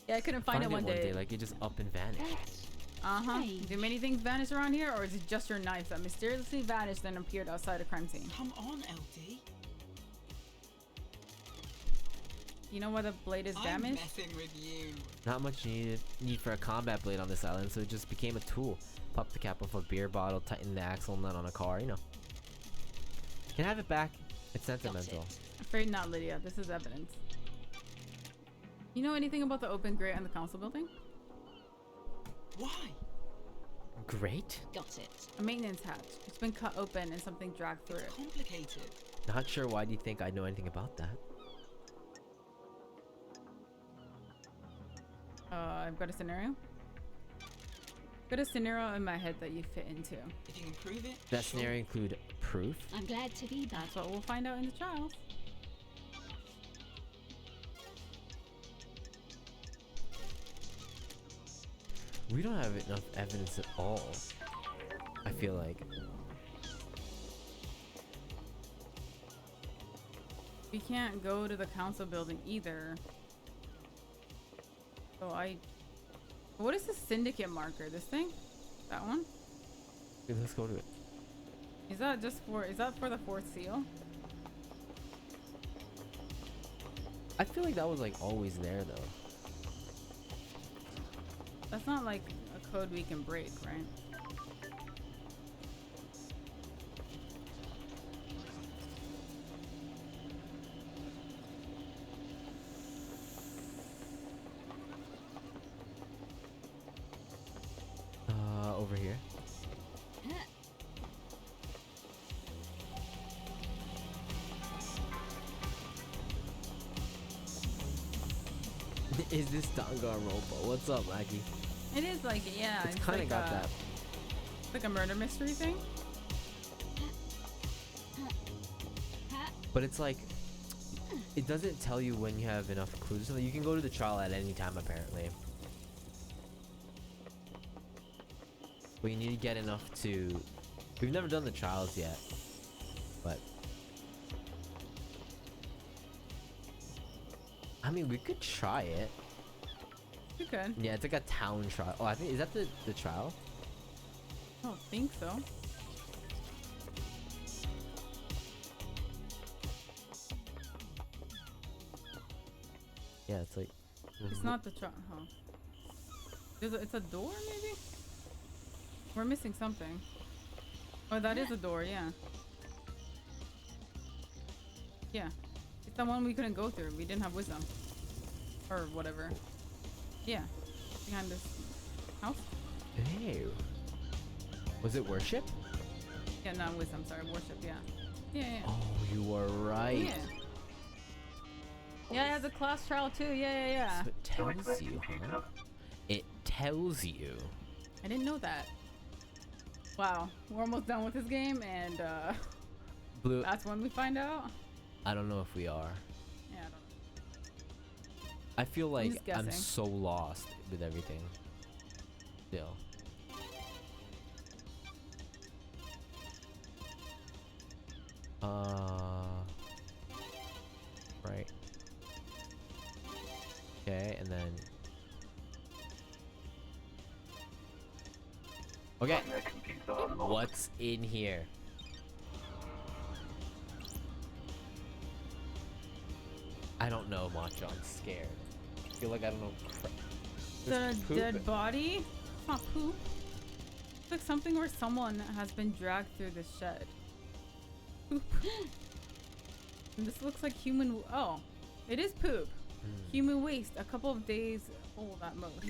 Yeah, I couldn't find it one day. Like it just up and vanished. Uh-huh. Strange. Do many things vanish around here, or is it just your knife that mysteriously vanished and appeared outside a crime scene? Come on, LD. You know why the blade is I'm damaged? messing with you. Not much need for a combat blade on this island, so it just became a tool. Pop the cap off a beer bottle, tighten the axle nut on a car, you know. Can I have it back? It's sentimental. Afraid not, Lydia. This is evidence. You know anything about the open grate on the council building? Why? Great. Got it. A maintenance hatch. It's been cut open and something dragged through it. Complicated. Not sure why do you think I know anything about that? I've got a scenario. Got a scenario in my head that you fit into. If you can prove it. That sure. scenario include proof? I'm glad to be back. That's what we'll find out in the trials. We don't have enough evidence at all. I feel like. We can't go to the council building either. So what is the syndicate marker? This thing? That one? Okay, let's go to it. Is that for the fourth seal? I feel like that was like always there though. That's not like a code we can break, right? Over here. Is this Danganronpa? What's up, Maggie? It is like, yeah. It's kind of like got that. It's like a murder mystery thing. But it's like, it doesn't tell you when you have enough clues. So you can go to the trial at any time, apparently. But you need to get enough to... We've never done the trials yet. But... I mean, we could try it. You could. Yeah, it's like a town trial. Oh, I think... Is that the trial? I don't think so. Yeah, it's like... It's not the truck, huh? It's a door, maybe? We're missing something. Oh, that is a door, yeah. Yeah. It's the one we couldn't go through. We didn't have wisdom. Or whatever. Yeah. Behind this house? Ew. Was it worship? Yeah, not wisdom, sorry. Worship, yeah. Yeah, yeah. Oh, you are right. Yeah. Yeah, it has a class trial too. Yeah. So it tells you, huh? It tells you. I didn't know that. Wow, we're almost done with this game, and Blue. that's when we find out. I don't know if we are. Yeah, I don't know. I feel like just I'm guessing. so lost with everything. Still. Right. Okay, and then. Okay. Their computer unlocked. What's in here? I don't know, Macho. I'm scared. I feel like I don't know. There's The poop. dead body? It's not poop. It's like something where someone has been dragged through the shed. Poop. And this looks like human. Oh, it is poop. Human waste. A couple of days old at most.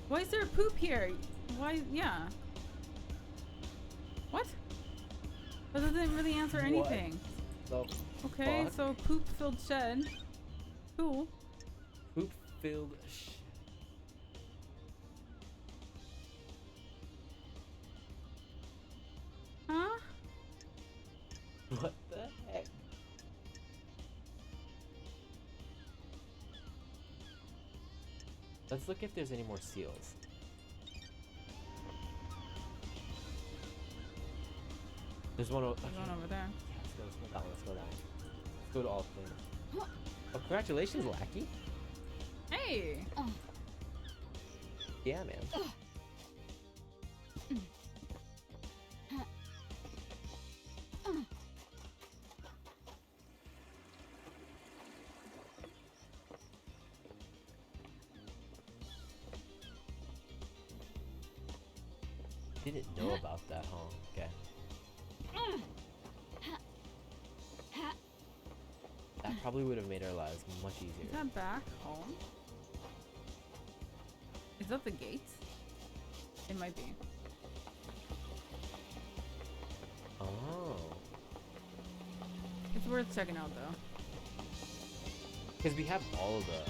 Why is there poop here? Why? Yeah. What? That doesn't really answer anything. The Okay, fuck? so poop-filled shed. Cool. Poop-filled Huh? What the heck? Let's look if there's any more seals. There's one over There's one over there. Yeah, let's go down, let's go down. Let's go to all things. Oh, congratulations, Lackey. Hey! Yeah, man. Didn't know about that, huh? Okay. That probably would have made our lives much Is easier. that back home? Is that the gates? It might be. Oh. It's worth checking out though. Because we have all of the...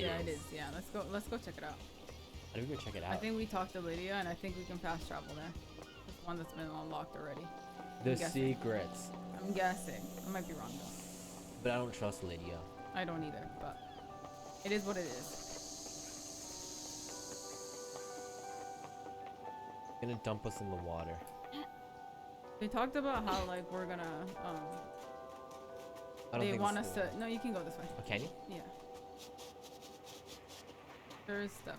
Yeah, it is. Yeah, let's go check it out. How do we go check it out? I think we talked to Lydia, and I think we can fast travel there. There's one that's been unlocked already. The I'm guessing. secrets. I'm guessing. I might be wrong though. But I don't trust Lydia. I don't either, but it is what it is. Gonna dump us in the water. They talked about how like we're gonna I don't they think want this us is to. No, you can go this way. Oh, can you? Yeah. There's steps.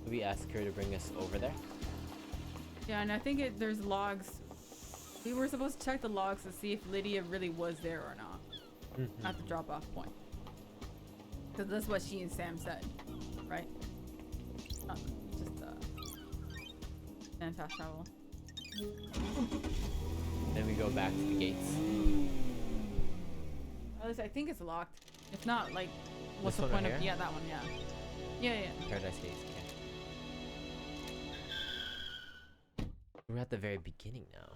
We asked her to bring us over there. Yeah, and I think there's logs. We were supposed to check the logs to see if Lydia really was there or not at the drop-off point. Because that's what she and Sam said, right? Just and fast travel. Then we go back to the gates. At least I think it's locked. If not, like, what's This the one point right of? here? Yeah, that one. Yeah. Yeah. Paradise Gates. Okay. We're at the very beginning now.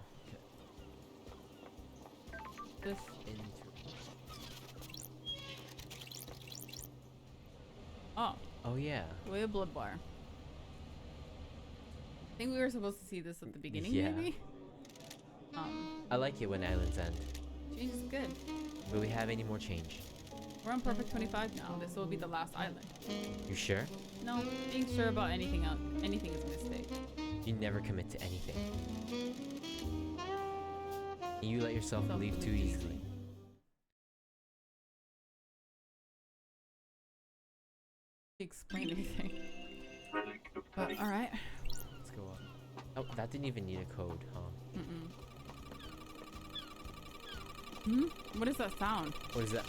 This. Oh. Oh yeah. Way of blood bar. I think we were supposed to see this at the beginning, Yeah. maybe. I like it when islands end. Change is good. Will we have any more change? We're on Perfect 25 now. This will be the last island. You sure? No, being sure about anything else, anything is a mistake. You never commit to anything. You let yourself believe too easily. Explain anything. Relic But obtained. all right. Let's go up. Oh, that didn't even need a code, huh? What is that sound? What is that?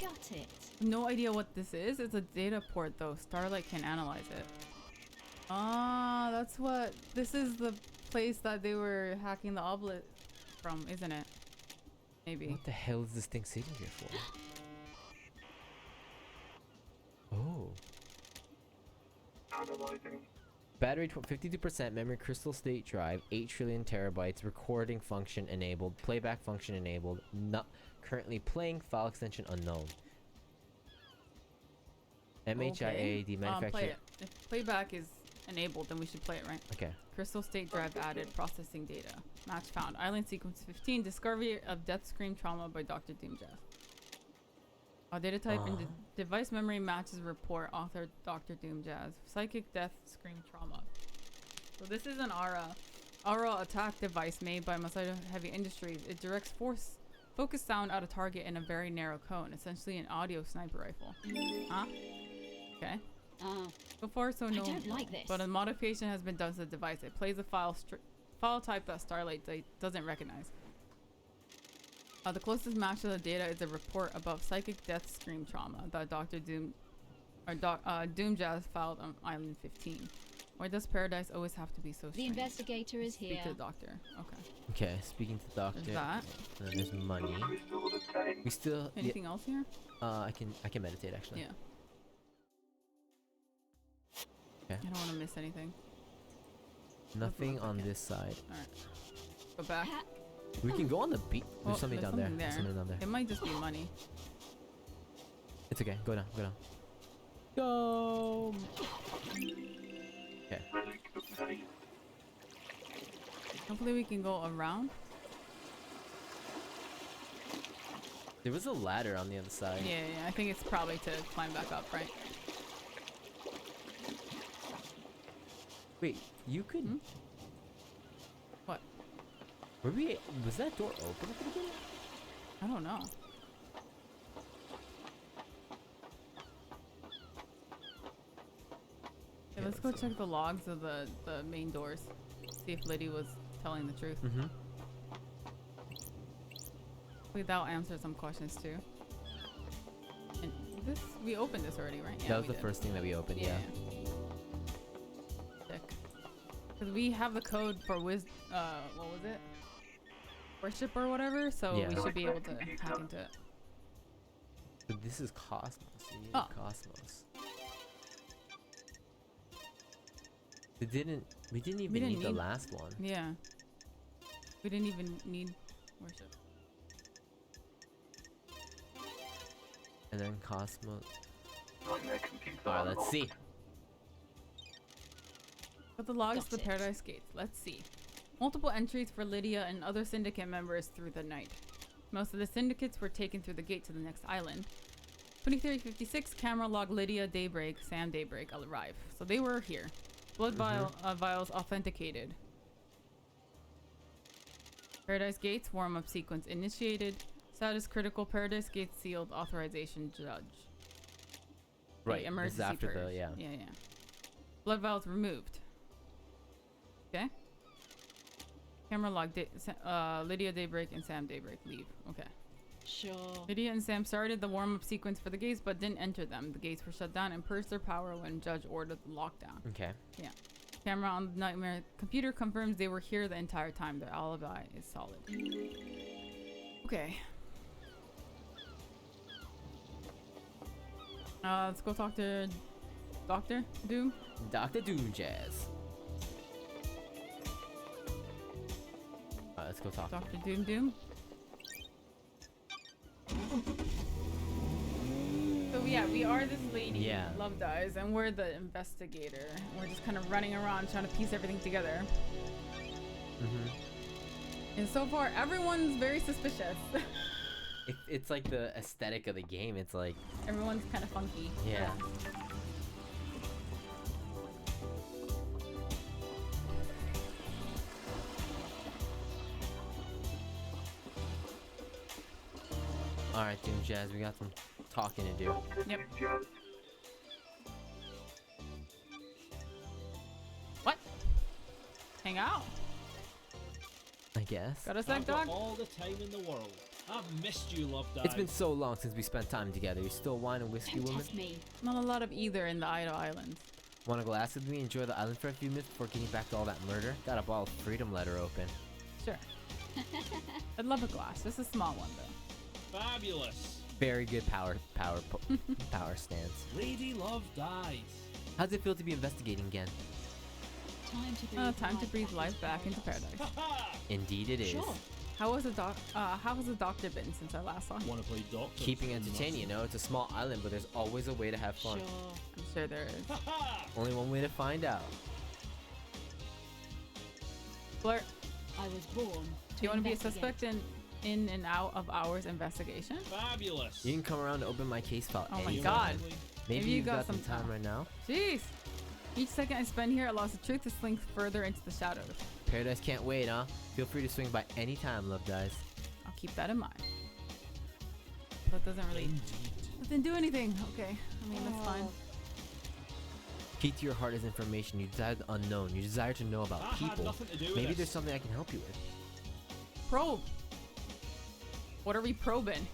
Got it. No idea what this is. It's a data port though. Starlight can analyze it. Ah, that's what. This is the place that they were hacking the obelisk from, isn't it? Maybe. What the hell is this thing sitting here for? Oh. Analyzing. Battery 52%, memory crystal state drive, 8 trillion terabytes, recording function enabled, playback function enabled, not currently playing, file extension unknown. MHIA, the Play manufacturer. it. If playback is enabled, then we should play it, right? Okay. Crystal state drive added. Processing data. Match found. Island sequence 15. Discovery of death scream trauma by Dr. Doomjazz. Data type and device memory matches report. Author Dr. Doomjazz. Psychic death scream trauma. So this is an Aura attack device made by Masato Heavy Industries. It directs focused sound at a target in a very narrow cone, essentially an audio sniper rifle. Huh? Okay. So far, so no. I don't like this. But a modification has been done to the device. It plays a file type that Starlight doesn't recognize. The closest match to the data is a report about psychic death scream trauma that Dr. Doomjazz filed on Island 15. Why does Paradise always have to be so strange? The investigator is here. Speak to the doctor. Okay. Okay, speaking to the doctor. There's that. And then there's money. Crystal obtained. We still. Anything else here? I can meditate actually. Yeah. Okay. I don't want to miss anything. Nothing on Okay. this side. Alright. Go back. We can go on the beach. There's Oh, something there's down there. something There's something down there. It might just be money. It's okay. Go down. Go down. Go. Okay. Relic obtained. Hopefully we can go around. There was a ladder on the other side. Yeah, I think it's probably to climb back up, right? Wait, you could. Hmm? What? Was that door open at the beginning? I don't know. Okay, let's go check the logs of the main doors. See if Liddy was telling the truth. Mm-hmm. Hopefully that'll answer some questions too. And this, we opened this already, right? Yeah, That was we the did. first thing that we opened. Yeah. Check. Because we have the code for what was it? Worship or whatever, so Yeah. we should be able to hack into it. So this is Cosmos. You need Oh. Cosmos. We didn't even didn't need the need- last one. Yeah. We didn't even need worship. And then Cosmos. Nightmare computer. Alright, let's see. But the logs Got to the it. Paradise Gates. Let's see. Multiple entries for Lydia and other syndicate members through the night. Most of the syndicates were taken through the gate to the next island. 2356 camera log Lydia Daybreak, Sam Daybreak arrive. So they were here. Blood vials authenticated. Paradise Gates warm-up sequence initiated. Status critical. Paradise Gates sealed. Authorization judge. Right. Okay, This emergency is after purge. the, yeah. Yeah. Blood vials removed. Okay. Camera log. Lydia Daybreak and Sam Daybreak leave. Okay. Sure. Lydia and Sam started the warm-up sequence for the gates, but didn't enter them. The gates were shut down and purged their power when Judge ordered the lockdown. Okay. Yeah. Camera on the nightmare computer confirms they were here the entire time. Their alibi is solid. Okay. Let's go talk to Dr. Doom. Dr. Doom Jazz. Let's go talk. Dr. Doom. So yeah, we are this lady, Yeah. Love Dies, and we're the investigator. We're just kind of running around trying to piece everything together. And so far, everyone's very suspicious. It's like the aesthetic of the game. It's like, Everyone's kind of funky. yeah. Alright, Doom Jazz, we got some talking to do. Yep. Jazz. What? Hang out. I guess. Got a sec, I've got dog? all the time in the world. I've missed you, Love Dive. It's been so long since we spent time together. You still wine and whiskey, Don't woman? test me. Not a lot of either in the Idle Islands. Wanna glass with me? Enjoy the island for a few minutes before getting back to all that murder? Got a ball of freedom letter open. Sure. I'd love a glass. Just a small one, though. Fabulous. Very good power stance. Lady Love dies. How's it feel to be investigating again? Time to breathe Life back into paradise. Ha-ha! Indeed it is. Sure. How has the doctor been since I last saw him? Wanna play doctor? Keeping entertaining, you know? It's a small island, but there's always a way to have fun. Sure. I'm sure there is. Ha-ha! Only one way to find out. Blurt, I was born. do you want to be a investigate. suspect in and out of hours investigation? Fabulous. You can come around to open my case file Oh my anytime. God. Maybe Maybe you you've got got some some time time. right now. Jeez. Each second I spend here allows the truth to slink further into the shadows. Paradise can't wait, huh? Feel free to swing by any time, Love Dies. I'll keep that in mind. That doesn't really do anything. Okay. I mean, that's fine. Key to your heart is information. You desire the unknown. You desire to know about That had people. nothing to do with Maybe this. there's something I can help you with. Probe. What are we probing?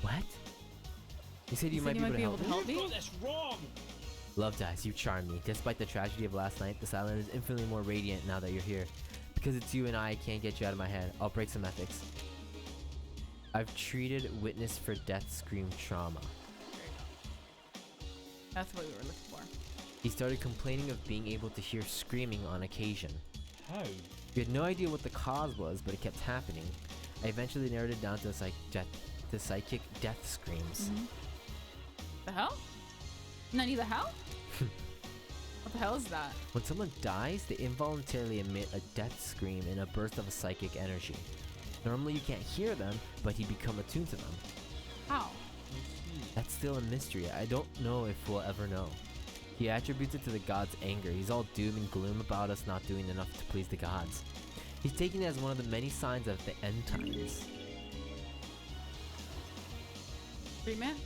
What? You said you said might you be might able to help me? You've me? got this wrong. Love Dies, you charm me. Despite the tragedy of last night, this island is infinitely more radiant now that you're here. Because it's you and I can't get you out of my head. I'll break some ethics. I've treated witness for death scream trauma. That's what we were looking for. He started complaining of being able to hear screaming on occasion. How? We had no idea what the cause was, but it kept happening. I eventually narrowed it down to psychic death screams. The hell? Nani the hell? What the hell is that? When someone dies, they involuntarily emit a death scream in a burst of a psychic energy. Normally you can't hear them, but he become attuned to them. How? That's still a mystery. I don't know if we'll ever know. He attributes it to the god's anger. He's all doom and gloom about us not doing enough to please the gods. He's taking it as one of the many signs of the end times. Treatment?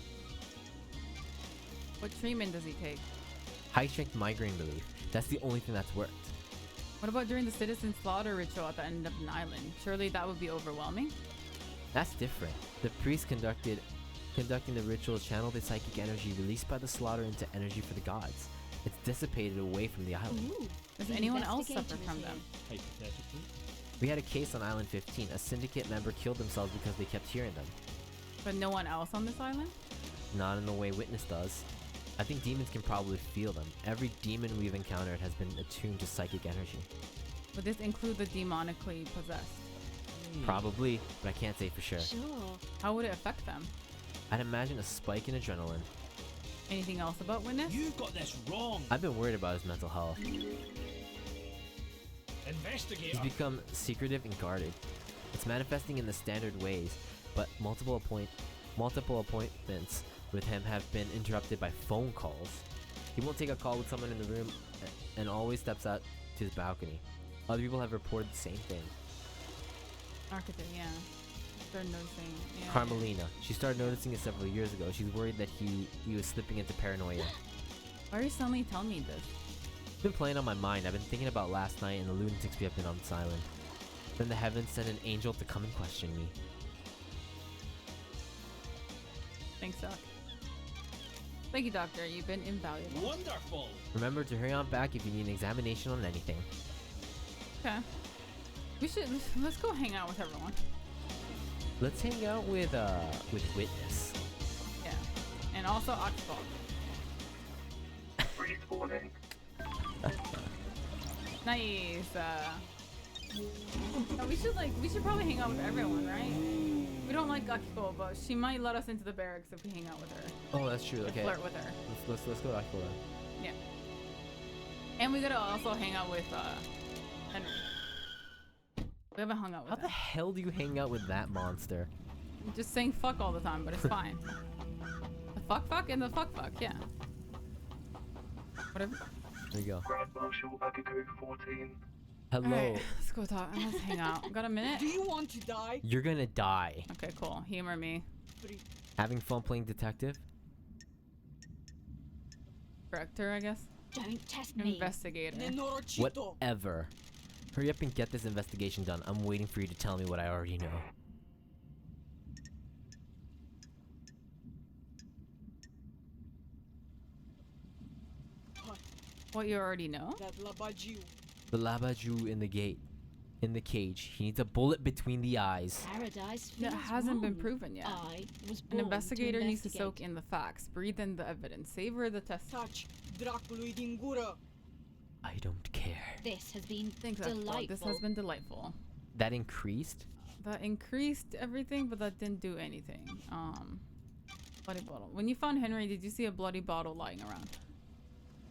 What treatment does he take? High strength migraine relief. That's the only thing that's worked. What about during the citizen slaughter ritual at the end of an island? Surely that would be overwhelming? That's different. The priest conducting the ritual channeled the psychic energy released by the slaughter into energy for the gods. It's dissipated away from the island. Ooh. Does The anyone else suffer investigator from is them? Hypothetically. We had a case on Island 15. A syndicate member killed themselves because they kept hearing them. But no one else on this island? Not in the way Witness does. I think demons can probably feel them. Every demon we've encountered has been attuned to psychic energy. Would this include the demonically possessed? Probably, but I can't say for sure. Sure. How would it affect them? I'd imagine a spike in adrenaline. Anything else about Witness? You've got this wrong. I've been worried about his mental health. Investigator. He's become secretive and guarded. It's manifesting in the standard ways, but multiple appointments with him have been interrupted by phone calls. He won't take a call with someone in the room and always steps out to his balcony. Other people have reported the same thing. Architect, yeah. Started noticing. Yeah. Carmelina. She started noticing it several years ago. She's worried that he was slipping into paranoia. Why are you suddenly telling me this? It's been playing on my mind. I've been thinking about last night and the lunatics we have been on this island. Then the heavens sent an angel to come and question me. Thanks, Doc. Thank you, Doctor. You've been invaluable. Wonderful! Remember to hurry on back if you need an examination on anything. Okay. Let's go hang out with everyone. Let's hang out with Witness. Yeah. And also Oxford. Freeze warning. Nice. Oh, we should probably hang out with everyone, right? We don't like Akiko, but she might let us into the barracks if we hang out with her. Oh, that's true. Okay. Flirt with her. Let's go to Aquila. Yeah. And we gotta also hang out with Henry. We haven't hung out with How him. the hell do you hang out with that monster? I'm just saying fuck all the time, but it's fine. The fuck and the fuck, yeah. Whatever. There you go. Grand Marshal Akiko 14. Hello. Alright, let's go talk. Let's hang out. Got a minute? Do you want to die? You're gonna die. Okay, cool. Humor me. Having fun playing detective? Director, I guess. Don't test me. Investigator. Whatever. Hurry up and get this investigation done. I'm waiting for you to tell me what I already know. What you already know? That Labaju. The Labaju in the gate. In the cage. He needs a bullet between the eyes. Paradise That feels hasn't been wrong. proven yet. I was An born investigator to needs to investigate. soak in the facts, breathe in the evidence, savor the test. Touch. Dracului din gură. I don't care. This has been Thanks, Axel. delightful. This has been delightful. That increased? That increased everything, but that didn't do anything. Bloody bottle. When you found Henry, did you see a bloody bottle lying around?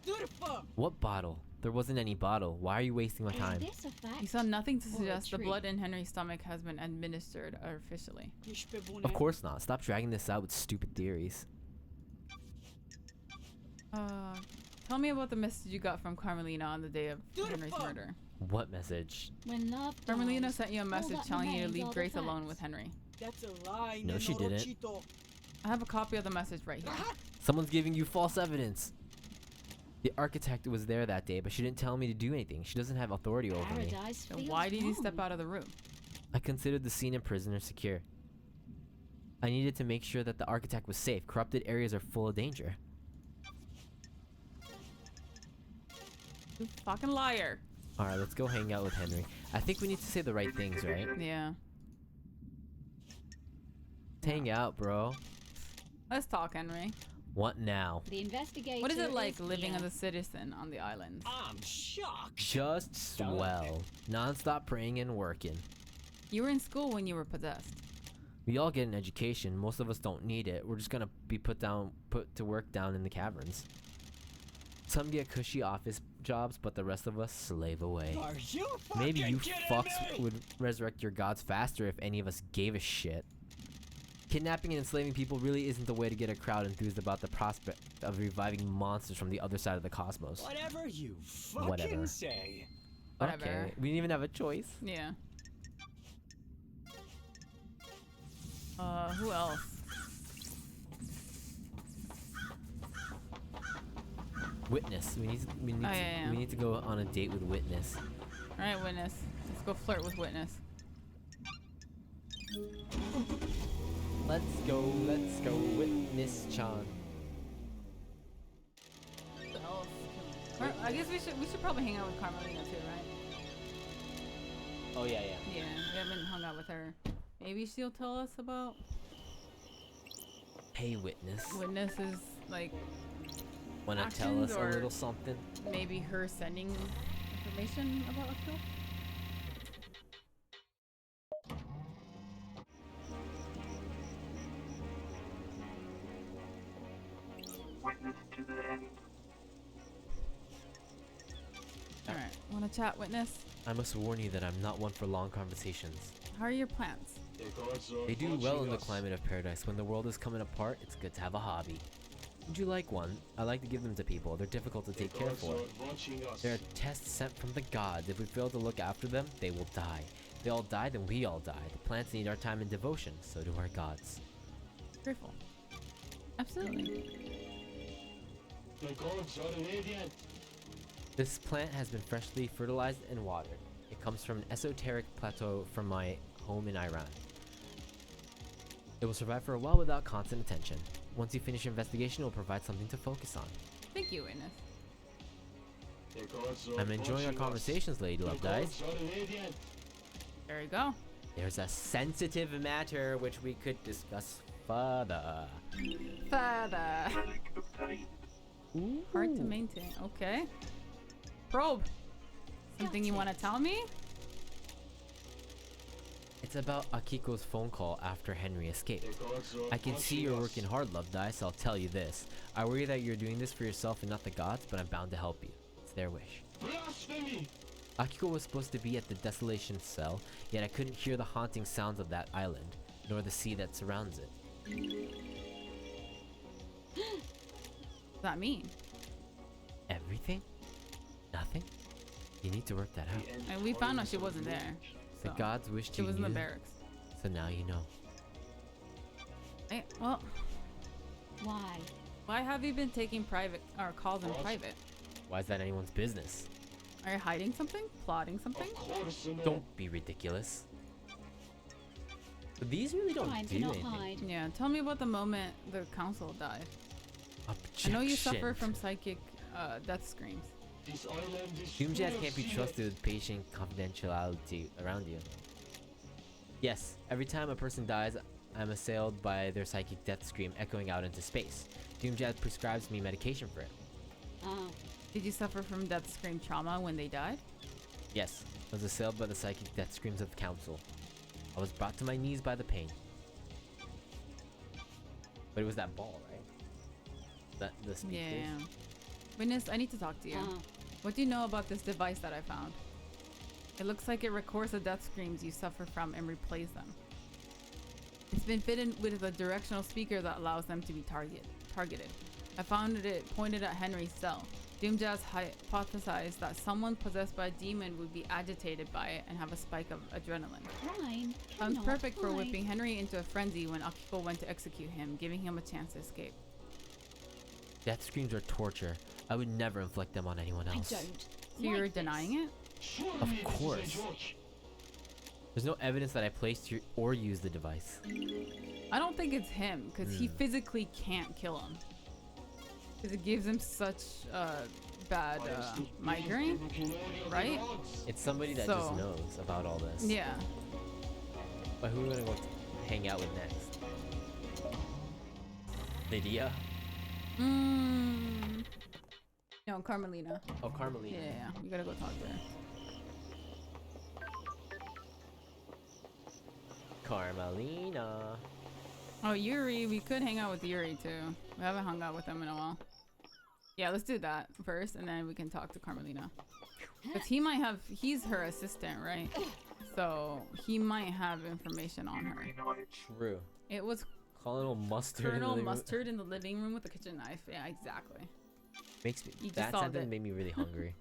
Durfa. What bottle? There wasn't any bottle. Why are you wasting my time? Is this a fact? You saw nothing to Or a suggest the treat? blood in Henry's stomach has been administered artificially. Ești pe bune? Of course not. Stop dragging this out with stupid theories. Tell me about the message you got from Carmelina on the day of Henry's murder. What message? When love Carmelina dies, sent you a all message that telling you to remains leave are the Grace alone facts. with Henry. That's a lie. No, she didn't. nenorocito. I have a copy of the message right here. Someone's giving you false evidence. The architect was there that day, but she didn't tell me to do anything. She doesn't have authority over me. Paradise So feels why did you step wrong. out of the room? I considered the scene and prisoner secure. I needed to make sure that the architect was safe. Corrupted areas are full of danger. You fucking liar. Alright, let's go hang out with Henry. I think we need to say the right things, right? Yeah. Let's hang out, bro. Let's talk, Henry. What now? The investigator What is it like is living here. as a citizen on the islands? I'm shocked. Just swell. Non-stop praying and working. You were in school when you were possessed. We all get an education. Most of us don't need it. We're just gonna be put to work down in the caverns. Some get cushy office jobs, but the rest of us slave away. Are you Maybe fucking you kidding fucks me? would resurrect your gods faster if any of us gave a shit. Kidnapping and enslaving people really isn't the way to get a crowd enthused about the prospect of reviving monsters from the other side of the cosmos. Whatever you fucking Whatever. say. Whatever. Okay, we didn't even have a choice. Yeah. Who else? Witness. We yeah. need to go on a date with Witness. Alright, Witness. Let's go flirt with Witness. Let's go, Witness Chan. Who else? I guess we should probably hang out with Carmelina too, right? Oh yeah. Yeah, we haven't hung out with her. Maybe she'll tell us about Hey Witness, Witness's, like, wanna tell actions us a or- little something? maybe her sending information about Akil? Witness to the end. Alright, wanna chat, Witness? I must warn you that I'm not one for long conversations. How are your plants? They do well in the climate of paradise. When the world is coming apart, it's good to have a hobby. Would you like one? I like to give them to people. They're difficult to take care for. They're tests sent from the gods. If we fail to look after them, they will die. If they all die, then we all die. The plants need our time and devotion. So do our gods. Grateful. Absolutely. This plant has been freshly fertilized and watered. It comes from an esoteric plateau from my home in Iran. It will survive for a while without constant attention. Once you finish your investigation, it will provide something to focus on. Thank you, witness. I'm enjoying our conversations, Lady Love Dice. There we go. There's a sensitive matter which we could discuss further. Further. Relic obtained. Ooh. Hard to maintain. Okay. Probe. Something you want to tell me? It's about Akiko's phone call after Henry escaped. I can see you're working hard, Love Dice, so I'll tell you this. I worry that you're doing this for yourself and not the gods, but I'm bound to help you. It's their wish. Blasphemy! Akiko was supposed to be at the desolation cell, yet I couldn't hear the haunting sounds of that island, nor the sea that surrounds it. What's that mean? Everything? Nothing? You need to work that out. And we found out she wasn't there. The So, gods wished she you was in the knew, barracks. so now you know. Hey, well, Why? why have you been taking private or calls in private? Why is that anyone's business? Are you hiding something? Plotting something? Don't be ridiculous. But these really don't Trying do to not anything. hide. Yeah, tell me about the moment the council died. Objection. I know you suffer from psychic death screams. Doomjazz can't be trusted with patient confidentiality around you. Yes, every time a person dies, I'm assailed by their psychic death scream echoing out into space. Doomjazz prescribes me medication for it. Ah, Did you suffer from death scream trauma when they died? Yes, I was assailed by the psychic death screams of the council. I was brought to my knees by the pain. But it was that ball, right? That the speakers. Yeah. Witness, I need to talk to you. ah. What do you know about this device that I found? It looks like it records the death screams you suffer from and replays them. It's been fitted with a directional speaker that allows them to be targeted. I found it pointed at Henry's cell. Doomjazz hypothesized that someone possessed by a demon would be agitated by it and have a spike of adrenaline. Crime? Sounds Cannot perfect for hide. whipping Henry into a frenzy when Akiko went to execute him, giving him a chance to escape. Death screams are torture. I would never inflict them on anyone I else. don't. So you're like this. denying it? Of course. There's no evidence that I placed or used the device. I don't think it's him, because he physically can't kill him. Because it gives him such bad migraine, right? It's somebody that just So- knows about all this. Yeah. But who are we gonna go hang out with next? Lydia? No, Carmelina. Oh, Carmelina. Yeah, we gotta go talk to her. Carmelina. Oh, Yuri, we could hang out with Yuri too. We haven't hung out with him in a while. Yeah, let's do that first, and then we can talk to Carmelina. Because he might have, he's her assistant, right? So he might have information on her. True. It was Colonel Mustard. in the Colonel living room. Mustard in the living room with a kitchen knife. Yeah, exactly. Makes me. You just That solved sentence it. made me really hungry.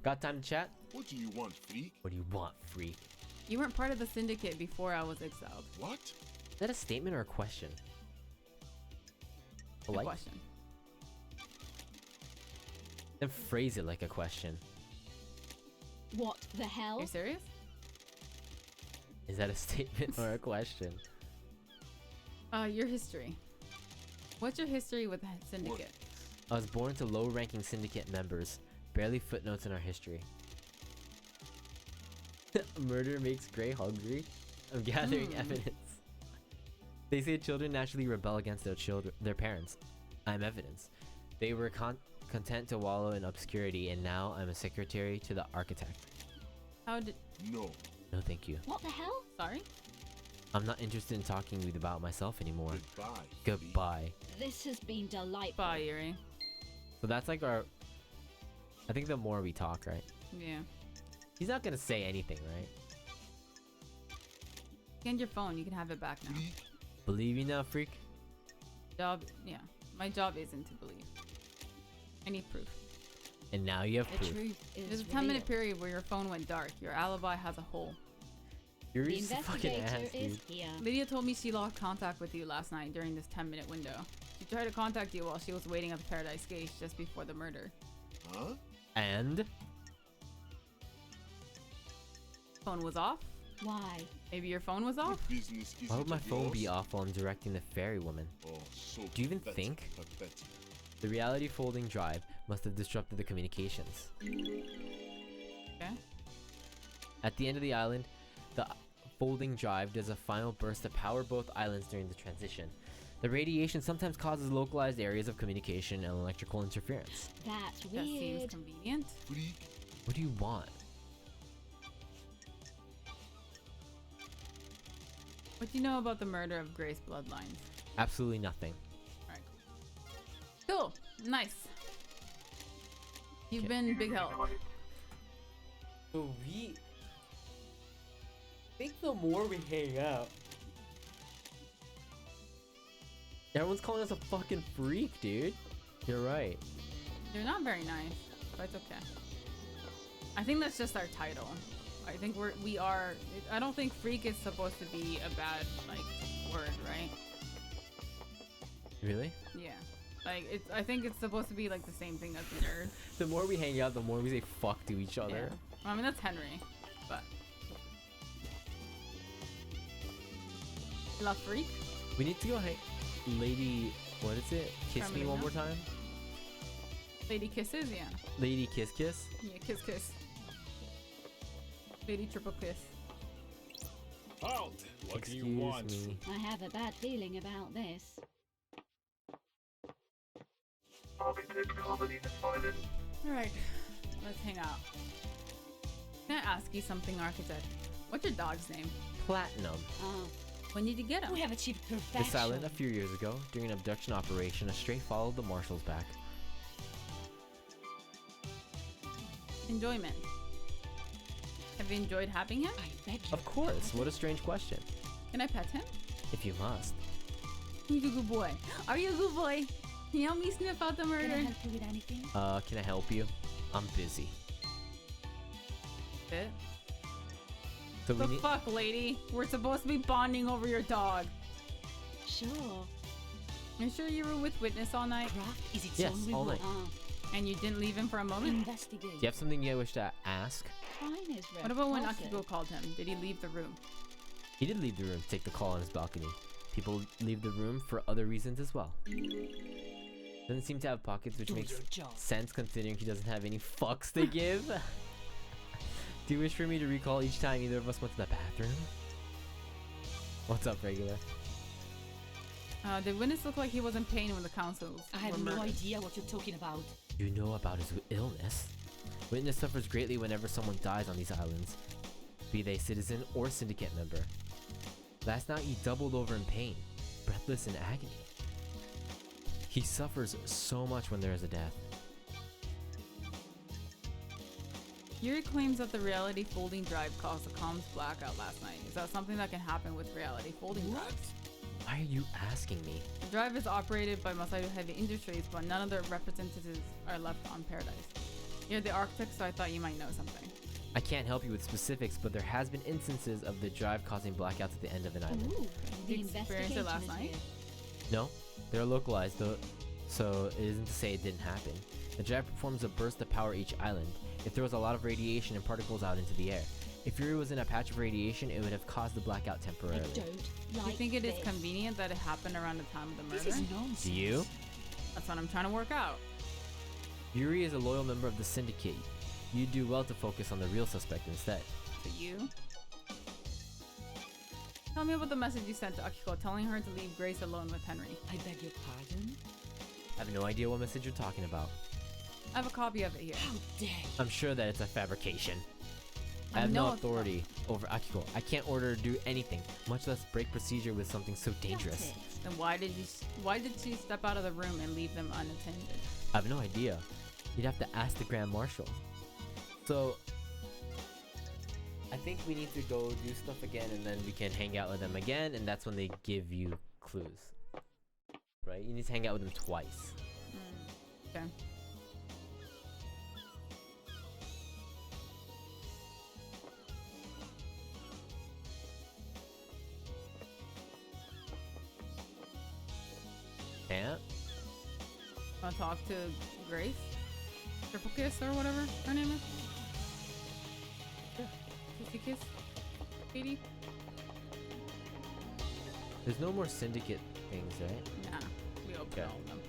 Got time to chat? What do you want, freak? What do you want, freak? You weren't part of the syndicate before I was exiled. What? Is that a statement or a question? A Polite? question. Then phrase it like a question. What the hell? Are you serious? Is that a statement or a question? Your history. What's your history with the syndicate? I was born to low-ranking syndicate members. Barely footnotes in our history. Murder makes Gray hungry. I'm gathering evidence. They say children naturally rebel against their parents. I'm evidence. They were content to wallow in obscurity, and now I'm a secretary to the architect. How did... No. No, thank you. What the hell? Sorry? I'm not interested in talking with you about myself anymore. Goodbye. Goodbye. This has been delightful. Bye, Yuri. So that's like our... I think the more we talk, right? Yeah. He's not gonna say anything, right? Scan your phone. You can have it back now. Believe you now, freak? Job... Yeah. My job isn't to believe. I need proof. And now you have The proof. truth is There's a revealed. 10-minute period where your phone went dark. Your alibi has a hole. You're The just a fucking investigator ass, is dude. here. Lydia told me she lost contact with you last night during this 10-minute window. She tried to contact you while she was waiting at the Paradise Gate just before the murder. Huh? And Phone was off? Why? Maybe your phone was off? Business why would isn't my of phone be yours? off while I'm directing the fairy woman? Oh, so Do you even pathetic, think? pathetic. The reality folding drive must have disrupted the communications. Okay. At the end of the island, the folding drive does a final burst to power both islands during the transition. The radiation sometimes causes localized areas of communication and electrical interference. That's That seems weird. convenient. Freak. What do you want? What do you know about the murder of Grace Bloodlines? Absolutely nothing. Alright, cool. Nice. You've been big help. So we think the more we hang out, everyone's calling us a fucking freak, dude. You're right. You're not very nice, but it's okay. I think that's just our title. I think we are. I don't think freak is supposed to be a bad like word, right? Really? Yeah. Like it's. I think it's supposed to be like the same thing as nerd. The more we hang out, the more we say fuck to each other. Yeah. I mean that's Henry, but La freak. We need to go hang. Lady, what is it? Kiss me one Carmelina? more time. Lady kisses, yeah. Lady kiss kiss. Yeah, kiss kiss. Lady triple kiss. Halt! What do you Excuse want? me. I have a bad feeling about this. Architect Carmelina Silent. Alright, let's hang out. Can I ask you something, Architect? What's your dog's name? Platinum. Oh, When did you get him? We have achieved perfection. This island a few years ago, during an abduction operation, a stray followed the marshals back. Enjoyment. Have you enjoyed having him? I beg you. Of course. What a strange question. Can I pet him? If you must. He's a good boy. Are you a good boy? Can you help me sniff out the Can I murder? help you with anything? Can I help you? I'm busy. Bit. So we The need. fuck, lady? We're supposed to be bonding over your dog. sure. You sure you were with Witness all night? Craft is its Yes, own all reward. night. Oh, And you didn't leave him for a moment? Investigate. Do you have something you wish to ask? fine is What about when repulsive. Akiko called him? Did he leave the room? He did leave the room to take the call on his balcony. People leave the room for other reasons as well. Doesn't seem to have pockets, which Do makes your job. sense considering he doesn't have any fucks to give. Do you wish for me to recall each time either of us went to the bathroom? What's up, regular? Did Witness look like he was in pain when the councils I have were no murdered? idea what you're talking about. You know about his illness. Witness suffers greatly whenever someone dies on these islands, be they citizen or syndicate member. Last night he doubled over in pain, breathless in agony. He suffers so much when there is a death. Yuri claims that the reality folding drive caused a comms blackout last night. Is that something that can happen with reality folding drives? Why are you asking me? The drive is operated by Masaido Heavy Industries, but none of their representatives are left on Paradise. You're the architect, so I thought you might know something. I can't help you with specifics, but there has been instances of the drive causing blackouts at the end of an island. Ooh, Did the you experience it investigation last is night? here. No, they're localized though, so it isn't to say it didn't happen. The drive performs a burst to power each island. It throws a lot of radiation and particles out into the air. If Yuri was in a patch of radiation, it would have caused the blackout I temporarily. don't Do like you think it is this. convenient that it happened around the time of the This murder? is nonsense. Do you? That's what I'm trying to work out. Yuri is a loyal member of the syndicate. You'd do well to focus on the real suspect instead. To you? Tell me about the message you sent to Akiko telling her to leave Grace alone with Henry. I beg your pardon? I have no idea what message you're talking about. I have a copy of it here. How dare you? I'm sure that it's a fabrication. I I have know no it's not. authority over Akiko. I can't order her to do anything, much less break procedure with something so dangerous. That's it. Then why did she step out of the room and leave them unattended? I have no idea. You'd have to ask the Grand Marshal. So, I think we need to go do stuff again and then we can hang out with them again and that's when they give you clues. right? You need to hang out with him twice. Okay. Can't. Wanna talk to Grace? Triple Kiss or whatever her name is? Yeah. Kissy Kiss? Katie? There's no more syndicate things, right? Nah. We opened Okay. all of them.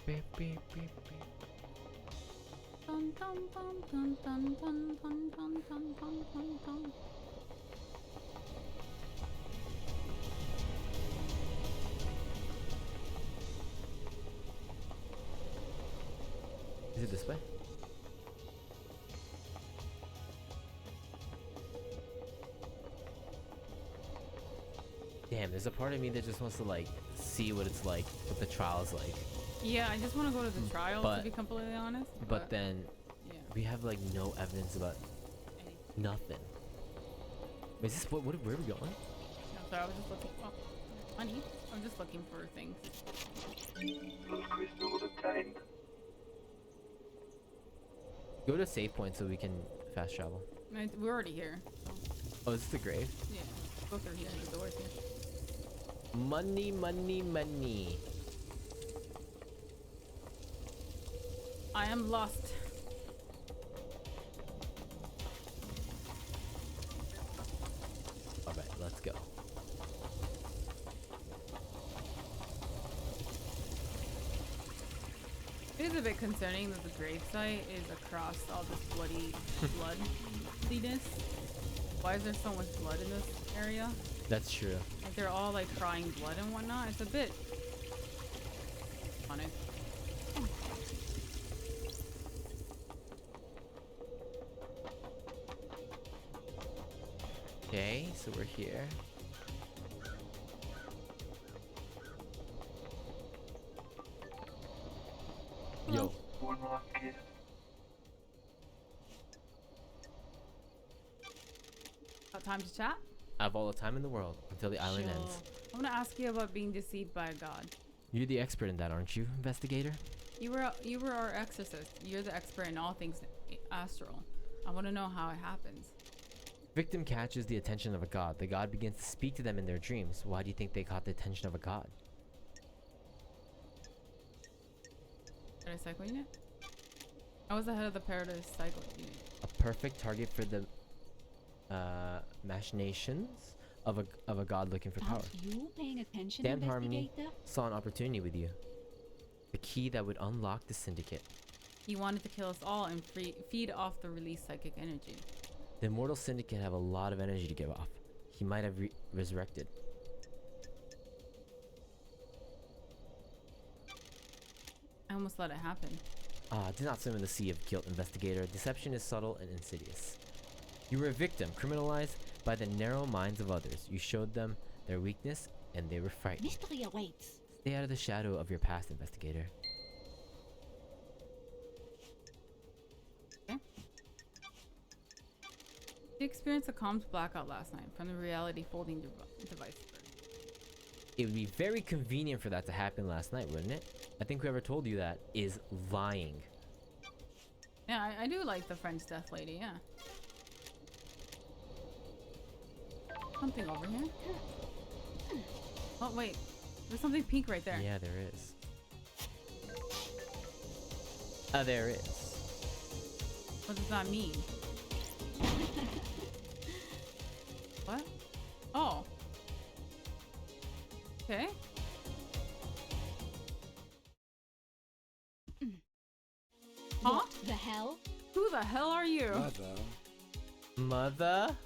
Beep, beep, beep, beep. Dun, dun, dun, dun, dun, dun, dun, dun, dun, dun, dun, dun. Is it this way? Damn, there's a part of me that just wants to like see what it's like, what the trial is like. Yeah, I just want to go to the trial to But- be completely honest. But then yeah. we have like no evidence about nothing. Wait, is this where are we going? No, sorry, I was just looking. Oh, honey, I'm just looking for things. Those crystals obtained. Go to a save point so we can fast travel. We're already here. So, Oh, is this the grave? yeah, go through here. The door's here. Money, money, money. I am lost. Alright, let's go. It is a bit concerning that the gravesite is across all this bloodiness. Why is there so much blood in this area? That's true. Like they're all like crying blood and whatnot. It's a bit funny. Okay, so we're here. Yo. One last kiss. Got time to chat? I have all the time in the world until the island ends. I want to ask you about being deceived by a god. You're the expert in that, aren't you, investigator? You were our exorcist. You're the expert in all things astral. I want to know how it happens. Victim catches the attention of a god. The god begins to speak to them in their dreams. Why do you think they caught the attention of a god? Paradise Cycle Unit? I was the head of the Paradise Cycle Unit. A perfect target for the machinations of a god looking for power. Aren't you paying attention, Damned Harmony investigator? saw an opportunity with you. The key that would unlock the syndicate. He wanted to kill us all and feed off the released psychic energy. The immortal syndicate have a lot of energy to give off. He might have resurrected. I almost let it happen. Do not swim in the sea of guilt, investigator. Deception is subtle and insidious. You were a victim, criminalized by the narrow minds of others. You showed them their weakness, and they were frightened. Mystery awaits. Stay out of the shadow of your past, investigator. Okay. You experienced a comms blackout last night from the reality folding device. It would be very convenient for that to happen last night, wouldn't it? I think whoever told you that is lying. Yeah, I do like the French death lady, yeah. Something over here. Oh, wait. There's something pink right there. Yeah, there is. There is. What does that mean? What? Oh. Okay. Huh? What the hell? Who the hell are you? Mother? Mother?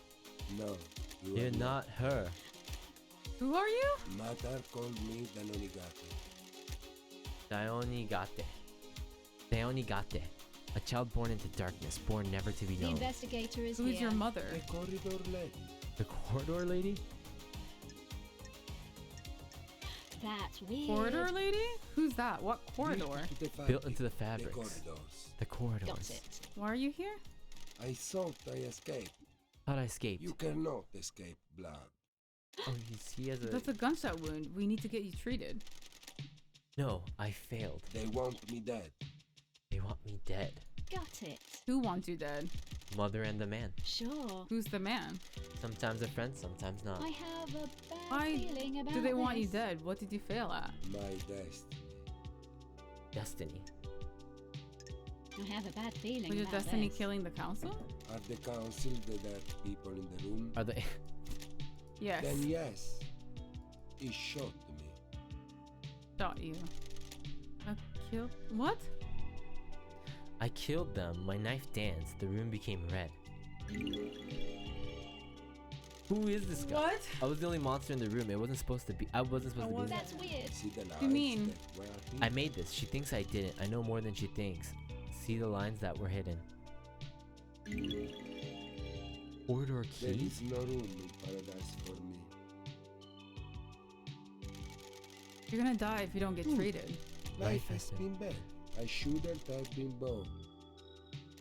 No, You're are not her. Who are you? Mother called me Danonigata. Daonigate. Daonigate. A child born into darkness, born never to be The known. investigator is Who's here. your mother? The corridor lady. The corridor lady? That's weird. Corridor lady? Who's that? What corridor? Built into the The fabrics. corridors. The Got corridors. it. Why are you here? I thought I escaped. Thought I escaped. You cannot escape blood. Oh, he has a. That's a gunshot wound. We need to get you treated. No, I failed. They want me dead. They want me dead. Got it. Who wants you dead? Mother and the man. Sure. Who's the man? Sometimes a friend, sometimes not. I have a bad Why feeling about do they want you this. dead? What did you fail at? My destiny. Destiny. I have a bad feeling Was your about destiny this. killing the council? Are the council the dead people in the room? Are they? Yes. Then yes. He shot me. Shot you. Killed? What? I killed them. My knife danced. The room became red. Who is this guy? What? I was the only monster in the room. It wasn't supposed to be. I wasn't supposed to be. That's weird. See the lines You mean? that were hidden? I made this. She thinks I didn't. I know more than she thinks. See the lines that were hidden. Corridor There key? is no room in paradise for me. You're gonna die if you don't get treated. Life I has see. been bad. I shouldn't have been born.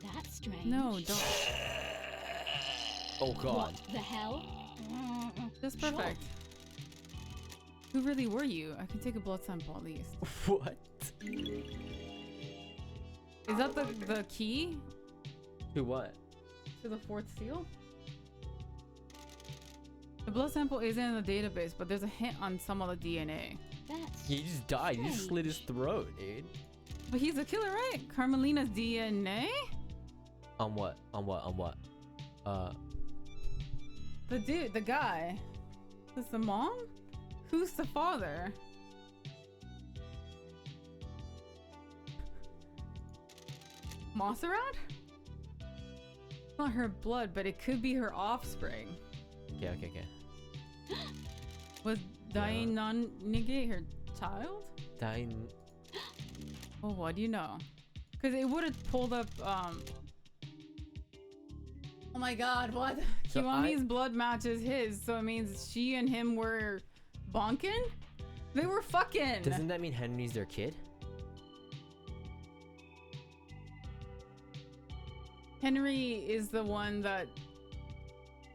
That's strange. No, don't. Oh god. What the hell? That's perfect. Who really were you? I can take a blood sample at least. What? Is that the key To what? to the fourth seal? The blood sample isn't in the database, but there's a hint on some of the DNA. That's He just died. You just slit his strange. throat, dude. But he's a killer, right? Carmelina's DNA? On what? On what? On what? The dude, the guy. Is the mom? Who's the father? Montserrat? Not her blood, but it could be her offspring. Okay, okay, okay. Was dying non-negate her child? Dying. Oh, what do you know? Because it would have pulled up, Oh my god, what? So Kiwami's blood matches his, so it means she and him were bonking? They were fucking! Doesn't that mean Henry's their kid? Henry is the one that...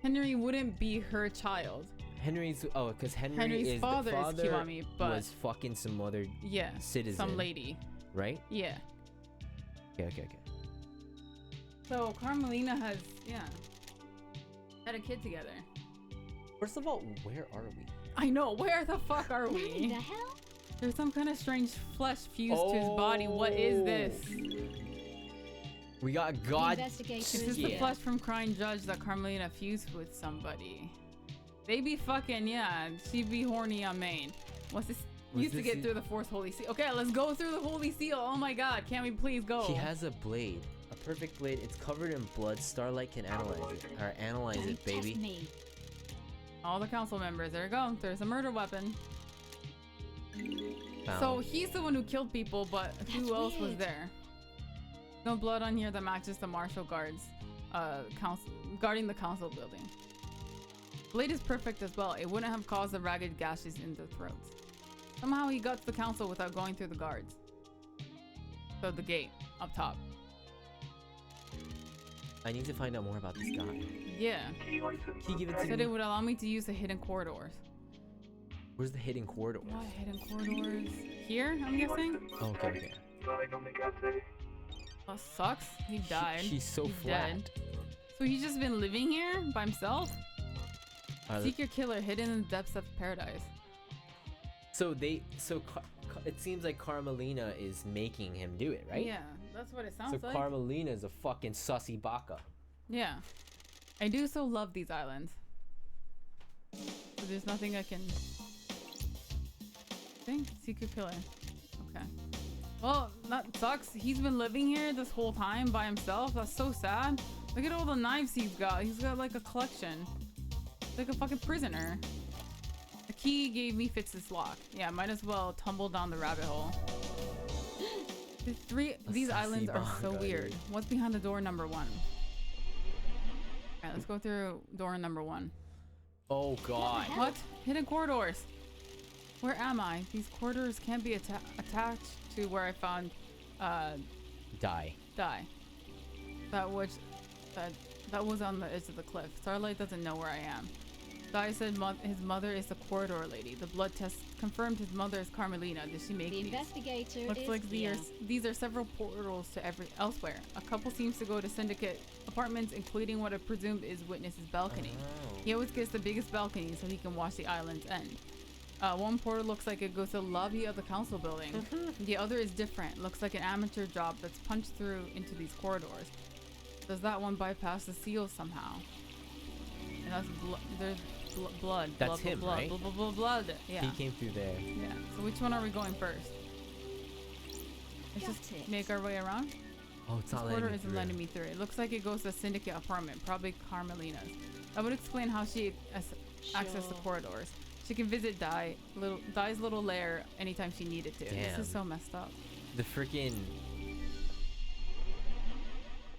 Henry wouldn't be her child. Henry's. Oh, because Henry's is father the is father Kiwami, but- was fucking some other Yeah. citizen. Some lady. Right? Yeah. Okay, okay, okay. So Carmelina has, had a kid together. First of all, where are we? I know, where the fuck are What we? the hell? There's some kind of strange flesh fused to his body. What is this? We got The God. investigator Is is this the here. flesh from Crying Judge that Carmelina fused with somebody? They be fucking, yeah. She be horny on main. What's this? What's Used to this get through the fourth holy seal. Okay, let's go through the holy seal. Oh my god, can't we please go? He has a blade. A perfect blade. It's covered in blood. Starlight can analyze it. Or analyze Don't it, baby. test me. All the council members. There you go. There's a murder weapon. Found. So he's the one who killed people, but who That's else was weird. there? No blood on here that matches the marshal guards, council guarding the council building. Blade is perfect as well. It wouldn't have caused the ragged gashes in the throats. Somehow he got to the council without going through the guards. So the gate up top. I need to find out more about this guy. Yeah. Key item. Can you give it to Said me? it would allow me to use the hidden corridors. Where's the hidden corridor? What hidden corridors? Here, I'm guessing. Oh, okay, okay. Dying on the gate. That sucks. He died. She's so He's flat. dead. So he's just been living here by himself? Seek your killer hidden in the depths of paradise. It seems like Carmelina is making him do it, right? Yeah, that's what it sounds So like. Carmelina is a fucking sussy baka. Yeah. I do so love these islands. So there's nothing I can... Think? Seek your killer. Okay. Well, that sucks. He's been living here this whole time by himself. That's so sad. Look at all the knives he's got. He's got like a collection. Like a fucking prisoner. The key gave me Fitz's lock. Yeah, might as well tumble down the rabbit hole. These islands are so Banga, weird. dude. What's behind the door number 1? Alright, let's go through door number 1. Oh god. What? Hidden corridors. Where am I? These corridors can't be attached to where I found Die. that was on the edge of the cliff. Starlight doesn't know where I am. Dai said his mother is the corridor lady. The blood test confirmed his mother is Carmelina. Did she make The these? investigator Looks is like here. these are several portals to elsewhere. A couple seems to go to syndicate apartments, including what I presumed is Witness's balcony. Oh. He always gets the biggest balcony so he can watch the island's end. One portal looks like it goes to the lobby of the council building. The other is different. Looks like an amateur job that's punched through into these corridors. Does that one bypass the seals somehow? And that's there's blood. That's blood, him, blood, right? blood. Yeah. He came through there. Yeah. So which one are we going first? Let's just Got it. make our way around. Oh, it's This not corridor letting me isn't through. letting me through. It looks like it goes to a syndicate apartment, probably Carmelina's. That would explain how she accessed the Sure. corridors. She can visit Dai's little lair anytime she needed to. Damn. This is so messed up. The freaking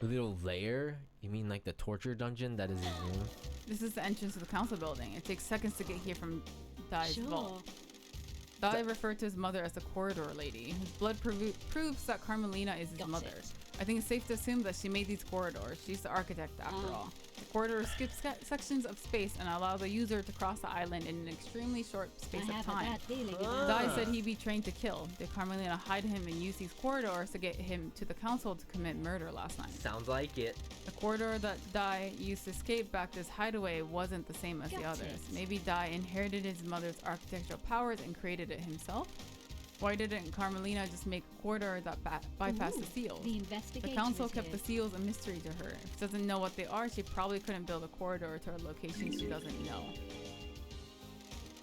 little lair? You mean like the torture dungeon that is his room? This is the entrance to the council building. It takes seconds to get here from Dai's Sure. vault. Dai referred to his mother as the corridor lady. His blood proves that Carmelina is his Got mother. it. I think it's safe to assume that she made these corridors. She's the architect after all. The corridors skip sections of space and allow the user to cross the island in an extremely short space I of have a time. bad feeling about Dai this. said he'd be trained to kill. Did Carmelina hide him and use these corridors to get him to the council to commit murder last night? Sounds like it. The corridor that Dai used to escape back to his hideaway wasn't the same as the Got others. it. Maybe Dai inherited his mother's architectural powers and created it himself? Why didn't Carmelina just make a corridor that bypassed the seals? The The investigator council is kept here. the seals a mystery to her. If she doesn't know what they are, she probably couldn't build a corridor to a location she doesn't know.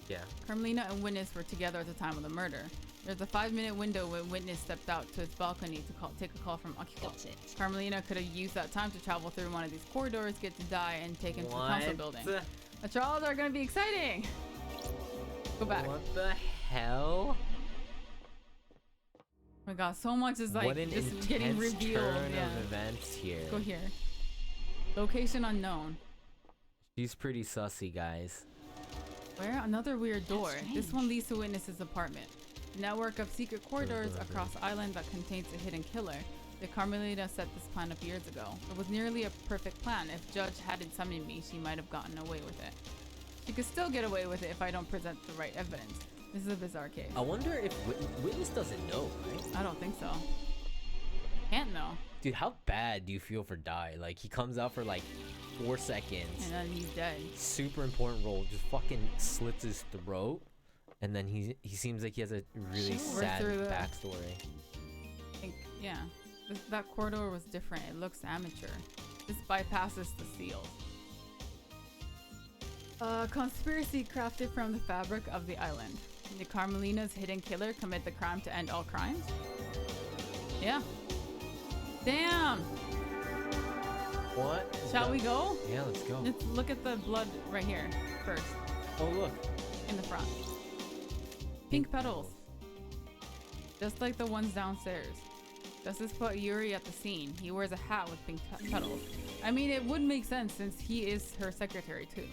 Yeah. Carmelina and Witness were together at the time of the murder. There's a 5-minute window when Witness stepped out to his balcony to take a call from Akiko. Got it. Carmelina could have used that time to travel through one of these corridors, get to Dai, and take him to the council building. The trials are gonna be exciting! Go back. What the hell? Oh my god, so much is like What an just intense getting revealed. turn Yeah. of events here. Go here. Location unknown. She's pretty sussy, guys. Where? Another weird door. This strange. one leads to Witness's apartment. A network of secret corridors across the island that contains a hidden killer. The Carmelita set this plan up years ago. It was nearly a perfect plan. If Judge hadn't summoned me, she might have gotten away with it. She could still get away with it if I don't present the right evidence. This is a bizarre case. I wonder if Witness doesn't know, right? I don't think so. Can't know. Dude, how bad do you feel for Dai? Like, he comes out for like 4 seconds. And then he's dead. Super important role. Just fucking slits his throat. And then he seems like he has a really Sure. sad Through the- backstory. I think, yeah. That corridor was different. It looks amateur. This bypasses the seals. Conspiracy crafted from the fabric of the island. Did Carmelina's hidden killer commit the crime to end all crimes? Yeah. Damn! What? Shall we go? Yeah, let's go. Let's look at the blood right here first, Oh, look. in the front. Pink petals. Just like the ones downstairs. Justice put Yuri at the scene. He wears a hat with pink petals. I mean, it would make sense since he is her secretary too.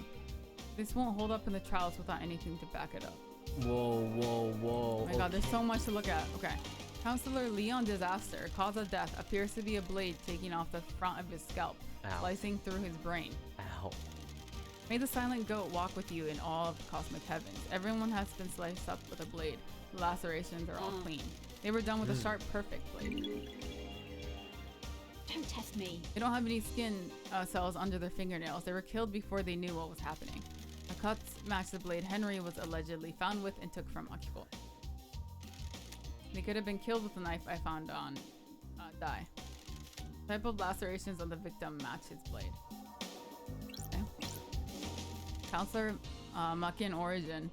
This won't hold up in the trials without anything to back it up. Whoa, whoa, whoa. Oh my god, there's so much to look at. Okay. Counselor Leon Disaster. Cause of death appears to be a blade taking off the front of his scalp, Ow. slicing through his brain. Ow. May the silent goat walk with you in all of the cosmic heavens. Everyone has been sliced up with a blade. The lacerations are all clean. They were done with a sharp, perfect blade. Don't test me. They don't have any skin cells under their fingernails. They were killed before they knew what was happening. The cuts match the blade Henry was allegedly found with and took from Akiko. They could have been killed with the knife I found on Dai. Type of lacerations on the victim match his blade. Okay. Counselor Makin origin.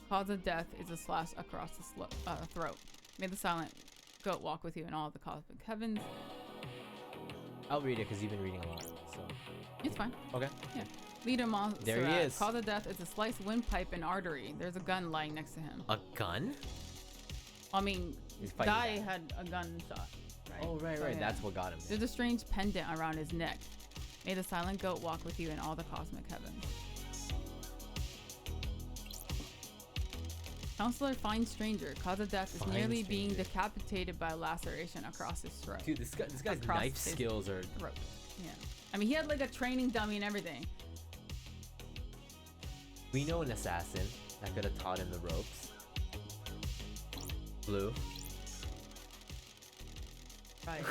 Cause of death is a slash across the throat. May the silent goat walk with you in all of the cosmic heavens. I'll read it because you've been reading a lot. So. It's fine. Okay. Yeah. Leader monster. There he is. Cause of death is a sliced windpipe and artery. There's a gun lying next to him. A gun? I mean, He's fighting Dai back. had a gun shot. Right? Oh, right, So, right. yeah. That's what got him. There's a strange pendant around his neck. May the silent goat walk with you in all the cosmic heavens. Counselor Fine Stranger. Cause of death is Fine nearly being Stranger. decapitated by a laceration across his throat. Dude, this guy's Across knife his skills are. throat. Yeah. I mean, he had like a training dummy and everything. We know an assassin that could have taught him the ropes. Blue. Right.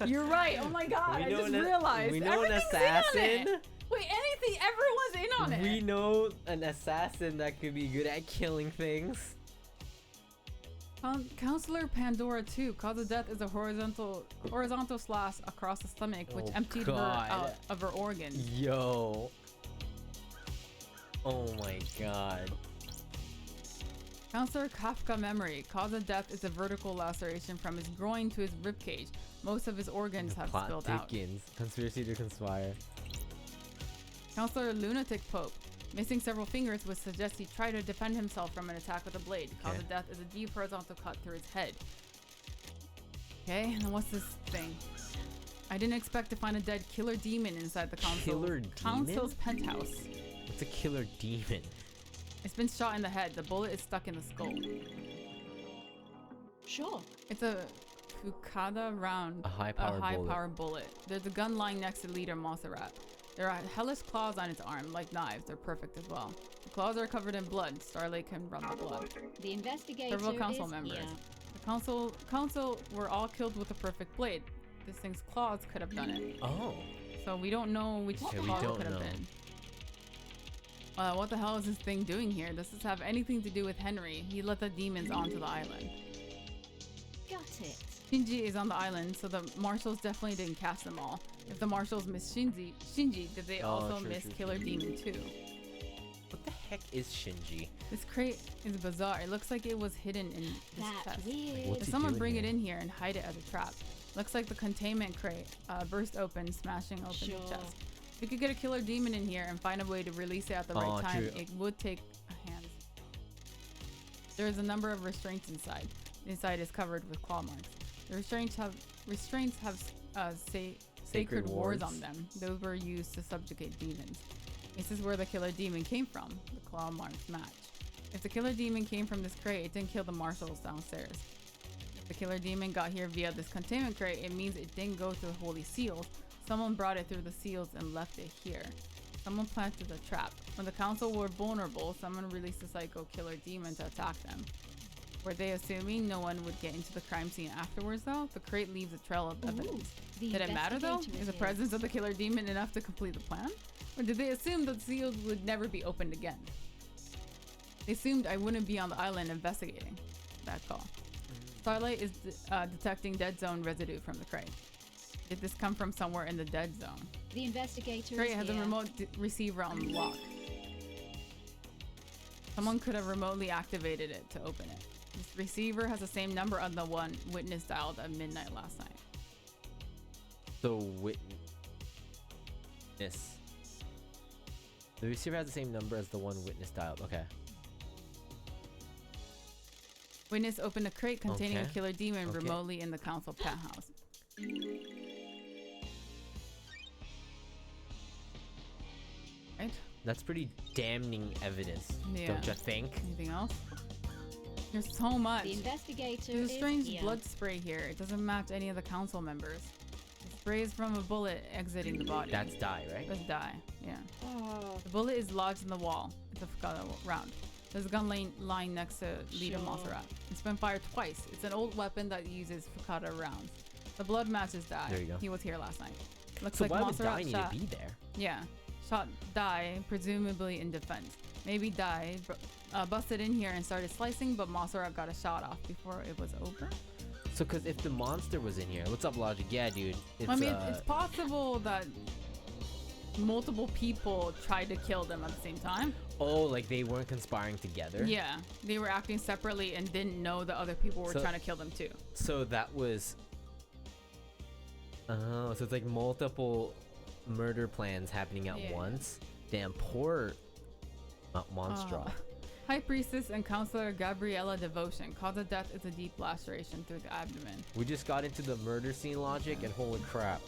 You're right. Oh my god, I just an, realized. We know an Everything's assassin. in on it. Wait, anything? Everyone's in on it. We know an assassin that could be good at killing things. Counselor Pandora 2. Cause of death is a horizontal slash across the stomach, which emptied her out of her organs. Yo. Oh my god. Counselor Kafka Memory. Cause of death is a vertical laceration from his groin to his ribcage. Most of his organs have Plot spilled out. thickens. Conspiracy to conspire. Counselor Lunatic Pope. Missing several fingers would suggest he tried to defend himself from an attack with a blade. Cause of death is a deep horizontal cut through his head. Okay, and what's this thing? I didn't expect to find a dead killer demon inside the council's penthouse. What's a killer demon? It's been shot in the head. The bullet is stuck in the skull. Sure. It's a Fukada round. A high-powered bullet. There's a gun lying next to leader Montserrat. There are hellish claws on its arm, like knives. They're perfect as well. The claws are covered in blood. Starlight can run the blood. The investigator Several council is members. here. The council were all killed with a perfect blade. This thing's claws could have done it. Oh. So we don't know which claw it could have been. What the hell is this thing doing here? Does this have anything to do with Henry? He let the demons onto the island. Got it. Shinji is on the island, so the marshals definitely didn't cast them all. If the marshals missed Shinji, did they also miss Killer Demon too? What the heck is Shinji? This crate is bizarre. It looks like it was hidden in this chest. Weird. If someone bring it in here and hide it as a trap. Looks like the containment crate burst open, smashing open the chest. If we could get a killer demon in here and find a way to release it at the right time, it would take a hand. There is a number of restraints inside. The inside is covered with claw marks. The restraints have sacred wards on them. Those were used to subjugate demons. This is where the killer demon came from. The claw marks match. If the killer demon came from this crate, it didn't kill the marshals downstairs. If the killer demon got here via this containment crate, it means it didn't go through the holy seals. Someone brought it through the seals and left it here. Someone planted the trap. When the council were vulnerable, someone released a psycho killer demon to attack them. Were they assuming no one would get into the crime scene afterwards though? The crate leaves a trail of evidence. Did it matter though? Is the presence of the killer demon enough to complete the plan? Or did they assume that the seals would never be opened again? They assumed I wouldn't be on the island investigating. Bad call. Starlight is detecting dead zone residue from the crate. Did this come from somewhere in the dead zone? The investigator Crate is has here. a remote receiver on the lock. Someone could have remotely activated it to open it. This receiver has the same number on the one witness dialed at midnight last night. So witness. The receiver has the same number as the one witness dialed. Okay. Witness opened a crate containing a killer demon remotely in the council penthouse. Right? That's pretty damning evidence, Yeah. don't you think? Anything else? There's so much. The investigator There's a is strange here. blood spray here. It doesn't match any of the council members. The spray is from a bullet exiting the body. That's dye, right? That's dye, yeah. Oh, The bullet is lodged in the wall. It's a Fukada round. There's a gun lying next to Leader Montserrat. It's been fired twice. It's an old weapon that uses Fukada rounds. The blood matches dye. There you go. He was here last night. Looks So like why would Montserrat dye need shot. to be there? Yeah, shot Dai, presumably in defense. Maybe Dai busted in here and started slicing, but Montserrat got a shot off before it was over. So, because if the monster was in here, what's up, Logic? Yeah, dude. It's, I mean, it's possible that multiple people tried to kill them at the same time. Oh, like they weren't conspiring together? Yeah, they were acting separately and didn't know that other people were trying to kill them too. So that was... Oh, so it's like multiple murder plans happening at once? Damn, poor Monstra. High Priestess and Counselor Gabriella Devotion. Cause of death is a deep laceration through the abdomen. We just got into the murder scene logic, and holy crap.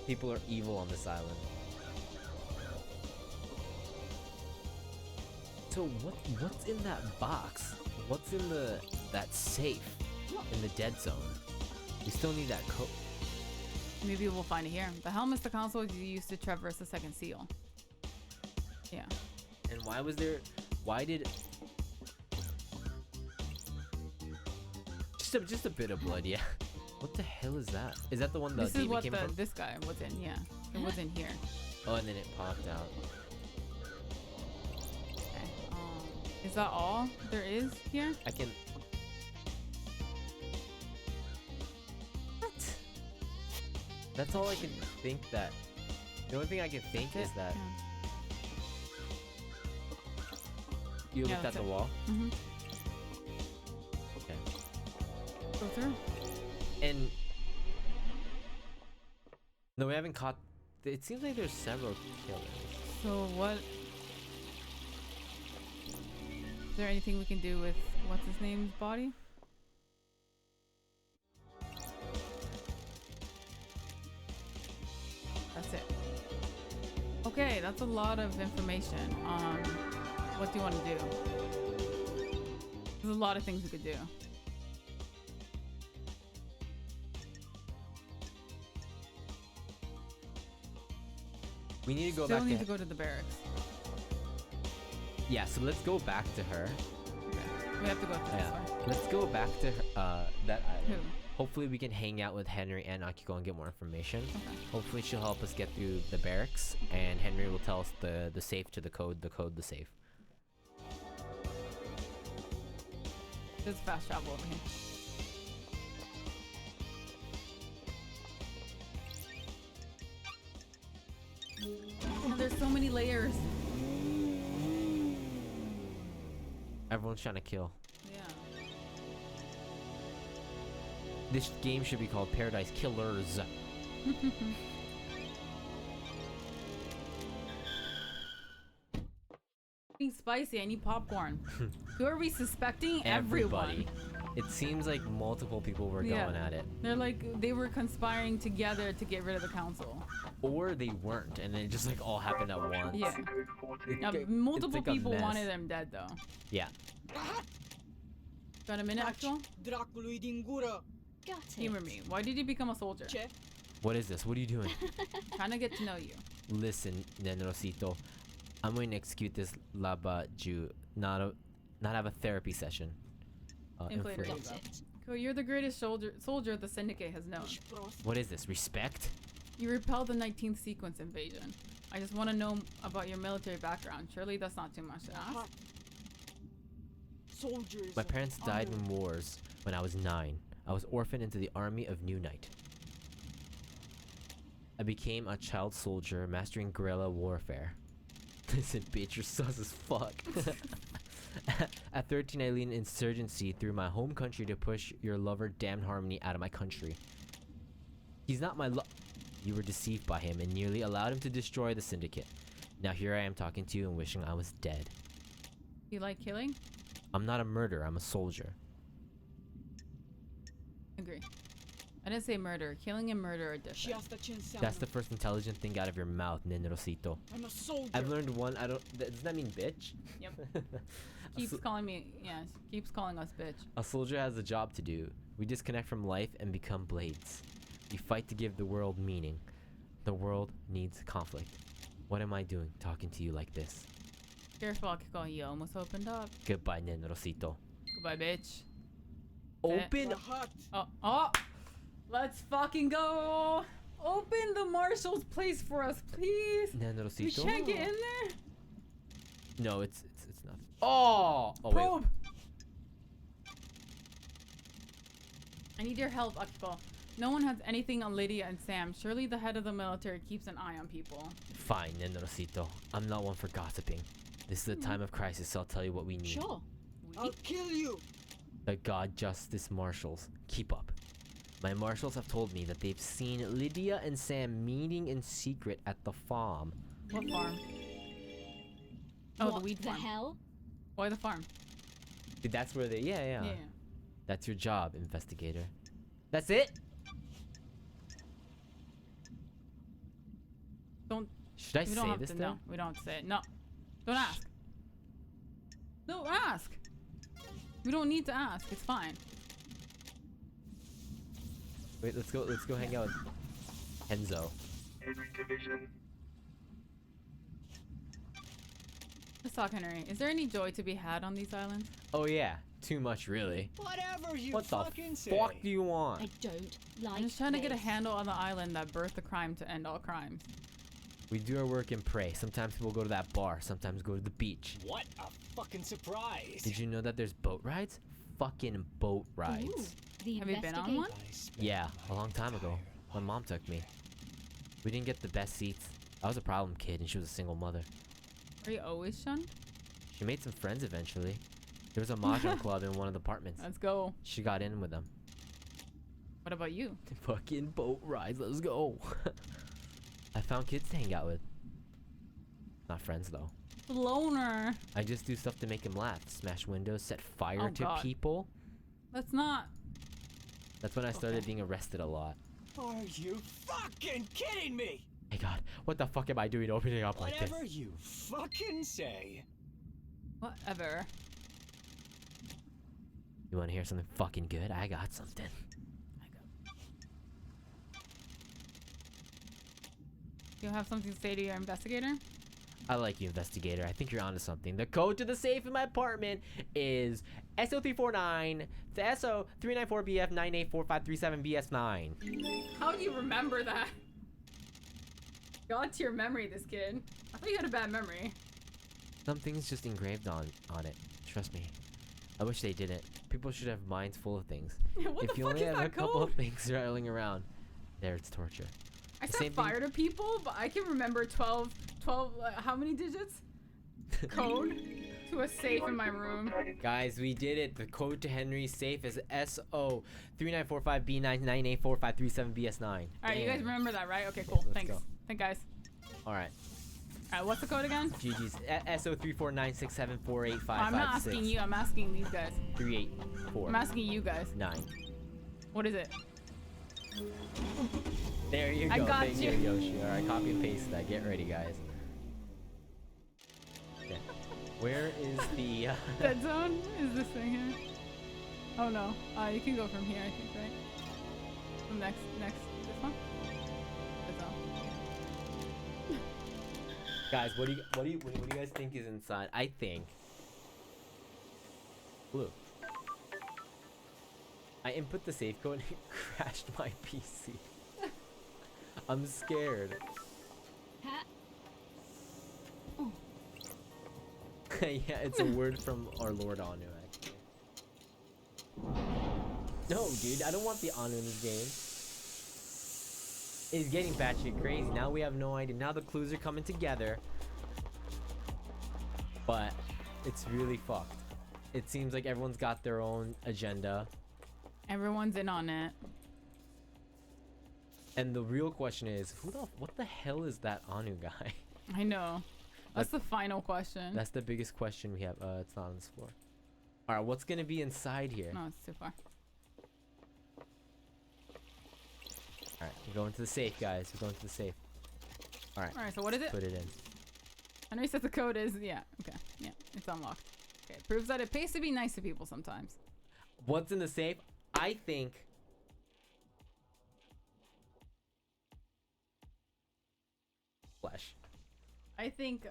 People are evil on this island. So what's in that box? What's in that safe in the dead zone? We still need that code. Maybe we'll find it here. The helm is the console you use to traverse the second seal. Yeah. And Why was there? Why did? Just a bit of blood, yeah. What the hell is that? Is that the one that This is David what came from? this guy was in. Yeah, it was in here. Oh, and then it popped out. Okay. Is that all there is here? I can. What? That's all I can think that. The only thing I can think is that you looked at the wall. Mm-hmm. Okay. Go through. And no, we haven't caught. It seems like there's several killers. So what? Is there anything we can do with what's his name's body? That's it. Okay, that's a lot of information. What do you want to do? There's a lot of things we could do. We need to go Still back need to. to go to the barracks. Yeah, so let's go back to her. Okay. We have to go through this Yeah, way. let's go back to her, that Who? island. Hopefully we can hang out with Henry and Akiko and get more information. Okay. Hopefully she'll help us get through the barracks, and Henry will tell us the safe to the code the safe. There's fast travel over here. And there's so many layers. Everyone's trying to kill. Yeah. This game should be called Paradise Killers. Being spicy, I need popcorn. Who are we suspecting? Everybody. Everyone. It seems like multiple people were Yeah. going at it. They're like, they were conspiring together to get rid of the council. Or they weren't, and it just like all happened at once. Yeah. Code 14. Now, It's multiple like a people mess. wanted them dead though. Yeah. Got a minute, actual? Got Humor me. Why did you become a soldier? What is this? What are you doing? Trying to get to know you. Listen, Nenrosito. I'm going to execute this Laba Jew, not have a therapy session. Inflator. inflate. Got it. Cool, you're the greatest soldier the Syndicate has known. What is this? Respect? You repelled the 19th sequence invasion. I just want to know about your military background. Surely that's not too much to ask. Soldiers. My parents died in wars when I was 9. I was orphaned into the army of New Night. I became a child soldier, mastering guerrilla warfare. Listen, bitch, you're sus as fuck. At 13, I lead an insurgency through my home country to push your lover, Damned Harmony, out of my country. He's not my You were deceived by him and nearly allowed him to destroy the Syndicate. Now here I am talking to you and wishing I was dead. You like killing? I'm not a murderer, I'm a soldier. Agree. I didn't say murder. Killing and murder are different. That's the first intelligent thing out of your mouth, Nenrosito. I'm a soldier. I've learned one, does that mean bitch? Yep. Keeps calling me, yeah, keeps calling us bitch. A soldier has a job to do. We disconnect from life and become blades. We fight to give the world meaning. The world needs conflict. What am I doing talking to you like this? Careful, Akiko. You almost opened up. Goodbye, Nenrosito. Goodbye, bitch. Open! Oh! Let's fucking go! Open the marshal's place for us, please! We Nenrosito? can't get in there? No, it's nothing. Oh! Oh, Probe! wait. I need your help, Akiko. No one has anything on Lydia and Sam. Surely the head of the military keeps an eye on people. Fine, Nenrosito. I'm not one for gossiping. This is a time of crisis, so I'll tell you what we need. Sure. I'll kill you. The God Justice Marshals. Keep up. My marshals have told me that they've seen Lydia and Sam meeting in secret at the farm. What farm? Oh, What the weed the farm. hell? Why the farm? Dude, that's where they. Yeah. Yeah. That's your job, investigator. That's it? Don't. Should I We don't say have this to. then? No, we don't have to say it. No. Don't ask. No, ask. We don't need to ask. It's fine. Wait, let's go hang out with Henzo. Henry Division. talk, Henry. Is there any joy to be had on these islands? Oh yeah, too much really. Whatever you What the fucking say. fuck do you want? I don't like I'm just trying to get a this. handle on the island that birthed the crime to end all crimes. We do our work and pray. Sometimes we'll go to that bar. Sometimes go to the beach. What a fucking surprise. Did you know that there's boat rides? Fucking boat rides. Ooh, the Have you been on one? I spent Yeah, a my long time ago. My mom took me. We didn't get the best seats. I was a problem kid and she was a single mother. Are you always shunned? She made some friends eventually. There was a mahjong club in one of the apartments. Let's go. She got in with them. What about you? Fucking boat rides, let's go. I found kids to hang out with. Not friends though. Loner. I just do stuff to make them laugh. Smash windows, set fire Oh, to God. people. Let's not. That's when I started Okay. being arrested a lot. Are you fucking kidding me? My God, what the fuck am I doing opening up like this? Whatever you fucking say. Whatever. You want to hear something fucking good? I got something. You have something to say to your investigator? I like you, investigator. I think you're onto something. The code to the safe in my apartment is SO349 to SO394BF984537BS9. How do you remember that? Got to your memory, this kid. I thought you had a bad memory. Something's just engraved on it. Trust me. I wish they didn't. People should have minds full of things. What If the you fuck only is have a that couple of code? things rattling around, there it's torture. I The set same thing- fire to people, but I can remember 12, how many digits? Code to a safe in my room. Guys, we did it. The code to Henry's safe is SO3945B9984537BS9. Alright, you guys remember that, right? Okay, cool. Let's Thanks. go. Thanks, guys. Alright. Alright, what's the code again? GG's. SO34967485556. I'm not asking you, I'm asking these guys. 384. I'm asking you guys. 9. What is it? There you go. I got Thank you. Yoshi. Alright, copy and paste that. Get ready, guys. Okay. Where is the Dead zone? Is this thing here? Oh no. You can go from here, I think, right? From next, this one? Dead zone. guys? What do you guys think is inside? I think blue. I input the safe code and it crashed my PC. I'm scared. Ha- Yeah, it's a word from our Lord Anu, actually. No, dude, I don't want the Anu in this game. It's getting batshit crazy. Now we have no idea. Now the clues are coming together. But it's really fucked. It seems like everyone's got their own agenda. Everyone's in on it. And the real question is, what the hell is that Anu guy? I know. That's the final question. That's the biggest question we have. It's not on this floor. Alright, what's gonna be inside here? No, it's too far. Alright, we're going to the safe, guys. We're going to the safe. Alright. Alright, so what is it? Put it in. Henry said the code is, yeah, okay. Yeah, it's unlocked. Okay, it proves that it pays to be nice to people sometimes. What's in the safe? I think... flesh. I think,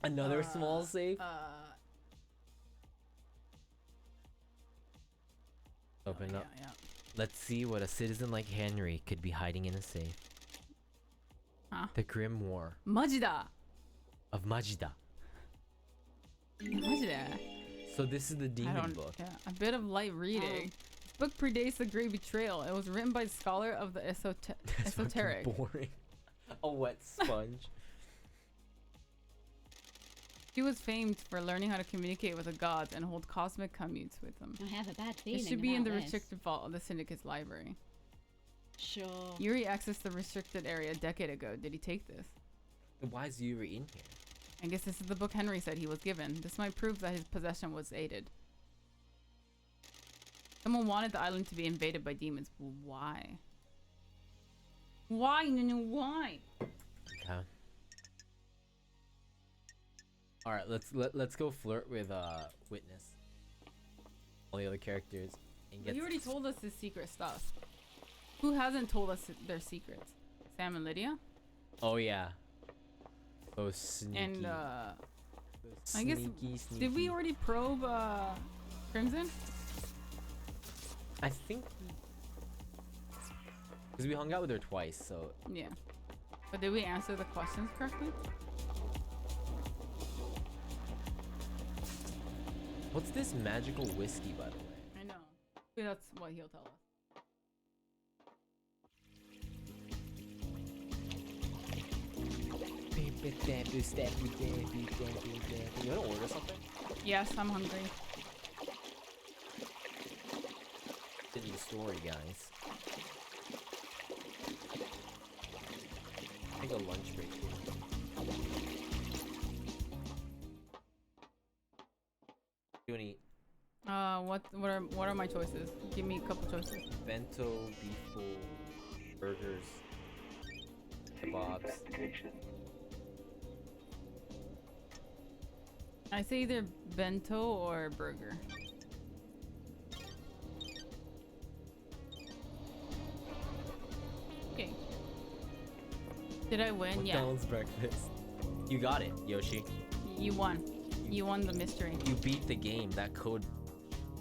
Another small safe? Open yeah, up. yeah. Let's see what a citizen like Henry could be hiding in a safe. Huh? The Grim War Majida! of Majida. Majida. So this is the I demon don't, book. yeah, a bit of light reading. This book predates the Great Betrayal. It was written by a scholar of the That's fucking esoteric. boring. A wet sponge. She was famed for learning how to communicate with the gods and hold cosmic commutes with them. I have a bad feeling. It should be in the about this. restricted vault of the Syndicate's library. Sure. Yuri accessed the restricted area a decade ago. Did he take this? Why is Yuri in here? I guess this is the book Henry said he was given. This might prove that his possession was aided. Someone wanted the island to be invaded by demons. Why? Why? No, why? Okay. All right, let's go flirt with witness. All the other characters and But gets you already told us his secret stuff. Who hasn't told us their secrets? Sam and Lydia? Oh yeah. Oh sneaky. And Those I guess sneaky. did we already probe Crimson? I think because we hung out with her twice, so Yeah. But did we answer the questions correctly? what's this magical whiskey, by the way? I know. Maybe that's what he'll tell us. You wanna order something? Yes, I'm hungry. In the story, guys. Take a lunch break here. You wanna eat What are my choices? Give me a couple choices. bento, beef bowl, burgers, kebabs. Investigation. I say either bento or burger. Okay. Did I win? McDonald's breakfast. You got it, Yoshi. Yeah. You won. You won the mystery. You beat the game. That code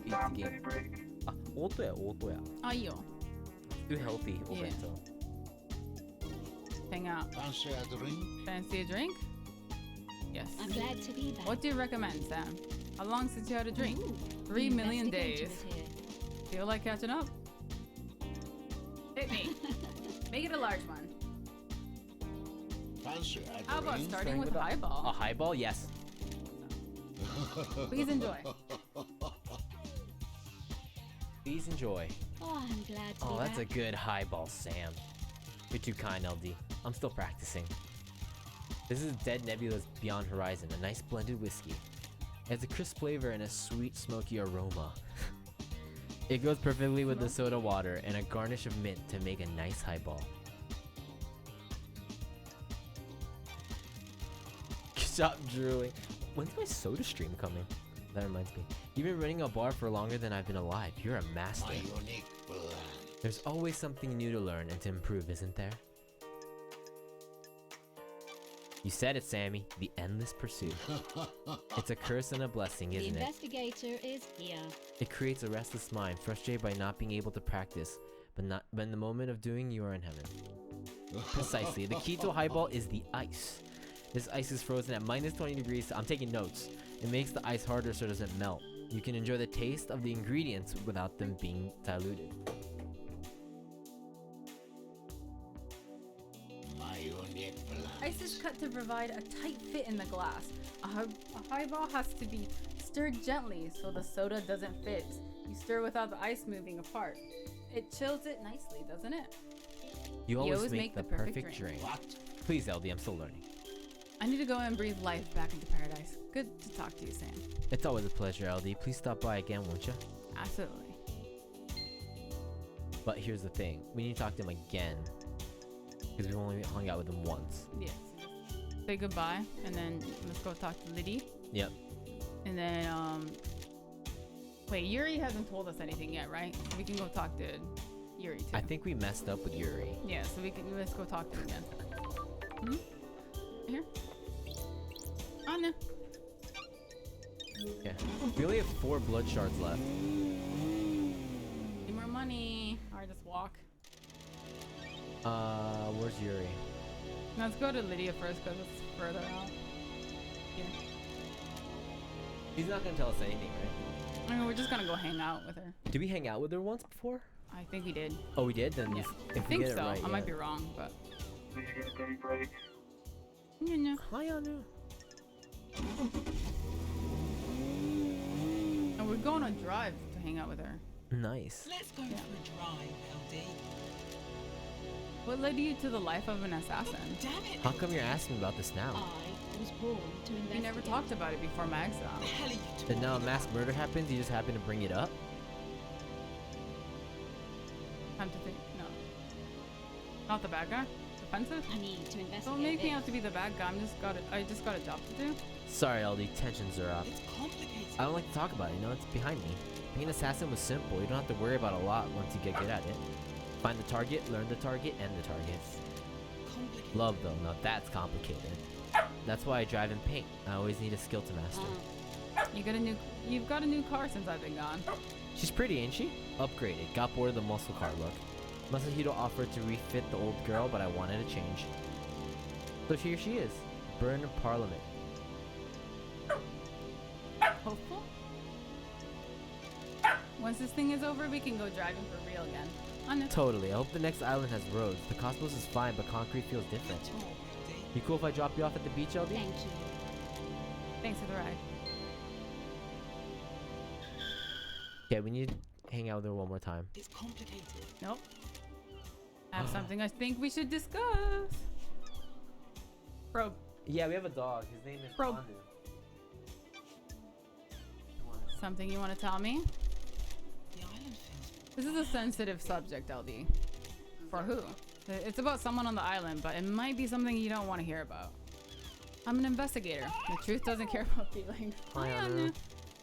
beat the game. Daybreak. Ah, オートや、オートや。 Ayo. Too healthy, o Yeah. bento. Hang out. Fancy a drink? Fancy a drink? Yes. I'm glad to be back. What do you recommend, Sam? How long since you had a drink? Ooh, 3 the million investigator days. is here. Feel like catching up? Hit me. Make it a large one. Fancy a drink? How about starting Starting with with a highball? highball? Yes. Please enjoy. Please enjoy. Oh, I'm glad to Oh, be that's a back. good highball, Sam. You're too kind, LD. I'm still practicing. This is Dead Nebula's Beyond Horizon, a nice blended whiskey. It has a crisp flavor and a sweet, smoky aroma. It goes perfectly with the soda water and a garnish of mint to make a nice highball. Stop drooling. When's my soda stream coming? That reminds me. You've been running a bar for longer than I've been alive. You're a master. My unique plan. There's always something new to learn and to improve, isn't there? You said it, Sammy. The endless pursuit. It's a curse and a blessing, The isn't it? investigator is here. It creates a restless mind, frustrated by not being able to practice, but in the moment of doing, you are in heaven. Precisely. The key to a highball is the ice. This ice is frozen at minus 20 degrees. I'm taking notes. It makes the ice harder so it doesn't melt. You can enjoy the taste of the ingredients without them being diluted. My unique plan. Ice is cut to provide a tight fit in the glass. A highball has to be stirred gently so the soda doesn't fizz. You stir without the ice moving apart. It chills it nicely, doesn't it? You always make the perfect drink. What? Please, LD, I'm still learning. I need to go and breathe life back into paradise. Good to talk to you, Sam. It's always a pleasure, LD. Please stop by again, won't you? Absolutely. But here's the thing. We need to talk to him again. Because we've only hung out with him once. Yes. Say goodbye, and then let's go talk to Liddy. Yep. And then, wait, Yuri hasn't told us anything yet, right? So we can go talk to Yuri too. I think we messed up with Yuri. Yeah, so let's go talk to him again. Hmm? Here? Oh, no. Yeah. We only have 4 blood shards left. Need more money. Alright, just walk. Where's Yuri? Let's go to Lydia first because it's further out. Yeah. He's not gonna tell us anything, right? I mean, we're just gonna go hang out with her. Did we hang out with her once before? I think we did. Oh, we did? Then Yeah. if I we think get so. it right, I might yeah. be wrong, but. Did you get daybreak? Yeah. Hi, Anu. And we're going on a drive to hang out with her. Nice. Let's go Yeah. for a drive, LD. What led you to the life of an assassin? Damn it! How come you're asking about this now? I was born to investigate. We never talked about it before my exile. What the hell are you talking And now a mass murder happens, you just happen to bring it up? Time to think. No. Not the bad guy? Defensive? I need to investigate. Don't make me this. out to be the bad guy. I just got a job to do. Sorry, LD, tensions are up. It's complicated. I don't like to talk about it, you know, it's behind me. Being an assassin was simple. You don't have to worry about a lot once you get good at it. Find the target, learn the target, end the target. Love though, now that's complicated. That's why I drive and paint. I always need a skill to master. You've got a new car since I've been gone. She's pretty, ain't she? Upgraded. Got bored of the muscle car look. Masahiro offered to refit the old girl, but I wanted a change. So here she is. Burn Parliament. Hopeful? Once this thing is over, we can go driving for real again. Totally. I hope the next island has roads. The cosmos is fine, but concrete feels different. You cool if I drop you off at the beach, LD? Thank you. Thanks for the ride. Okay, we need to hang out with her one more time. It's complicated. Nope. I have something I think we should discuss. Probe. Yeah, we have a dog. His name is Probe. Pandu. Something you want to tell me? The island feels This is a sensitive subject, LD. For who? It's about someone on the island, but it might be something you don't want to hear about. I'm an investigator. The truth doesn't care about feelings. Hi, Hi, Anu. Anu.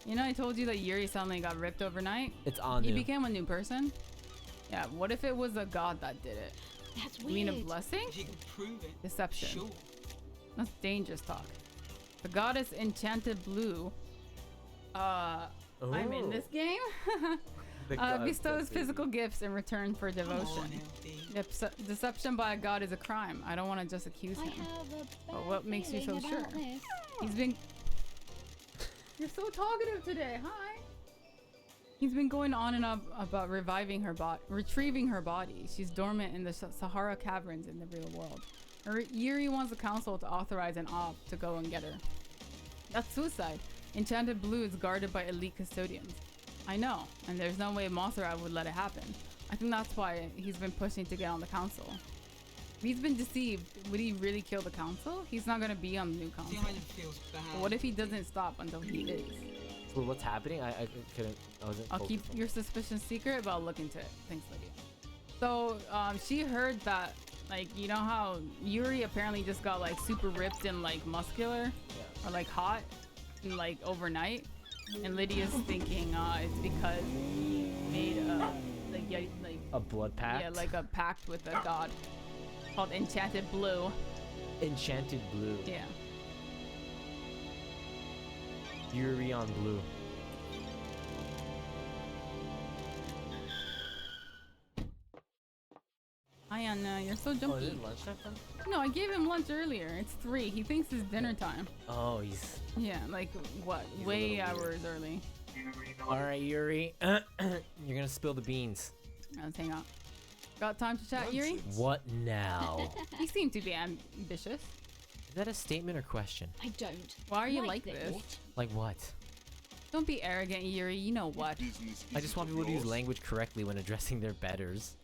You know I told you that Yuri suddenly got ripped overnight? It's Anu. He became a new person? Yeah, what if it was a god that did it? That's You weird. mean a blessing? If you can prove it, Deception. sure. That's dangerous talk. The goddess Enchanted Blue, I'm in this game, bestows physical gifts in return for Come on, devotion. LD. Yep, deception by a god is a crime. I don't want to just accuse I him. have a But what bad makes you so feeling sure? about this. He's been... You're so talkative today, hi! He's been going on and on about retrieving her body. She's dormant in the Sahara caverns in the real world. Yuri wants the council to authorize an op to go and get her. That's suicide. Enchanted Blue is guarded by elite custodians. I know, and there's no way Mothra would let it happen. I think that's why he's been pushing to get on the council. If he's been deceived, would he really kill the council? He's not gonna be on the new The council. island feels bad. But what if he doesn't stop until he is? So what's happening? I couldn't. I wasn't. I'll keep focused on your suspicions secret, but I'll look into it. Thanks, Lydia. So, she heard that, like, you know how Yuri apparently just got, like, super ripped and, like, muscular? Yeah. Or, like, hot? And, like, overnight? And Lydia's thinking, it's because he made a, a blood pact. yeah, like a pact with a god called Enchanted Blue. Enchanted Blue. Yeah. Yuri on Blue. Hi, Anna. You're so Oh, is jumpy. it lunchtime? No, I gave him lunch earlier. It's 3. He thinks it's dinner time. Oh, he's. Yeah, like, what? He's a Way little weird. hours early. All right, Yuri. You're gonna spill the beans. Let's hang out. Got time to chat, Yuri? What now? You seem to be ambitious. Is that a statement or question? I don't. Why are you like this? Like what? Don't be arrogant, Yuri. You know what? I just want people to use language correctly when addressing their betters.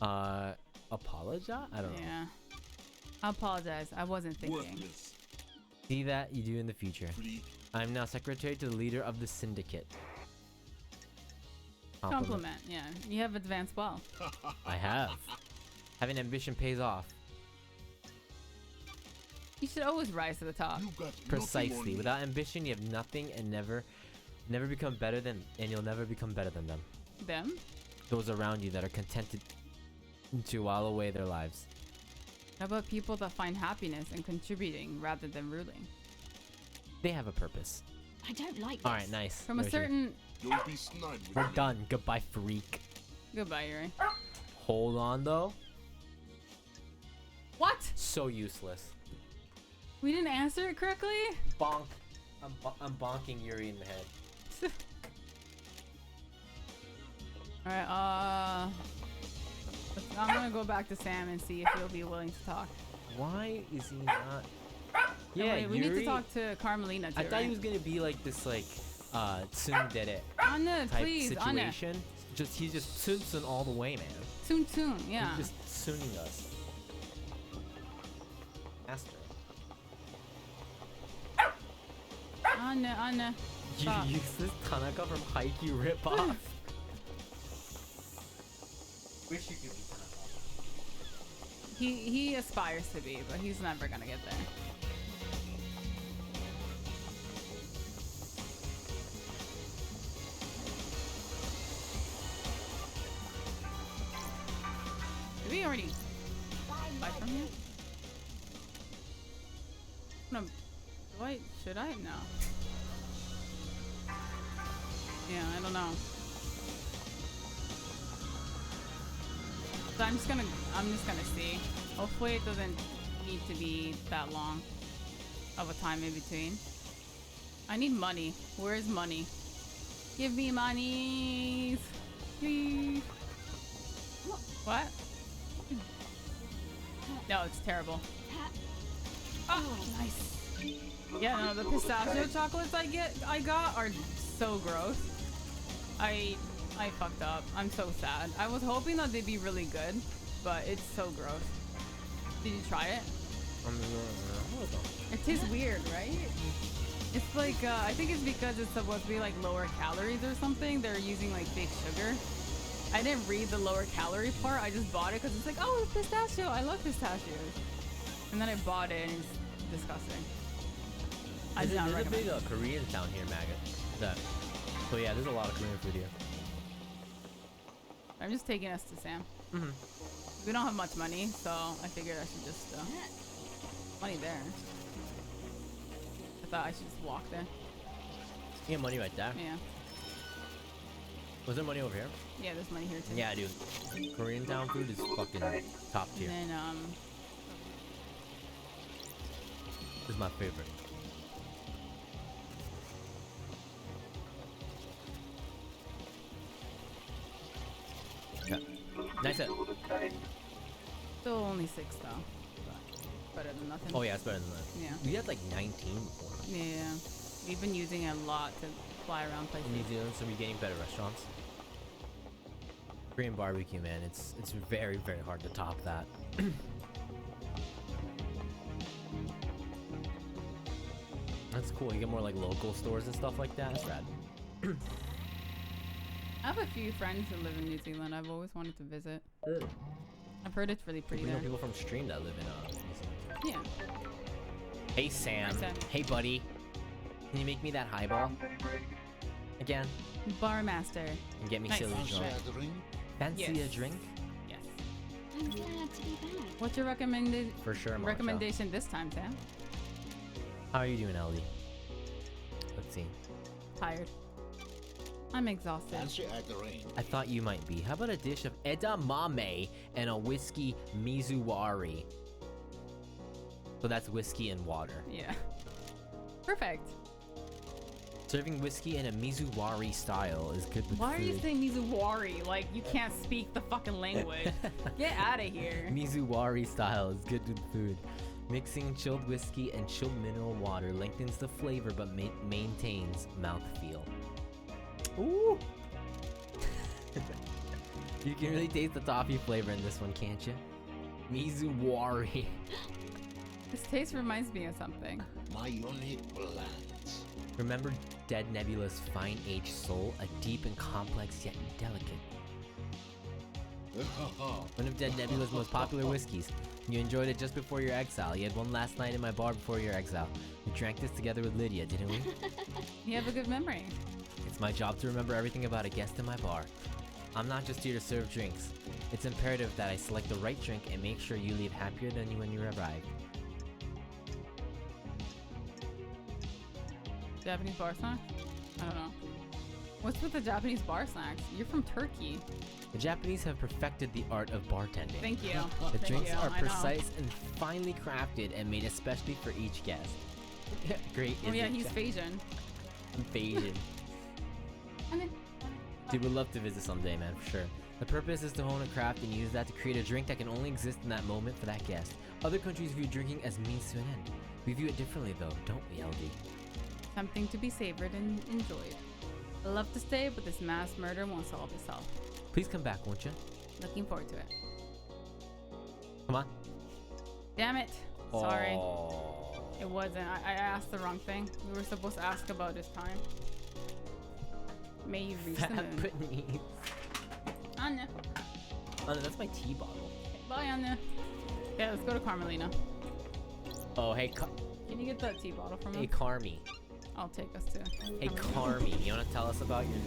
Apologize? I don't know. Yeah. I apologize. I wasn't thinking. See that you do in the future. I'm now secretary to the leader of the syndicate. Compliment. Yeah. You have advanced well. I have. Having ambition pays off. You should always rise to the top. Precisely. Without ambition, you have nothing and never become better than, and you'll never become better than them. Them? Those around you that are contented to while away their lives. How about people that find happiness in contributing rather than ruling? They have a purpose. I don't like this. All right, nice. From a There's your- certain... Don't be snide with We're me. done. Goodbye, freak. Goodbye, Yuri. Hold on, though. What? So useless. We didn't answer it correctly? Bonk. I'm bonking Yuri in the head. Alright, I'm gonna go back to Sam and see if he'll be willing to talk. Why is he not? Oh, Yeah, wait, we Yuri. need to talk to Carmelina too, I thought right? he was gonna be like this, like, tsundere Anna, type please, Anna. situation. He's just tsun all the way, man. Soon, soon, yeah. He's just tsuning us. Master. Anna. You Stop. useless Tanaka from Haikyuu ripoff. Wish you could be Tanaka. He aspires to be, but he's never gonna get there. Did we already buy from here? No. Should I? No. Yeah, I don't know. So I'm just gonna see. Hopefully it doesn't need to be that long of a time in between. I need money. Where is money? Give me money, please. What? No, it's terrible. Oh, nice. Yeah, no, the pistachio chocolates I got are so gross. I fucked up. I'm so sad. I was hoping that they'd be really good, but it's so gross. Did you try it? It tastes weird, right? It's like, I think it's because it's supposed to be like lower calories or something. They're using like fake sugar. I didn't read the lower calorie part. I just bought it because it's like, oh, it's pistachio. I love pistachios. And then I bought it and it's disgusting. I did not recommend it. There's a big Korean town here, Maggot. So yeah, there's a lot of Korean food here. I'm just taking us to Sam. Mm-hmm. We don't have much money, so I figured I should just, money there. I thought I should just walk there. You have money right there. Yeah. Was there money over here? Yeah, there's money here too. Yeah, dude. Korean town food is fucking top tier. And then, This is my favorite. Yeah. Nice hit. still only 6 though. But better than nothing. Oh yeah, it's better than that. Yeah. We had like 19 before. Yeah. We've been using it a lot to fly around places. In New Zealand, so we're getting better restaurants. Korean barbecue, man, it's very, very hard to top that. That's cool. You get more like local stores and stuff like that. That's rad. I have a few friends who live in New Zealand. I've always wanted to visit. Good. I've heard it's really pretty We there. know people from Stream that live in New Zealand. Yeah. Hey Sam. Hi, Sam. Hey buddy. Can you make me that highball? Again? Bar master. And get me Nice. silly Fancy drunk. a drink? Fancy Yes. a drink? Yes. I'm glad to be back. What's your For sure, Marshall. recommendation this time, Sam? How are you doing, LD? Let's see. Tired. I'm exhausted. Fancy a drink? I thought you might be. How about a dish of edamame and a whiskey mizuwari? So that's whiskey and water. Yeah. Perfect. Serving whiskey in a mizuwari style is good with Why are food. you saying Mizuwari? Like you can't speak the fucking language. Get out of here. Mizuwari style is good with food. Mixing chilled whiskey and chilled mineral water lengthens the flavor but maintains mouthfeel. Ooh! You can really taste the toffee flavor in this one, can't you? Mizuwari. This taste reminds me of something. My unique plants. Remember Dead Nebula's fine-aged soul, a deep and complex yet delicate. One of Dead Nebula's most popular whiskeys. You enjoyed it just before your exile. You had one last night in my bar before your exile. We drank this together with Lydia, didn't we? You have a good memory. It's my job to remember everything about a guest in my bar. I'm not just here to serve drinks. It's imperative that I select the right drink and make sure you leave happier than when you arrived. Japanese bar snacks? I don't know. What's with the Japanese bar snacks? You're from Turkey. The Japanese have perfected the art of bartending. Thank you. The Thank drinks you. are I know. precise and finely crafted and made especially for each guest. Great. Oh yeah, isn't he's it? Phasian. Phasian. Dude, would love to visit someday, man, for sure. The purpose is to hone a craft and use that to create a drink that can only exist in that moment for that guest. Other countries view drinking as means to an end. We view it differently though, don't we, LD? Something to be savored and enjoyed. I love to stay, but this mass murder won't solve itself. Please come back, won't you? Looking forward to it. Come on. Damn it. Sorry. Oh. It wasn't. I asked the wrong thing. We were supposed to ask about his time. May you reach the moon. Japanese. Anya. Oh, no, that's my tea bottle. Bye, Anya. Yeah, let's go to Carmelina. Oh, hey, Can you get that tea bottle from hey, me? Carmi. I'll take us to Hey, Carmelina. Carmi, you want to tell us about your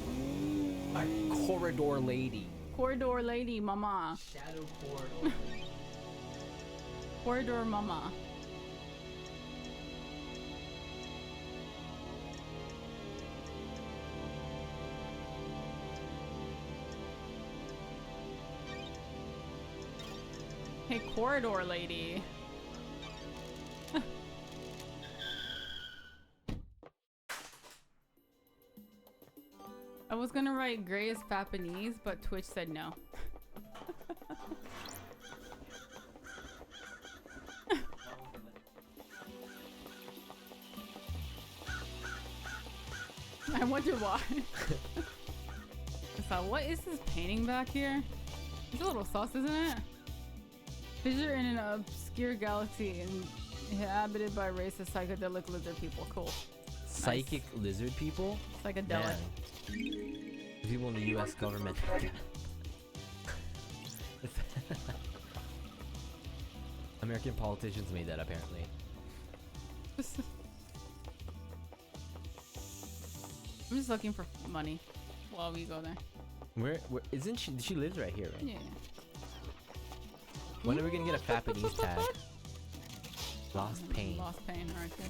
corridor lady? Corridor lady, mama. Shadow corridor. Corridor mama. Hey, corridor lady. I was gonna write Gray as Japanese, but Twitch said no. I wonder why. So what is this painting back here? It's a little sus, isn't it? Fissure in an obscure galaxy inhabited by a race of psychedelic lizard people. Cool. Psychic lizard people? Psychedelic. Man. The people in the US government. American politicians made that apparently. I'm just looking for money while we go there. Where isn't she? She lives right here, right? Yeah. When are we gonna get a Japanese tag? Lost pain. Lost pain, alright, good.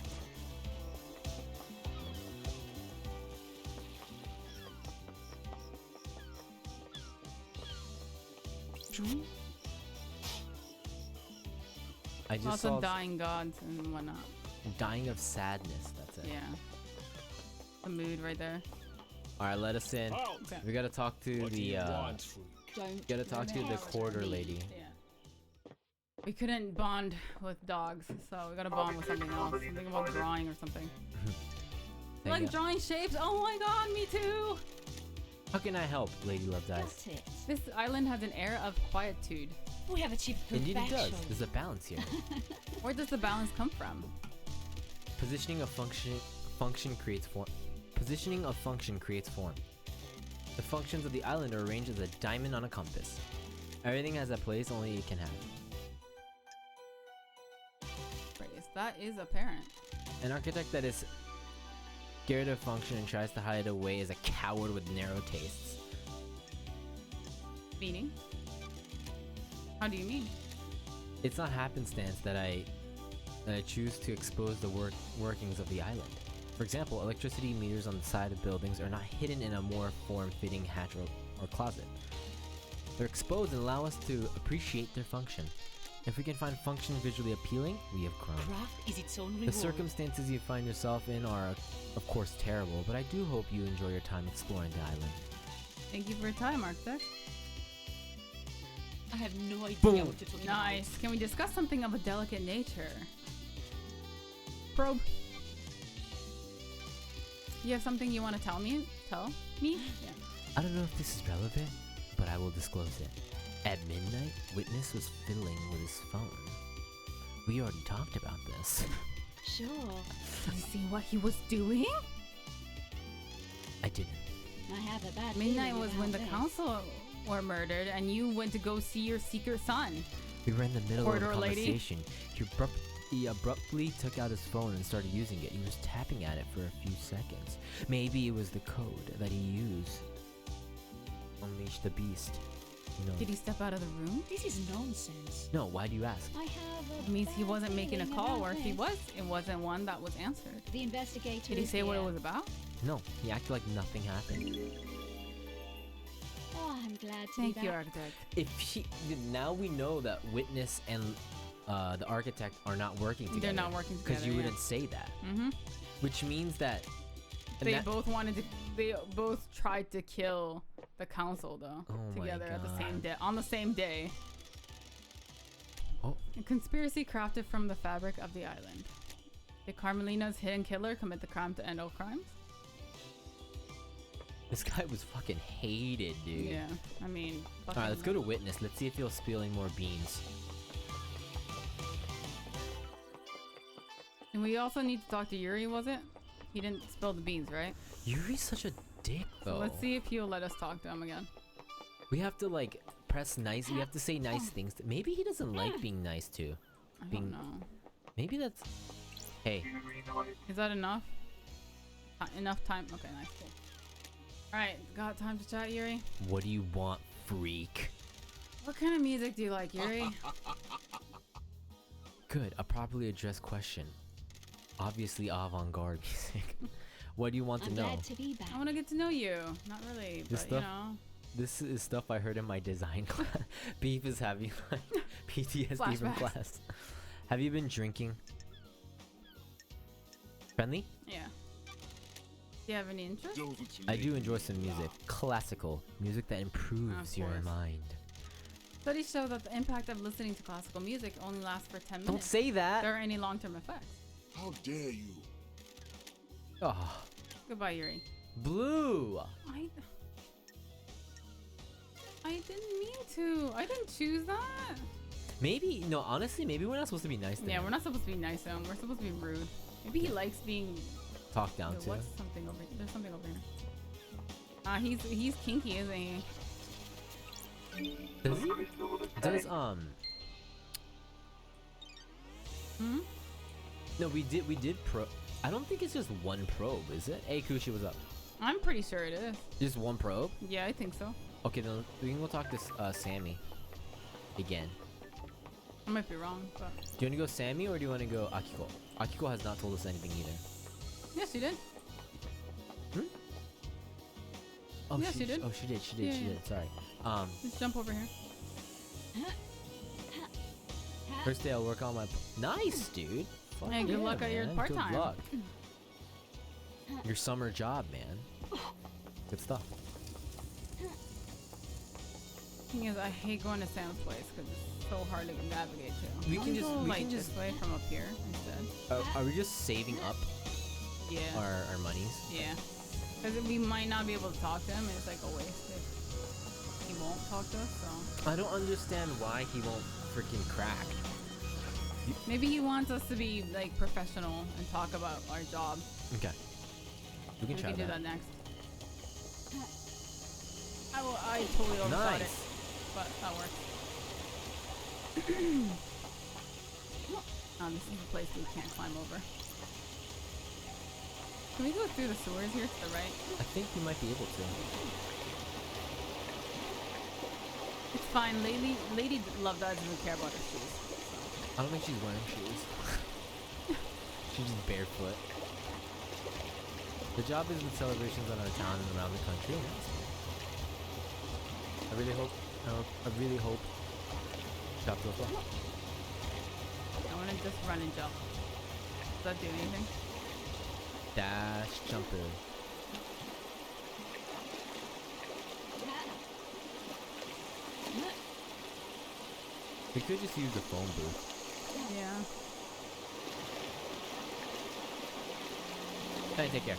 I just Lots saw of dying gods and whatnot. dying of sadness. That's it. Yeah. The mood right there. All right, let us in. Okay. We gotta talk to What do the. you want, freak? Don't. Gotta talk to the quarter lady. Yeah. We couldn't bond with dogs, so we gotta bond with something else. Something about drawing or something. You like drawing shapes? Oh my god, me too! How can I help, Lady Love Dies? That's it. This island has an air of quietude. We have achieved Indeed it does. perfection. There's a balance here. Where does the balance come from? Positioning of function creates form. Positioning of function creates form. The functions of the island are arranged as a diamond on a compass. Everything has a place only it can have. Praise. That is apparent. An architect that is scared of function and tries to hide it away is a coward with narrow tastes. Meaning? How do you mean? It's not happenstance that I choose to expose the workings of the island. For example, electricity meters on the side of buildings are not hidden in a more form-fitting hatch or closet. They're exposed and allow us to appreciate their function. If we can find function visually appealing, we have grown. Craft is its own The reward. circumstances you find yourself in are, of course, terrible, but I do hope you enjoy your time exploring the island. Thank you for your time, Architect. I have no idea Boom. what you're talking Nice. Can we discuss something of a delicate nature? Probe. You have something you want to tell me? Tell me? Yeah. I don't know if this is relevant, but I will disclose it. At midnight, Witness was fiddling with his phone. We already talked about this. about. Sure. Did you see what he was doing? I didn't. I have a bad Midnight feeling was about when the this. council were murdered and you went to go see your secret son. We were in the middle of a Corridor lady. conversation. He abruptly took out his phone and started using it. He was tapping at it for a few seconds. Maybe it was the code that he used. Unleash the beast. No. Did he step out of the room? This is nonsense. No, why do you ask? I have a It means he bad wasn't making a feeling call, about or if he this. was, it wasn't one that was answered. The investigator Did he is say what it here. was about? No, he acted like nothing happened. Oh, I'm glad to Thank be you, back. Architect. If she now we know that Witness and the architect are not working together. They're not working together. Because you wouldn't say that. Mm-hmm. Which means that They both wanted to. They both tried to kill the council, though, Oh my together at the same God. day. On the same day. Oh. A conspiracy crafted from the fabric of the island. Did Carmelina's hidden killer commit the crime to end all crimes? This guy was fucking hated, dude. Yeah, I mean. Alright, let's go to Witness. Let's see if he'll spilling more beans. And we also need to talk to Yuri, was it? He didn't spill the beans, right? Yuri's such a dick, though. So let's see if he'll let us talk to him again. We have to, like, press nice. We have to say nice things. Maybe he doesn't like being nice, too. I Being- don't know. Maybe that's... Hey. Is that enough? Enough time? Okay, nice. Cool. Alright, got time to chat, Yuri? What do you want, freak. What kind of music do you like, Yuri? Good, a properly addressed question. Obviously avant-garde music. What do you want to I'm know? glad to be back. I want to get to know you. Not really, This but stuff? you know. This is stuff I heard in my design class. Beef is having like PTSD from Flashbacks. class. Have you been drinking? Friendly? Yeah. Do you have any interest? I do enjoy some music. Classical. Music that improves your course. mind. Studies show that the impact of listening to classical music only lasts for 10 minutes. Don't say that! There are any long-term effects. How dare you? Oh, Goodbye, Yuri. Blue! I didn't mean to. I didn't choose that. Maybe, no, honestly, maybe we're not supposed to be nice to Yeah, him. we're not supposed to be nice to him. We're supposed to be rude. Maybe he likes being. Talked down Yo, to. what's something over? There's something over here. He's kinky, isn't he? Does he? Does, Hmm. No, we did I don't think it's just one probe, is it? Hey, Kushi, what's up? I'm pretty sure it is. Just one probe? Yeah, I think so. Okay, then we can go talk to Sammy. Again. I might be wrong, but Do you want to go Sammy or do you want to go Akiko? Akiko has not told us anything either. yes, you did. Oh, Yes, you did. Oh, she did. She Yeah, did. Sorry. Just jump over here. First day I'll work on my. Nice, dude. Fuck Hey, good luck at your man. part-time. Good luck. Your summer job, man. Good stuff. Thing is, I hate going to Sam's place because it's so hard to navigate to. We can just- go, we like can this just- way from up here instead. Are we just saving up Yeah. our monies? Yeah. Because we might not be able to talk to him, and it's like a waste if he won't talk to us. So I don't understand why he won't freaking crack. maybe he wants us to be like professional and talk about our job. Okay. We can We try can do that. that next. I totally overthought it, Nice. but that works. Oh, this is the place we can't climb over. Can we go through the sewers here to the right? I think we might be able to. It's fine. Lady Love Dad doesn't care about her shoes. I don't think she's wearing shoes. She's just barefoot. The job is with celebrations in our town and around the country. And that's cool. I really hope shop goes well. I want to just run and jump. Does that do anything? Dash jumper. We could just use the phone booth. Yeah. Hey, take care.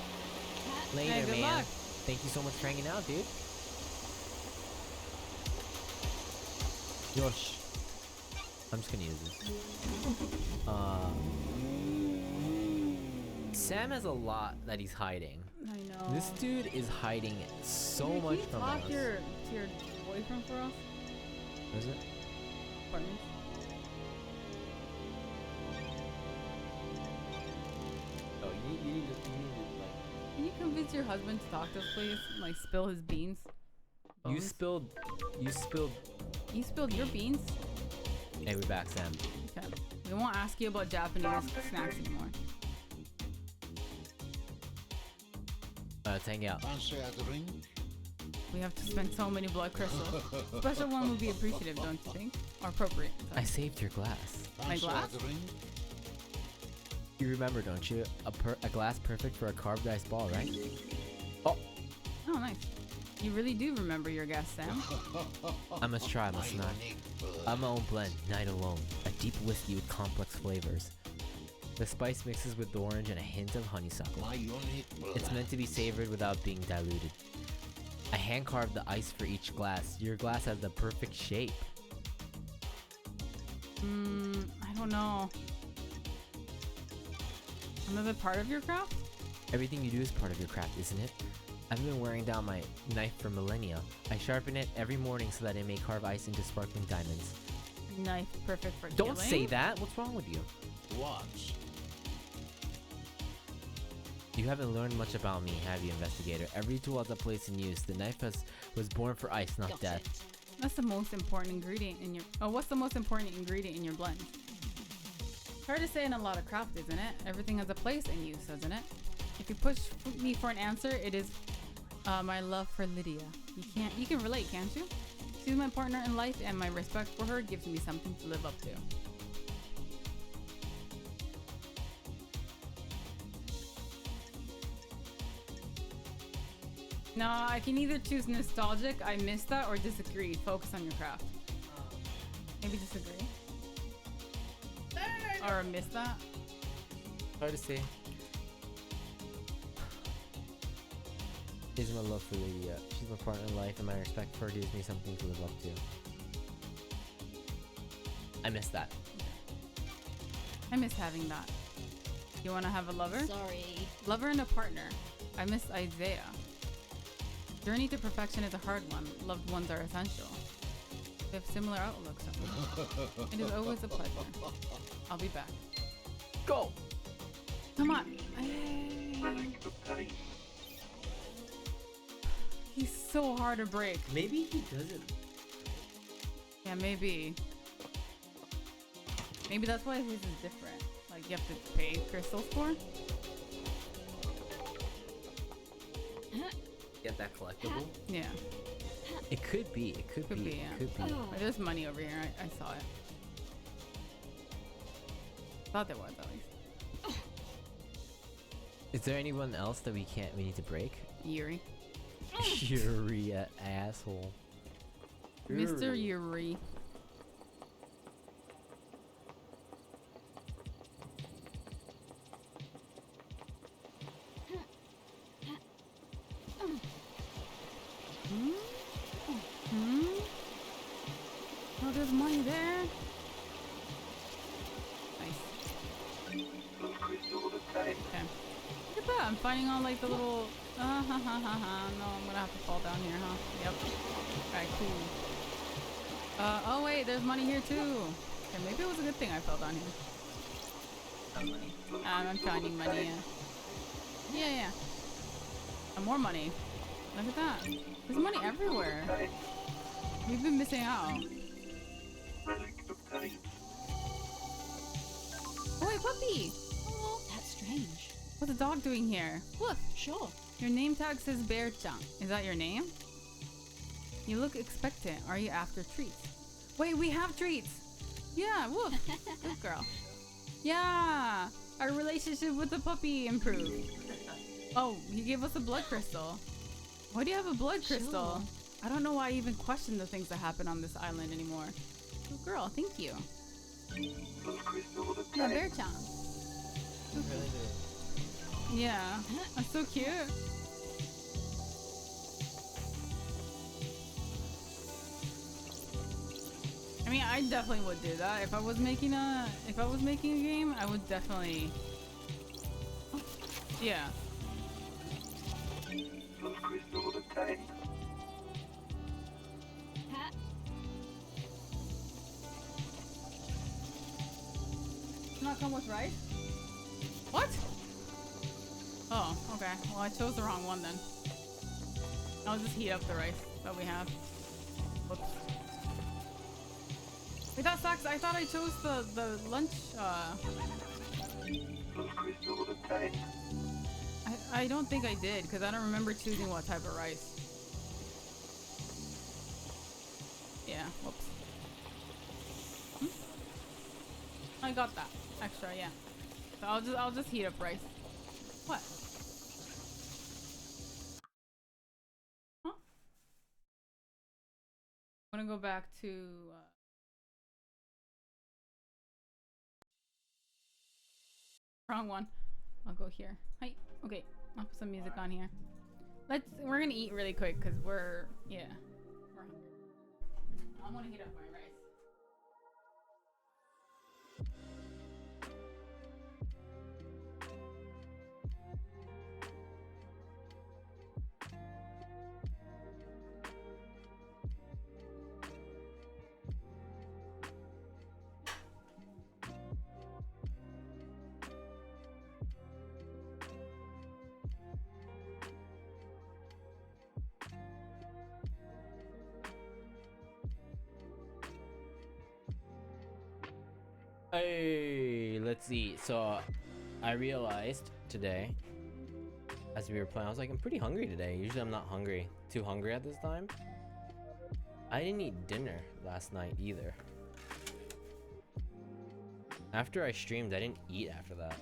Later, Hey, good man. luck. Thank you so much for hanging out, dude. Yosh. I'm just gonna use this. Sam has a lot that he's hiding. I know. This dude is hiding so Hey, much can you from talk us. to your boyfriend for us? Is it? Apartment. Oh, you need to like. Can you convince your husband to talk to us, please? Like, spill his beans. You Bones. spilled. You spilled your beans? Hey, we're back, Sam. Okay. We won't ask you about Japanese snacks anymore. Let's hang out. Fancy a drink? We have to spend so many blood crystals. Special one would be appreciative, don't you think? Or appropriate. I Sorry. saved your glass. My Fancy glass? a drink? You remember, don't you? A glass perfect for a carved ice ball, right? Oh, nice. You really do remember your guest, Sam. I must try, must not. Unique blood. I'm my own blend, night alone. A deep whiskey with complex flavors. The spice mixes with the orange and a hint of honeysuckle. My unique blood. It's meant to be savored without being diluted. I hand carved the ice for each glass. Your glass has the perfect shape. I don't know. Another part of your craft? Everything you do is part of your craft, isn't it? I've been wearing down my knife for millennia. I sharpen it every morning so that it may carve ice into sparkling diamonds. Knife perfect for Don't killing? say that! What's wrong with you? What? You haven't learned much about me, have you, investigator? Every tool has a place in use. The knife was born for ice, not Got death. it. That's the most important ingredient in your... Oh, what's the most important ingredient in your blend? Hard to say in a lot of craft, isn't it? Everything has a place and use, doesn't it? If you push me for an answer, it is my love for Lydia. You can relate, can't you? She's my partner in life, and my respect for her gives me something to live up to. No, I can either choose nostalgic, I miss that, or disagree. Focus on your craft. Maybe disagree. Or miss that. Hard to say. Is my love for Lydia. She's my partner in life, and my respect for her gives me something to live up to. I miss that. I miss having that. You want to have a lover? Sorry. Lover and a partner. I miss Isaiah. Journey to perfection is a hard one. Loved ones are essential. We have similar outlooks. It is always a pleasure. I'll be back. Go! Come on. He's so hard to break. Maybe he doesn't. Yeah, maybe. Maybe that's why his is different. Like, you have to pay crystals for? Get that collectible? Yeah. It could be. It could be. Yeah. It could be. Oh. There's money over here. I saw it. Thought there was, at least. Is there anyone else that we need to break? Yuri. Yuri, asshole. Mr. Yuri. Oh, there's money there. Nice. Okay. Look at that. I'm finding all like the little. No, I'm gonna have to fall down here, huh? Yep. Alright, cool. Oh wait, there's money here too. Okay, maybe it was a good thing I fell down here. I'm finding money. Yeah. More money. Look at that. There's money everywhere. We've been missing out. Oh, wait, puppy! Oh, that's strange. What's the dog doing here? Woof! Sure. Your name tag says Bear-chan. Is that your name? You look expectant. Are you after treats? Wait, we have treats! Yeah, woof! Good girl. Yeah! Our relationship with the puppy improved. Oh, he gave us a blood crystal. Why do you have a blood crystal? I don't know why I even question the things that happen on this island anymore. Good girl, thank you. Yeah, Bear-chan. Yeah, that's so cute. I mean, I definitely would do that if I was making a game. I would definitely. Yeah. Not come with rice? What? Oh, okay. Well, I chose the wrong one then. I'll just heat up the rice that we have. Whoops. Wait, that sucks. I thought I chose the lunch. I don't think I did because I don't remember choosing what type of rice. Yeah. Whoops. I got that extra. Yeah. So I'll just heat up rice. What? Huh? I'm gonna go back to. Wrong one. I'll go here. Hi. Okay. I'll put some music on here. We're gonna eat really quick because we're hungry. I want to heat up my rice. Hey, let's see. So, I realized today, as we were playing, I was like, I'm pretty hungry today. Usually I'm not too hungry at this time. I didn't eat dinner last night either. After I streamed, I didn't eat after that.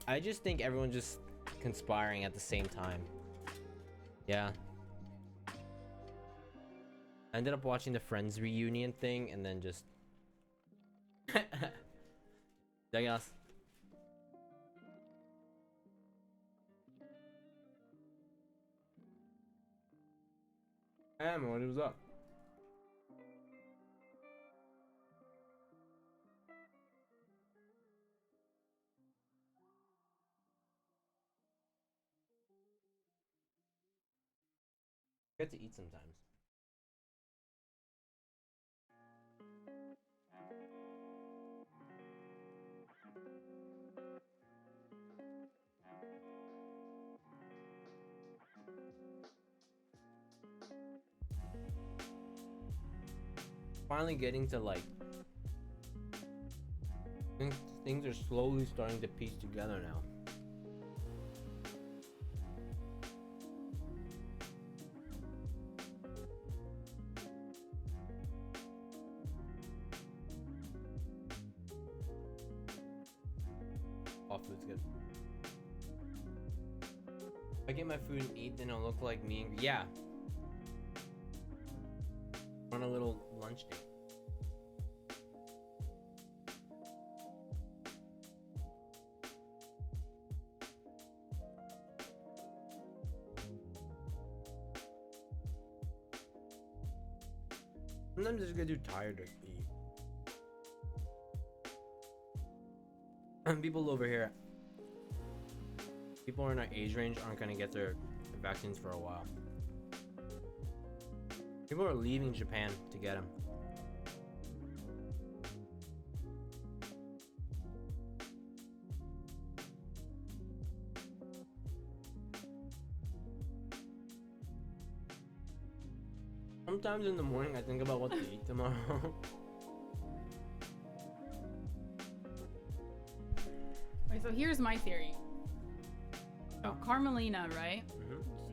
I just think everyone's just conspiring at the same time. Yeah. I ended up watching the Friends reunion thing and then just... Dagas. Hey, man, what was up? Get to eat sometimes. Finally getting to like things are slowly starting to piece together now. All food's good. If I get my food and eat, then it'll look like me and yeah. On a little lunch date. Sometimes I just get too tired to eat. And people over here, people in our age range aren't gonna get their vaccines for a while. People are leaving Japan to get them. Sometimes in the morning I think about what to eat tomorrow. Wait, so here's my theory. So Carmelina, right?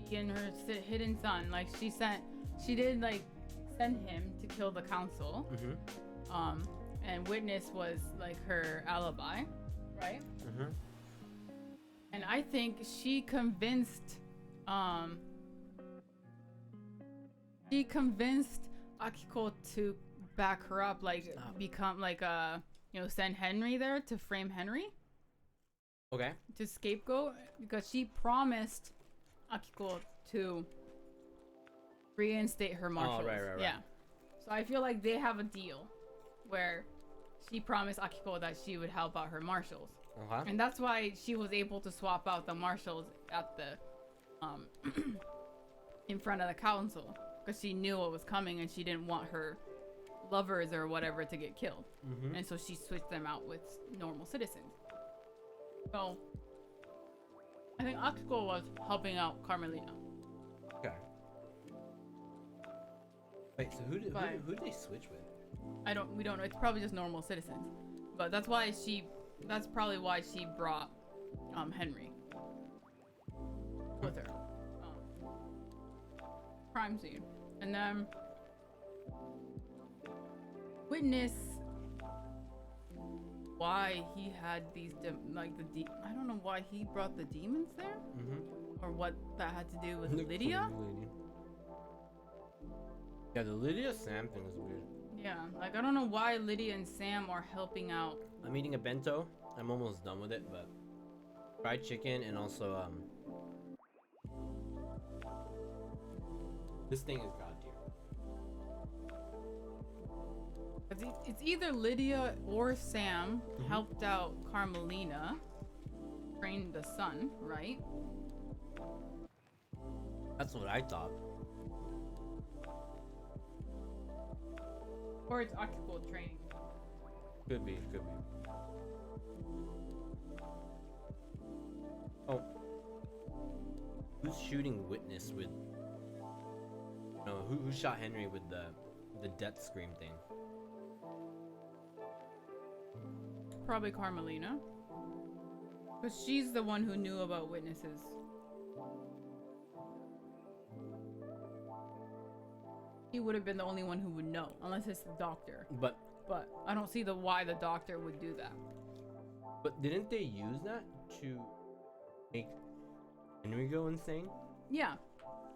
She and her hidden son, like she did like send him to kill the council. And Witness was like her alibi, right? And I think she convinced Akiko to back her up, like become like send Henry there to frame Henry. Okay. To scapegoat, because she promised Akiko to reinstate her marshals. Oh, right. Yeah. So I feel like they have a deal where she promised Akiko that she would help out her marshals. And that's why she was able to swap out the marshals at the in front of the council, because she knew what was coming and she didn't want her lovers or whatever to get killed. And so she switched them out with normal citizens. So I think Akiko was helping out Carmelina. Okay. Wait, so who did they switch with? We don't know. It's probably just normal citizens. But that's probably why she brought Henry with her. Crime scene. And then Witness, why he had these I don't know why he brought the demons there, or what that had to do with Lydia. Yeah, the Lydia Sam thing is weird. Yeah, like I don't know why Lydia and Sam are helping out. I'm eating a bento. I'm almost done with it, but fried chicken and also this thing is god tier. It's either Lydia or Sam helped out Carmelina, train the son, right? That's what I thought. Or it's Akiko training. Could be. Oh. Who's shooting witness with? No, who shot Henry with the death scream thing? Probably Carmelina. Because she's the one who knew about witnesses. He would have been the only one who would know, unless it's the doctor. But I don't see why the doctor would do that. But didn't they use that to make Henry go insane? Yeah.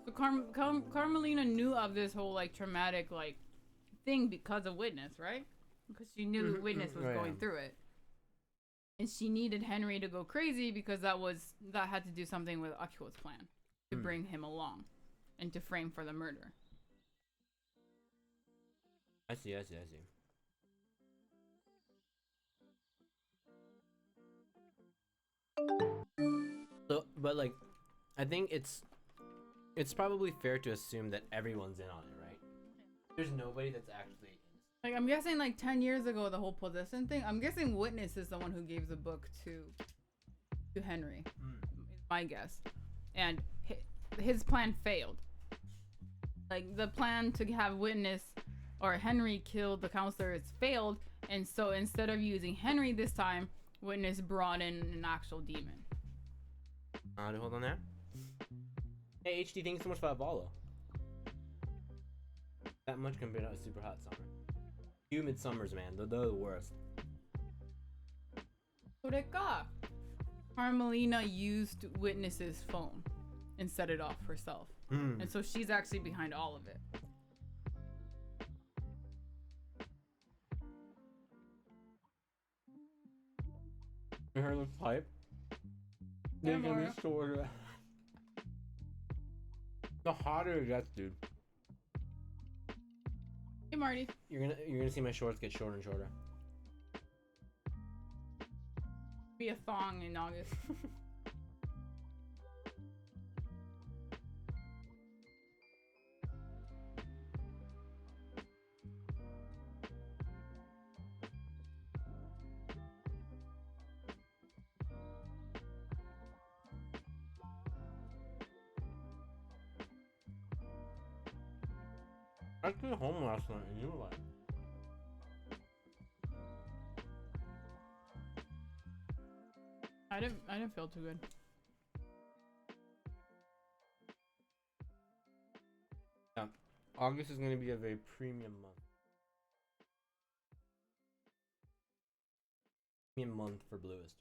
So Carmelina knew of this whole like traumatic like thing because of Witness, right? Because she knew Witness was going through it. And she needed Henry to go crazy because that had to do something with Akiko's plan to bring him along and to frame for the murder. I see. So, but like, I think it's probably fair to assume that everyone's in on it, right? There's nobody that's actually like, I'm guessing like 10 years ago, the whole possession thing. I'm guessing Witness is the one who gave the book to Henry. Is my guess, and his plan failed. Like the plan to have Witness or Henry kill the counselor, it's failed, and so instead of using Henry this time, Witness brought in an actual demon. Hold on there. Hey, HD, thank you so much for that follow. That much compared to a super hot summer. Humid summers, man, they're the worst. Eureka! Carmelina used Witness's phone and set it off herself. And so she's actually behind all of it. You heard the pipe? Yeah, They're gonna Mario. be shorter. The hotter it gets, dude. Hey Marty. You're gonna see my shorts get shorter and shorter. Be a thong in August. I came home last night and you were like, I didn't feel too good. yeah, August is gonna be a very premium month. Premium month for Blluist.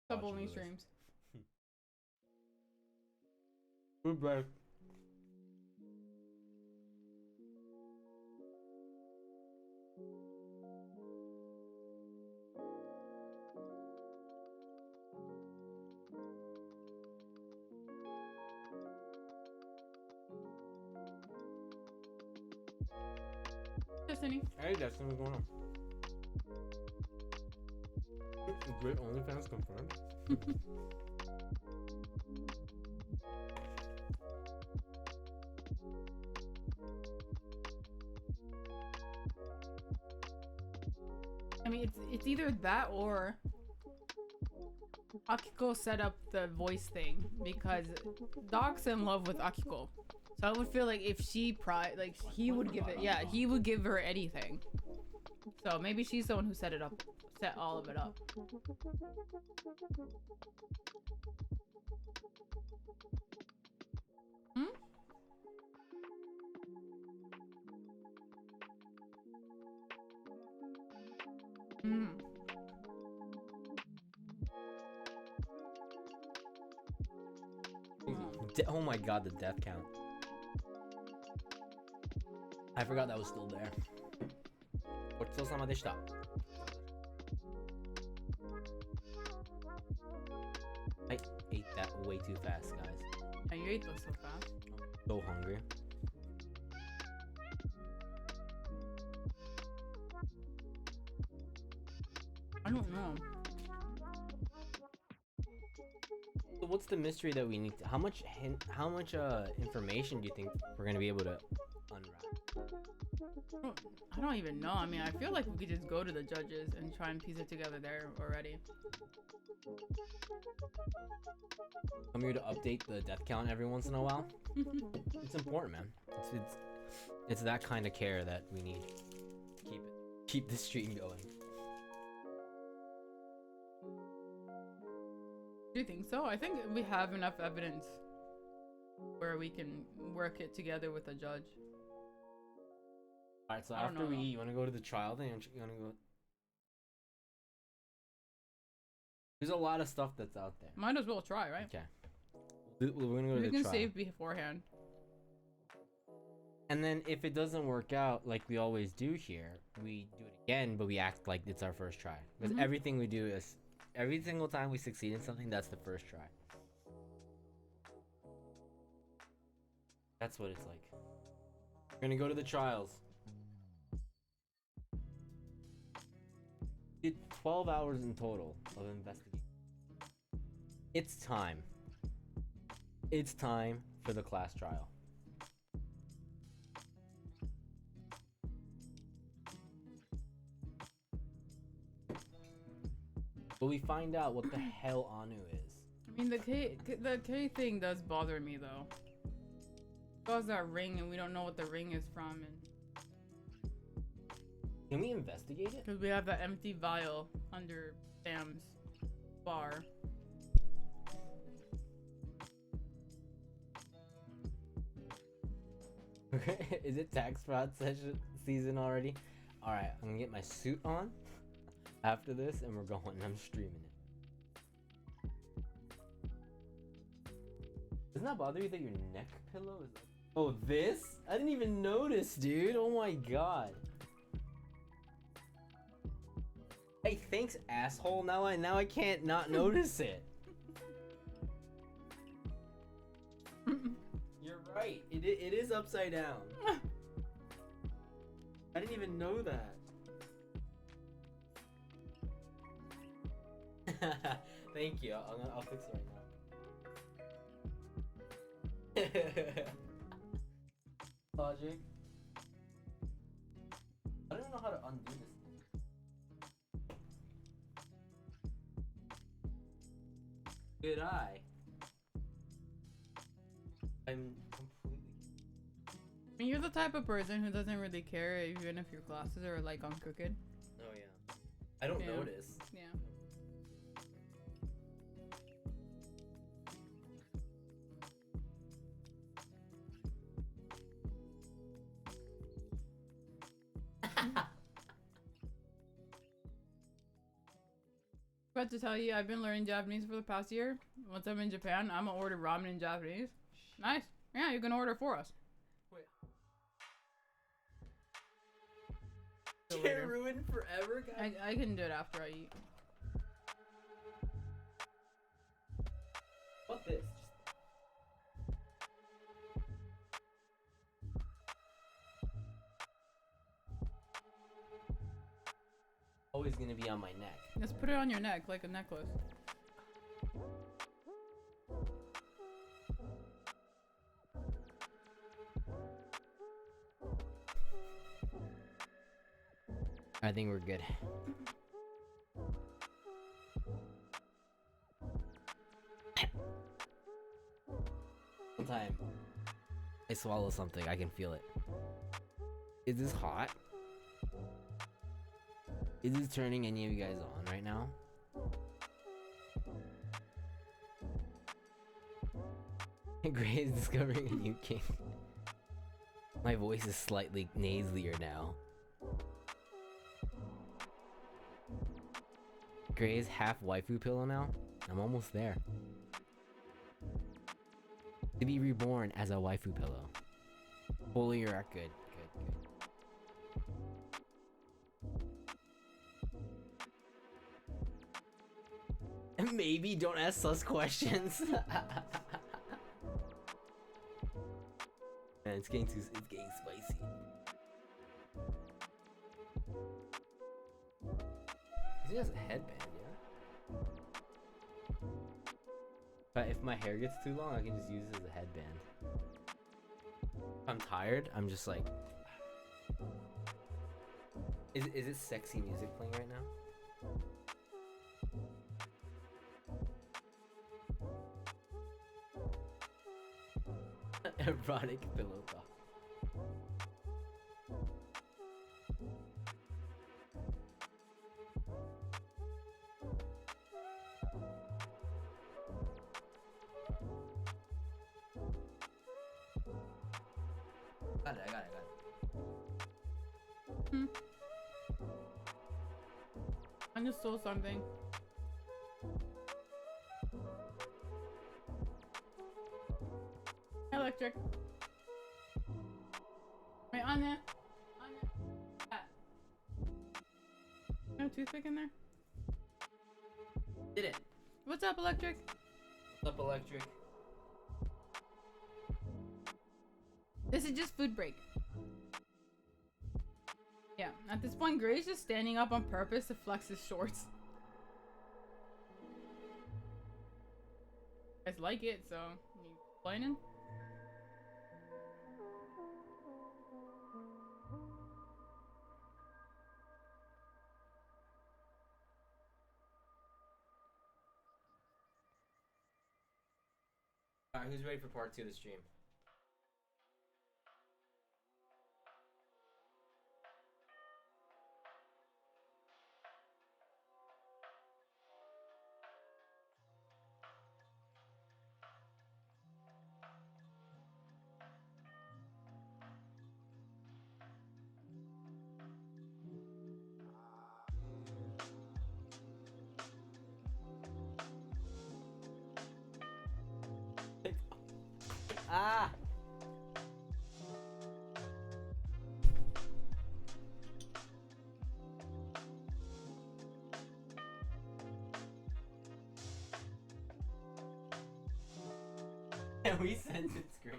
Sub Watching only Blluist. streams. Food break. Destiny. Hey, Destiny, what's going on? Great OnlyFans confirmed. I mean, it's either that or Akiko set up the voice thing because Doc's in love with Akiko. So I would feel like if she he would give it. Yeah, he would give her anything. So maybe she's the one who set all of it up. Oh my god, the death count. I forgot that was still there. Gochitsu-sama deshita. I ate that way too fast, guys. Yeah, you ate those so fast. So hungry. I don't know. So what's the mystery that we need to, how much information do you think we're gonna be able to unwrap? I don't even know. I mean, I feel like we could just go to the judges and try and piece it together there already. I'm here to update the death count every once in a while. It's important, man. It's that kind of care that we need. Keep the stream going. Do you think so? I think we have enough evidence where we can work it together with a judge. Alright, so after we eat, you want to go to the trial thing? You want to go? There's a lot of stuff that's out there. Might as well try, right? Okay. We're gonna go to the trial. We can save beforehand. And then if it doesn't work out like we always do here, we do it again, but we act like it's our first try. Because everything we do is, every single time we succeed in something, that's the first try. That's what it's like. We're gonna go to the trials. Did 12 hours in total of investigation. It's time. It's time for the class trial. But we find out what the hell Anu is. I mean, the K thing does bother me though. Because that ring, and we don't know what the ring is from, and can we investigate it? because we have that empty vial under Sam's bar. Is it tax fraud season already? Alright, I'm gonna get my suit on after this and we're going. I'm streaming it. Doesn't that bother you that your neck pillow is like... Oh, this? I didn't even notice, dude. Oh my god. Hey, thanks, asshole. Now I can't not notice it. You're right. It is upside down. I didn't even know that. Thank you. I'll fix it right now. Logic. I don't even know how to undo this thing. Did I? I'm completely... I mean, you're the type of person who doesn't really care even if your classes are like on Crooked. Oh yeah. I don't notice. Yeah. About to tell you, I've been learning Japanese for the past year. Once I'm in Japan, I'm gonna order ramen in Japanese. Nice. Yeah, you can order for us. Wait. Get ruined forever, guys. I can do it after I eat. What this? Always gonna be on my neck. Just put it on your neck like a necklace. I think we're good. Sometime I swallow something, I can feel it. Is this hot? Is this turning any of you guys on right now? Gray is discovering a new king. My voice is slightly nasalier now. Gray is half waifu pillow now? I'm almost there. To be reborn as a waifu pillow. Fully erect, good. Maybe don't ask sus questions. Man, it's getting spicy. He has a headband, yeah. But if my hair gets too long, I can just use it as a headband. If I'm tired, I'm just like. Is it sexy music playing right now? Erotic pillow talk. Got it, I got it. I just stole something. Electric. Wait, Anya. Ah. No toothpick in there? Did it. What's up, Electric? What's up, Electric? This is just food break. Yeah, at this point, Gray's just standing up on purpose to flex his shorts. You guys like it, so you complaining? Alright, who's ready for part 2 of the stream? Ah! Can we sentence great?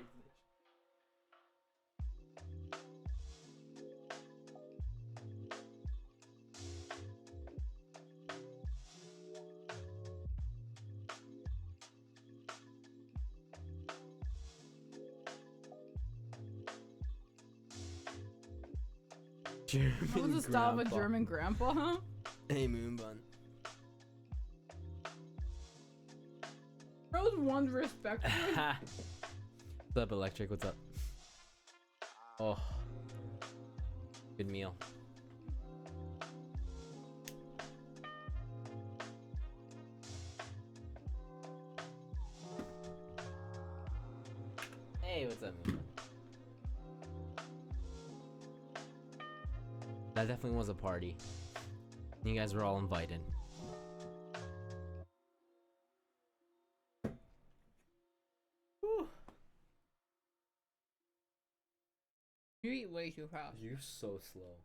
That was the style of a German grandpa, huh? Hey, Moonbun. Bro's one respect. What's up, Electric? What's up? Oh, good meal. Hey, what's up, Moonbun? That definitely was a party. You guys were all invited. Whew. You eat way too fast. You're so slow.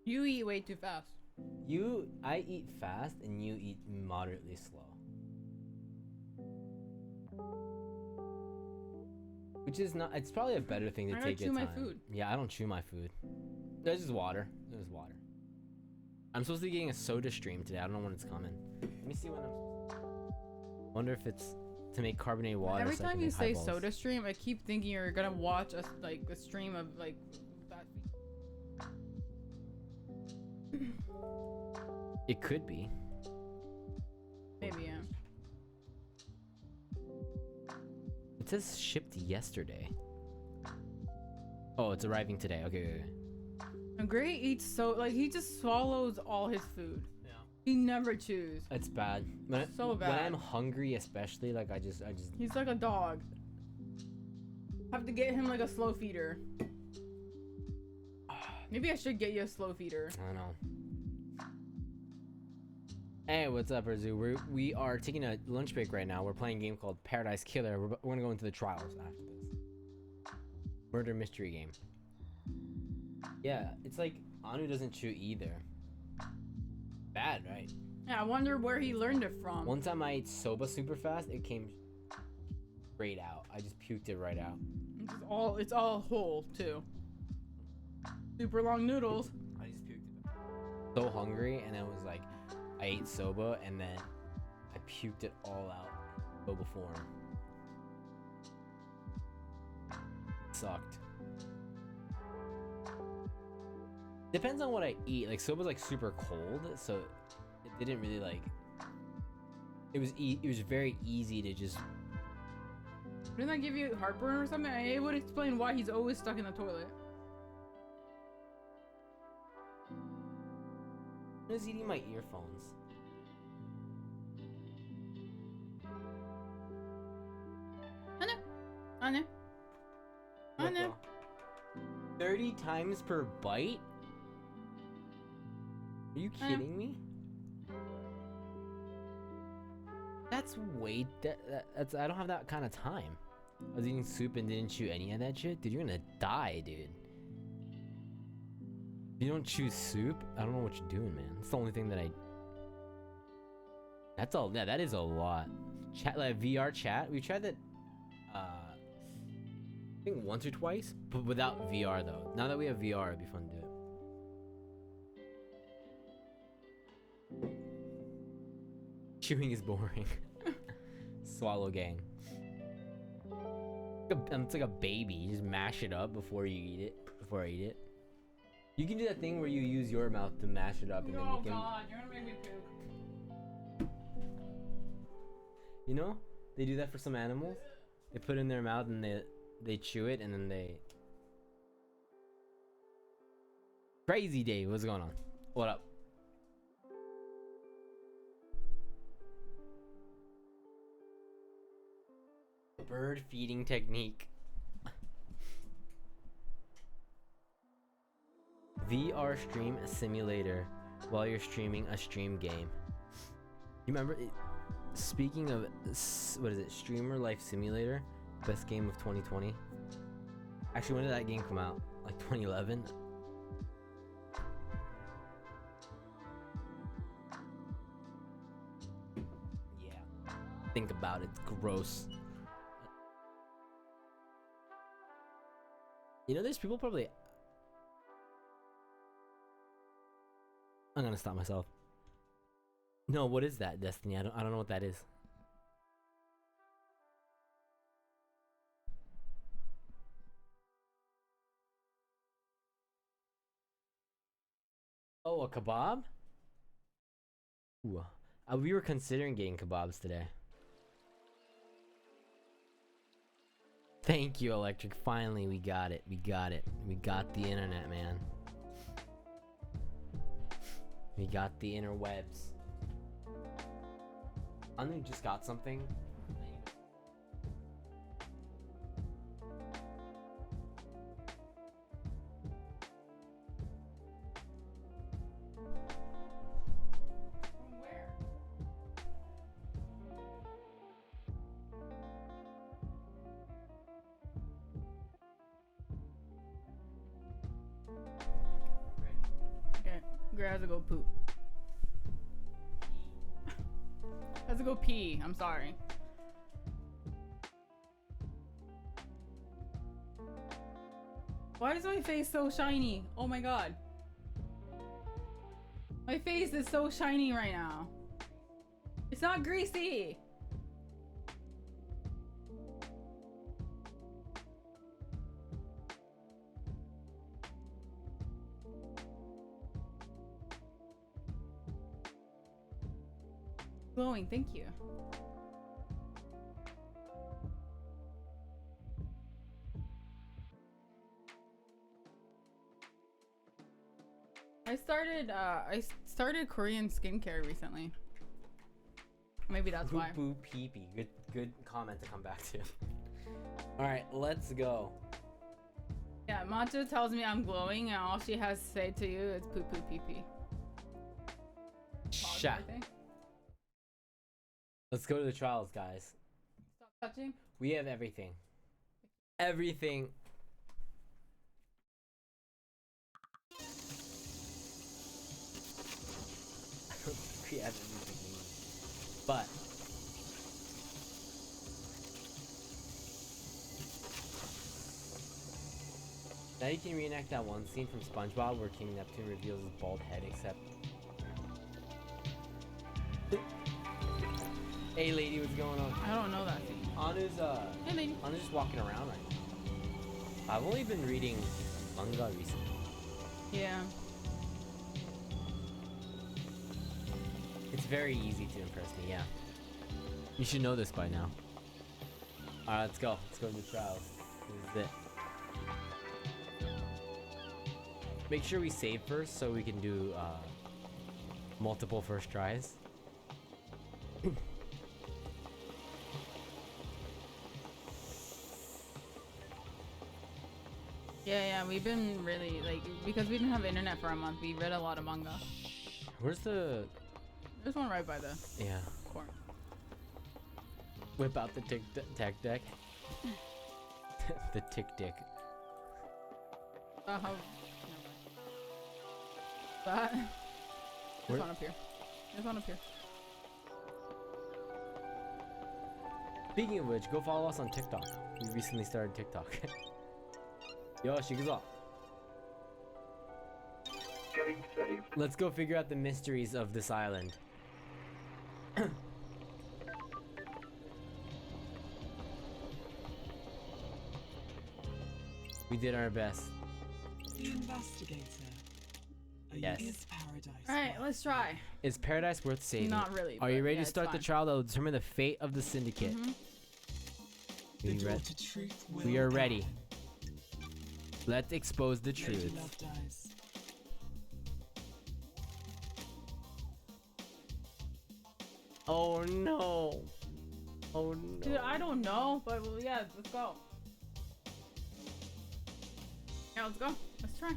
You eat way too fast. I eat fast and you eat moderately slow. Which is not, it's probably a better thing to take your time. I don't chew my food. Yeah, I don't chew my food. There's just water. There's water. I'm supposed to be getting a soda stream today. I don't know when it's coming. Let me see when I'm. Wonder if it's to make carbonated water. Every so I time can you make say highballs. soda stream, I keep thinking you're gonna watch a stream of like that. It could be. Maybe, yeah. It says shipped yesterday. Oh, it's arriving today. Okay. And Gray eats he just swallows all his food. Yeah. He never chews. It's bad. So bad. When I'm hungry, especially, like I just. He's like a dog. Have to get him like a slow feeder. Maybe I should get you a slow feeder. I don't know. Hey, what's up, Arzu? We are taking a lunch break right now. We're playing a game called Paradise Killer. We're gonna go into the trials after this. Murder mystery game. Yeah, it's like Anu doesn't chew either. Bad, right? Yeah, I wonder where he learned it from. One time I ate soba super fast. It came straight out. I just puked it right out. It's all whole too. Super long noodles. I just puked it. So hungry, and I was like, I ate soba, and then I puked it all out in soba form. Sucked. Depends on what I eat. Like soba's like super cold, so it didn't really like It was very easy to just. Didn't that give you heartburn or something? It would explain why he's always stuck in the toilet. I was eating my earphones. I know. I What know. the- 30 times per bite? Are you kidding me? That's way. That's. I don't have that kind of time. I was eating soup and didn't chew any of that shit. Dude, you're gonna die, dude. If you don't chew soup, I don't know what you're doing, man. It's the only thing that I. That's all. Yeah, that is a lot. Chat, like VR chat. We tried that. I think once or twice, but without VR though. Now that we have VR, it'd be fun to do it. Chewing is boring. Swallow gang. It's like a baby. You just mash it up before you eat it. Before I eat it. You can do that thing where you use your mouth to mash it up and then you can. Oh god, you're gonna make me puke. You know, they do that for some animals. They put it in their mouth and they chew it and then they. Crazy Dave, what's going on? What up? Bird feeding technique. VR stream simulator while you're streaming a stream game. You remember it, speaking of what is it, Streamer Life Simulator, best game of 2020. Actually, when did that game come out? Like 2011. Yeah, think about it, it's gross. You know, there's people probably. I'm gonna stop myself. No, what is that, Destiny? I don't know what that is. Oh, a kebab? Ooh. We were considering getting kebabs today. Thank you, Electric. Finally, we got it. We got it. We got the internet, man. We got the interwebs. Anu just got something. Where? Okay, Gray has to go poop. Has to go pee. I'm sorry. Why is my face so shiny? Oh my god. My face is so shiny right now. It's not greasy. Glowing, thank you. I started Korean skincare recently. Maybe that's why. Boo pee pee. Good comment to come back to. All right, let's go. Yeah, Matcha tells me I'm glowing, and all she has to say to you is poo poo pee pee. Shut. Let's go to the trials, guys. Stop touching. We have everything. Everything. I don't think we have everything. But now you can reenact that one scene from SpongeBob where King Neptune reveals his bald head, except. Hey lady, what's going on? I don't know that thing. Anu's Hey lady. Anu's just walking around right now. I've only been reading manga recently. Yeah. It's very easy to impress me, yeah. You should know this by now. Alright, let's go. Let's go to the trials. This is it. Make sure we save first so we can do multiple first tries. Yeah, we've been really, like, because we didn't have internet for a month, we read a lot of manga. Where's the... There's one right by the Yeah. corner. Whip out the tac deck. The tick dick. How... That? There's Where? one up here. There's one up here. Speaking of which, go follow us on TikTok. We recently started TikTok. Yo, Shiguza. Getting saved. Let's go figure out the mysteries of this island. We did our best. The investigator. Yes. Is paradise. Alright, let's try. Is paradise worth saving? Not really. Are you but ready yeah, to it's start the fine. trial that will determine the fate of the syndicate? The We, door re- to truth will we are guide. ready. Let's expose the Lady truth. Love dies. Oh no. Oh no. Dude, I don't know, but well, yeah, let's go. Yeah, let's go. Let's try.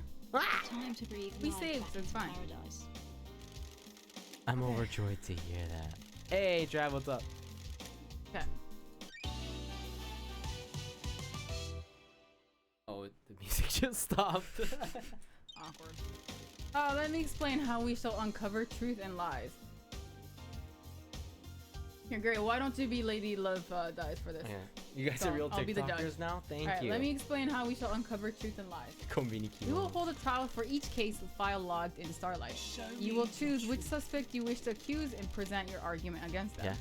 Time to breathe We life saved, back so it's into fine. paradise. I'm overjoyed to hear that. Hey, Trav, what's up? Okay. Oh, the music just stopped. Awkward. Let me explain how we shall uncover truth and lies. Here, Gray, why don't you be Lady Love Dies for this? Yeah. You guys So, are real I'll be the judge. TikTokers now? Thank Alright, you. let me explain how we shall uncover truth and lies. Konbini We will Kimono. hold a trial for each case with file logged in Starlight. Show You me will the choose which truth. suspect you wish to accuse and present your argument against them. Yeah.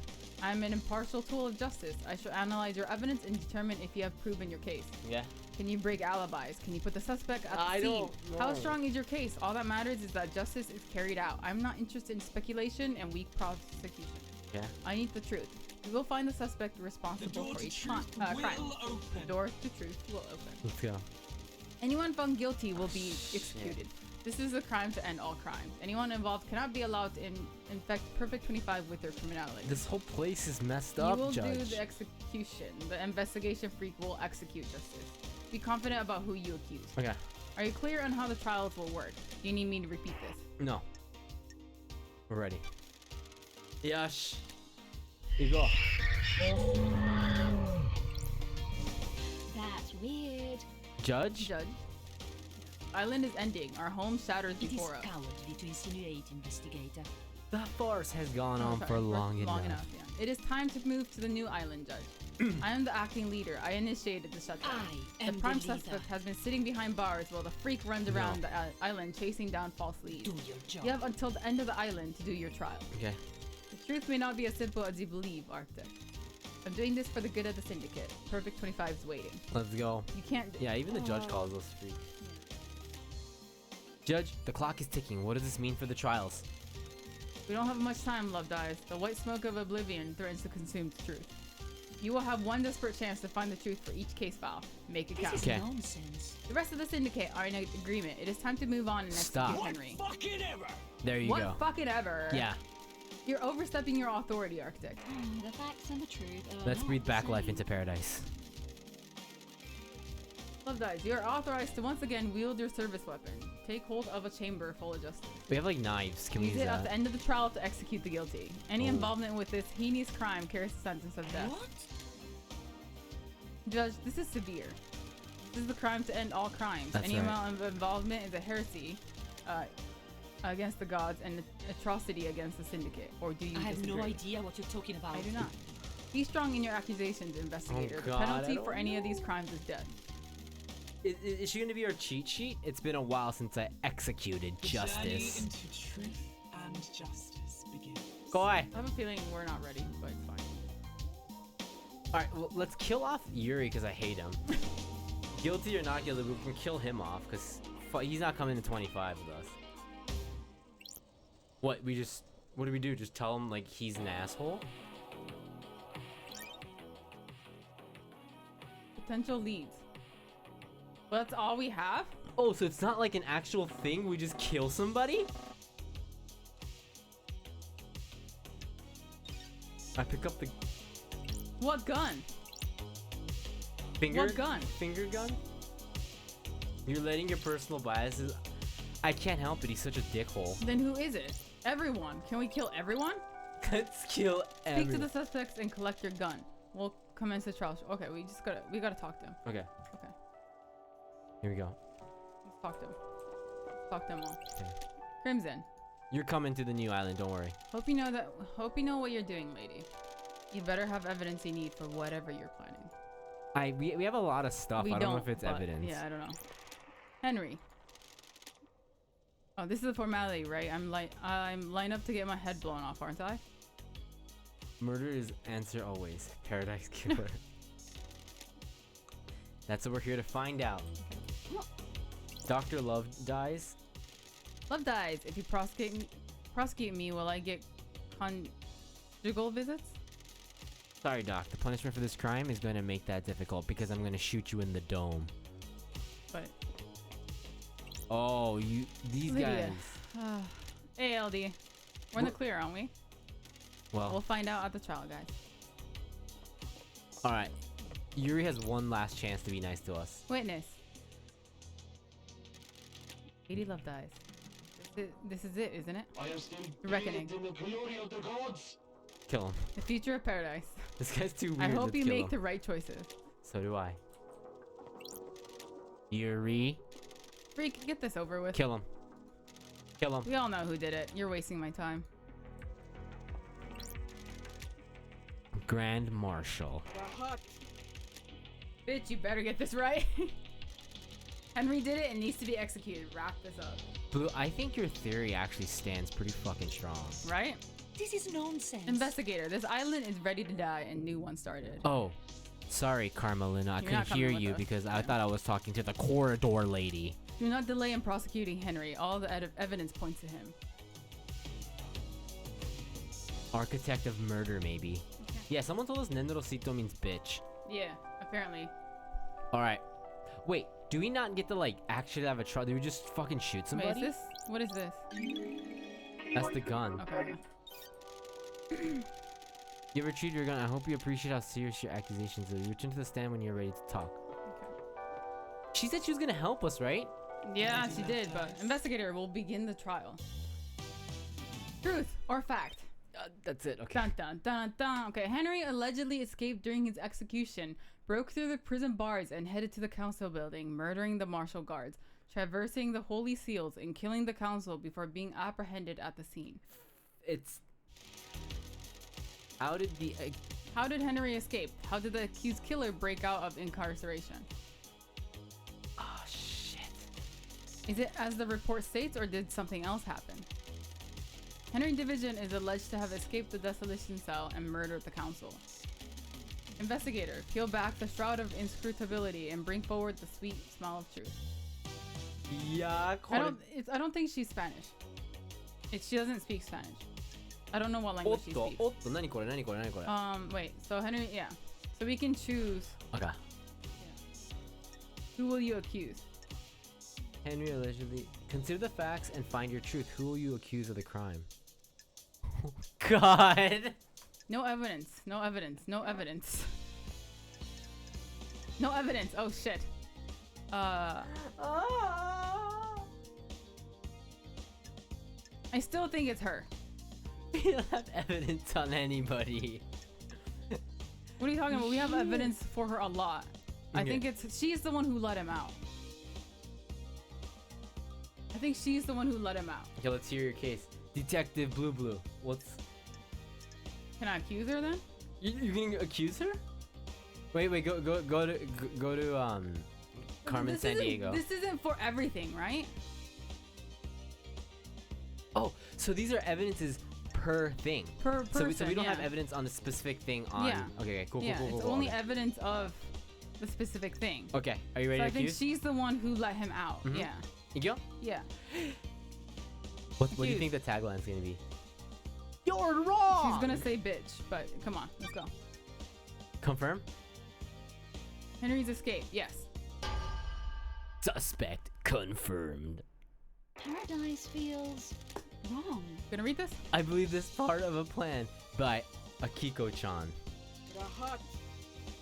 I am an impartial tool of justice. I shall analyze your evidence and determine if you have proven your case. Yeah. Can you break alibis? Can you put the suspect at the I scene? don't How know. strong is your case? All that matters is that justice is carried out. I'm not interested in speculation and weak prosecution. Yeah. I need the truth. We will find the suspect The responsible door for to each truth crime. will open. The door to truth will open. Let's go. Anyone found guilty will be executed. This is a crime to end all crimes. Anyone involved cannot be allowed to infect Perfect 25 with their criminality. This whole place is messed You up, will do Judge. the execution. The investigation freak will execute justice. Be confident about who you accuse. Okay. Are you clear on how the trials will work? Do you need me to repeat this? No. We're ready. Yash. You go. That's weird. Judge? Judge. Island is ending. Our home shatters It is before us. cowardly to insinuate, investigator. The farce has gone on Sorry, for long enough. Yeah. It is time to move to the new island, Judge. I am the acting leader. I initiated the shutdown. I The am prime the leader. suspect has been sitting behind bars while the freak runs around the island chasing down false leads. Do your job. You have until the end of the island to do your trial. Okay. The truth may not be as simple as you believe, Arctic. I'm doing this for the good of the syndicate. Perfect 25 is waiting. Let's go. You can't. Yeah, even the judge calls us freaks. Judge, the clock is ticking. What does this mean for the trials? We don't have much time, Love Dies. The white smoke of oblivion threatens to consume the truth. You will have one desperate chance to find the truth for each case file. Make it This count. is Okay. nonsense. The rest of the syndicate are in agreement. It is time to move on and Stop. execute What Henry. fucking ever? There you What go. fucking ever? Yeah. You're overstepping your authority, Arctic. The facts and the truth are Let's not breathe the back life same. into paradise. Love Dies, you are authorized to once again wield your service weapon. Take hold of a chamber full of justice. We have like knives. Can we Use use it at the that? end of the trial to execute the guilty. Any Oh. involvement with this heinous crime carries a sentence of death. What? Judge, this is severe. This is the crime to end all crimes. That's Any right. amount of involvement is a heresy against the gods and atrocity against the syndicate. Or do you I have disagree? no idea what you're talking about. I do not. Be strong in your accusations, investigator. God, The I penalty don't for any of know. these crimes is death. Is she gonna be our cheat sheet? It's been a while since I executed The journey justice. into truth and justice begins. Go away. I have a feeling we're not ready, but it's fine. Alright, well, let's kill off Yuri because I hate him. Guilty or not guilty, we can kill him off because he's not coming to 25 with us. What do we do? Just tell him like he's an asshole? potential leads. Well, that's all we have? Oh, so it's not like an actual thing? We just kill somebody? I pick up the What gun? finger. What gun? Finger gun? You're letting your personal biases. I can't help it. He's such a dickhole. Then who is it? Everyone. Can we kill everyone? Let's kill Speak everyone. to the suspects and collect your gun. We'll commence the trial. Okay, we gotta talk to him. Okay. Okay. Here we go. Let's talk to him. Let's talk to them all. Okay. Crimson. You're coming to the new island. Don't worry. Hope you know what you're doing, lady. You better have evidence you need for whatever you're planning. We have a lot of stuff. I don't know if it's but- evidence. Yeah, I don't know. Henry. Oh, this is a formality, right? I'm lined up to get my head blown off, aren't I? Murder is answer always. Paradise Killer. That's what we're here to find out. Dr. Love dies. Love dies. If you prosecute me, will I get conjugal visits? Sorry, Doc. The punishment for this crime is going to make that difficult because I'm going to shoot you in the dome. But Oh, these Lydia. guys. Hey, LD. We're in the clear, aren't we? We'll Well, find out at the trial, guys. all right. Yuri has one last chance to be nice to us. Witness. Lady Love dies. This is it, isn't it? I am still The reckoning. bathed in the glory of the gods. Kill him. The future of paradise. This guy's too weird. I hope Let's you kill make him. the right choices. So do I. Yuri. Freak, get this over with. Kill him. Kill him. We all know who did it. You're wasting my time. Grand Marshal. Bitch, you better get this right. Henry did it and needs to be executed. Wrap this up. Blue, I think your theory actually stands pretty fucking strong. Right? This is nonsense. Investigator, this island is ready to die and new one started. Oh, sorry, Carmelina. I You're not couldn't hear coming with you us. because I Yeah. thought I was talking to the corridor lady. Do not delay in prosecuting Henry. All the evidence points to him. Architect of murder, maybe. Okay. Yeah, someone told us Nenrosito means bitch. Yeah, apparently. Alright. Wait, do we not get to, like, actually have a trial? Do we just fucking shoot somebody? Wait, is this? What is this? That's the gun. Okay. You ever treat your gun? I hope you appreciate how serious your accusations are. You return to the stand when you're ready to talk. She said she was gonna help us, right? Yeah, she did, but investigator will begin the trial. Truth or fact? That's it. Okay. Dun dun dun dun. Okay, Henry allegedly escaped during his execution, broke through the prison bars and headed to the council building, murdering the martial guards, traversing the holy seals, and killing the council before being apprehended at the scene. It's. How did the? How did Henry escape? How did the accused killer break out of incarceration? Oh shit. Is it as the report states, or did something else happen? Henry Division is alleged to have escaped the desolation cell and murdered the council. Investigator, peel back the shroud of inscrutability and bring forward the sweet smell of truth. Yeah. I don't think she's Spanish. She doesn't speak Spanish. I don't know what language she speaks. Wait. So Henry, yeah. So we can choose. Okay. Who will you accuse? Henry allegedly. Consider the facts and find your truth. Who will you accuse of the crime? God. No evidence. No evidence. No evidence. No evidence. Oh shit. I still think it's her. We don't have evidence on anybody. What are you talking about? We have evidence for her a lot. I Okay. think she's the one who let him out. I think she's the one who let him out. Okay, let's hear your case. Detective Blue. What's... Can I accuse her then? You're gonna accuse her? Wait, go to Carmen This San isn't- Diego. This isn't for everything, right? Oh, so these are evidences per thing. Per person, So we don't have yeah. evidence on the specific thing on... Yeah. Okay, cool. Yeah, it's cool, only okay. evidence of the specific thing. Okay, are you ready So I to think accuse? she's the one who let him out. Mhm. Yeah. You go? Yeah. What do you Accused. think the tagline's gonna be? You're wrong! She's gonna say bitch, but come on, let's go. Confirm? Henry's escaped. Yes. Suspect confirmed. Paradise feels wrong. Gonna read this? I believe this part of a plan by Akiko-chan.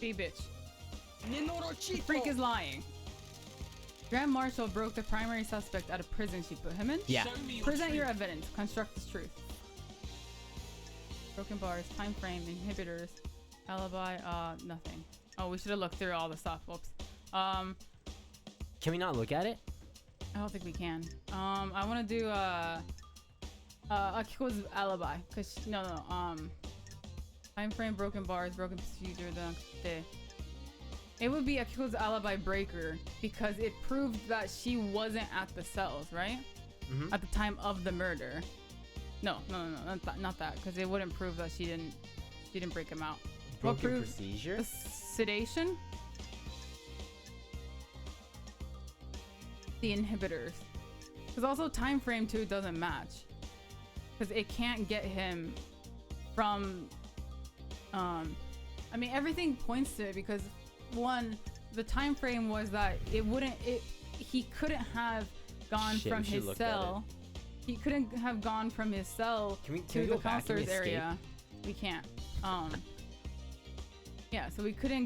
Hey, bitch. The freak is lying. Grand Marshal broke the primary suspect out of prison she put him in. Yeah. Present your evidence. Construct this truth. Broken bars, time frame, inhibitors, alibi, nothing. Oh, we should have looked through all the stuff. Whoops. Can we not look at it? I don't think we can. I want to do Akiko's alibi, cause time frame, broken bars, broken procedure. It would be Akiko's alibi breaker because it proved that she wasn't at the cells, right? At the time of the murder. No, not that, because it wouldn't prove that she didn't break him out. What Broken proved procedure? the sedation? The inhibitors. Because also time frame too doesn't match. Because it can't get him from I mean everything points to it because one, the time frame was that he couldn't have gone from his cell. He couldn't have gone from his cell to the counselor's area. We can't. Yeah, so he couldn't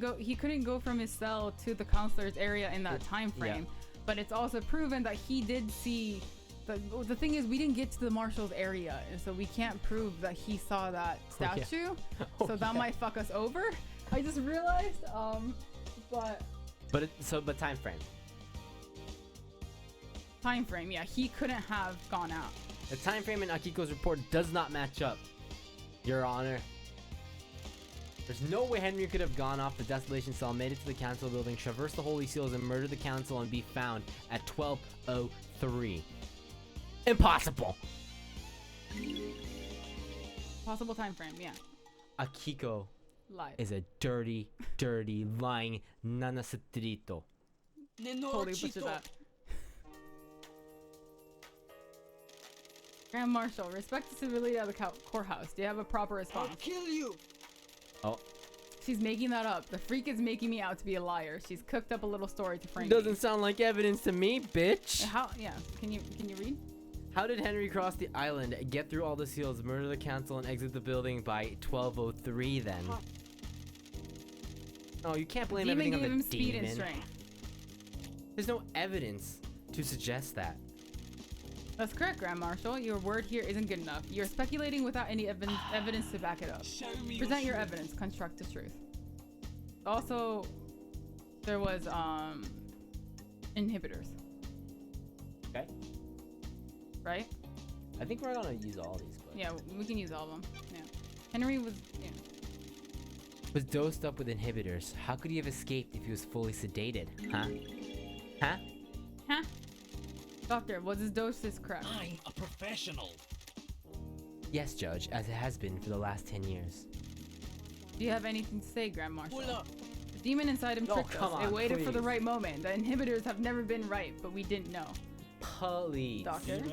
go from his cell to the counselor's area in that time frame. Yeah. But it's also proven that he did see the thing is we didn't get to the marshal's area, and so we can't prove that he saw that statue. So that might fuck us over. I just realized but time frame. Time frame, yeah, he couldn't have gone out. The time frame in Akiko's report does not match up, Your Honor. There's no way Henry could have gone off the desolation cell, made it to the council building, traversed the holy seals, and murdered the council and be found at 12:03. Impossible. Possible time frame, yeah. Akiko lied. Is a dirty, dirty, lying nanasatrito. Totally butchered that. Grand Marshal, respect the civility of the courthouse. Do you have a proper response? I'll kill you. Oh. She's making that up. The freak is making me out to be a liar. She's cooked up a little story to Frankie. Doesn't sound like evidence to me, bitch. How? Yeah. Can you read? How did Henry cross the island, get through all the seals, murder the council, and exit the building by 12:03 then? Oh, you can't blame everything on the demon. Speed and strength. There's no evidence to suggest that. That's correct, Grand Marshal. Your word here isn't good enough. You're speculating without any evidence to back it up. Present your evidence. Construct the truth. Also, there was inhibitors. Okay. Right? I think we're gonna use all these. But... Yeah, we can use all of them. Yeah. Henry was dosed up with inhibitors. How could he have escaped if he was fully sedated? Huh? Huh? Huh? Doctor, was his doses correct? I'm a professional. Yes, Judge, as it has been for the last 10 years. Do you have anything to say, Grand Marshal? Pull up. The demon inside him tricked us. On, it waited for the please. right moment. The inhibitors have never been right, but we didn't know. Please. Doctor?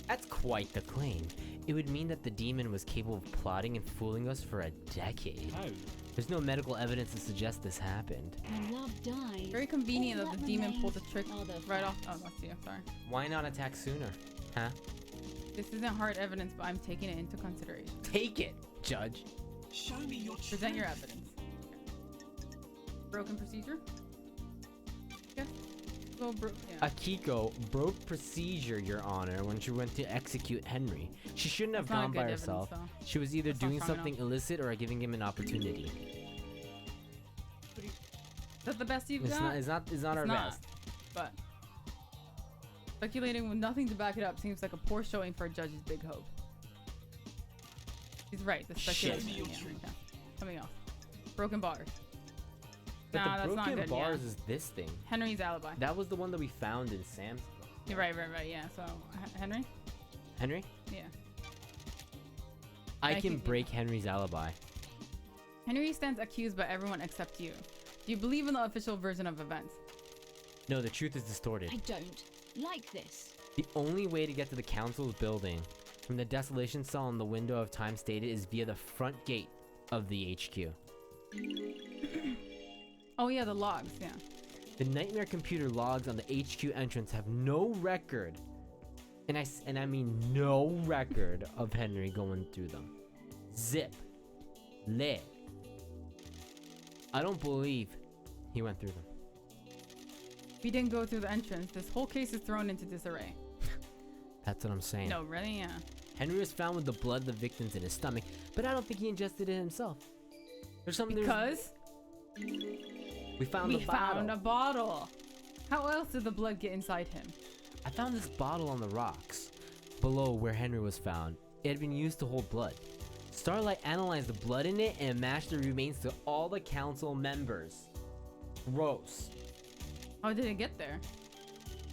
That's quite the claim. It would mean that the demon was capable of plotting and fooling us for a decade. How? There's no medical evidence to suggest this happened. When love dies. Very convenient that the demon pulled the trick right off. Oh, that's you. Sorry. Why not attack sooner? Huh? This isn't hard evidence, but I'm taking it into consideration. Take it, Judge. Show me your truth. Present your evidence. Broken procedure? Yes. Well, yeah. Akiko broke procedure, Your Honor, when she went to execute Henry. She shouldn't have gone by herself. She was either doing something illicit or giving him an opportunity. Is that the best you've got? It's not our best. But speculating with nothing to back it up seems like a poor showing for a judge's big hope. He's right. The speculation coming off. Broken bars. But nah, the that's broken not good, bars is this thing. Henry's alibi. That was the one that we found in Sam's. You're right, yeah. So, Henry? Henry? Yeah. I can break Henry's alibi. Henry stands accused by everyone except you. Do you believe in the official version of events? No, the truth is distorted. I don't like this. The only way to get to the council's building from the desolation cell in the window of time stated is via the front gate of the HQ. Oh yeah, the logs. Yeah. The nightmare computer logs on the HQ entrance have no record, and I mean no record of Henry going through them. Zip. Lit. I don't believe he went through them. If he didn't go through the entrance, this whole case is thrown into disarray. That's what I'm saying. No, really? Yeah. Henry was found with the blood of the victims in his stomach, but I don't think he ingested it himself. There's something. Because we found a bottle. How else did the blood get inside him? I found this bottle on the rocks below where Henry was found. It had been used to hold blood. Starlight analyzed the blood in it and matched the remains to all the council members. Gross. How did it get there?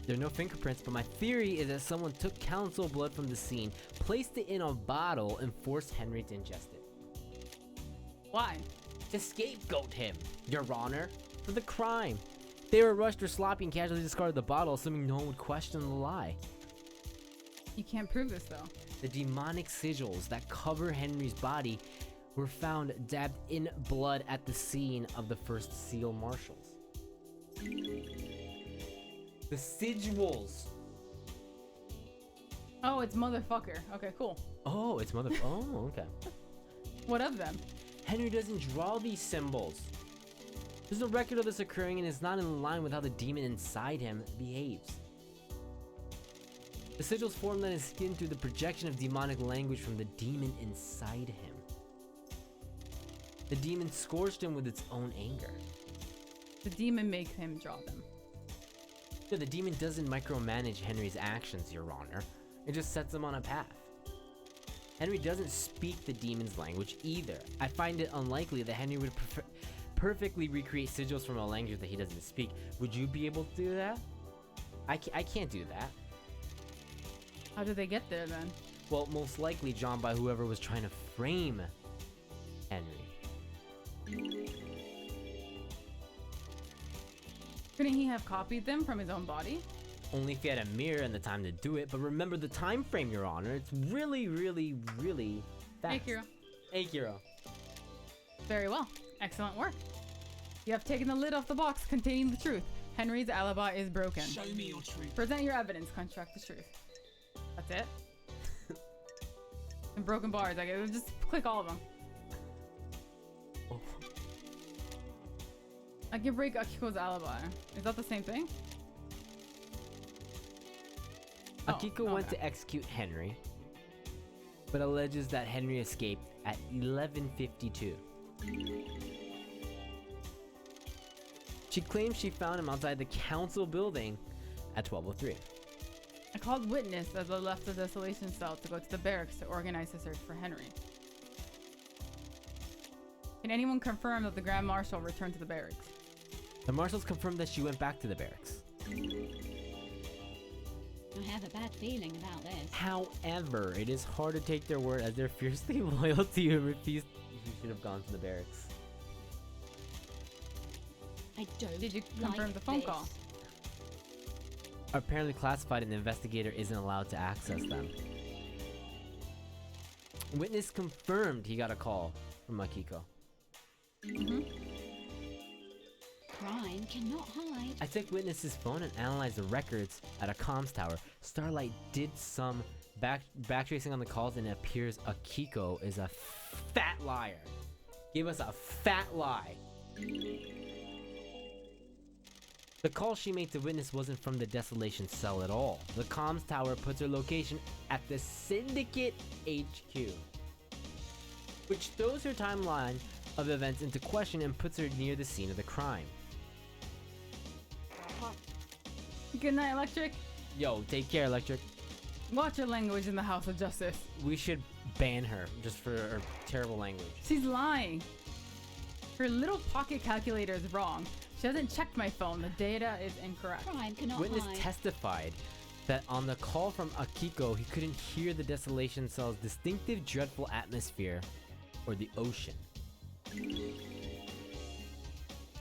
There are no fingerprints, but my theory is that someone took council blood from the scene, placed it in a bottle, and forced Henry to ingest it. Why? To scapegoat him, Your Honor, for the crime. They were rushed or sloppy and casually discarded the bottle, assuming no one would question the lie. You can't prove this though. The demonic sigils that cover Henry's body were found dabbed in blood at the scene of the first seal marshals. The sigils. Oh, it's motherfucker. Okay, cool. Oh, it's mother. Oh, okay. What of them? Henry doesn't draw these symbols. There's no record of this occurring, and it's not in line with how the demon inside him behaves. The sigils formed on his skin through the projection of demonic language from the demon inside him. The demon scorched him with its own anger. The demon makes him draw them. No, the demon doesn't micromanage Henry's actions, Your Honor. It just sets him on a path. Henry doesn't speak the demon's language either. I find it unlikely that Henry would perfectly recreate sigils from a language that he doesn't speak. Would you be able to do that? I can't do that. How did they get there then? Well, most likely drawn by whoever was trying to frame Henry. Couldn't he have copied them from his own body? Only if he had a mirror and the time to do it, but remember the time frame, Your Honor. It's really, really, really fast. Hey, Kiro. Hey, Kiro. Very well. Excellent work. You have taken the lid off the box containing the truth. Henry's alibi is broken. Show me your truth. Present your evidence. Construct the truth. That's it. And broken bars. I guess just click all of them. Oh. I can break Akiko's alibi. Is that the same thing? Akiko went to execute Henry, but alleges that Henry escaped at 11:52. She claims she found him outside the council building at 12:03. I called witness as I left the desolation cell to go to the barracks to organize a search for Henry. Can anyone confirm that the Grand Marshal returned to the barracks? The marshals confirmed that she went back to the barracks. I have a bad feeling about this. However, it is hard to take their word as they're fiercely loyal to you and refuse. You should have gone to the barracks. I don't. Did you confirm the phone call? Apparently classified, and the investigator isn't allowed to access them. Witness confirmed he got a call from Akiko. Crime cannot hide. I took witness's phone and analyzed the records at a comms tower. Starlight did some backtracing on the calls, and it appears Akiko is a fat liar. Gave us a fat lie. The call she made to witness wasn't from the desolation cell at all. The comms tower puts her location at the Syndicate HQ, which throws her timeline of events into question and puts her near the scene of the crime. Good night, Electric. Yo, take care, Electric. Watch your language in the House of Justice. We should ban her just for her terrible language. She's lying. Her little pocket calculator is wrong. She hasn't checked my phone. The data is incorrect. Crime cannot Witness hide. testified that on the call from Akiko, he couldn't hear the desolation cell's distinctive, dreadful atmosphere or the ocean.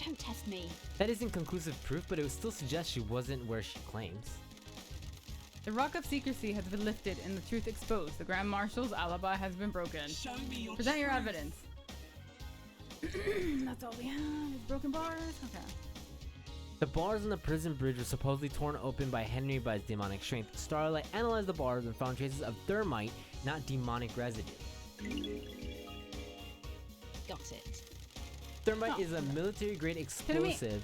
Don't test me. That isn't conclusive proof, but it would still suggest she wasn't where she claims. The rock of secrecy has been lifted and the truth exposed. The Grand Marshal's alibi has been broken. Show me your Present your truth. evidence. That's all we have. Is broken bars. Okay. The bars on the prison bridge were supposedly torn open by Henry by his demonic strength. Starlight analyzed the bars and found traces of thermite, not demonic residue. Got it. Thermite is a military-grade explosive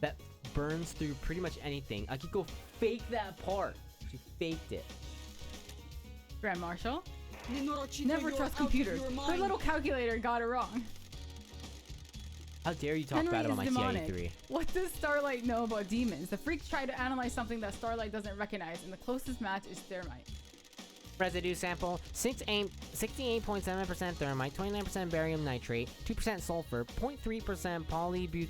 that burns through pretty much anything. Akiko faked that part. She faked it. Grand Marshal. Never trust computers. Her little calculator got it wrong. How dare you talk Henry bad about my is demonic. TIE-3? What does Starlight know about demons? The freaks try to analyze something that Starlight doesn't recognize, and the closest match is thermite. Residue sample: 68.7% thermite, 29% barium nitrate, 2% sulfur, 0.3%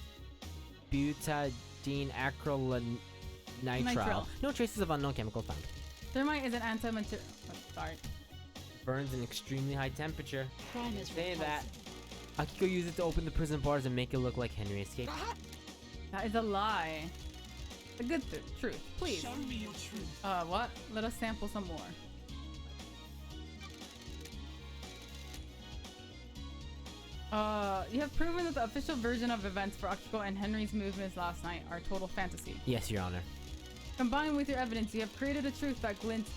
polybutadiene acrylonitrile. No traces of unknown chemicals found. Thermite is an anti-material. Oh, sorry. Burns an extremely high temperature. Crime is Saying that, Akiko used it to open the prison bars and make it look like Henry escaped. That is a lie. A good truth, please. Show me your truth. What? Let us sample some more. You have proven that the official version of events for Akiko and Henry's movements last night are total fantasy. Yes, Your Honor. Combined with your evidence, you have created a truth that glints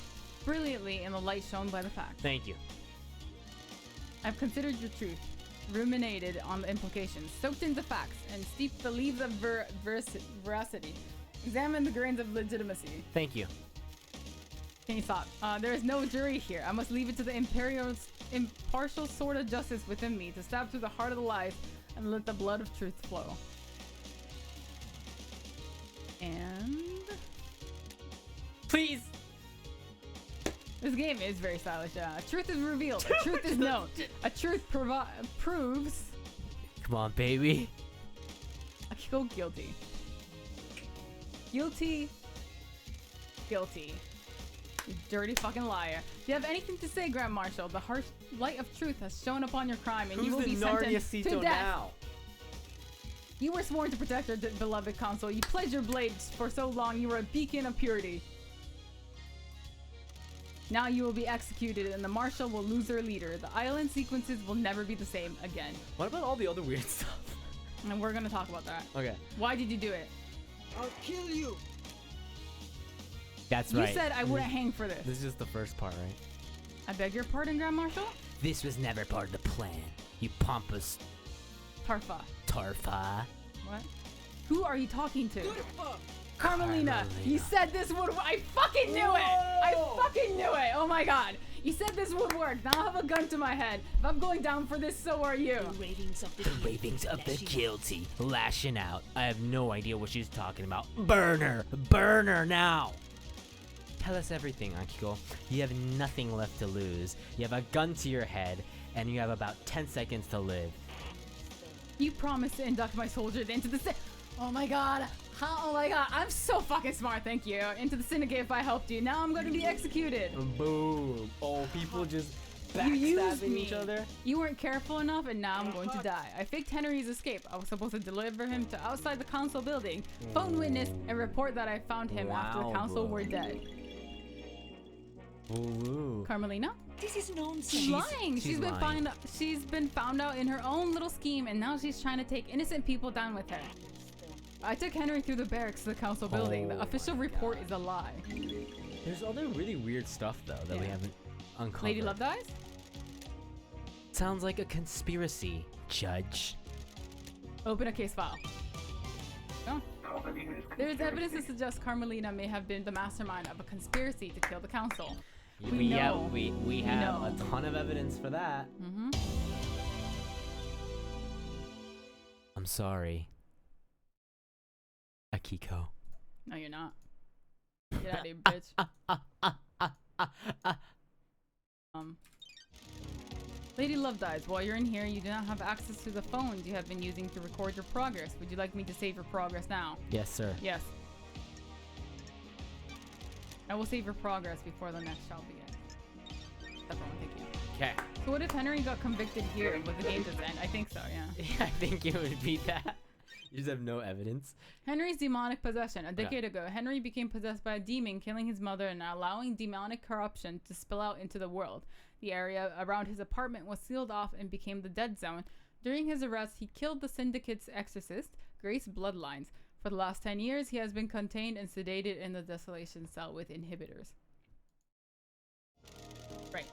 brilliantly in the light shown by the facts. Thank you. I've considered your truth, ruminated on the implications, soaked into facts, and steeped the leaves of veracity. Examine the grains of legitimacy. Thank you. Can you stop? There is no jury here. I must leave it to the impartial sword of justice within me to stab through the heart of the lies and let the blood of truth flow. And... Please! This game is very stylish. A truth is revealed. A truth is known. A truth proves... Come on, baby. Akiko guilty. Guilty. Guilty. You dirty fucking liar. Do you have anything to say, Grand Marshal? The harsh light of truth has shone upon your crime, and you will be sentenced to death. Now? You were sworn to protect your beloved console. You pledged your blades for so long. You were a beacon of purity. Now you will be executed, and the Marshal will lose their leader. The island sequences will never be the same again. What about all the other weird stuff? And we're gonna talk about that. Okay. Why did you do it? I'll kill you. That's right. You said I wouldn't hang for this. This is just the first part, right? I beg your pardon, Grand Marshal? This was never part of the plan. You pompous Tarfa. Tarfa. What? Who are you talking to? Carmelina. You said this would. I fucking knew it. I fucking knew it. Oh my god. You said this would work. Now I have a gun to my head. If I'm going down for this, so are you. The ravings of the guilty. Lashing out. I have no idea what she's talking about. Burn her. Burn her now. Tell us everything, Akiko. You have nothing left to lose. You have a gun to your head, and you have about 10 seconds to live. You promised to induct my soldiers into the Oh my god. Oh my god. I'm so fucking smart, thank you. Into the syndicate if I helped you. Now I'm going to be executed. Boom. Oh, people just You used backstabbing me. each other. You weren't careful enough, and now I'm going to die. I faked Henry's escape. I was supposed to deliver him to outside the council building, phone witness, and report that I found him after the council were dead. Ooh. Carmelina? This is nonsense. She's lying. She's been lying. found out in her own little scheme, and now she's trying to take innocent people down with her. I took Henry through the barracks to the council building. The official report is a lie. There's other really weird stuff though that we haven't uncovered. Lady Love Dies? Sounds like a conspiracy, Judge. Open a case file. Oh. There's evidence to suggest Carmelina may have been the mastermind of a conspiracy to kill the council. We have a ton of evidence for that. Mm-hmm. I'm sorry, Akiko. No, you're not. Get out of here, bitch. Lady Love Dies. While you're in here, you do not have access to the phones you have been using to record your progress. Would you like me to save your progress now? Yes, sir. Yes. I will save your progress before the next shall begin. That's all. Thank you. Okay. So what if Henry got convicted here? Would the game just end? I think so, yeah. I think it would be that. You just have no evidence. Henry's demonic possession. A decade ago, Henry became possessed by a demon, killing his mother and allowing demonic corruption to spill out into the world. The area around his apartment was sealed off and became the dead zone. During his arrest, he killed the syndicate's exorcist, Grace Bloodlines. For the last 10 years, he has been contained and sedated in the desolation cell with inhibitors. Right.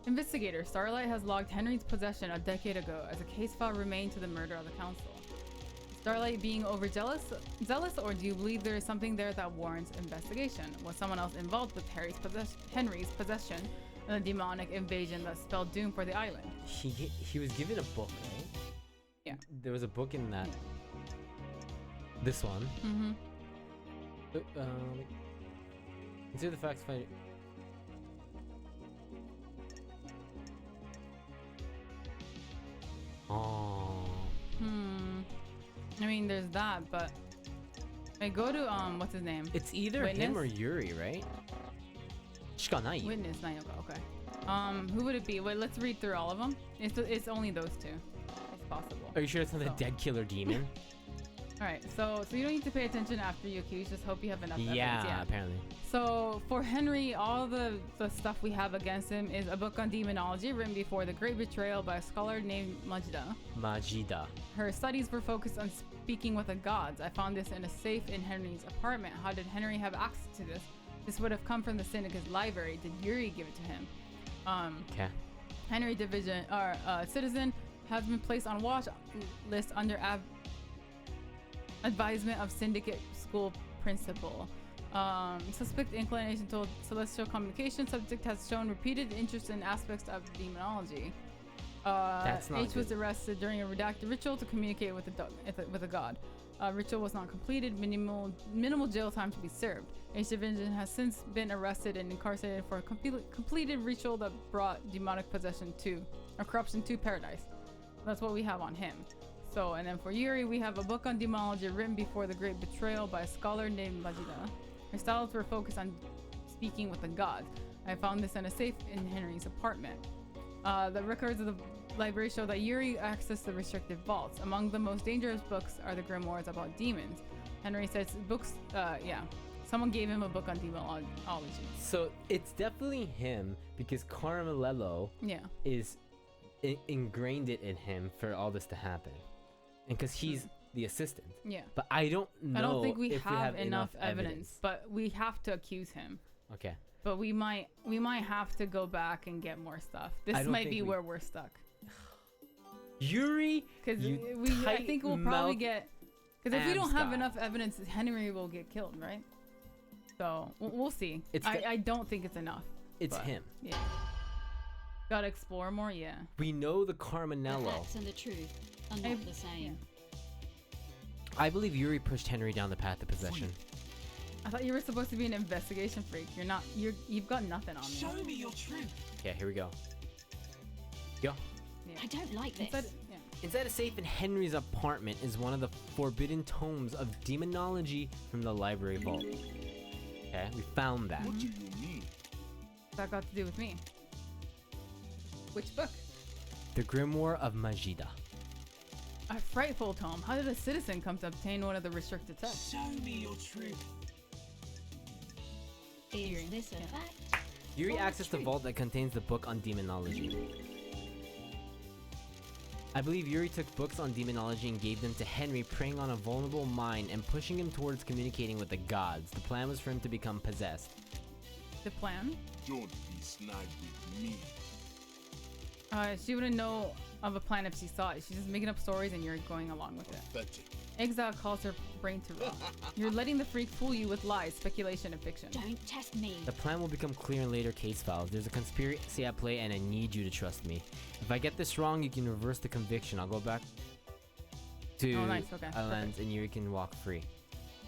Investigator, Starlight has logged Henry's possession a decade ago as a case file remained to the murder of the council. Starlight being zealous, or do you believe there is something there that warrants investigation? Was someone else involved with Henry's possession and the demonic invasion that spelled doom for the island? He was given a book, right? Yeah. There was a book in that. This one. Consider the facts find. Oh. I mean, there's that, but I go to what's his name? It's either Witness? him or Yuri, right? Shikanai. Witness Nayoka. Okay. Who would it be? Wait, let's read through all of them. It's only those two. It's possible. Are you sure it's not the dead killer demon? All right. So you don't need to pay attention after you accuse. Just hope you have enough evidence. Yeah, apparently. So for Henry, all the stuff we have against him is a book on demonology written before the Great Betrayal by a scholar named Majida. Her studies were focused on speaking with the gods. I found this in a safe in Henry's apartment. How did Henry have access to this? This would have come from the syndicate's library. Did Yuri give it to him? Okay. Henry Division, citizen, has been placed on watch list under advisement of syndicate school principal. Suspect inclination toward celestial communication. Subject has shown repeated interest in aspects of demonology. That's not H was arrested during a redacted ritual to communicate with a god. Ritual was not completed. Minimal jail time to be served. H Division has since been arrested and incarcerated for a completed ritual that brought demonic possession or corruption to paradise. That's what we have on him. So, and then for Yuri, we have a book on demonology written before the Great Betrayal by a scholar named Majida. Her styles were focused on speaking with the gods. I found this in a safe in Henry's apartment. The records of the library show that Yuri accessed the restricted vaults. Among the most dangerous books are the grimoires about demons. Henry says books, someone gave him a book on demonology. So it's definitely him because Carmelello is ingrained it in him for all this to happen. And because he's the assistant. Yeah. But I don't know. I don't think we have enough evidence, but we have to accuse him. Okay. But we might have to go back and get more stuff. This might be where we're stuck. Yuri, because I think we'll probably get. Because if we don't have enough evidence, Henry will get killed, right? So we'll see. I don't think it's enough. It's him. Yeah. Gotta explore more. Yeah. We know the Carmenello. The facts and the truth are not the same. Yeah. I believe Yuri pushed Henry down the path of possession. I thought you were supposed to be an investigation freak. You're not. You've got nothing on me. Show me your truth. Okay, here we go. Go. Yeah. I don't like this. Inside a safe in Henry's apartment is one of the forbidden tomes of demonology from the library vault. Okay, we found that. What do you mean? What's that got to do with me? Which book? The Grimoire of Majida. A frightful tome. How did a citizen come to obtain one of the restricted texts? Show me your truth. Is this a fact? Yuri accessed the vault that contains the book on demonology. I believe Yuri took books on demonology and gave them to Henry, preying on a vulnerable mind and pushing him towards communicating with the gods. The plan was for him to become possessed. The plan? Don't be snide with me. She wouldn't know of a plan if she saw it. She's just making up stories and you're going along with it. Pathetic. Exile calls her brain to rot. You're letting the freak fool you with lies, speculation, and fiction. Don't test me. The plan will become clear in later case files. There's a conspiracy at play and I need you to trust me. If I get this wrong, you can reverse the conviction. I'll go back to Islands and Yuri can walk free.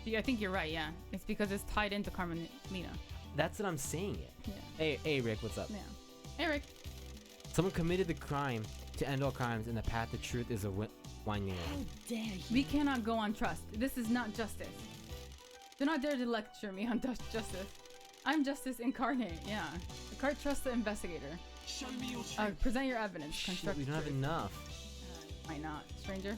Yeah, I think you're right, yeah. It's because it's tied into Carmelina. That's what I'm saying it. Yeah. Hey Rick, what's up? Yeah. Hey Rick. Someone committed the crime to end all crimes and the path to truth is a winding road. How dare you? We cannot go on trust. This is not justice. Do not dare to lecture me on justice. I'm justice incarnate, yeah. Trust the investigator. Show me your truth. Present your evidence. Shit, we don't have enough. Might not. Stranger?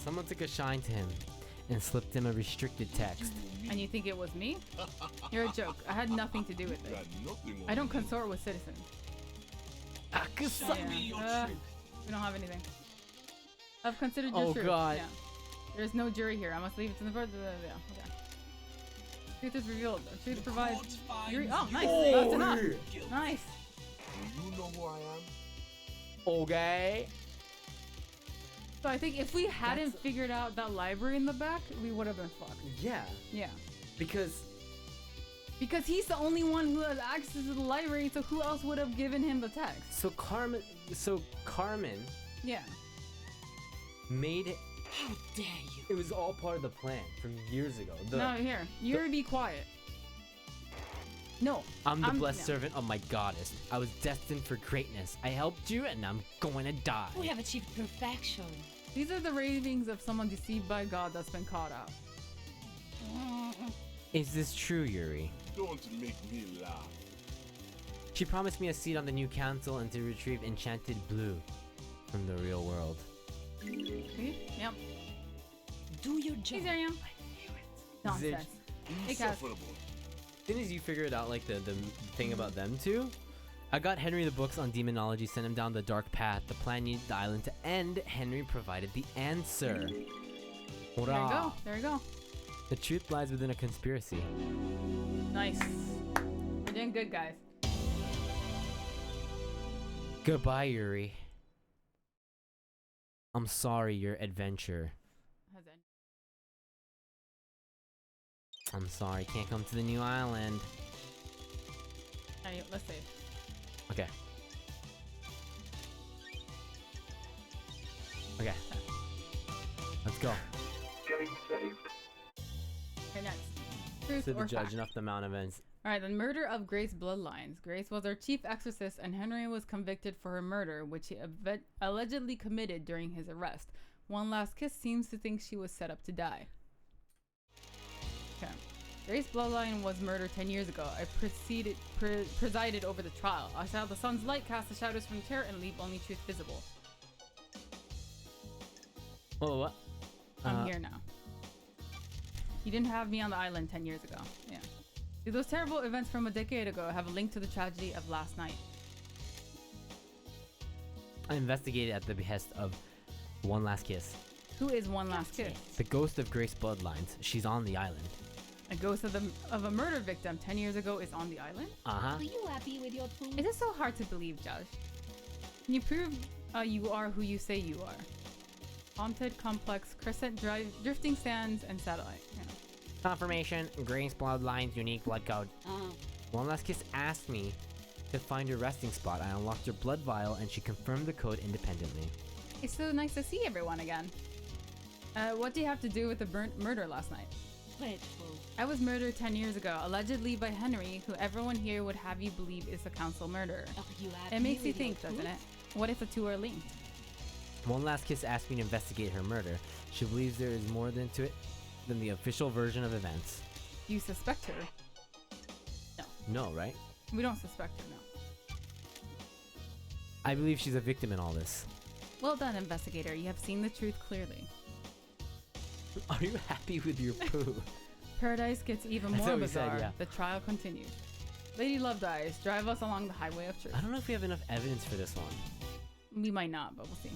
Someone took a shine to him and slipped him a restricted text. And you think it was me? You're a joke. I had nothing to do with it. I don't consort with citizens. Show me your truth. We don't have anything. I've considered your Oh, truth. God. Yeah. There's no jury here. I must leave it to the board. Yeah. Okay. Truth is revealed. Truth provides. Jury. Oh, nice. That's enough. Nice. Do you know who I am? Okay. So I think if we hadn't figured out that library in the back, we would have been fucked. Yeah. Yeah. Because he's the only one who has access to the library, so who else would have given him the text? so Carmen Yeah. made it. How dare you? It was all part of the plan from years ago. No, here. Yuri, be quiet. No. I'm the blessed no. servant of my goddess. I was destined for greatness. I helped you, and I'm going to die. We have achieved perfection. These are the ravings of someone deceived by God that's been caught out. Is this true, Yuri? Don't make me laugh. She promised me a seat on the new council and to retrieve enchanted blue from the real world. See? Yep. Do your job. He's there, yeah. Nonsense. Hey, Cass. Insufferable. As soon as you figured out like the thing about them two, I got Henry the books on demonology, sent him down the dark path. The plan needed the island to end. Henry provided the answer. There you Hurrah. go. There you go. The truth lies within a conspiracy. Nice. We're doing good, guys. Goodbye, Yuri. I'm sorry your adventure. Has ended. I'm sorry, can't come to the new island. Anyway, let's save. Okay. Okay. Let's go. Getting saved. Okay, next. Truth To the or judge, fact? enough the amount of events. Alright, the murder of Grace Bloodlines. Grace was our chief exorcist, and Henry was convicted for her murder, which he allegedly committed during his arrest. One Last Kiss seems to think she was set up to die. Okay. Grace Bloodline was murdered 10 years ago. I presided over the trial. I saw the sun's light cast the shadows from terror and leave only truth visible. Oh, what? I'm here now. You didn't have me on the island 10 years ago. Yeah. Do those terrible events from a decade ago have a link to the tragedy of last night? I investigated at the behest of One Last Kiss. Who is One Last Kiss? The ghost of Grace Bloodlines. She's on the island. A ghost of a murder victim 10 years ago is on the island? Uh-huh. Are you happy with your food? It is so hard to believe, Josh. Can you prove you are who you say you are? Haunted, complex, crescent, drifting sands, and satellite. Yeah. Confirmation. Grace Bloodlines unique blood code. One Last Kiss asked me to find her resting spot. I unlocked her blood vial and she confirmed the code independently. It's so nice to see everyone again. What do you have to do with the murder last night? Dreadful. I was murdered 10 years ago, allegedly by Henry, who everyone here would have you believe is a council murderer. Are you happy It makes you with your think, doesn't truth? it? What if the two are linked? One Last Kiss asked me to investigate her murder. She believes there is more to it than the official version of events. You suspect her? No, right? We don't suspect her, no. I believe she's a victim in all this. Well done, investigator. You have seen the truth clearly. Are you happy with your poo? Paradise gets even That's more what we said, bizarre. yeah. The trial continues. Lady Love Dies. Drive us along the highway of truth. I don't know if we have enough evidence for this one. We might not, but we'll see.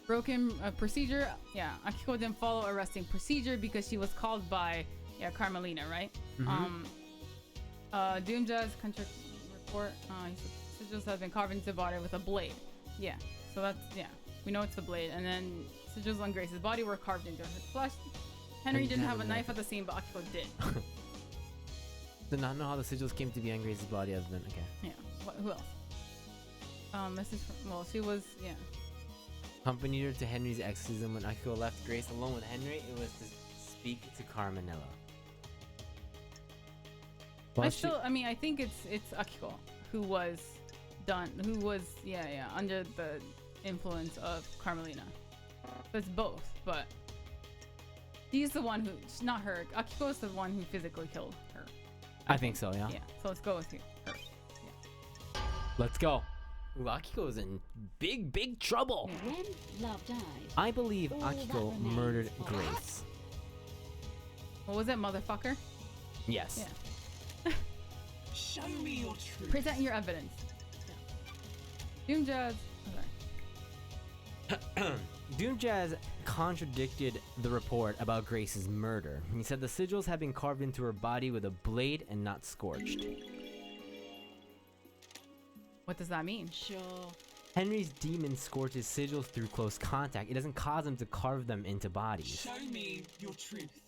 Broken procedure. Yeah, Akiko didn't follow arresting procedure because she was called by Carmelina, right? Mhm. Doomjudge country report. Sigils has been carved into the body with a blade. Yeah, so that's we know it's the blade. And then sigils on Grace's body were carved into her flesh. Henry didn't have a knife at the scene, but Akiko did. Did not know how the sigils came to be on Grace's body other than okay. Yeah. Who else? This is she was Accompanied her to Henry's exorcism. When Akiko left Grace alone with Henry, it was to speak to Carmenella. I think it's Akiko who was under the influence of Carmelina. So it's both, but she's the one who, not her. Akiko is the one who physically killed her. I think so, yeah. Yeah, so let's go with her. Yeah. Let's go. Ooh, Akiko is in big trouble. When love dies, I believe all that Akiko remains murdered for Grace. What was it, motherfucker? Yes. Yeah. Show me your truth. Present your evidence. Doom Jazz. Okay. Doom Jazz contradicted the report about Grace's murder. He said the sigils had been carved into her body with a blade and not scorched. What does that mean? Sure. Henry's demon scorches sigils through close contact. It doesn't cause him to carve them into bodies. Show me your truth.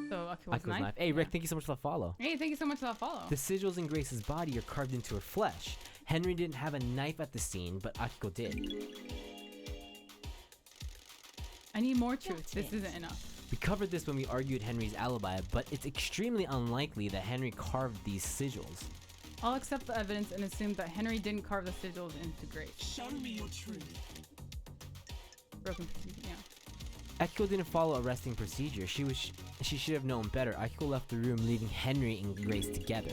So Akiko's knife. Hey, Rick, thank you so much for the follow. Hey, thank you so much for that follow. The sigils in Grace's body are carved into her flesh. Henry didn't have a knife at the scene, but Akiko did. I need more truth. This isn't enough. We covered this when we argued Henry's alibi, but it's extremely unlikely that Henry carved these sigils. I'll accept the evidence and assume that Henry didn't carve the sigils into Grace. Show me your truth. Broken procedure, yeah. Akiko didn't follow arresting procedure. She should have known better. Akiko left the room, leaving Henry and Grace together.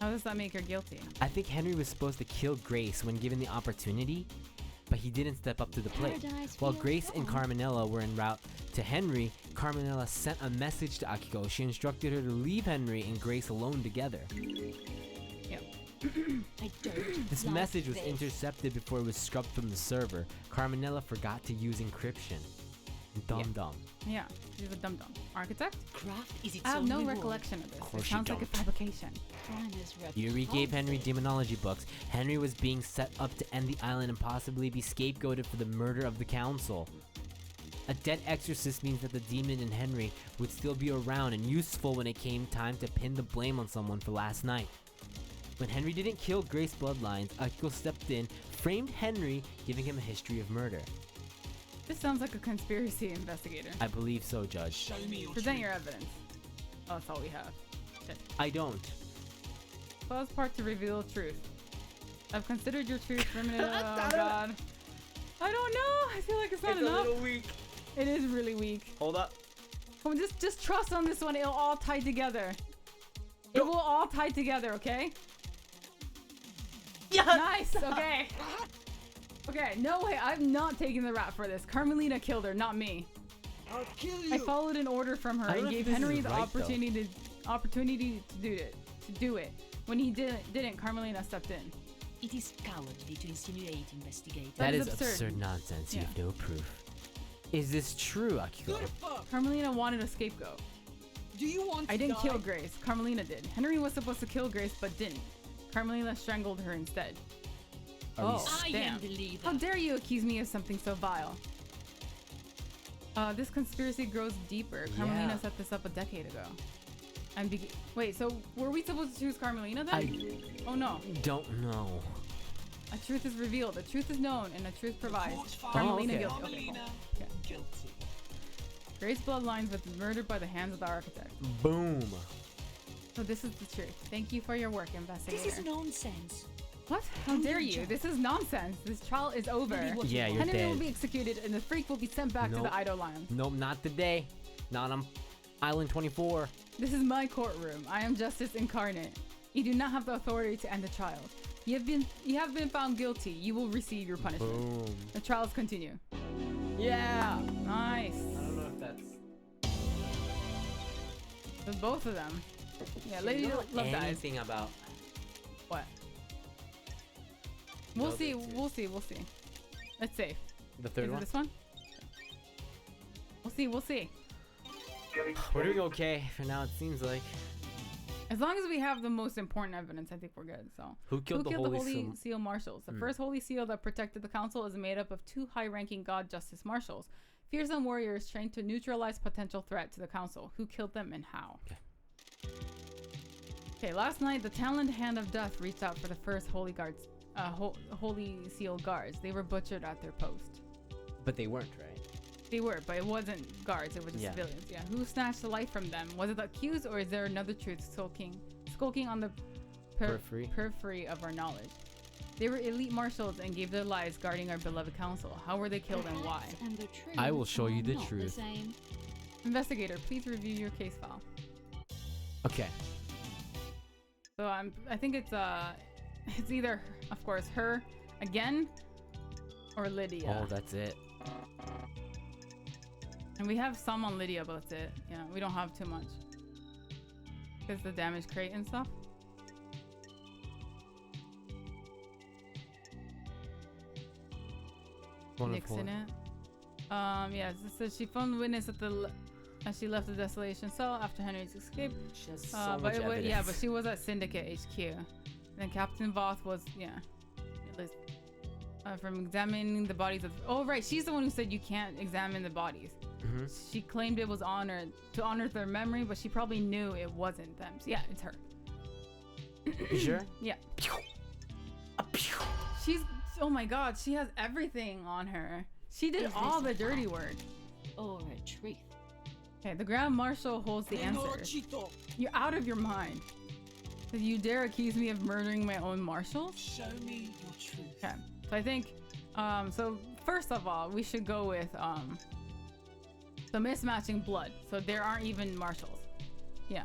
How does that make her guilty? I think Henry was supposed to kill Grace when given the opportunity, but he didn't step up to the plate. While Grace and Carmenella were en route to Henry, Carmenella sent a message to Akiko. She instructed her to leave Henry and Grace alone together. Yep. I don't This like message was this. intercepted before it was scrubbed from the server. Carmenella forgot to use encryption. Dumb. Yeah, she's a dum-dum. Architect? Craft is its I have own no reward. recollection of this. course It you sounds like a don't. fabrication. Primer's Yuri gave Henry responsible. demonology books. Henry was being set up to end the island and possibly be scapegoated for the murder of the council. A dead exorcist means that the demon in Henry would still be around and useful when it came time to pin the blame on someone for last night. When Henry didn't kill Grace Bloodlines, Akiko stepped in, framed Henry, giving him a history of murder. This sounds like a conspiracy investigator. I believe so, Judge. Show me your Present truth. your evidence. Oh, that's all we have. Shit. I don't. Pause part to reveal truth. I've considered your truth for a minute. Oh god. I don't know. I feel like it's not enough. weak. It is really weak. Hold up. Come on, just trust on this one. It'll all tie together. It will all tie together, okay? Yeah. Nice. Okay. Okay. No way. I'm not taking the rap for this. Carmelina killed her, not me. I'll kill I you. followed an order from her I don't and know if gave this is Henry the right, though. opportunity to do it. When he didn't, Carmelina stepped in. It is cowardly to insinuate, investigator. That is is absurd. absurd nonsense. You Yeah. have no proof. Is this true, Akiko? Carmelina wanted a scapegoat. Do you want I to didn't die? kill Grace. Carmelina did. Henry was supposed to kill Grace, but didn't. Carmelina strangled her instead. Are we Oh, I damn. am the leader. How dare you accuse me of something so vile? This conspiracy grows deeper. Carmelina Yeah. set this up a decade ago. And wait, so were we supposed to choose Carmelina then? Oh no. don't know. A truth is revealed, a truth is known, and a truth provides. Court finds Carmelina okay. guilty. Okay, Carmelina cool. Okay. guilty. Grace Bloodlines was murdered by the hands of the architect. Boom. So this is the truth. Thank you for your work, investigator. This is nonsense. What? How dare you? This is nonsense. This trial is over. Maybe what Yeah, you you're want. Henry will dead. be executed, and the freak will be sent back to Nope. the Idle Lion. Nope, not today. Not on Island 24. This is my courtroom. I am justice incarnate. You do not have the authority to end the trial. You have been found guilty. You will receive your punishment. Boom. The trials continue. Yeah. Nice. I don't know if that's. With both of them. Yeah, You Lady know Love dies. anything about What? We'll No, see. that's it. We'll see. We'll see. Let's see. the Is third it one? this one? We'll see. We'll see. Getting We're steady. doing okay for now. It seems like. As long as we have the most important evidence, I think we're good. So, Who killed the Holy Seal Marshals? The Hmm. first Holy Seal that protected the council is made up of two high-ranking God Justice Marshals, fearsome warriors trained to neutralize potential threat to the council. Who killed them and how? Okay, last night the Taloned Hand of Death reached out for the first Holy Guards, Holy Seal guards. They were butchered at their post. But they weren't, right? They were, but it wasn't guards. It was just Yeah. civilians. Yeah. Who snatched the life from them? Was it the accused, or is there another truth skulking on the periphery of our knowledge? They were elite marshals and gave their lives guarding our beloved council. How were they killed and why? Facts and the truth I will show you are the not truth. same. Investigator, please review your case file. Okay. So I think it's either, of course, her again, or Lydia. Oh, that's it. And we have some on Lydia, but that's it. Yeah, we don't have too much. Because the damage crate and stuff. One Nixon report. it. Yeah, it says she phoned witness as she left the desolation cell after Henry's escape. She has so much evidence. Yeah, but she was at Syndicate HQ. And then Captain Voth was, from examining the bodies of. Oh, right, she's the one who said you can't examine the bodies. Mm-hmm. She claimed it was to honor their memory, but she probably knew it wasn't them. So yeah, it's her. You sure? Yeah. She's. Oh my God, she has everything on her. She did all the dirty work. Or a truth? Okay, the Grand Marshal holds the answers. You're out of your mind. Did you dare accuse me of murdering my own marshals? Show me your truth. Okay, so I think, so first of all, we should go with, so mismatching blood. So there aren't even marshals. Yeah.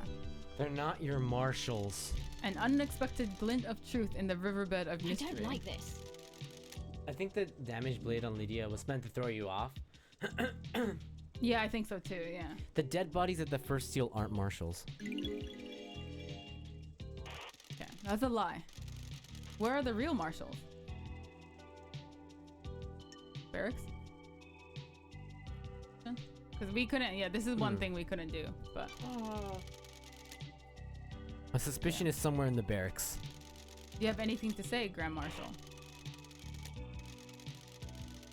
They're not your marshals. An unexpected glint of truth in the riverbed of mystery. I don't like this. I think the damaged blade on Lydia was meant to throw you off. Yeah, I think so too, yeah. The dead bodies at the first seal aren't marshals. Okay, that's a lie. Where are the real marshals? Barracks? Because we couldn't, this is one thing we couldn't do, but... My suspicion is somewhere in the barracks. Do you have anything to say, Grand Marshal?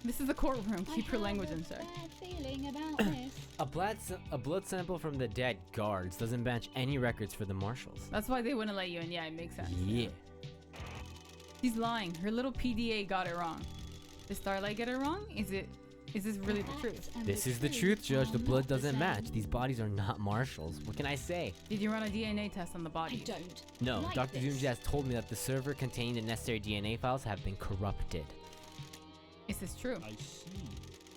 This is a courtroom. Keep your language in check. Bad feeling about this. A blood sample from the dead guards doesn't match any records for the marshals. That's why they wouldn't let you in. Yeah, it makes sense. Yeah. She's lying. Her little PDA got it wrong. Did Starlight get it wrong? Is this really the truth? This is the truth, Judge. The blood doesn't match. These bodies are not marshals. What can I say? Did you run a DNA test on the bodies? I don't. No, like Dr. this. Doomjazz told me that the server containing the necessary DNA files have been corrupted. Is this true? I see.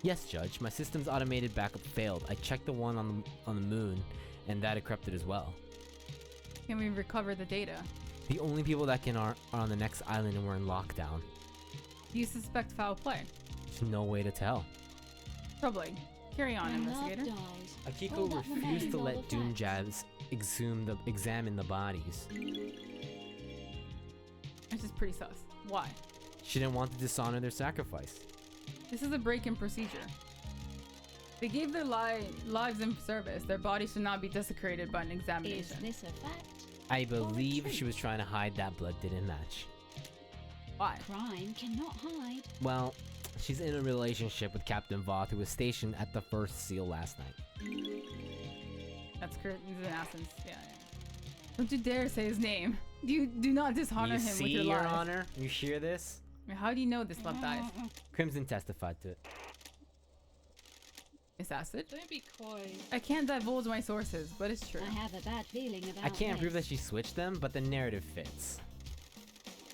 Yes, Judge. My system's automated backup failed. I checked the one on the moon, and that had corrupted as well. Can we recover the data? The only people that can are on the next island, and we're in lockdown. Do you suspect foul play? There's no way to tell. Troubling. Carry on, When love investigator. dies, Akiko all that refused remains to are let the Doomjazz examine the bodies. This is pretty sus. Why? She didn't want to dishonor their sacrifice. This is a break-in procedure. They gave their lives in service. Their bodies should not be desecrated by an Is examination. this a fact? I believe she was trying to hide that blood didn't match. Why? Crime cannot hide. Well, she's in a relationship with Captain Voth, who was stationed at the first seal last night. That's correct. He's in Athens. Yeah. Don't you dare say his name. Do not dishonor You him see, with your Your lies. Honor? You hear this? How do you know this love dies? Crimson testified to it. It's acid. Don't be coy. I can't divulge my sources, but it's true. I have a bad feeling about I can't this. prove that she switched them, but the narrative fits.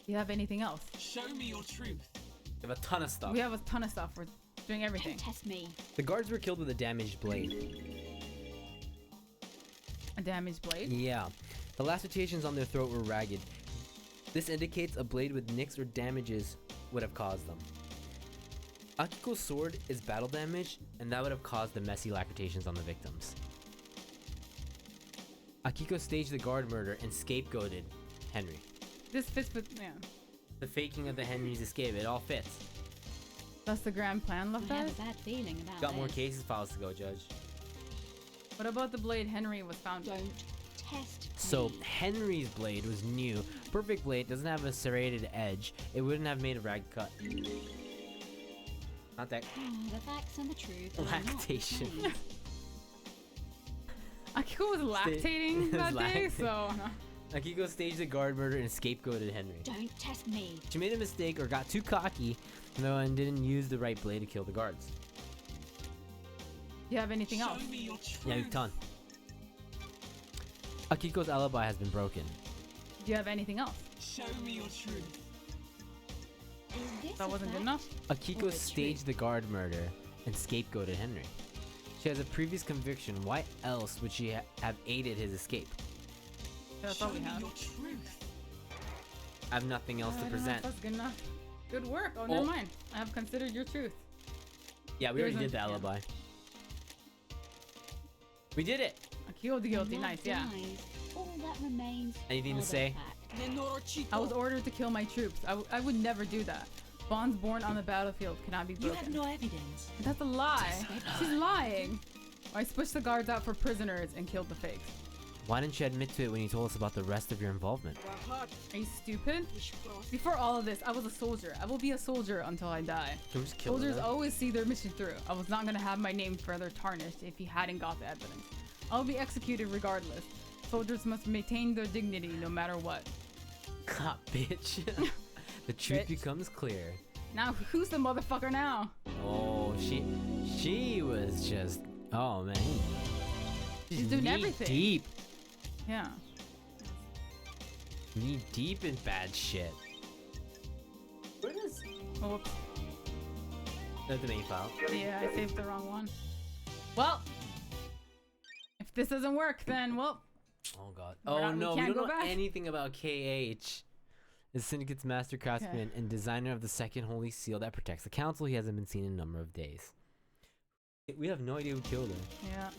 Do you have anything else? Show me your truth. We have a ton of stuff. We have a ton of stuff. We're doing everything. Don't test me. The guards were killed with a damaged blade. A damaged blade? Yeah. The lacerations on their throat were ragged. This indicates a blade with nicks or damages would have caused them. Akiko's sword is battle damage, and that would have caused the messy lacerations on the victims. Akiko staged the guard murder and scapegoated Henry. This fits with, yeah. The faking of the Henry's escape, it all fits. That's the grand plan, love I have dies? a bad feeling about Got more this. cases files to go, Judge. What about the blade Henry was found with? Don't test So, me. Henry's blade was new. Perfect blade doesn't have a serrated edge. It wouldn't have made a ragged cut. Not that. Oh, the facts and the truth are not the Lactation. same. Akiko was lactating that day, so... Akiko staged the guard murder and scapegoated Henry. Don't test me. She made a mistake or got too cocky, and didn't use the right blade to kill the guards. Do you have anything else? Show me your truth. Yeah, a ton. Akiko's alibi has been broken. Do you have anything else? Show me your truth. Is this That a wasn't good fact? enough? Akiko Or a staged the guard murder and scapegoated Henry. She has a previous conviction. Why else would she have aided his escape? That's Show all we me have. your truth. I have nothing else to present. That's good enough. Good work. Oh, Oh. never mind. I have considered your truth. Yeah, we already There's did the a- yeah. alibi. We did it! Akiko the guilty. When love Nice, yeah. dies, all that remains Anything are to the say? facts. I was ordered to kill my troops. I would never do that. Bonds born on the battlefield cannot be You broken. have no evidence. That's a lie. She's lying. I switched the guards out for prisoners and killed the fakes. Why didn't you admit to it when you told us about the rest of your involvement? Are you stupid? Before all of this, I was a soldier. I will be a soldier until I die. Can we just kill Soldiers them? always see their mission through. I was not gonna have my name further tarnished if he hadn't got the evidence. I'll be executed regardless. Soldiers must maintain their dignity no matter what. God, bitch. The truth Bitch. becomes clear. Now, who's the motherfucker now? Oh, she was just, oh man. She's doing knee everything. Deep. Yeah. Knee deep in bad shit. Where does? Oh, whoops. That's the main file. Yeah, I saved the wrong one. Well, if this doesn't work, then, well, Oh god. We're Oh not- we no, we can't don't go know back. anything about KH. The Syndicate's master craftsman and designer of the second holy seal that protects the council. He hasn't been seen in a number of days. We have no idea who killed her. yeah.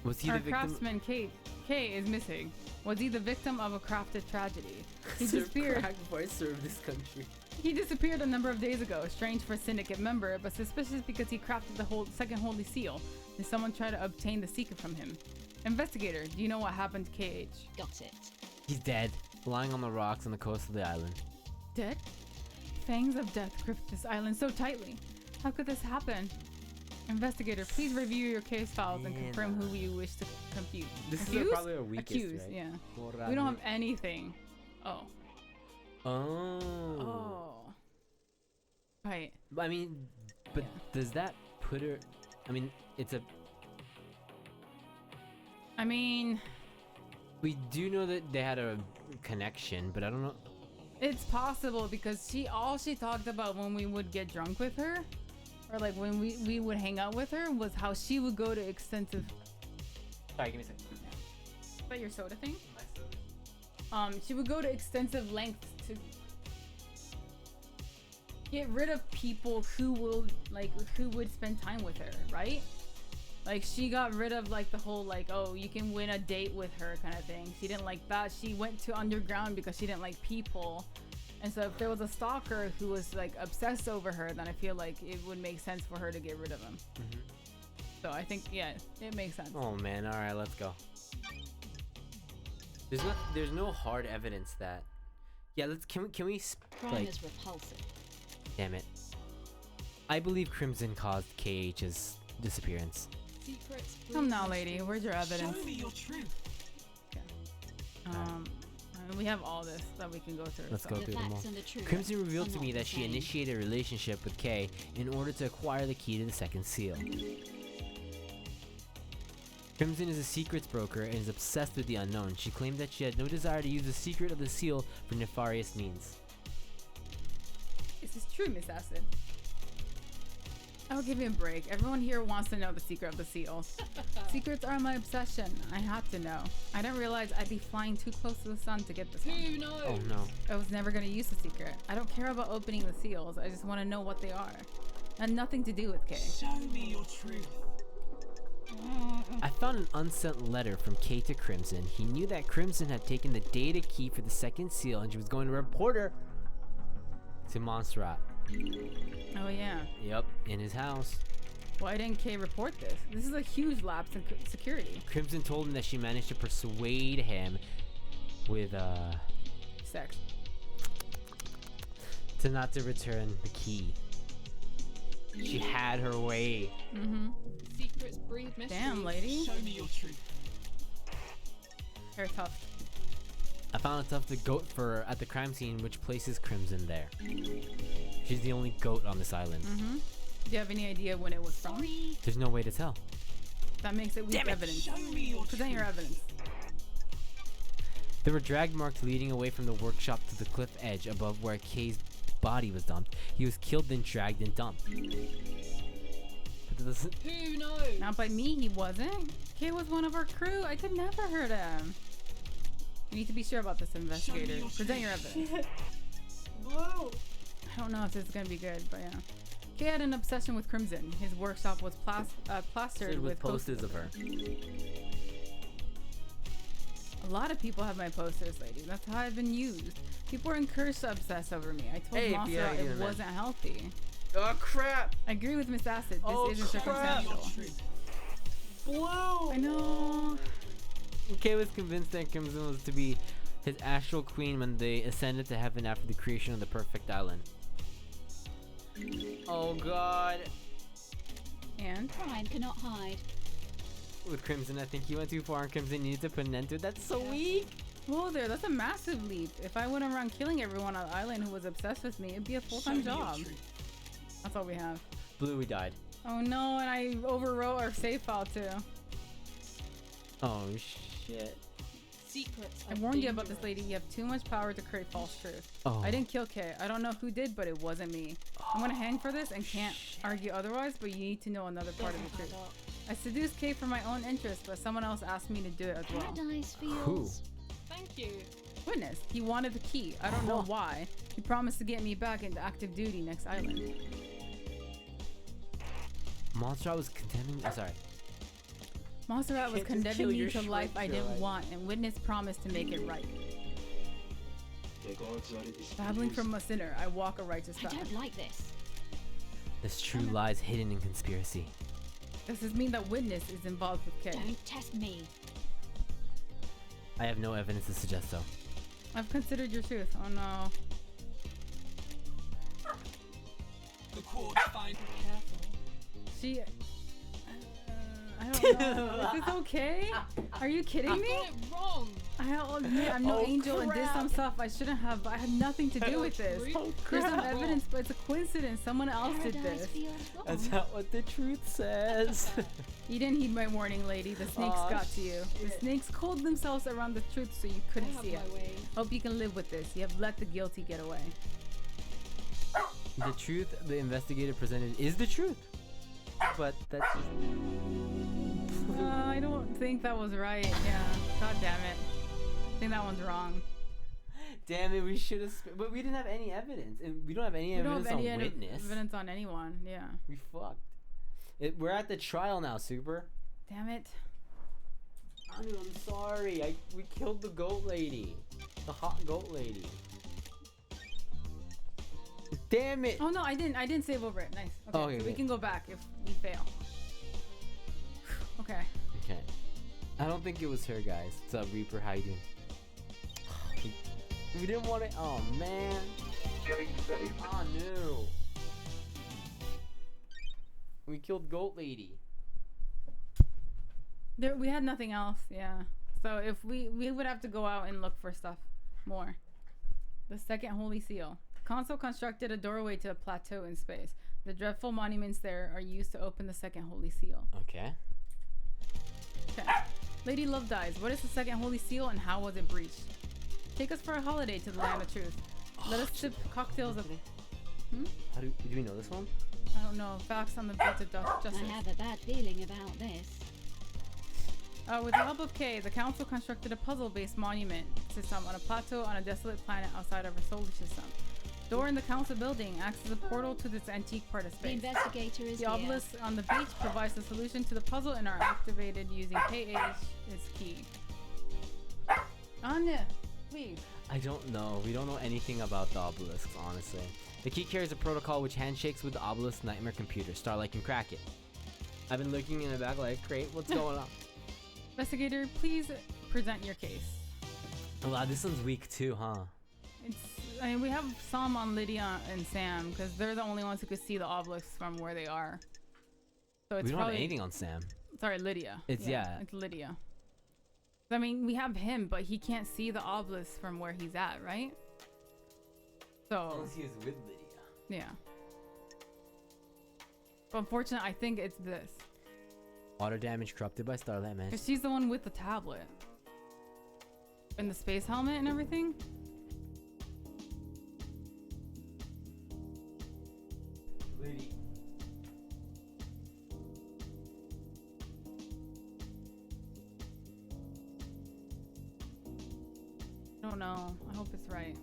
Was he Our the victim? craftsman, K is missing. Was he the victim of a crafted tragedy? He Serve disappeared. crack before I serve this country. He disappeared a number of days ago. Strange for a syndicate member, but suspicious because he crafted the whole second holy seal. Did someone try to obtain the secret from him? Investigator, do you know what happened to KH? Got it. He's dead, lying on the rocks on the coast of the island. Dead? Fangs of death grip this island so tightly. How could this happen? Investigator, please review your case files and confirm who you wish to confute. This Accused? is probably our weakest, Accused, right? yeah. We don't have anything. Oh. Oh. Oh. Right. I mean, but does that put her? I mean, it's a. I mean, We do know that they had a connection, but I don't know. it's possible because all she talked about when we would get drunk with her, or like when we would hang out with her, was how she would go to extensive. Sorry, give me a second. Is that your soda thing? She would go to extensive lengths to get rid of people who would spend time with her, right? Like she got rid of like the whole like, oh, you can win a date with her kind of thing. She didn't like that. She went to underground because she didn't like people. And so if there was a stalker who was like obsessed over her, then I feel like it would make sense for her to get rid of him. Mm-hmm. So I think, yeah, it makes sense. Oh man, all right, let's go. There's no hard evidence that. Yeah, can we Crime like? is repulsive. Damn it. I believe Crimson caused KH's disappearance. Secrets. Come now, lady. Where's your evidence? Show me your truth. We have all this that we can go through. Let's so. go The through them all. facts and the truth Crimson revealed are to me not that the she same. initiated a relationship with Kay in order to acquire the key to the second seal. Crimson is a secrets broker and is obsessed with the unknown. She claimed that she had no desire to use the secret of the seal for nefarious means. This is true, Miss Acid. I'll give you a break. Everyone here wants to know the secret of the seals. Secrets are my obsession. I had to know. I didn't realize I'd be flying too close to the sun to get this one. Who knows? Oh no. I was never going to use the secret. I don't care about opening the seals. I just want to know what they are. And nothing to do with Kay. Show me your truth. I found an unsent letter from Kay to Crimson. He knew that Crimson had taken the data key for the second seal and she was going to report her to Montserrat. Oh, yeah. Yep, in his house. Why didn't Kay report this? This is a huge lapse in security. Crimson told him that she managed to persuade him with, Sex. to not to return the key. She had her way. Mm-hmm. Secrets breed mystery. Damn, lady. Show me your truth. Very tough. I found a tufted goat fur at the crime scene, which places Crimson there. She's the only goat on this island. Mm-hmm. Do you have any idea when it was from? There's no way to tell. That makes it weak evidence. Show me your Present your truth. evidence. There were drag marks leading away from the workshop to the cliff edge above where Kay's body was dumped. He was killed, then dragged and dumped. But doesn't. Who knows? Not by me, he wasn't. Kay was one of our crew. I could never hurt him. You need to be sure about this, investigator. your Present your evidence. Blue. I don't know if this is gonna be good, but yeah. Kay had an obsession with Crimson. His workshop was plastered With with posters of her. A lot of people have my posters, lady. That's how I've been used. People are encouraged to obsess over me. I told Monster it wasn't healthy. Oh crap! I agree with Miss Acid. This isn't circumstantial. Blue! I know. Kay was convinced that Crimson was to be his astral queen when they ascended to heaven after the creation of the perfect island. Oh god. And? Pride cannot hide. With Crimson, I think you went too far, and Crimson needed to put an end to it. That's so weak! Whoa there, that's a massive leap. If I went around killing everyone on the island who was obsessed with me, it'd be a full-time job. That's all we have. Blue, we died. Oh no, and I overwrote our save file too. Oh shit. Secrets. I warned you about this, lady. You have too much power to create false truth. Oh. I didn't kill Kay. I don't know who did, but it wasn't me. I'm gonna hang for this and can't argue otherwise, but you need to know another part of the truth. I seduced Kay for my own interest, but someone else asked me to do it as well. Paradise feels. Who? Thank you. Witness. He wanted the key. I don't know why. He promised to get me back into active duty next island. Monster was condemning. Oh, sorry. Monserrat was Can't just condemning kill me your to life I Shrike didn't Guy. want, and Witness promised to make it right. Babbling from a sinner, I walk a righteous I path. don't like this. This true lies hidden in conspiracy. Does this mean that Witness is involved with Kay? Don't test me. I have no evidence to suggest so. I've considered your truth. Oh no. The court finds She... I don't know. Is this okay? Are you kidding me? Got it wrong. I'll admit I'm no Oh, angel and did crap. some stuff I shouldn't have, but I had nothing to do with this. Oh, There's some crap. evidence, but it's a coincidence. Someone else did Paradise this. feels wrong. That's not what the truth says. You didn't heed my warning, lady. The snakes Aw, got to you. The snakes coiled themselves around the truth so you I couldn't have see it. my way. Hope you can live with this. You have let the guilty get away. The truth the investigator presented is the truth. But that's I don't think that was right. Yeah. God damn it. I think that one's wrong. damn it, we should have but we didn't have any evidence. And we don't have any We don't evidence have any on witness. evidence on anyone. Yeah. We fucked. We're at the trial now, Super. Damn it. Anu, I'm sorry. We killed the goat lady. The hot goat lady. Damn it. Oh no, I didn't save over it. Nice. Okay, Okay, so we good. can go back if we fail. Okay. Okay. I don't think it was her, guys. What's up, Reaper? How you doing? We didn't want it. Oh, man. Getting saved. Oh, no. We killed Goat Lady. We had nothing else, yeah. So if we would have to go out and look for stuff more. The second holy seal. The console constructed a doorway to a plateau in space. The dreadful monuments there are used to open the second holy seal. Okay. Okay. Lady Love dies. What is the second holy seal and how was it breached? Take us for a holiday to the land of truth. Let us sip cocktails of... How do we know this one? I don't know. Facts on the beats of justice. I have a bad feeling about this. With the help of Kay, the council constructed a puzzle-based monument system on a plateau on a desolate planet outside of our solar system. Door in the council building acts as a portal to this antique part of The space. investigator is The here. obelisk on the beach provides the solution to the puzzle and are activated using KH is key. Anya, please. I don't know. We don't know anything about the obelisks, honestly. The key carries a protocol which handshakes with the obelisk nightmare computer. Starlight can crack it. I've been looking in the back like, great, what's going on? Investigator, please present your case. Wow, this one's weak too, huh? I mean, we have some on Lydia and Sam because they're the only ones who could see the obelisks from where they are. So it's We don't probably, have anything on Sam. Sorry, Lydia. It's- yeah. It's Lydia. I mean, we have him, but he can't see the obelisk from where he's at, right? So he is with Lydia. yeah. But unfortunately, I think it's this Water damage corrupted by Starlight Mesh. because she's the one with the tablet and the space helmet and everything. Lady. I don't know. I hope it's right.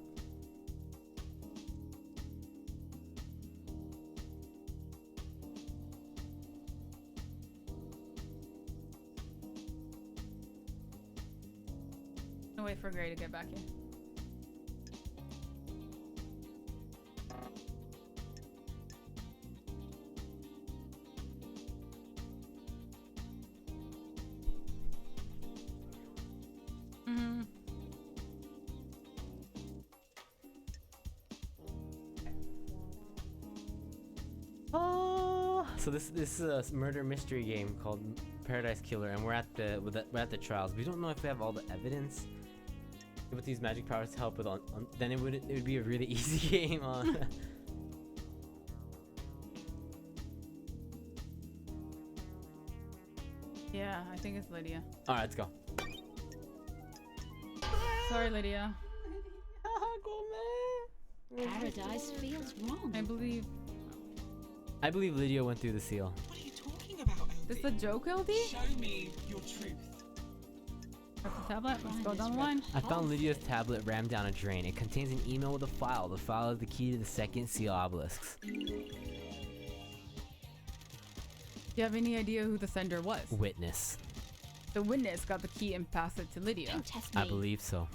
gonna wait for Gray to get back in. So this is a murder mystery game called Paradise Killer, and we're at the trials. We don't know if we have all the evidence. With these magic powers to help with then it would be a really easy game. Yeah, I think it's Lydia. All right, let's go. Sorry, Lydia. Paradise feels wrong. I believe Lydia went through the seal. What are you talking about, LD? This a joke, LD? Show me your truth. That's the tablet. Let's go down the line. I found Lydia's tablet rammed down a drain. It contains an email with a file. The file is the key to the second seal obelisks. Do you have any idea who the sender was? Witness. The witness got the key and passed it to Lydia. Don't test me. I believe so.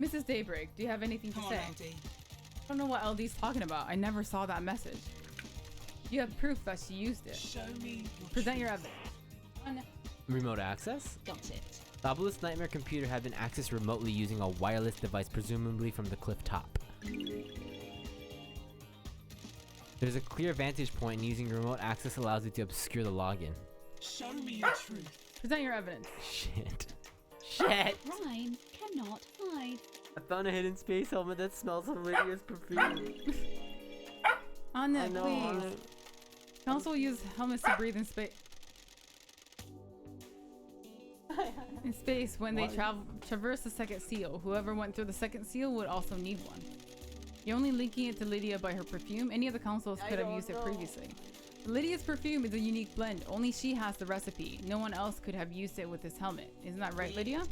Mrs. Daybreak, do you have anything to Come say? on, LD. I don't know what LD's talking about. I never saw that message. You have proof that she used it. Show me your Present truth. your evidence. Remote access? Got it. The Obelisk Nightmare computer had been accessed remotely using a wireless device, presumably from the cliff top. There's a clear vantage point, and using remote access allows you to obscure the login. Show me your truth. Present your evidence. Shit. Shit! Ryan cannot hide. I found a hidden space helmet that smells of Lydia's perfume. On I it, know, please. on it. Council use helmets to breathe in space. In space when they traverse the second seal. Whoever went through the second seal would also need one. You're only linking it to Lydia by her perfume. Any of the councils could have used it previously. Lydia's perfume is a unique blend. Only she has the recipe. No one else could have used it with this helmet. Isn't that right, Lydia?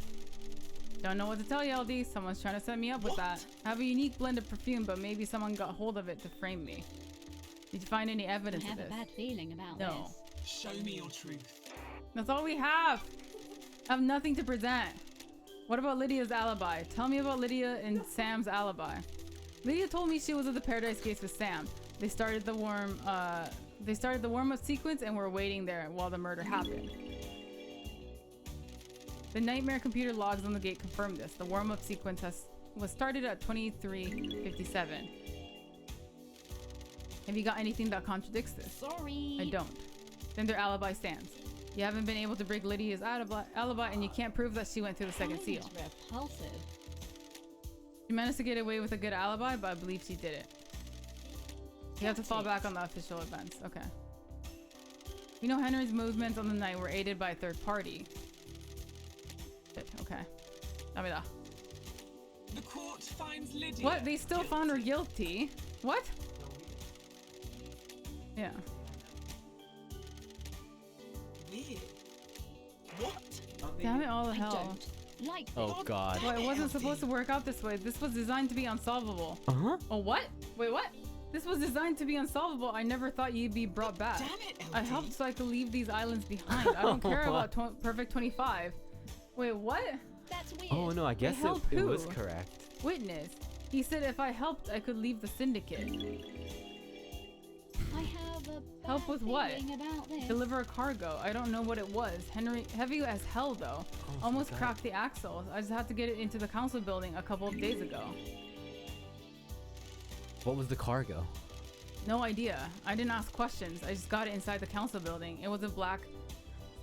Don't know what to tell you, LD. Someone's trying to set me up with that. I have a unique blend of perfume, but maybe someone got hold of it to frame me. Did you find any evidence I of have this? a bad feeling about No. this. Show me your truth. That's all we have. I have nothing to present. What about Lydia's alibi? Tell me about Lydia and Sam's alibi. Lydia told me she was at the Paradise Gates with Sam. They started the warm-up sequence and were waiting there while the murder happened. The nightmare computer logs on the gate confirm this. The warm-up sequence was started at 23:57. Have you got anything that contradicts this? Sorry. I don't. Then their alibi stands. You haven't been able to break Lydia's alibi, and you can't prove that she went through the second seal. Repulsive. She managed to get away with a good alibi, but I believe she did it. You have to fall back on the official events. Okay. We know Henry's movements on the night were aided by a third party. Shit, okay. Damida. The court finds Lydia. What? They still found her guilty? What? Yeah. Weird. What? Damn it, all the I hell. don't like this. Oh god. Well, it wasn't supposed to work out this way. This was designed to be unsolvable. Uh-huh. Oh, what? Wait, what? This was designed to be unsolvable. I never thought you'd be brought back. Damn it, LD. I helped so I could leave these islands behind. I don't care about Perfect 25. Wait, what? That's weird. Oh no, I guess help it was who? correct. Witness. He said if I helped, I could leave the syndicate. I have a bad Help with what? feeling about this. Deliver a cargo. I don't know what it was. Henry, heavy as hell though. Almost cracked the axle. I just had to get it into the council building a couple of days ago. What was the cargo? No idea. I didn't ask questions. I just got it inside the council building. It was a black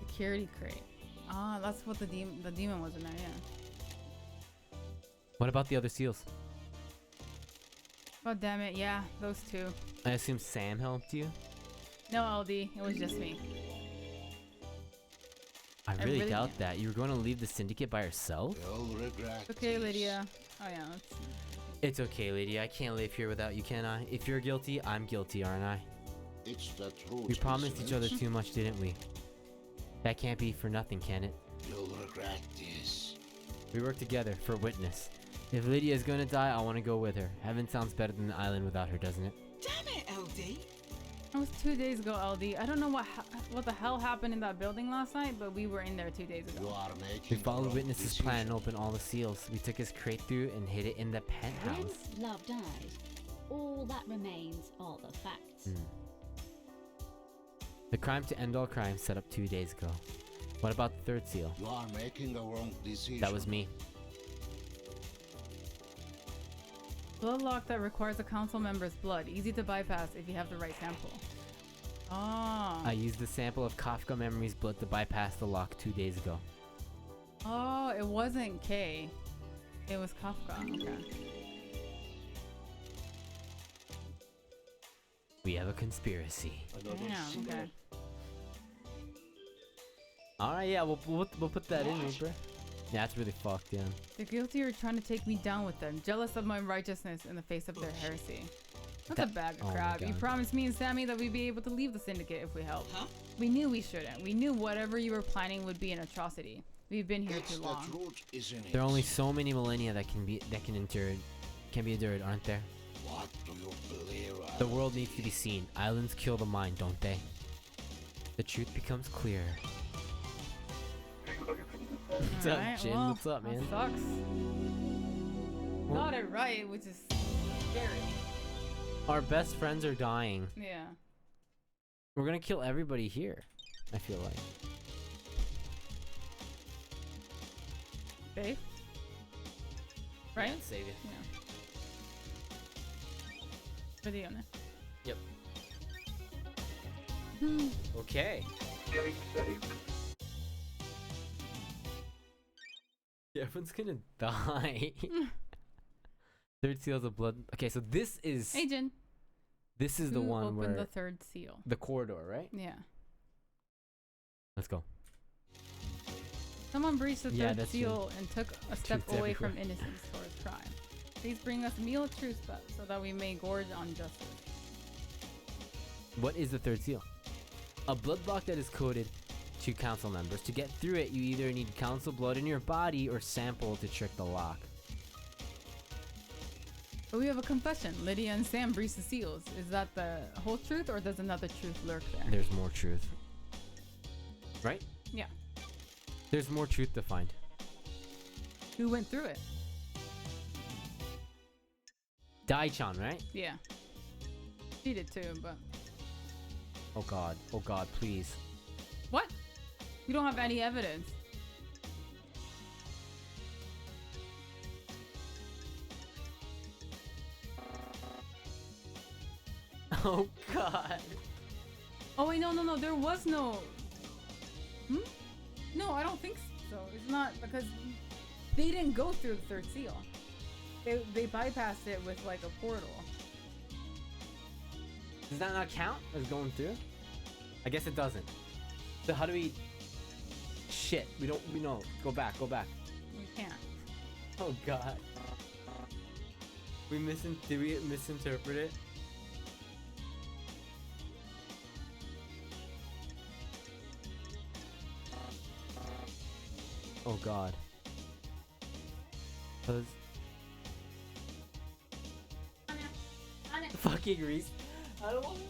security crate. Ah, that's what the demon was in there, yeah. What about the other seals? God damn it, yeah, those two. I assume Sam helped you? No, LD, it was just me. I really really- doubt that. You were going to leave the syndicate by yourself? You'll regret Okay, this. Lydia. Oh yeah, that's... It's okay, lady. I can't live here without you, can I? If you're guilty, I'm guilty, aren't I? It's the truth. We promised each other Vincent. too much, didn't we? That can't be for nothing, can it? You'll regret this. We work together for witness. If Lydia is gonna die, I want to go with her. Heaven sounds better than the island without her, doesn't it? Damn it, LD. It was 2 days ago, LD. I don't know what the hell happened in that building last night, but we were in there 2 days You ago. are We making followed the Witness's decision. plan and opened all the seals. We took his crate through and hid it in the penthouse. Once love died, all that remains are the facts. The crime to end all crimes set up 2 days ago. What about the third seal? You are making the wrong decision. That was me. Bloodlock that requires a council member's blood. Easy to bypass if you have the right sample. Oh. I used the sample of Kafka Memory's blood to bypass the lock 2 days ago. Oh, it wasn't K. It was Kafka. Okay. We have a conspiracy. Damn, okay. Alright, yeah, we'll put that in, Reaper. Yeah, that's really fucked, yeah. The guilty are trying to take me down with them, jealous of my righteousness in the face of their heresy. That's a bag of oh my crap. You God. promised me and Sammy that we'd be able to leave the syndicate if we helped. Huh? We knew we shouldn't. We knew whatever you were planning would be an atrocity. We've been here It's too the long. truth, isn't it? There are only so many millennia that can be endured, aren't there? What do you believe? The world needs to be seen. Islands kill the mind, don't they? The truth becomes clearer. What's up, Alright, Jin? well, What's up, man? that sucks. Got it right, which is scary. Our best friends are dying. Yeah. We're gonna kill everybody here, I feel like. Safe? Right? Yeah, save it. Yeah. For the owner. Yep. Okay. Getting saved. Yeah, everyone's gonna die. Third seal's of blood. Okay, so this is Agent. this is the Who one opened where the third seal? the corridor, right? Yeah. Let's go. Someone breached the Yeah, third that's seal and took a step Truth's away everywhere. from innocence towards crime. Please bring us meal of truth so that we may gorge on justice. What is the third seal? A blood block that is coded to council members. To get through it, you either need council blood in your body or sample to trick the lock. But we have a confession. Lydia and Sam breached the seals. Is that the whole truth or does another truth lurk there? There's more truth. Right? Yeah. There's more truth to find. Who went through it? Dai-chan, right? Yeah. She did too, but... Oh god, please. What? We don't have any evidence. Oh god. Oh wait, no, there was no... Hmm? No, I don't think so. It's not because they didn't go through the third seal. They bypassed it with like a portal. Does that not count as going through? I guess it doesn't. So how do we... Shit, we know. Go back. We can't. Oh god. Did we misinterpret it? Oh god. Fucking Reese. I don't want to...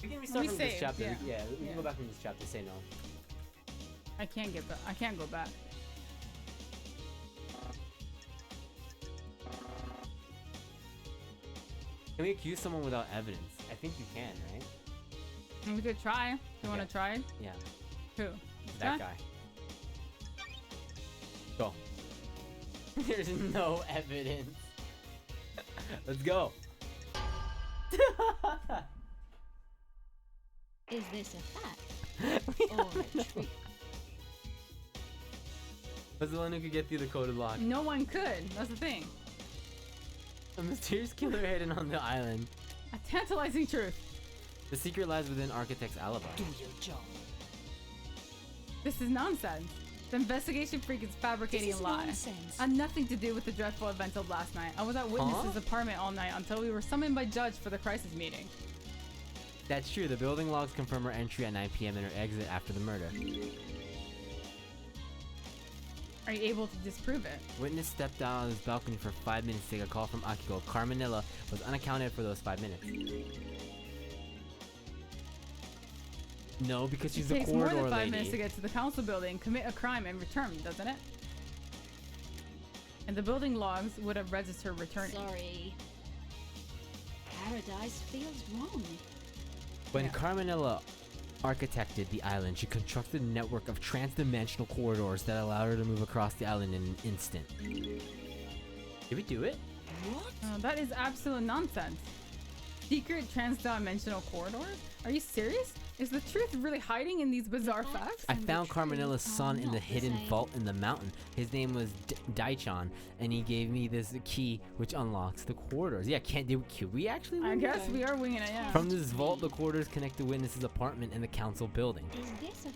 We can restart from this Resave, chapter. yeah. We can go back from this chapter. Say no. I can't get back. I can't go back. Can we accuse someone without evidence? I think you can, right? We could try. You want to try it? Yeah. Who? That Try? guy. Go. There's no evidence. Let's go. Is this a fact or a truth? What's the one who could get through the coded lock? No one could. That's the thing. A mysterious killer hidden on the island. A tantalizing truth. The secret lies within Architect's alibi. Do your job. This is nonsense. The investigation freak is fabricating a lie. Nonsense. Had nothing to do with the dreadful events of last night. I was at Witness's apartment all night until we were summoned by Judge for the crisis meeting. That's true. The building logs confirm her entry at 9 p.m. and her exit after the murder. Are you able to disprove it? Witness stepped out on his balcony for 5 minutes to take a call from Akiko. Carmenilla was unaccounted for those 5 minutes. No, because she's It a takes more corridor than 5 lady. minutes to get to the council building, commit a crime, and return, doesn't it? And the building logs would have registered returning. Sorry. Paradise feels wrong. When Carmenilla architected the island, she constructed a network of trans-dimensional corridors that allowed her to move across the island in an instant. Did we do it? What? That is absolute nonsense. Secret trans-dimensional corridors? Are you serious? Is the truth really hiding in these bizarre facts? I found Carmenilla's son in the hidden vault in the mountain. His name was Daichan, and he gave me this key which unlocks the corridors. Yeah, could we actually I wing guess it? we are winging it, yeah. From this vault, the corridors connect the witness's apartment and the council building.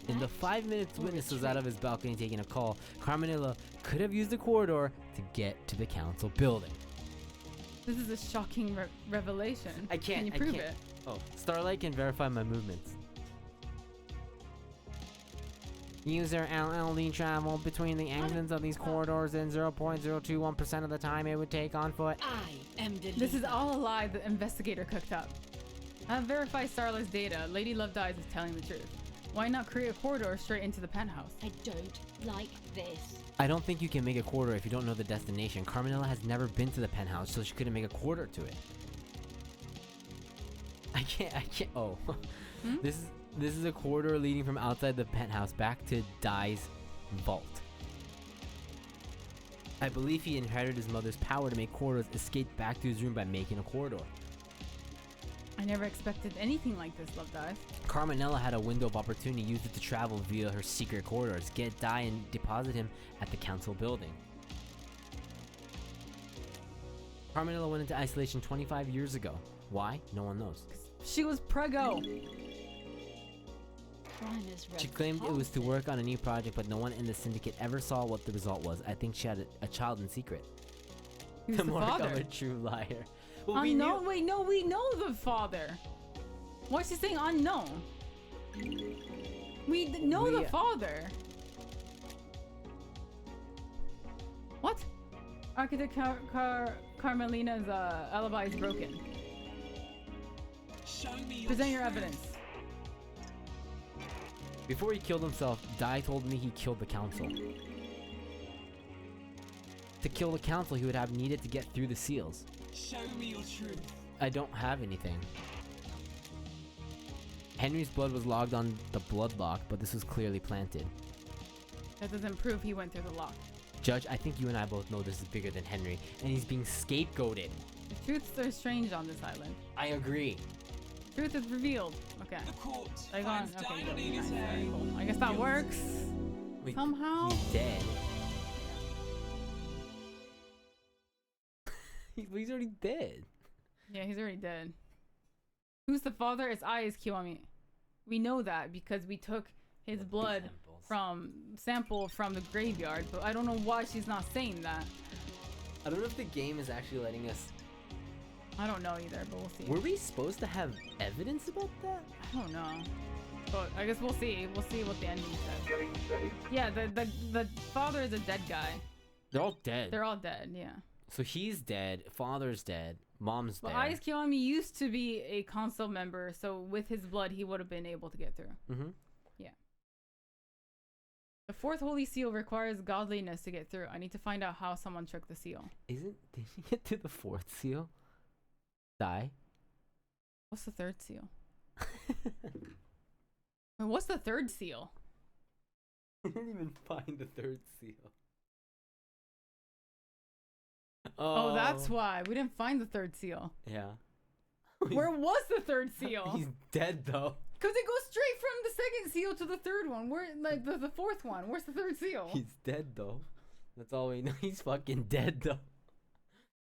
In the 5 minutes witness was out of his balcony taking a call, Carmenilla could have used the corridor to get to the council building. This is a shocking revelation. I can't. Can you prove it? Oh, Starlight can verify my movements. User LLD travel between the exits of these corridors in 0.021% of the time it would take on foot. I am the This is all a lie the investigator cooked up. I've verified Starlight's data. Lady Love Dies is telling the truth. Why not create a corridor straight into the penthouse? I don't like this. I don't think you can make a corridor if you don't know the destination. Carmenilla has never been to the penthouse, so she couldn't make a corridor to it. I can't. Oh. This is a corridor leading from outside the penthouse back to Dai's vault. I believe he inherited his mother's power to make corridors, escaped back to his room by making a corridor. I never expected anything like this, Love Dies. Carmenilla had a window of opportunity, used it to travel via her secret corridors, get Dai and deposit him at the council building. Carmenilla went into isolation 25 years ago. Why? No one knows. She was preggo. She claimed it was to work on a new project, but no one in the syndicate ever saw what the result was. I think she had a child in secret. Who's the mark father? of a true liar. Well, Unknown? Wait, no, we know the father. Why is she saying unknown? We know the father. What? Architect Carmelina's alibi is broken. Show me Present your evidence. Before he killed himself, Dai told me he killed the council. To kill the council, he would have needed to get through the seals. Show me your truth. I don't have anything. Henry's blood was logged on the blood lock, but this was clearly planted. That doesn't prove he went through the lock. Judge, I think you and I both know this is bigger than Henry, and he's being scapegoated. The truths are strange on this island. I agree. Truth is revealed. Okay. The court Like on. finds Okay. Diana Good. Nina's Nice. head. Cool. I guess that works. Wait, Somehow. he's dead. He's already dead. Yeah, he's already dead. Who's the father? It's I is Kiwami. We know that because we took his blood sample from the graveyard, but I don't know why she's not saying that. I don't know if the game is actually letting us. I don't know either, but we'll see. Were we supposed to have evidence about that? I don't know. But I guess we'll see. We'll see what the ending says. Getting safe. Yeah, the father is a dead guy. They're all dead. They're all dead, yeah. So he's dead, father's dead, mom's Well, dead. Ais Kiwami used to be a council member, so with his blood, he would have been able to get through. Mm-hmm. Yeah. The fourth holy seal requires godliness to get through. I need to find out how someone took the seal. Did he get to the fourth seal? Die? What's the third seal? Wait, what's the third seal? I didn't even find the third seal. Oh, that's why. We didn't find the third seal. Yeah. Where was the third seal? He's dead though. Because it goes straight from the second seal to the third one. Where, like, the fourth one. Where's the third seal? He's dead though. That's all we know. He's fucking dead though.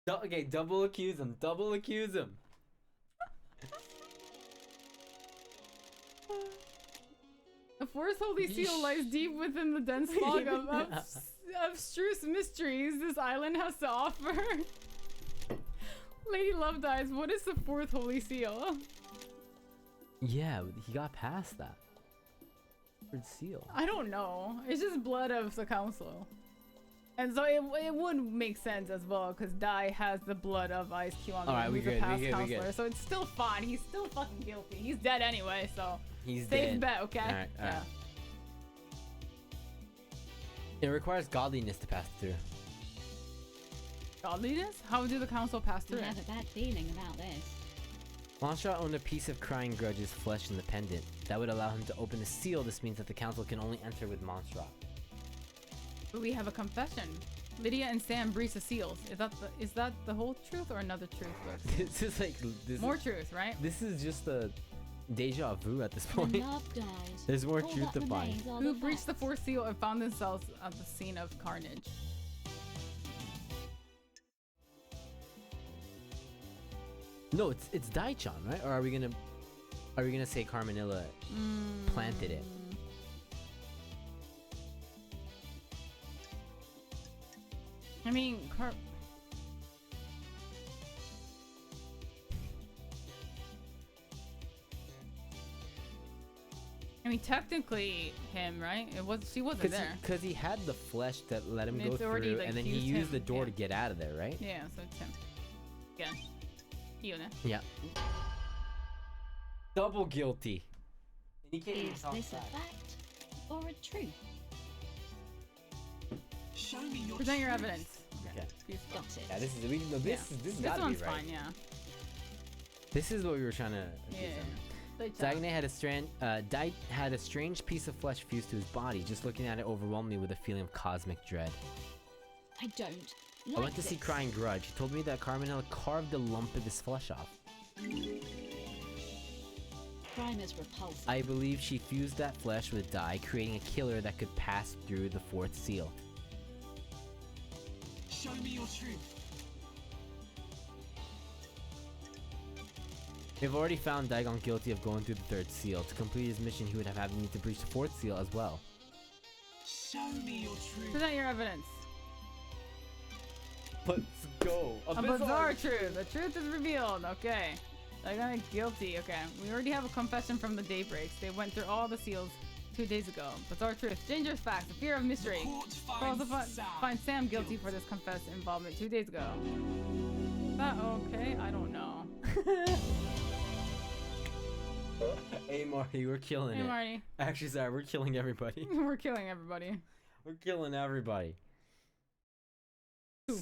Okay, double accuse him. Double accuse him. The fourth holy seal lies deep within the dense fog of abstruse mysteries this island has to offer. Lady Love Dies. What is the fourth holy seal? Yeah, he got past that. Third seal. I don't know. It's just blood of the council. And so it would make sense as well, because Dai has the blood of Ice Cube on him, who's a past counselor. So it's still fine. He's still fucking guilty. He's dead anyway, so he's safe dead. bet, okay? Alright, yeah. It requires godliness to pass through. Godliness? How do the council pass through I it? have a bad feeling about this. Monstrat owned a piece of Crying Grudge's flesh in the pendant. That would allow him to open the seal. This means that the council can only enter with Monstrat. But we have a confession. Lydia and Sam breached the seals. Is that the whole truth or another truth? This is like more truth, right? This is just a deja vu at this point. Love dies. There's more truth to find. Who breached the fourth seal and found themselves at the scene of carnage? No, it's Daichan, right? Or are we gonna say Carmenilla planted it? I mean, technically him, right? She wasn't there. Because he had the flesh that let him go already, through, like, and then he used the door to get out of there, right? Yeah, so it's him. Yeah. Yeah. Double guilty. And he can't even Is talk this a back. fact or a truth? Show me your Present your truth. evidence. Okay. Got it. Yeah, this is this This gotta one's be right. fine, yeah. This is what we were trying to. Zagne had had a strange piece of flesh fused to his body. Just looking at it overwhelmed me with a feeling of cosmic dread. I don't. Like I went to see this. Crying Grudge. He told me that Carmenilla carved a lump of his flesh off. Crime is repulsive. I believe she fused that flesh with dye, creating a killer that could pass through the fourth seal. Show me your truth. We've already found Daigon guilty of going through the third seal. To complete his mission, he would have had need to breach the fourth seal as well. Show me your truth. Present your evidence. Let's go. A bizarre truth. The truth is revealed. Okay. Daigon guilty. Okay. We already have a confession from the Daybreaks. They went through all the seals 2 days ago. Bizarre truth. Dangerous facts. The fear of mystery. We also find Sam guilty for this confessed involvement 2 days ago. Is that okay? I don't know. Hey Marty, we're killing it. Hey Marty. Actually, sorry, we're killing everybody. We're killing everybody. We're killing everybody. Ooh.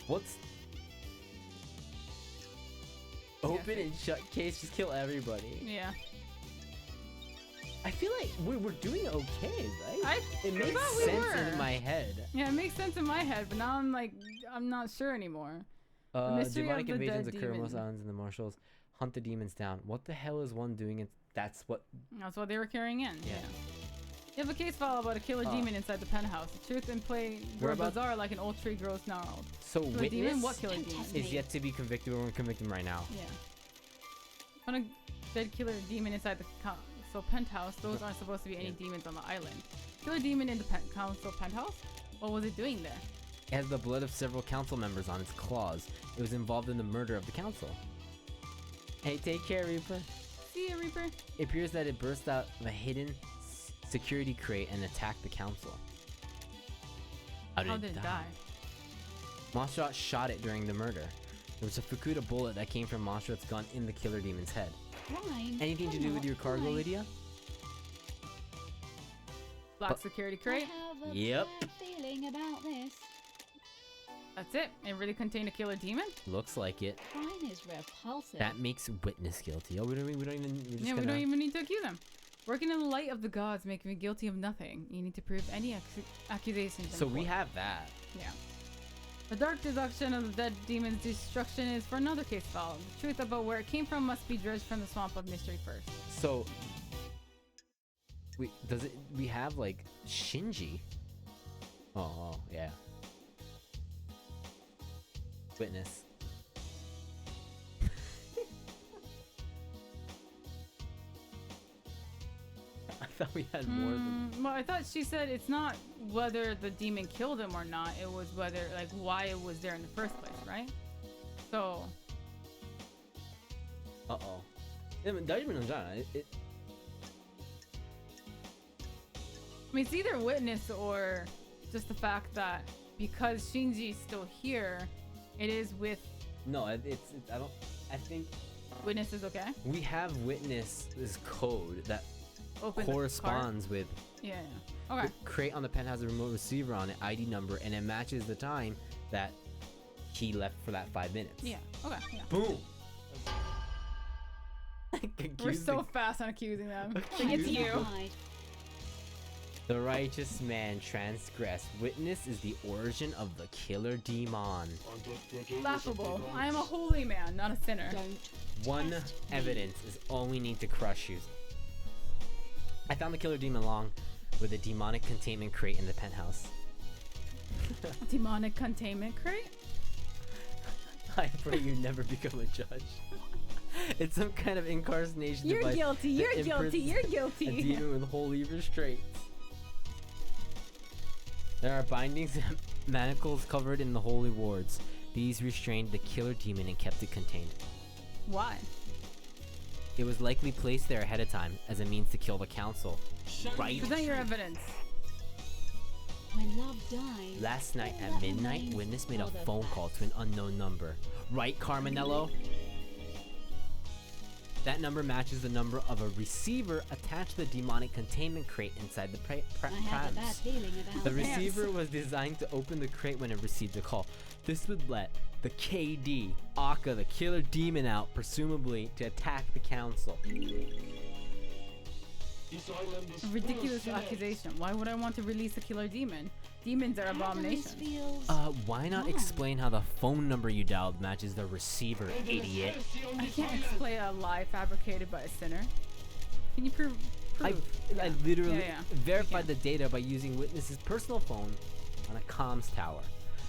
What's open and shut case? Just kill everybody. Yeah. I feel like we're doing okay, right? It makes thought we sense were. in my head. Yeah, it makes sense in my head, but now I'm not sure anymore. Mystery Demonic of the invasions dead occur in most demon. islands, and the marshals hunt the demons down. What the hell is one doing? That's what. That's what they were carrying in. Yeah. You have a case file about a killer demon inside the penthouse. The truth and play were bizarre like an old tree grows gnarled. So Killer witness demon? What killer demon? is yet to be convicted. We're gonna convict him right now. Yeah. Found a dead killer demon inside the council penthouse. Those aren't supposed to be any demons on the island. Killer demon in the council penthouse? What was it doing there? It has the blood of several council members on its claws. It was involved in the murder of the council. Hey, take care, Reaper. See ya, Reaper. It appears that it burst out of a hidden security crate and attacked the council. How did it die? Monstrat shot it during the murder. There was a Fukuda bullet that came from Monstrat's gun in the killer demon's head. Crime. Anything to do with your cargo, Lydia? Black security crate. I have a Yep. bad feeling about this. That's it. It really contained a killer demon? Looks like it. Crime is repulsive. That makes witness guilty. Oh, we don't even. We don't even need to accuse him. Working in the light of the gods make me guilty of nothing. You need to prove any accusations. So we have that. Yeah. The dark deduction of the dead demon's destruction is for another case file. The truth about where it came from must be dredged from the swamp of mystery first. So we have like Shinji? Oh yeah. Witness. I thought we had more than. Well, I thought she said it's not whether the demon killed him or not. It was whether, like, why it was there in the first place, right? So. Uh-oh. I mean, it's either witness or just the fact that because Shinji's still here, it is with. No, it's I don't. I think witness is okay. We have witness's code that Open corresponds with. Yeah. Okay. The crate on the pen has a remote receiver on it, ID number, and it matches the time that he left for that 5 minutes. Yeah. Okay. Yeah. Boom. We're so fast on accusing them. Like, it's you. The righteous man transgressed. Witness is the origin of the killer demon. Laughable. I am a holy man, not a sinner. One evidence is all we need to crush you. I found the killer demon along with a demonic containment crate in the penthouse. Demonic containment crate? I pray you never become a judge. It's some kind of incarceration You're device. Guilty. You're guilty. You're guilty. A demon with holy restraints. There are bindings and manacles covered in the holy wards. These restrained the killer demon and kept it contained. Why? It was likely placed there ahead of time as a means to kill the council. Right? Present your evidence. When love dies. Last night at midnight, witness made a phone call to an unknown number. Right, Carmenello? That number matches the number of a receiver attached to the demonic containment crate inside the prams. The receiver was designed to open the crate when it received the call. This would let the KD, Akka, the killer demon out, presumably to attack the council. A ridiculous accusation. Why would I want to release a killer demon? Demons are abominations. Why not explain how the phone number you dialed matches the receiver, idiot? I can't explain a lie fabricated by a sinner. Can you prove? I literally verified the data by using witness's personal phone on a comms tower.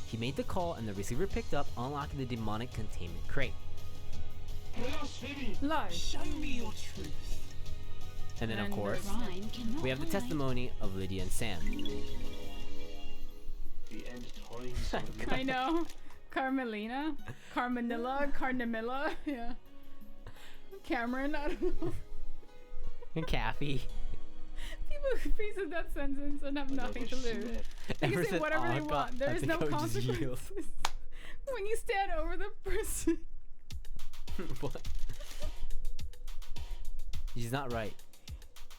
He made the call and the receiver picked up, unlocking the demonic containment crate. Lie. Show me your truth. And then, of course, we have the testimony of Lydia and Sam. The end times. I know. Carmelina? Carmenilla? Carnamilla? Yeah. Cameron? I don't know. And Kathy. People who piece of that sentence and have nothing to lose. They can say whatever they want. There is no consequences. When you stand over the person. What? He's not right.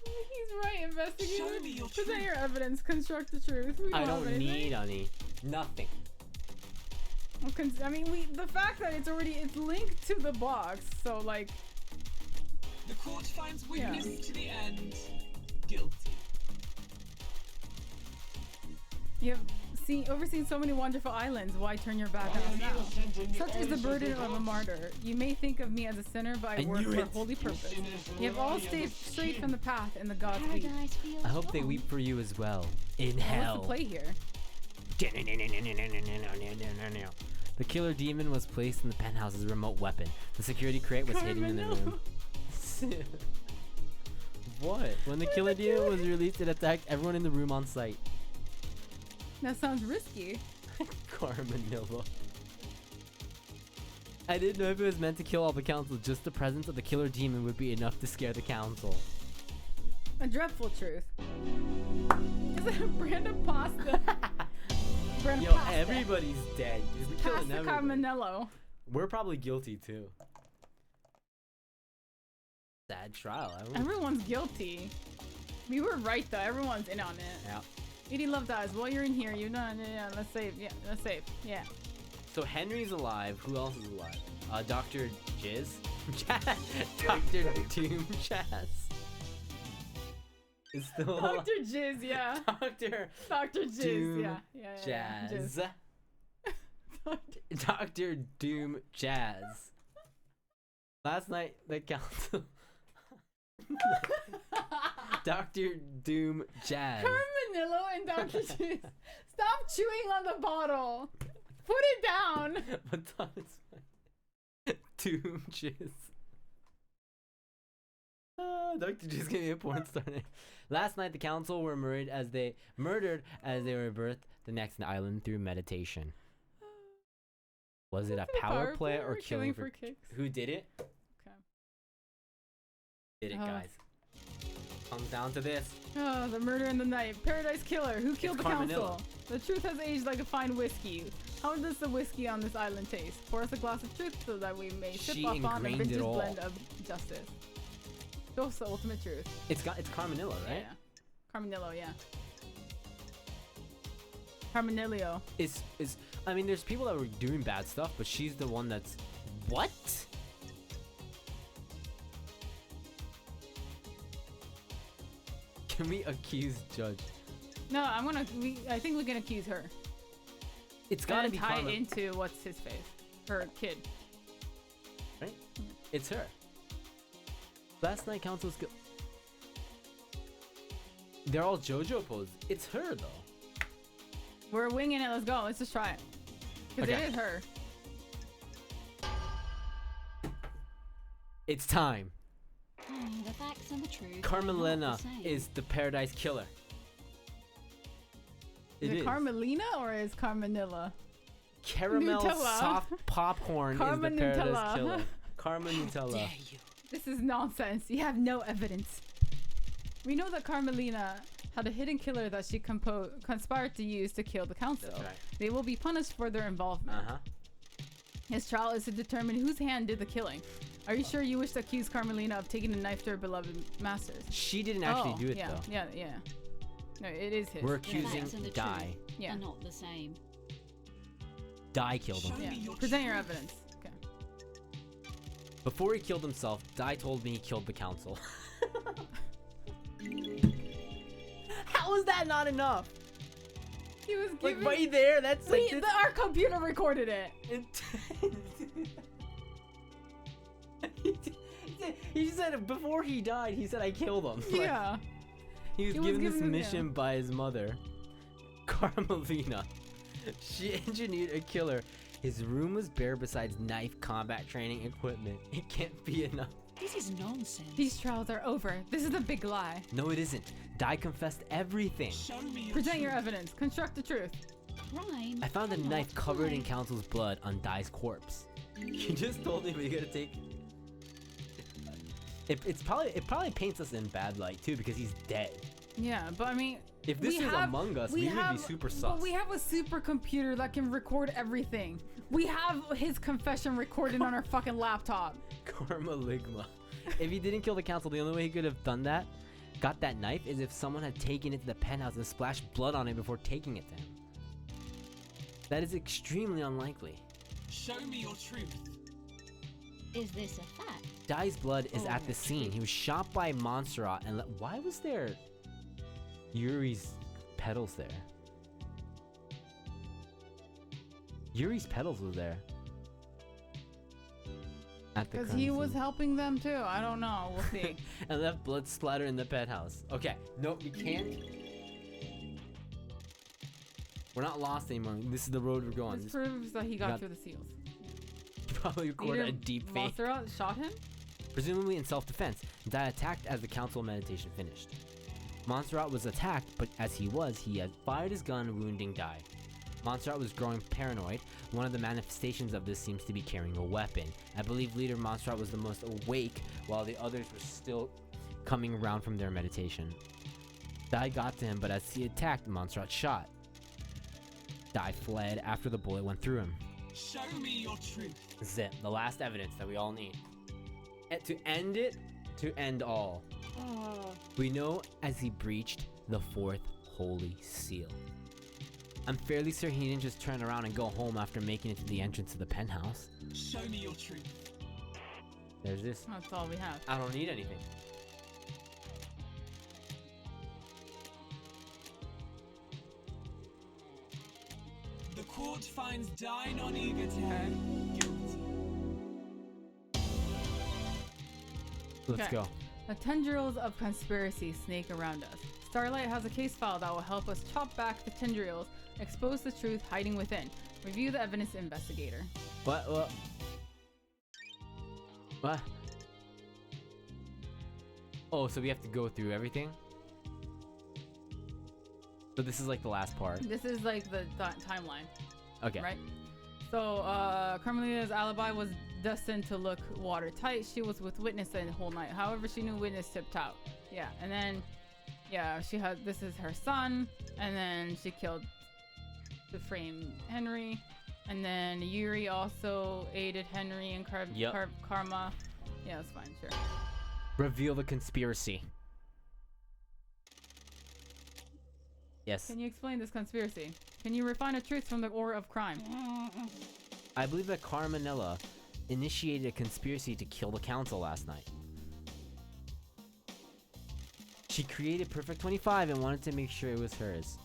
He's right, investigator. Show me your Present truth. your evidence. Construct the truth. I don't need any. Nothing. I mean, the fact that it's linked to the box, so like. The court finds witness to the end guilty. You've overseen so many wonderful islands. Why turn your back on us now? Such is the burden of a martyr. You may think of me as a sinner, but I work for a holy purpose. You have all stayed straight from the path in the God's weep. I hope they weep for you as well. In hell. What's the play here? The killer demon was placed in the penthouse as a remote weapon. The security crate was hidden in the room. What? When the killer demon was released, it attacked everyone in the room on sight. That sounds risky. Carmenilla. I didn't know if it was meant to kill all the council. Just the presence of the killer demon would be enough to scare the council. A dreadful truth. Is it a brand of pasta? Brand Yo, of pasta. everybody's dead. We're killing Pasta everybody. Carmenello. We're probably guilty too. Sad trial. Everyone's guilty. We were right though. Everyone's in on it. Yeah. Eating love dies. While you're in here, you're not. Yeah, let's save. Yeah, let's save. Yeah. So Henry's alive. Who else is alive? Dr. Jizz? Dr. Doom Chaz. Is still alive. Dr. Jizz, yeah. Dr. Jizz, Doom yeah. Jazz. Dr. Doom Jazz. Last night, the council. Dr. Doom Jazz. Carmenillo and Dr. Jizz. Stop chewing on the bottle. Put it down. What's on its face? Doom Jizz. Dr. Jizz gave me a porn star name. Last night, the council were murdered as they were birthed the next island through meditation. Was it a power play or killing for kicks? Who did it? Okay. Did it, guys? Comes down to this. Oh, the murder in the night. Paradise Killer. Who killed the Carmenilla. council? The truth has aged like a fine whiskey. How does the whiskey on this island taste? Pour us a glass of truth so that we may sip She off on a ingrained vintage it all. blend of justice. Show us the ultimate truth. It's Carmenilla, right? Yeah. Carmenillo, yeah. Carmenillo. I mean, there's people that were doing bad stuff, but she's the one that's what? Can we accuse Judge? No, I think we can accuse her. It's gotta be tie Carmen, it into what's his face, her kid. right? It's her. Last night council's they're all JoJo poses. It's her though. We're winging it. Let's go. Let's just try it. Because Okay. it is her. It's time. The facts and the truth. Carmelina is the Paradise Killer. Is it Carmelina or is Carmenilla? Caramel Nutella. soft popcorn is Karma the Paradise Nutella. Killer. Karma Nutella. This is nonsense. You have no evidence. We know that Carmelina had a hidden killer that she conspired to use to kill the council. That's right. They will be punished for their involvement. Uh-huh. His trial is to determine whose hand did the killing. Are you sure you wish to accuse Carmelina of taking a knife to her beloved masters? She didn't actually do it yeah, though. Yeah. No, it is his. We're The accusing facts and the Dai. truth Yeah. are not the same. Dai killed him. Yeah. Present your evidence. Okay. Before he killed himself, Dai told me he killed the council. How is that not enough? He was Like giving... right there, that's like Our computer recorded it. He said before he died, he said I killed him. Like, Yeah. he was He was given this given- mission by his mother, Carmelina. She engineered a killer. His room was bare besides knife combat training equipment. It can't be enough. This is nonsense. These trials are over. This is a big lie. No, it isn't. Dai confessed everything. Show me your Present your truth. evidence. Construct the truth. Crime. I found a cannot knife covered in hide. Council's blood on Dai's corpse. You just told him you gotta take. It probably paints us in bad light too because he's dead. Yeah, but I mean, If this we was have- Among Us, we would be super sus. But we have a supercomputer that can record everything. We have his confession recorded on our fucking laptop. Karma Ligma. If he didn't kill the council, the only way he could have done that, got that knife, is if someone had taken it to the penthouse and splashed blood on it before taking it to him. That is extremely unlikely. Show me your truth. Is this a fact? Dai's blood is at the scene. He was shot by Montserrat and why was there Yuri's pedals there? Yuri's pedals was there. At the Because crime he was scene. helping them too. I don't know. We'll see. And left blood splatter in the penthouse. Okay, no, we can't. We're not lost anymore. This is the road we're going. This proves that he got got- through the seals. Probably recorded a deep fake. Montserrat shot him? Presumably in self-defense, Dai attacked as the council meditation finished. Montserrat was attacked, but as he had fired his gun, wounding Dai. Montserrat was growing paranoid. One of the manifestations of this seems to be carrying a weapon. I believe leader Montserrat was the most awake, while the others were still coming around from their meditation. Dai got to him, but as he attacked, Montserrat shot. Dai fled after the bullet went through him. Show me your truth. This is it, the last evidence that we all need. And to end it, to end all. We know as he breached the fourth holy seal. I'm fairly certain he didn't just turn around and go home after making it to the entrance to the penthouse. Show me your truth. There's this. That's all we have. I don't need anything. The court finds Dai non-Egate guilty. Let's Okay. go. The tendrils of conspiracy snake around us. Starlight has a case file that will help us chop back the tendrils, expose the truth hiding within. Review the evidence, investigator. What? What? Oh, so we have to go through everything? So this is like the last part. This is like the timeline, Okay. right? So, Carmelina's alibi was destined to look watertight. She was with Witness the whole night. However, she knew Witness tipped out. Yeah, and then, yeah, this is her son, and then she killed to frame Henry, and then Yuri also aided Henry and Karma. Yeah, that's fine, sure. Reveal the conspiracy. Yes. Can you explain this conspiracy? Can you refine the truth from the aura of crime? I believe that Carmenella initiated a conspiracy to kill the council last night. She created Perfect 25 and wanted to make sure it was hers.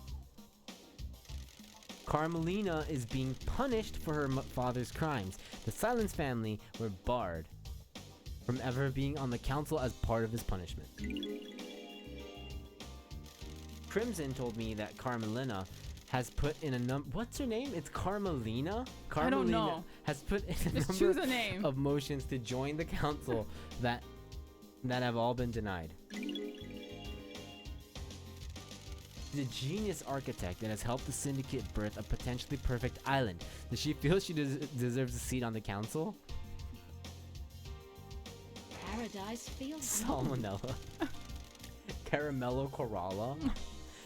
Carmelina is being punished for her father's crimes. The Silence family were barred from ever being on the council as part of his punishment. Crimson told me that Carmelina has put in a number. What's her name? It's Carmelina? Carmelina I don't know. Has put in a Just number choose a name. of motions to join the council that have all been denied. The genius architect that has helped the syndicate birth a potentially perfect island. Does she feel she deserves a seat on the council? Paradise feels wrong. Salmonella. Caramello Coralla.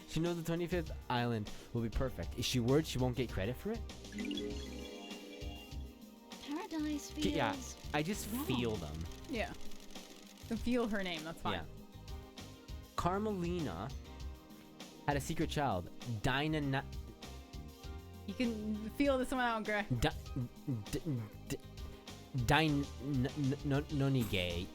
She knows the 25th island will be perfect. Is she worried she won't get credit for it? Paradise feels Yeah, I just wrong. feel them. Yeah. To feel her name, that's fine. Yeah. Carmelina had a secret child, Dinah. You can feel this one out, Greg. Nonigay.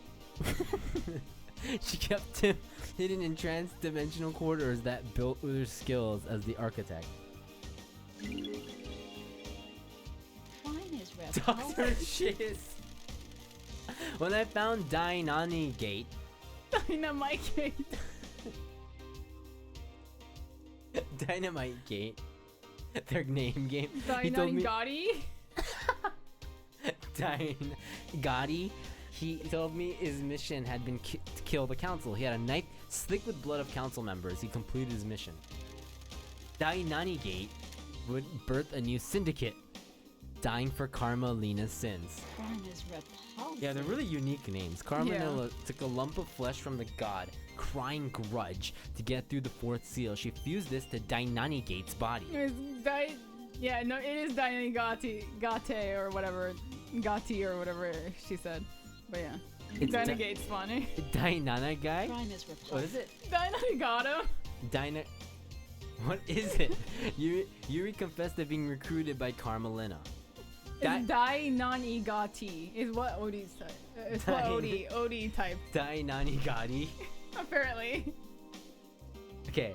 She kept him hidden in trans-dimensional quarters that built with her skills as the architect. Fine is Dr. Shiz. When I found Dynamite Dynamite Gate. Dynamite Gate, their name game. Gotti. Gotti. He told me his mission had been to kill the council. He had a knife slick with blood of council members. He completed his mission. Gate would birth a new syndicate, dying for Carmelina's sins. Crime is repulsive. Yeah, they're really unique names. Carmelina took a lump of flesh from the god, crying grudge, to get through the fourth seal. She fused this to Gate's body. It is it is Gate or whatever. Gatti or whatever she said. But yeah. It's Gate's funny. Dinah guy? Crime is repulsive. What is it? Got him. What is it? Yuri confessed to being recruited by Carmelina. It's Gati is what Odie's type. It's what Odie typed. Gati. Apparently. Okay.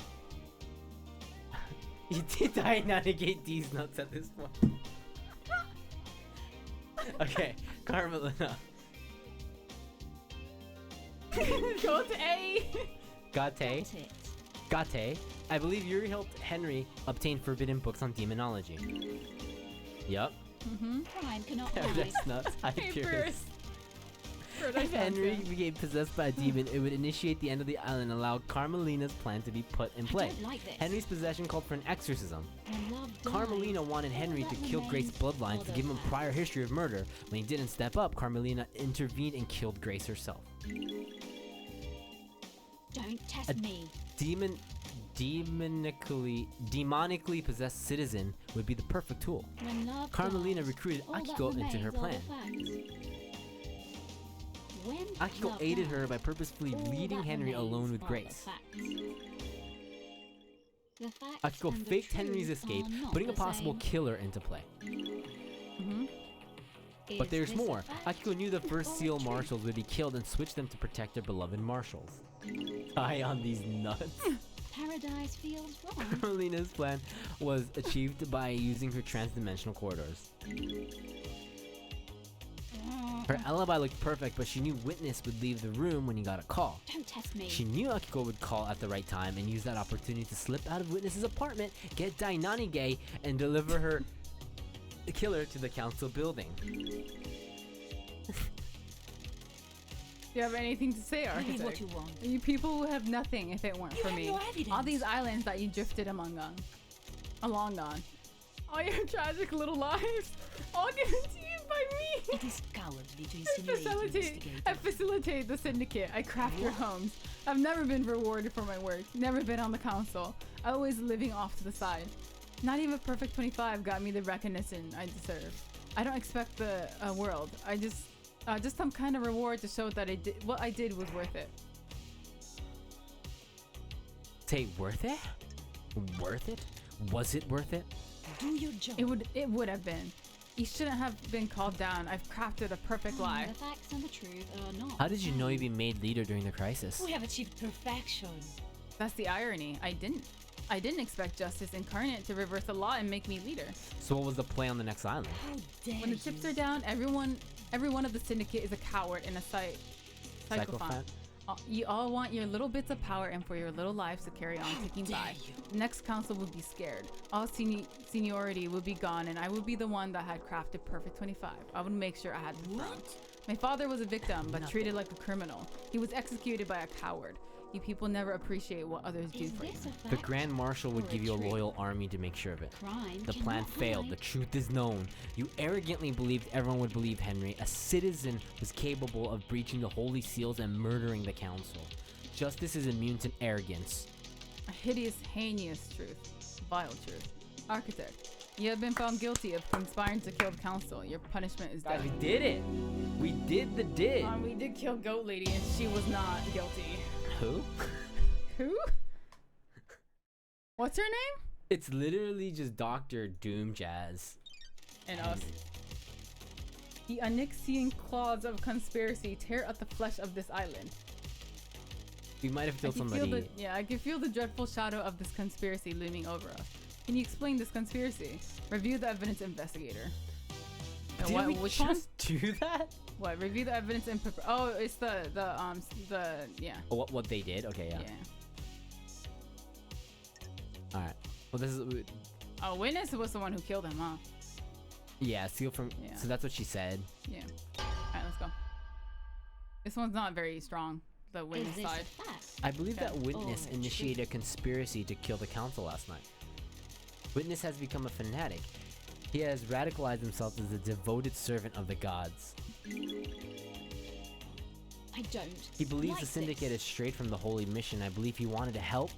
You did Gate these nuts at this point. Okay, Carmelina. Gate. I believe Yuri helped Henry obtain forbidden books on demonology. Yup. Crime cannot That's nuts. Papers. If Henry became possessed by a demon, it would initiate the end of the island and allow Carmelina's plan to be put in play. I don't like this. Henry's possession called for an exorcism. Love Carmelina wanted Henry to kill Grace's bloodlines to give him a prior history of murder. When he didn't step up, Carmelina intervened and killed Grace herself. Don't test me. Demonically possessed citizen would be the perfect tool. When love Carmelina dies, recruited all that Akiko into her remains are the plan. facts. When Akiko love aided her dies, by purposefully all leading that Henry remains alone with are Grace. The facts Akiko and the faked Henry's truth escape, are not putting a the possible same. killer into play. But Is there's this more. a fact Akiko knew the first or a seal truth? marshals would be killed and switch them to protect their beloved marshals. Die on these nuts. Paradise feels wrong. Carmelina's plan was achieved by using her trans-dimensional corridors. Her alibi looked perfect, but she knew Witness would leave the room when he got a call. Don't test me. She knew Akiko would call at the right time and use that opportunity to slip out of Witness's apartment, get Dainanige, and deliver her killer to the council building. Do you have anything to say, Tell me Architect? what you want. You people would have nothing if it weren't You for have me. no evidence. All these islands that you drifted along on. All your tragic little lives. I'll give it to you by me. It is cowardly to I insinuate the facilitate investigator. the syndicate. I craft your homes. I've never been rewarded for my work. Never been on the council. Always living off to the side. Not even perfect 25 got me the recognition I deserve. I don't expect the world. I just some kind of reward to show that what I did was worth it. Say worth it? Worth it? Was it worth it? Do your job. It would have been. You shouldn't have been called down. I've crafted a perfect lie. The facts and the truth are not. How did you know you'd be made leader during the crisis? We have achieved perfection. That's the irony. I didn't expect justice incarnate to reverse the law and make me leader. So what was the play on the next island? How dare When the chips are down, every one of the syndicate is a coward and a psychophant. You all want your little bits of power and for your little lives to carry on ticking by. The next council would be scared. All seniority would be gone and I would be the one that had crafted perfect 25. I would make sure I had the throne. My father was a victim, but treated like a criminal. He was executed by a coward. You people never appreciate what others do for you. The Grand Marshal would give you a loyal army to make sure of it. The plan failed. The truth is known. You arrogantly believed everyone would believe Henry. A citizen was capable of breaching the holy seals and murdering the council. Justice is immune to arrogance. A hideous, heinous truth. Vile truth. Architect, you have been found guilty of conspiring to kill the council. Your punishment is death. We did it. We did the did. We did kill Goat Lady and she was not guilty. Who? Who? What's her name? It's literally just Dr. Doom Jazz. And us. The Onyxian claws of conspiracy tear at the flesh of this island. We might have killed somebody. I can feel the dreadful shadow of this conspiracy looming over us. Can you explain this conspiracy? Review the evidence, investigator. Did we just do that? What? Review the evidence and oh, it's the yeah. Oh, what they did? Okay, yeah. All right. Well, this is. Oh, witness was the one who killed him, huh? Yeah, seal from. Yeah. So that's what she said. Yeah. All right, let's go. This one's not very strong. The witness side. I believe that witness initiated a conspiracy to kill the council last night. Witness has become a fanatic. He has radicalized himself as a devoted servant of the gods. I don't. He believes the syndicate is straight from the holy mission. I believe he wanted to help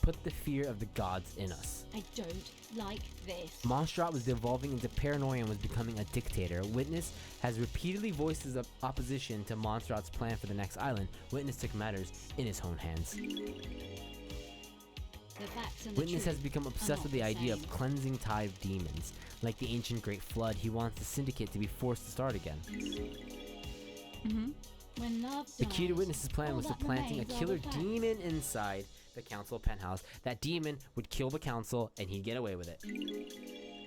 put the fear of the gods in us. I don't like this. Monstrat was devolving into paranoia and was becoming a dictator. Witness has repeatedly voiced his opposition to Monstrat's plan for the next island. Witness took matters in his own hands. Witness has become obsessed with the idea of cleansing tide of demons. Like the ancient Great Flood, he wants the syndicate to be forced to start again. When love the key to dies, Witness's plan was to planting a killer demon inside the council penthouse. That demon would kill the council and he'd get away with it.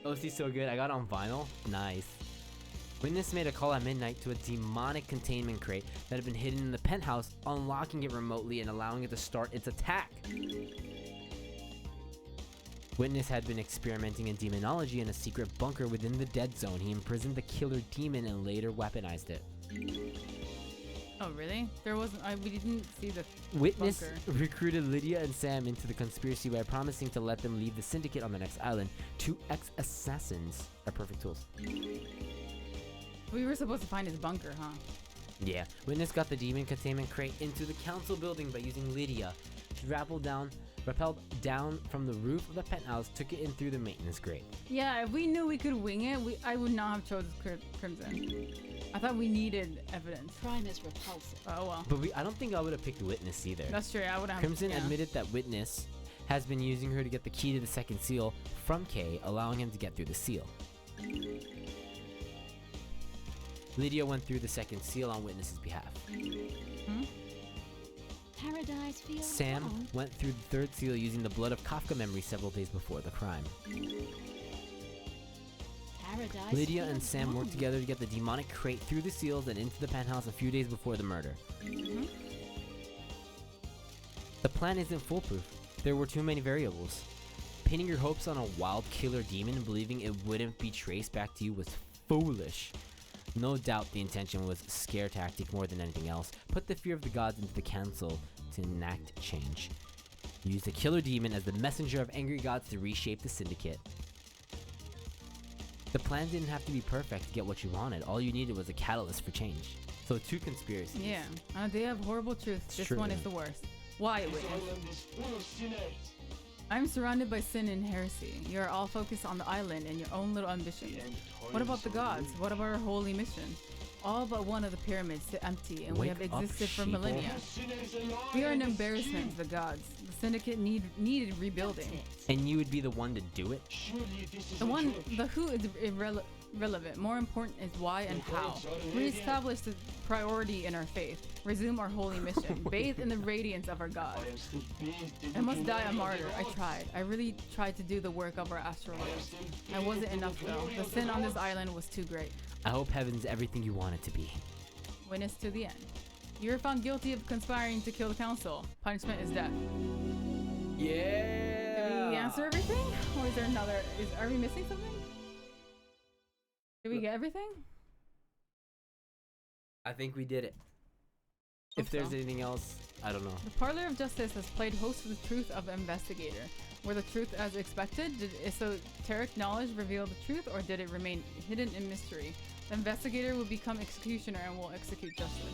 OC's so good, I got it on vinyl. Nice. Witness made a call at midnight to a demonic containment crate that had been hidden in the penthouse, unlocking it remotely and allowing it to start its attack. Witness had been experimenting in demonology in a secret bunker within the dead zone. He imprisoned the killer demon and later weaponized it. Oh really? There wasn't. We didn't see the Witness bunker. Recruited Lydia and Sam into the conspiracy by promising to let them leave the syndicate on the next island. Two ex-assassins are perfect tools. We were supposed to find his bunker, huh? Yeah. Witness got the demon containment crate into the council building by using Lydia. She rappelled down from the roof of the penthouse, took it in through the maintenance grate. Yeah, if we knew we could wing it, I would not have chosen Crimson. I thought we needed evidence. Crime is repulsive. Oh well. But I don't think I would have picked Witness either. That's true. I would have. Crimson admitted that Witness has been using her to get the key to the second seal from Kay, allowing him to get through the seal. Lydia went through the second seal on Witness's behalf. Paradise feels Sam wrong. went through the third seal using the blood of Kafka memory several days before the crime. Paradise Lydia and feels Sam wrong. worked together to get the demonic crate through the seals and into the penthouse a few days before the murder. The plan isn't foolproof. There were too many variables. Pinning your hopes on a wild killer demon and believing it wouldn't be traced back to you was foolish. No doubt the intention was scare tactic more than anything else. Put the fear of the gods into the council to enact change. Use the killer demon as the messenger of angry gods to reshape the syndicate. The plan didn't have to be perfect to get what you wanted. All you needed was a catalyst for change. So 2 conspiracies. Yeah, they have horrible truths. This true. one is the worst. Why, This witness? island is full of sinners. I'm surrounded by sin and heresy. You are all focused on the island and your own little ambitions. What about the gods? What about our holy mission? All but one of the pyramids sit empty, and we Wake have up, existed for sheeple. millennia. Sinners alive We are an in this embarrassment to dream. the gods. The syndicate needed rebuilding. And you would be the one to do it? Surely this is The a one, joke. the who is irrelevant. More important is why and how. Re-establish the priority in our faith. Resume our holy mission. Bathe in the radiance of our God. I am still bathed in I must the die a glory of martyr. the I gods. tried. I really tried to do the work of our astral I am lords. still I wasn't bathed in enough the though. glory The of sin on this gods. island was too great. I hope heaven's everything you want it to be. Witness to the end. You are found guilty of conspiring to kill the council. Punishment is death. Yeah. Did we answer everything? Or is there another? Are we missing something? Did we get everything? I think we did it. Hope If there's so. anything else, I don't know. The Parlor of Justice has played host to the truth of the investigator. Were the truth as expected? Did esoteric knowledge reveal the truth, or did it remain hidden in mystery? The investigator will become executioner and will execute justice.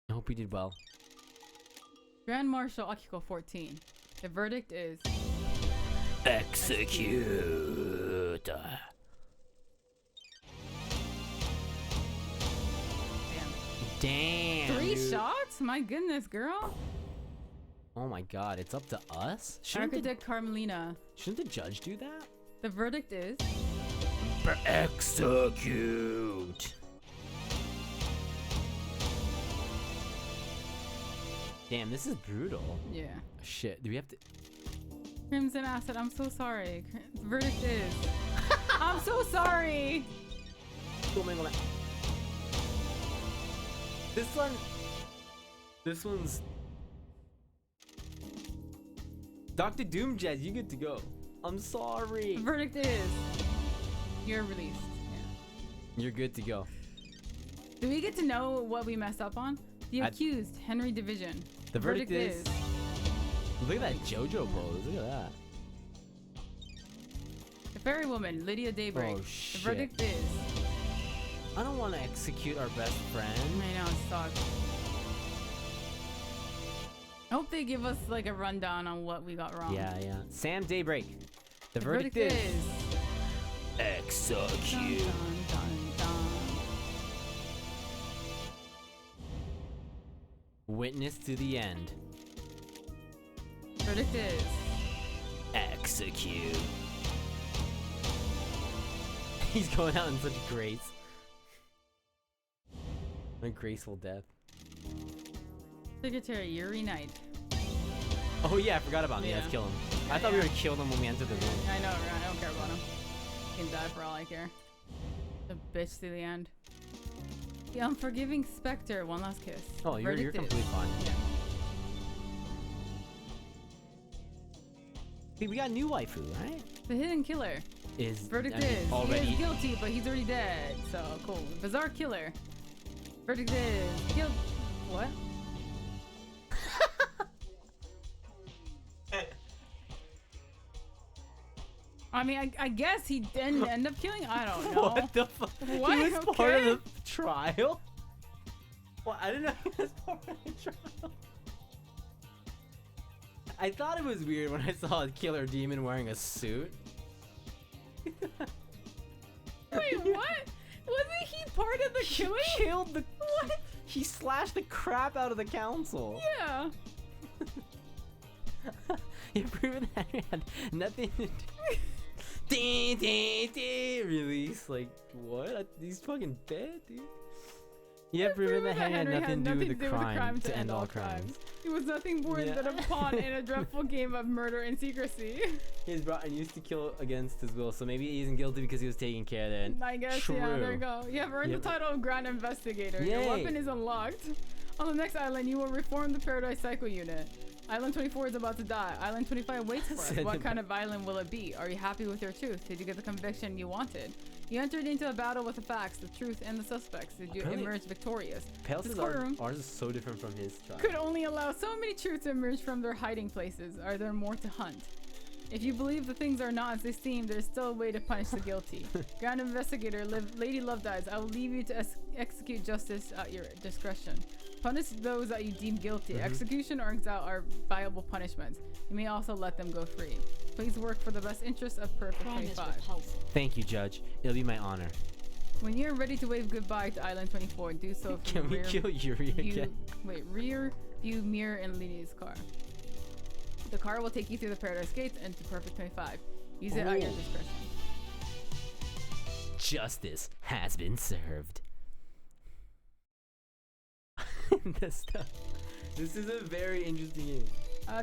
I hope we did well. Grand Marshal Akiko 14. The verdict is Execute. damn. Damn. 3 dude. shots? My goodness, girl. Oh my god, it's up to us? Shouldn't Architect Carmelina. the judge do that? The verdict is Execute. Damn, this is brutal. yeah. Shit, do we have to? Crimson Acid. I'm so sorry. The verdict is I'm so sorry. Go man. This one's Dr. Doom Jazz, you get to go. I'm sorry. The verdict is you're released. You're good to go. Do we get to know what we messed up on? The I- accused, Henry Division. The verdict is look at that JoJo pose. Look at that. The Fairy Woman, Lydia Daybreak. Oh, The shit. verdict is I don't want to execute our best friend. I know, it sucks. I hope they give us like a rundown on what we got wrong. Yeah, yeah. Sam Daybreak. The The verdict, verdict is Dun, execute. dun, dun, dun. Witness to the end. Verdict is Execute. He's going out in such grace. A graceful death. Secretary Yuri Knight. Oh yeah, I forgot about him. Yeah, Yeah. let's kill him. I Yeah, thought we yeah. would kill him when we entered the room. I know, right? I don't care about him. He can die for all I care. The bitch to the end. The unforgiving specter. One last kiss. Oh, you're Verdict is- completely fine. Yeah. Hey, we got a new waifu, right? The hidden killer. Is Verdict I mean, is already. he is guilty, but he's already dead. So cool. Bizarre killer. Verdict is guilt. What? I mean, I guess he didn't end up killing. I don't know. What the fuck? What? He was part of Okay. the trial? Well, I didn't know he was part of the trial. I thought it was weird when I saw a killer demon wearing a suit. Wait, what? Wasn't he part of the killing? He killed the. What? He slashed the crap out of the council. Yeah. You've proven that he had nothing to do. Ding, ding, ding. Release. Like, what? He's fucking dead, dude. You have proven that Henry had nothing to do with the crime to end all crimes. He was nothing more Yeah. than a pawn in a dreadful game of murder and secrecy. He was brought and used to kill against his will, so maybe he isn't guilty because he was taking care of that. I guess, True. yeah, there you go. You have earned Yep. the title of Grand Investigator. Your Yay. weapon is unlocked. On the next island, you will reform the Paradise Cycle Unit. Island 24 is about to die. Island 25 waits for us. Said What the kind of island will it be? Are you happy with your truth? Did you get the conviction you wanted? You entered into a battle with the facts, the truth, and the suspects. Did you Really? emerge victorious? Pale's This courtroom ours is so different from his trial. could only allow so many truths to emerge from their hiding places. Are there more to hunt? If you believe the things are not as they seem, there's still a way to punish the guilty. Grand Investigator, Lady Love Dies, I will leave you to execute justice at your discretion. Punish those that you deem guilty. Execution or exile are viable punishments. You may also let them go free. Please work for the best interest of Perfect Crime is 25. repulsive. Thank you, Judge. It'll be my honor. When you're ready to wave goodbye to Island 24, do so from Can we rear kill Yuri again? rear view mirror in Lydia's car. The car will take you through the Paradise Gates and to Perfect 25. Use it at your discretion. Justice has been served. This stuff. This is a very interesting game.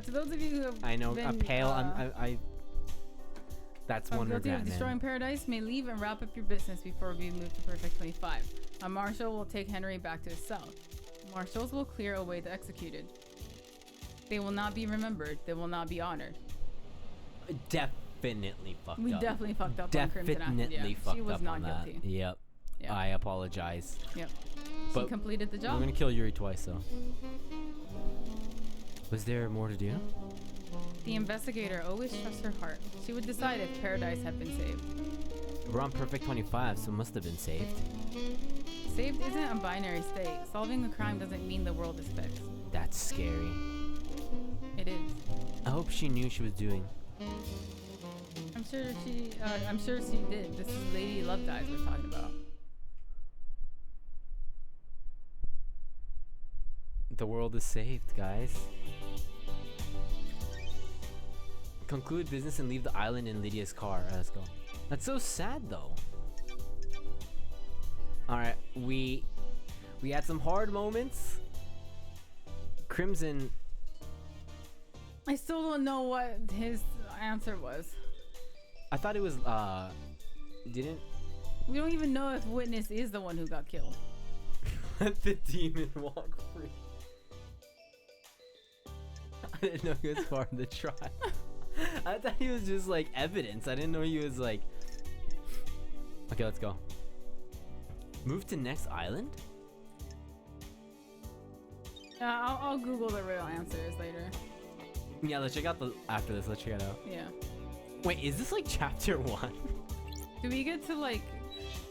To those of you who have I know been, a pale. I. That's one guilty regret, of man. destroying Paradise, may leave and wrap up your business before we move to Perfect 25. A marshal will take Henry back to his cell. Marshals will clear away the executed. They will not be remembered. They will not be honored. Definitely fucked We up. definitely fucked up on Crimson Acid. Definitely Yeah. fucked She was up not on that. guilty. Yep. Yeah. I apologize. Yep. But She completed the We're job. gonna kill Yuri twice, though. Was there more to do? The investigator always trusts her heart. She would decide if Paradise had been saved. We're on Perfect 25, so it must have been saved. Saved isn't a binary state. Solving a crime doesn't mean the world is fixed. That's scary. It is. I hope she knew she was doing. I'm sure she did. This is Lady Love Dies we're talking about. The world is saved, guys. Conclude business and leave the island in Lydia's car. Alright, let's go. That's so sad, though. Alright, we had some hard moments. Crimson. I still don't know what his answer was. I thought it was didn't We don't even know if Witness is the one who got killed. let the demon walk free. I didn't know he was part of the trial. I thought he was just like evidence. I didn't know he was like. Okay, let's go. Move to next island? I'll Google the real answers later. Yeah, let's check out the after this. Let's check it out. Yeah. Wait, is this like chapter 1? Do we get to like?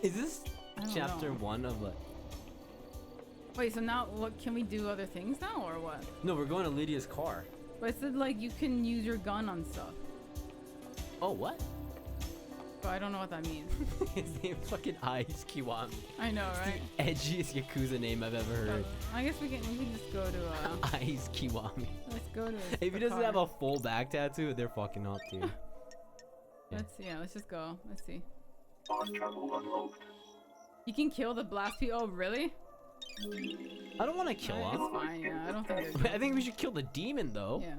Is this I don't chapter know. 1 of like? Wait, so now what? Can we do other things now or what? No, we're going to Lydia's car. But it said like you can use your gun on stuff. Oh, what? But I don't know what that means. His name's fucking Ice Kiwami. I know, right? It's the edgiest Yakuza name I've ever heard. I guess we can just go to Ice Kiwami. let's go to If he the doesn't car. have a full back tattoo, they're fucking up, dude. Let's just go. Let's see. You can kill the blast people. Oh, really? I don't want to kill him. It's fine. Yeah, I don't think. They're I think we should kill the demon though. Yeah.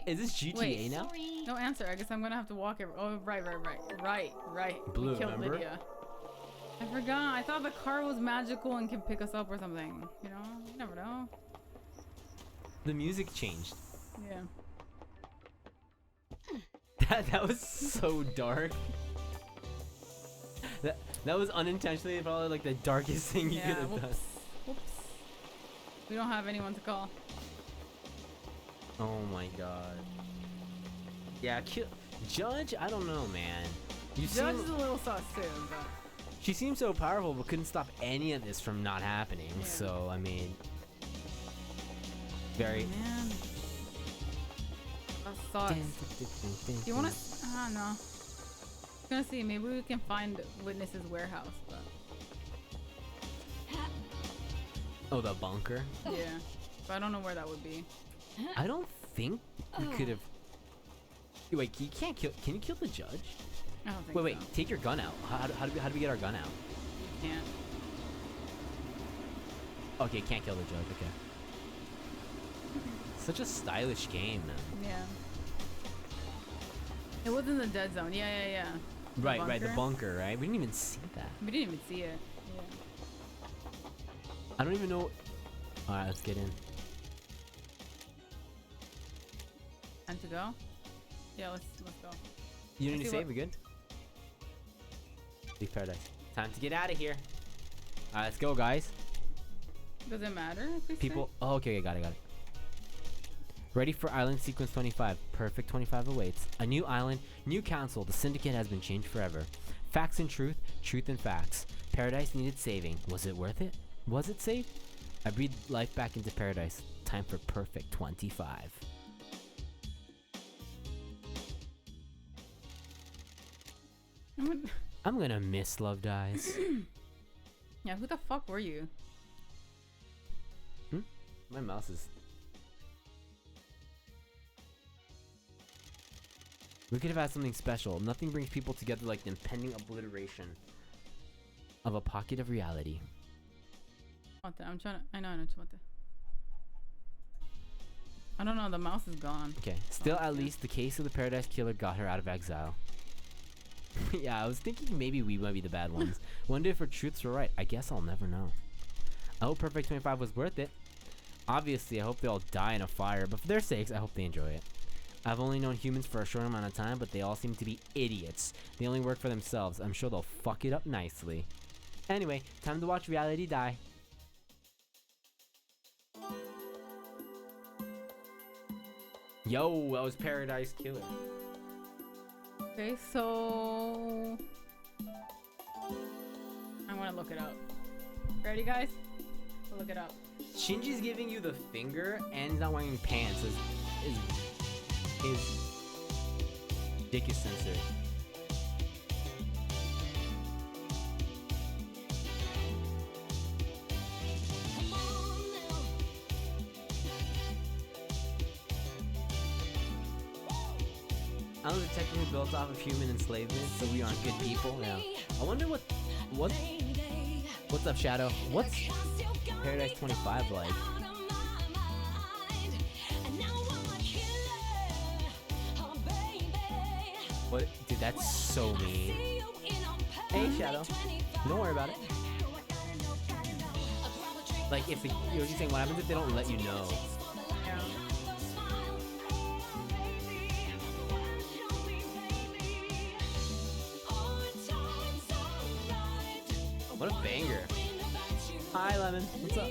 Is this GTA wait. now? No answer. I guess I'm gonna have to walk it. Oh, right. Blue, We killed remember? Lydia. I forgot. I thought the car was magical and can pick us up or something. You know, you never know. The music changed. Yeah. That was so dark. That was unintentionally probably like the darkest thing you could have done. Whoops. We don't have anyone to call. Oh my god. Yeah, Judge. I don't know, man. Judge is a little sus too, but. She seems so powerful, but couldn't stop any of this from not happening. Yeah. So I mean, very. Man. That sucks. Do you wanna? I don't know. I'm gonna see. Maybe we can find Witness's warehouse, but. Oh, the bunker. Yeah. But I don't know where that would be. I don't think we could have. Wait, you can't kill. Can you kill the judge? I don't think Wait, so. take your gun out. How do we get our gun out? Can't. Okay, can't kill the judge. Okay. Such a stylish game, man. Yeah. It was in the dead zone. Yeah. The Right, the bunker. bunker, right? We didn't even see that. We didn't even see it. Yeah. I don't even know. All right, let's get in. Time to go? Yeah, let's go. You Let's need to see save? We good? Leave paradise. Time to get out of here. Alright, let's go, guys. Does it matter if we People. Oh, okay, got it. Ready for island sequence 25. Perfect 25 awaits. A new island, new council. The syndicate has been changed forever. Facts and truth, truth and facts. Paradise needed saving. Was it worth it? Was it saved? I breathed life back into paradise. Time for perfect 25. I'm gonna miss Love Dies. Yeah, who the fuck were you? My mouse is... We could have had something special. Nothing brings people together like the impending obliteration of a pocket of reality. I'm trying to... I know. I don't know, the mouse is gone. Okay, still at least the case of the Paradise Killer got her out of exile. Yeah, I was thinking maybe we might be the bad ones. Wonder if her truths were right. I guess I'll never know. I hope Perfect 25 was worth it. Obviously, I hope they all die in a fire, but for their sakes, I hope they enjoy it. I've only known humans for a short amount of time, but they all seem to be idiots. They only work for themselves. I'm sure they'll fuck it up nicely. Anyway, time to watch reality die. Yo, that was Paradise Killer. Okay, so... I want to look it up. Ready, guys? I'll look it up. Shinji's giving you the finger and not wearing pants. His dick is censored. Islands are technically built off of human enslavement, so we aren't good people now. I wonder what's up, Shadow? What's Paradise 25 like? What? Dude, that's so mean. Hey, Shadow. Don't worry about it. Like, if you're just saying, what happens if they don't let you know? What a banger. Hi, Lemon. What's up?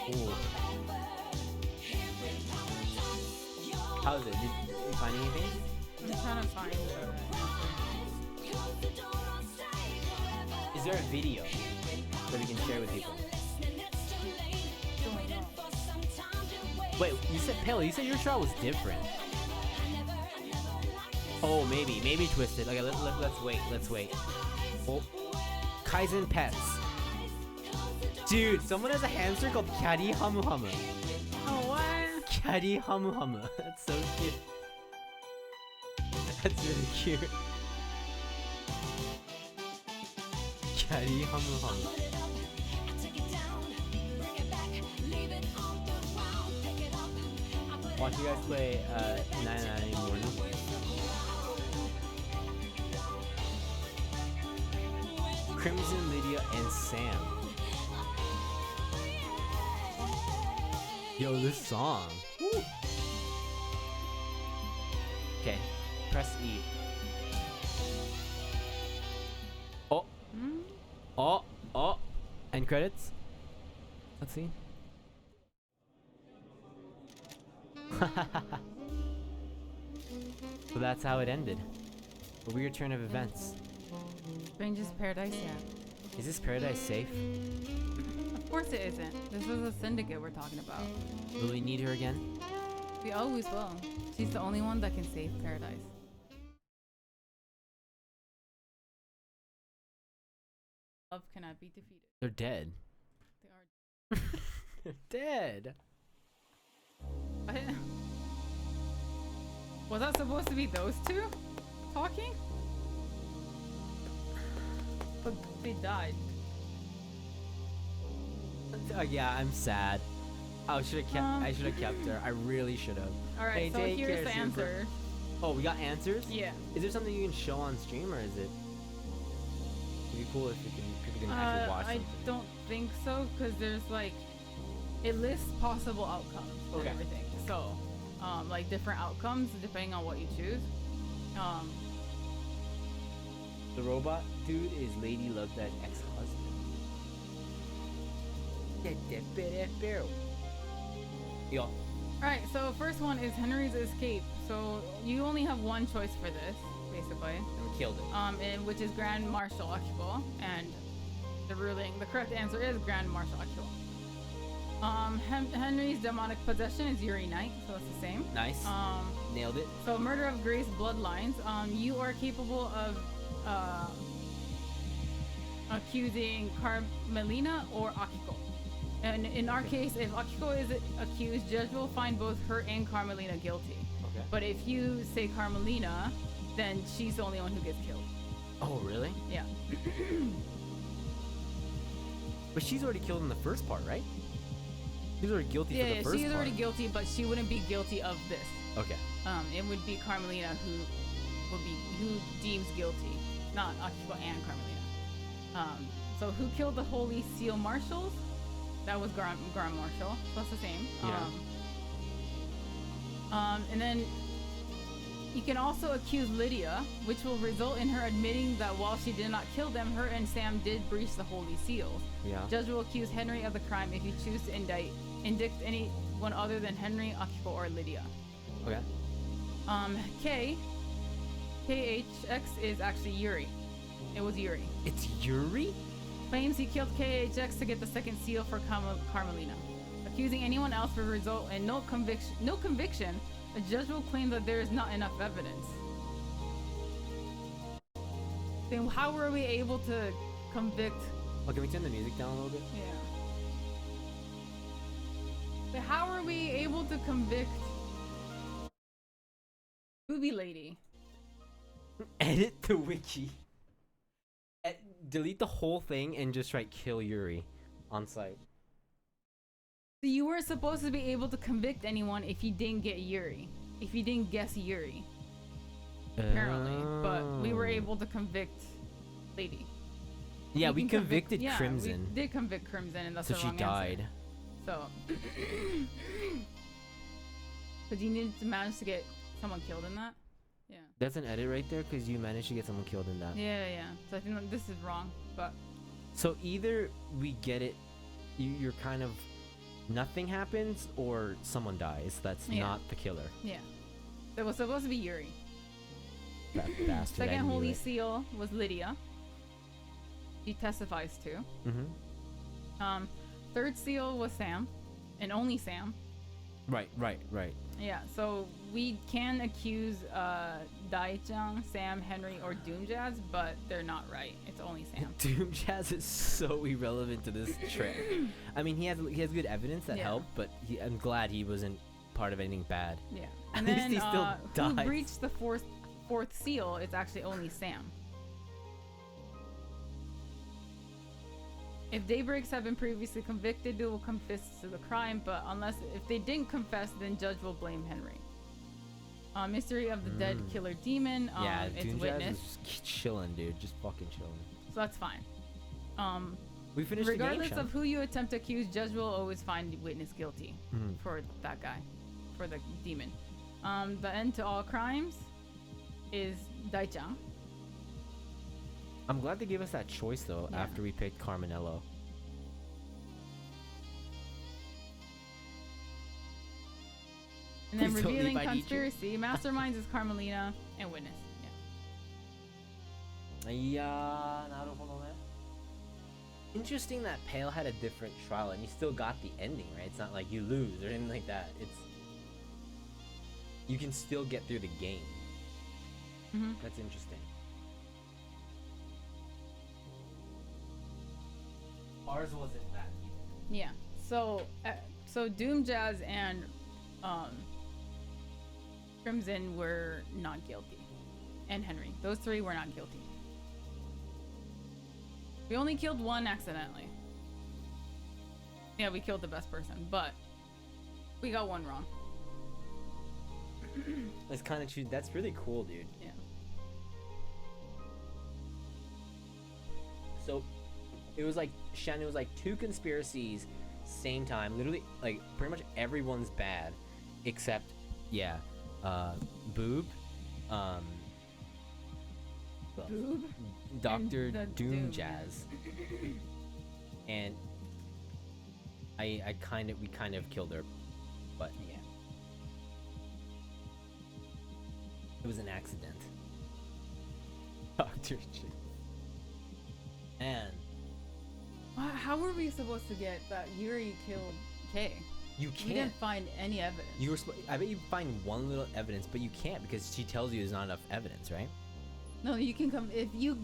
Ooh. How's it? Did you find anything? I'm trying to find Is there a video that we can share with people? Wait, you said Pale, you said your shot was different. Oh, maybe twisted. Okay, let's wait. Oh, Kaizen Pets. Dude, someone has a hamster called Caddy Hamu Hamu. Oh, what? Caddy Hamu Hamu. That's so cute. That's really cute. Caddy Hamu Hamu. Watch you guys play 99 in the morning. Crimson, Lydia, and Sam. Yo, this song. Okay, press E. Oh, end credits. Let's see. So that's how it ended. A weird turn of events. Strangest Paradise yet. Is this paradise safe? Of course it isn't. This is a syndicate we're talking about. Will we need her again? We always will. She's the only one that can save paradise. Love cannot be defeated. They're dead. They are. They're dead. What? Was that supposed to be those two talking? But they died. Yeah, I'm sad. I should have kept her. I really should have. All right, so here's the answer. Oh, we got answers? Yeah. Is there something you can show on stream, or is it? It'd be cool if people can actually watch I something. don't think so, because there's like it lists possible outcomes and Okay. everything. So, like different outcomes depending on what you choose. The robot dude is Lady Love's ex-husband. Yo. Alright, so first one is Henry's escape. So you only have one choice for this, basically. And we killed it. Which is Grand Marshal Akiko, and the correct answer is Grand Marshal Akiko. Henry's demonic possession is Yuri Knight, so it's the same. Nice. Nailed it. So murder of Grace bloodlines. You are capable of accusing Carmelina or Akiko. And in our case, if Akiko is accused, judge will find both her and Carmelina guilty. Okay. But if you say Carmelina, then she's the only one who gets killed. Oh, really? Yeah. But she's already killed in the first part, right? She's already guilty for the first part. She's already guilty, but she wouldn't be guilty of this. Okay. It would be Carmelina who deems guilty, not Akiko and Carmelina. So who killed the Holy Seal Marshals? That was Grand Marshal. So that's the same. Yeah. And then you can also accuse Lydia, which will result in her admitting that while she did not kill them, her and Sam did breach the Holy Seals. Yeah. Judge will accuse Henry of the crime if you choose to indict anyone other than Henry, Akiko, or Lydia. Okay. KHX is actually Yuri. It was Yuri. It's Yuri? Claims he killed KHX to get the second seal for Carmelina. Accusing anyone else will result in no conviction. A judge will claim that there is not enough evidence. Then how were we able to convict? Oh, can we turn the music down a little bit? Yeah. But how were we able to convict Booby Lady? Edit the wiki. Delete the whole thing and just write kill Yuri on site. So you weren't supposed to be able to convict anyone if you didn't get Yuri. If you didn't guess Yuri. Apparently. But we were able to convict Lady. Yeah, You we can convicted Crimson. We did convict Crimson, and that's So the she wrong died. answer. So. Because you needed to manage to get someone killed in that. Yeah. That's an edit right there because you managed to get someone killed in that. Yeah. So I think that this is wrong, but. So either we get it, you're kind of nothing happens, or someone dies. That's not the killer. Yeah. It was supposed to be Yuri. That bastard. I Second knew Holy it. Seal was Lydia. She testifies too. Mm-hmm. Third seal was Sam, and only Sam. Right. Yeah, so we can accuse Dai-chan, Sam, Henry, or Doomjazz, but they're not right. It's only Sam. Doomjazz is so irrelevant to this trick. I mean, he has good evidence that helped, but I'm glad he wasn't part of anything bad. Yeah. At And least then he still who dies. breached the fourth seal? It's actually only Sam. If Daybreaks have been previously convicted, they will confess to the crime, but if they didn't confess, then judge will blame Henry. Mystery of the Dead Killer Demon. It's Doomjazz Witness. is just chilling, dude. Just fucking chilling. So that's fine. We finished Regardless the game, of who you attempt to accuse, judge will always find Witness guilty Mhm. for that guy, for the demon. The end to all crimes is Dai-chan. I'm glad they gave us that choice though. Yeah. After we picked Carmenello. And then Please don't revealing leave, I need you. conspiracy. Masterminds is Carmelina and Witness. Interesting that Pale had a different trial and you still got the ending, right? It's not like you lose or anything like that. It's you can still get through the game. That's interesting. Ours wasn't that either. Yeah. So Doomjazz and Crimson were not guilty, and Henry. Those three were not guilty. We only killed one accidentally. Yeah, we killed the best person, but we got one wrong. That's kind of true. That's really cool, dude. Yeah. So it was like Shannon was like 2 conspiracies same time. Literally, like pretty much everyone's bad, except Boob, Boob? Doctor And the Doom Doom. Jazz, and we kind of killed her, but Yeah. it was an accident. Doctor J. And How were we supposed to get that Yuri killed Kay? you We can't. didn't find any evidence. You were. I bet you find one little evidence, but you can't because she tells you there's not enough evidence, right? No, you can come if you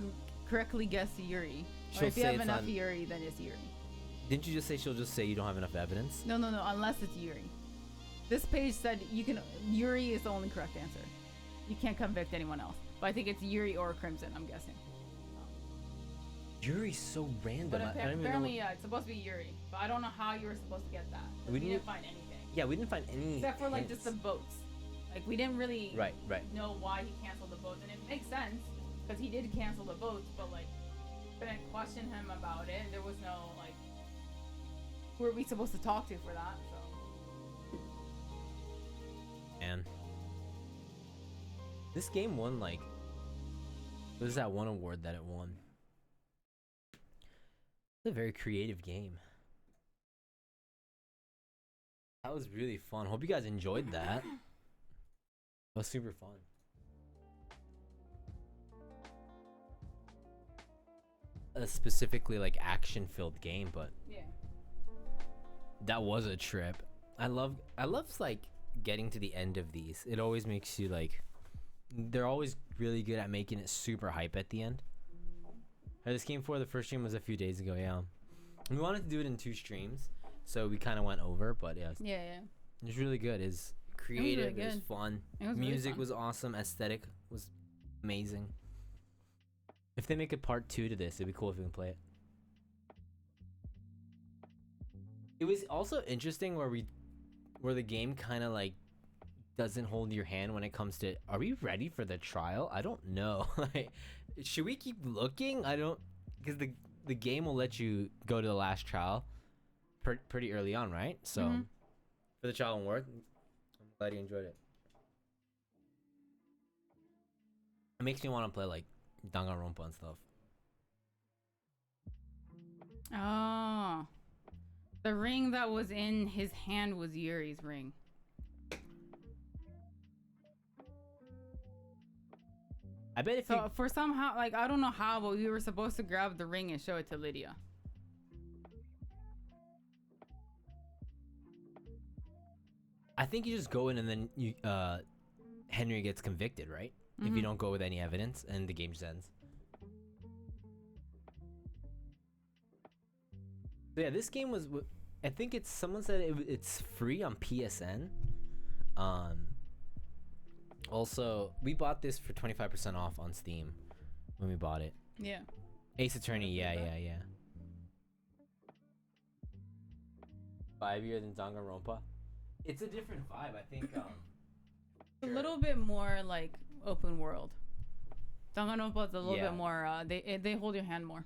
correctly guess Yuri. She'll Or if you say have it's enough on- Yuri, then it's Yuri. Didn't you just say she'll just say you don't have enough evidence? No, unless it's Yuri. This page said Yuri is the only correct answer. You can't convict anyone else. But I think it's Yuri or Crimson, I'm guessing. Yuri's so random. But I don't even know. apparently, yeah, it's supposed to be Yuri. But I don't know how you were supposed to get that. We We didn't- didn't find anything. Yeah, we didn't find any. Except for like just the hints. boats. Like we didn't really Right. know why he canceled the boats. And it makes sense because he did cancel the boats, but like couldn't question him about it. There was no like who are we supposed to talk to for that? So And this game won like. What was that one award that it won? It's a very creative game. That was really fun. Hope you guys enjoyed that. It was super fun. A specifically like action-filled game, but yeah. that was a trip. I love like getting to the end of these. It always makes you like. They're always really good at making it super hype at the end. This game the first stream was a few days ago. Yeah, we wanted to do it in 2 streams, so we kind of went over. But yeah, Yeah. it was really good. It's creative. It was good. fun. It was really Music fun. was awesome. Aesthetic was amazing. If they make a part 2 to this, it'd be cool if we can play it. It was also interesting where the game kind of like doesn't hold your hand when it comes to, are we ready for the trial? I don't know. Like, should we keep looking? I don't, because the game will let you go to the last trial pretty early on, right? So Mhm. for the trial and work, I'm glad you enjoyed it. It makes me want to play like Danganronpa and stuff. Oh. The ring that was in his hand was Yuri's ring. I bet if So you, for somehow, like I don't know how, but we were supposed to grab the ring and show it to Lydia. I think you just go in and then you Henry gets convicted, right? If you Mhm. don't go with any evidence and the game just ends. So yeah, this game was. I think it's someone said it's free on PSN. Also, we bought this for 25% off on Steam when we bought it. Yeah. Ace Attorney, yeah. 5 years than Danganronpa. It's a different vibe, I think. A little bit more like open world. Danganronpa is a little Yeah. bit more. They hold your hand more.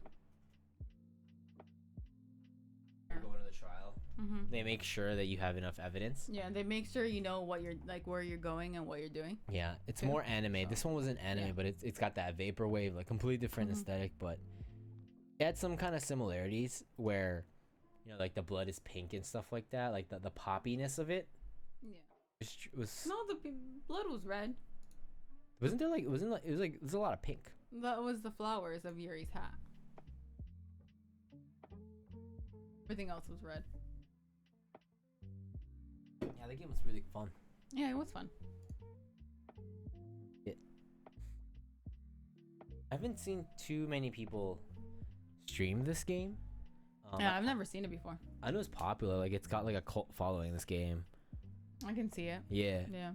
Going to the trial. Mhm. They make sure that you have enough evidence. Yeah, they make sure you know what you're like, where you're going and what you're doing. Yeah, it's Yeah. more anime. So, This one wasn't anime, yeah. but it's got that vaporwave, like completely different Mhm. aesthetic, but it had some kind of similarities where, like the blood is pink and stuff like that, like the poppiness of it. Yeah. Was No, the blood was red. wasn't there like it was like there's a lot of pink. That was the flowers of Yuri's hat. Everything else was red. Yeah, the game was really fun. Yeah, it was fun. I haven't seen too many people stream this game. Yeah, I've never seen it before. I know it's popular. Like it's got like a cult following. This game. I can see it. Yeah. Yeah.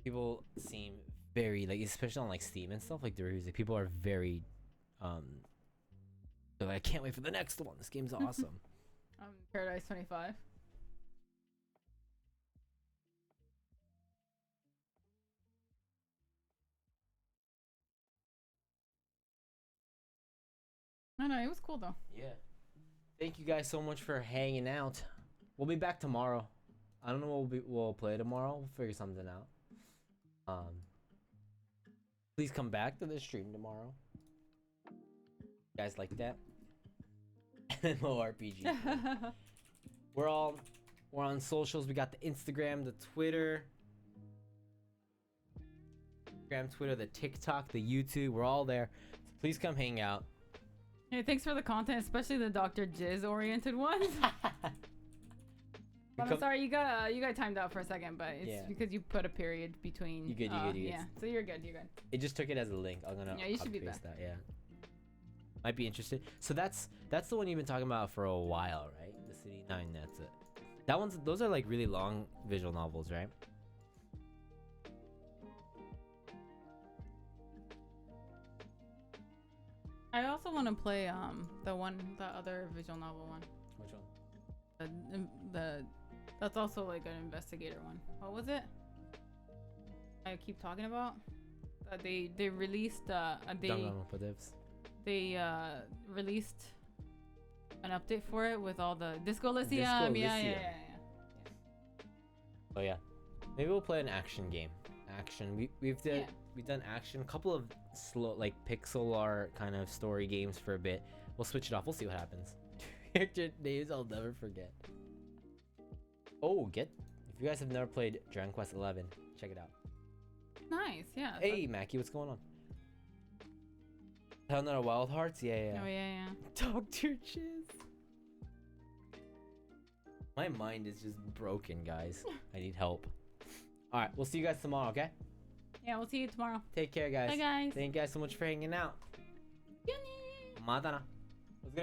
People seem very like, especially on like Steam and stuff. Like the reviews, like, people are very, they're like, I can't wait for the next one. This game's awesome. Paradise 25. I know, it was cool though. Yeah. Thank you guys so much for hanging out. We'll be back tomorrow. I don't know what we'll play tomorrow. We'll figure something out. Please come back to the stream tomorrow. You guys like that? MMORPG. We're on socials. We got the Instagram, the Twitter, the TikTok, the YouTube. We're all there. So please come hang out. Hey, thanks for the content, especially the Dr. Jizz oriented ones. I'm sorry, you got timed out for a second, but it's because you put a period between. You good. Yeah, so you're good. It just took it as a link. I'm gonna. Yeah, you should be back. That. Yeah. Might be interested. So that's the one you've been talking about for a while, right? The City 9. That's it. Those are like really long visual novels, right? I also want to play the other visual novel one. Which one? That's also like an investigator one. What was it? I keep talking about. They released they released an update for it with all the Disco Elysium. Yeah. Oh yeah. Maybe we'll play an action game. Action. We've done action. A couple of slow like pixel art kind of story games for a bit. We'll switch it off. We'll see what happens. Character names I'll never forget. Oh, if you guys have never played Dragon Quest 11, check it out. Nice, yeah. Hey, Mackie, what's going on? Found out a Wild Hearts? Yeah. Oh, yeah. Dr. Chiz. My mind is just broken, guys. I need help. Alright, we'll see you guys tomorrow, okay? Yeah, we'll see you tomorrow. Take care, guys. Bye, guys. Thank you guys so much for hanging out. Mata na. Let's go.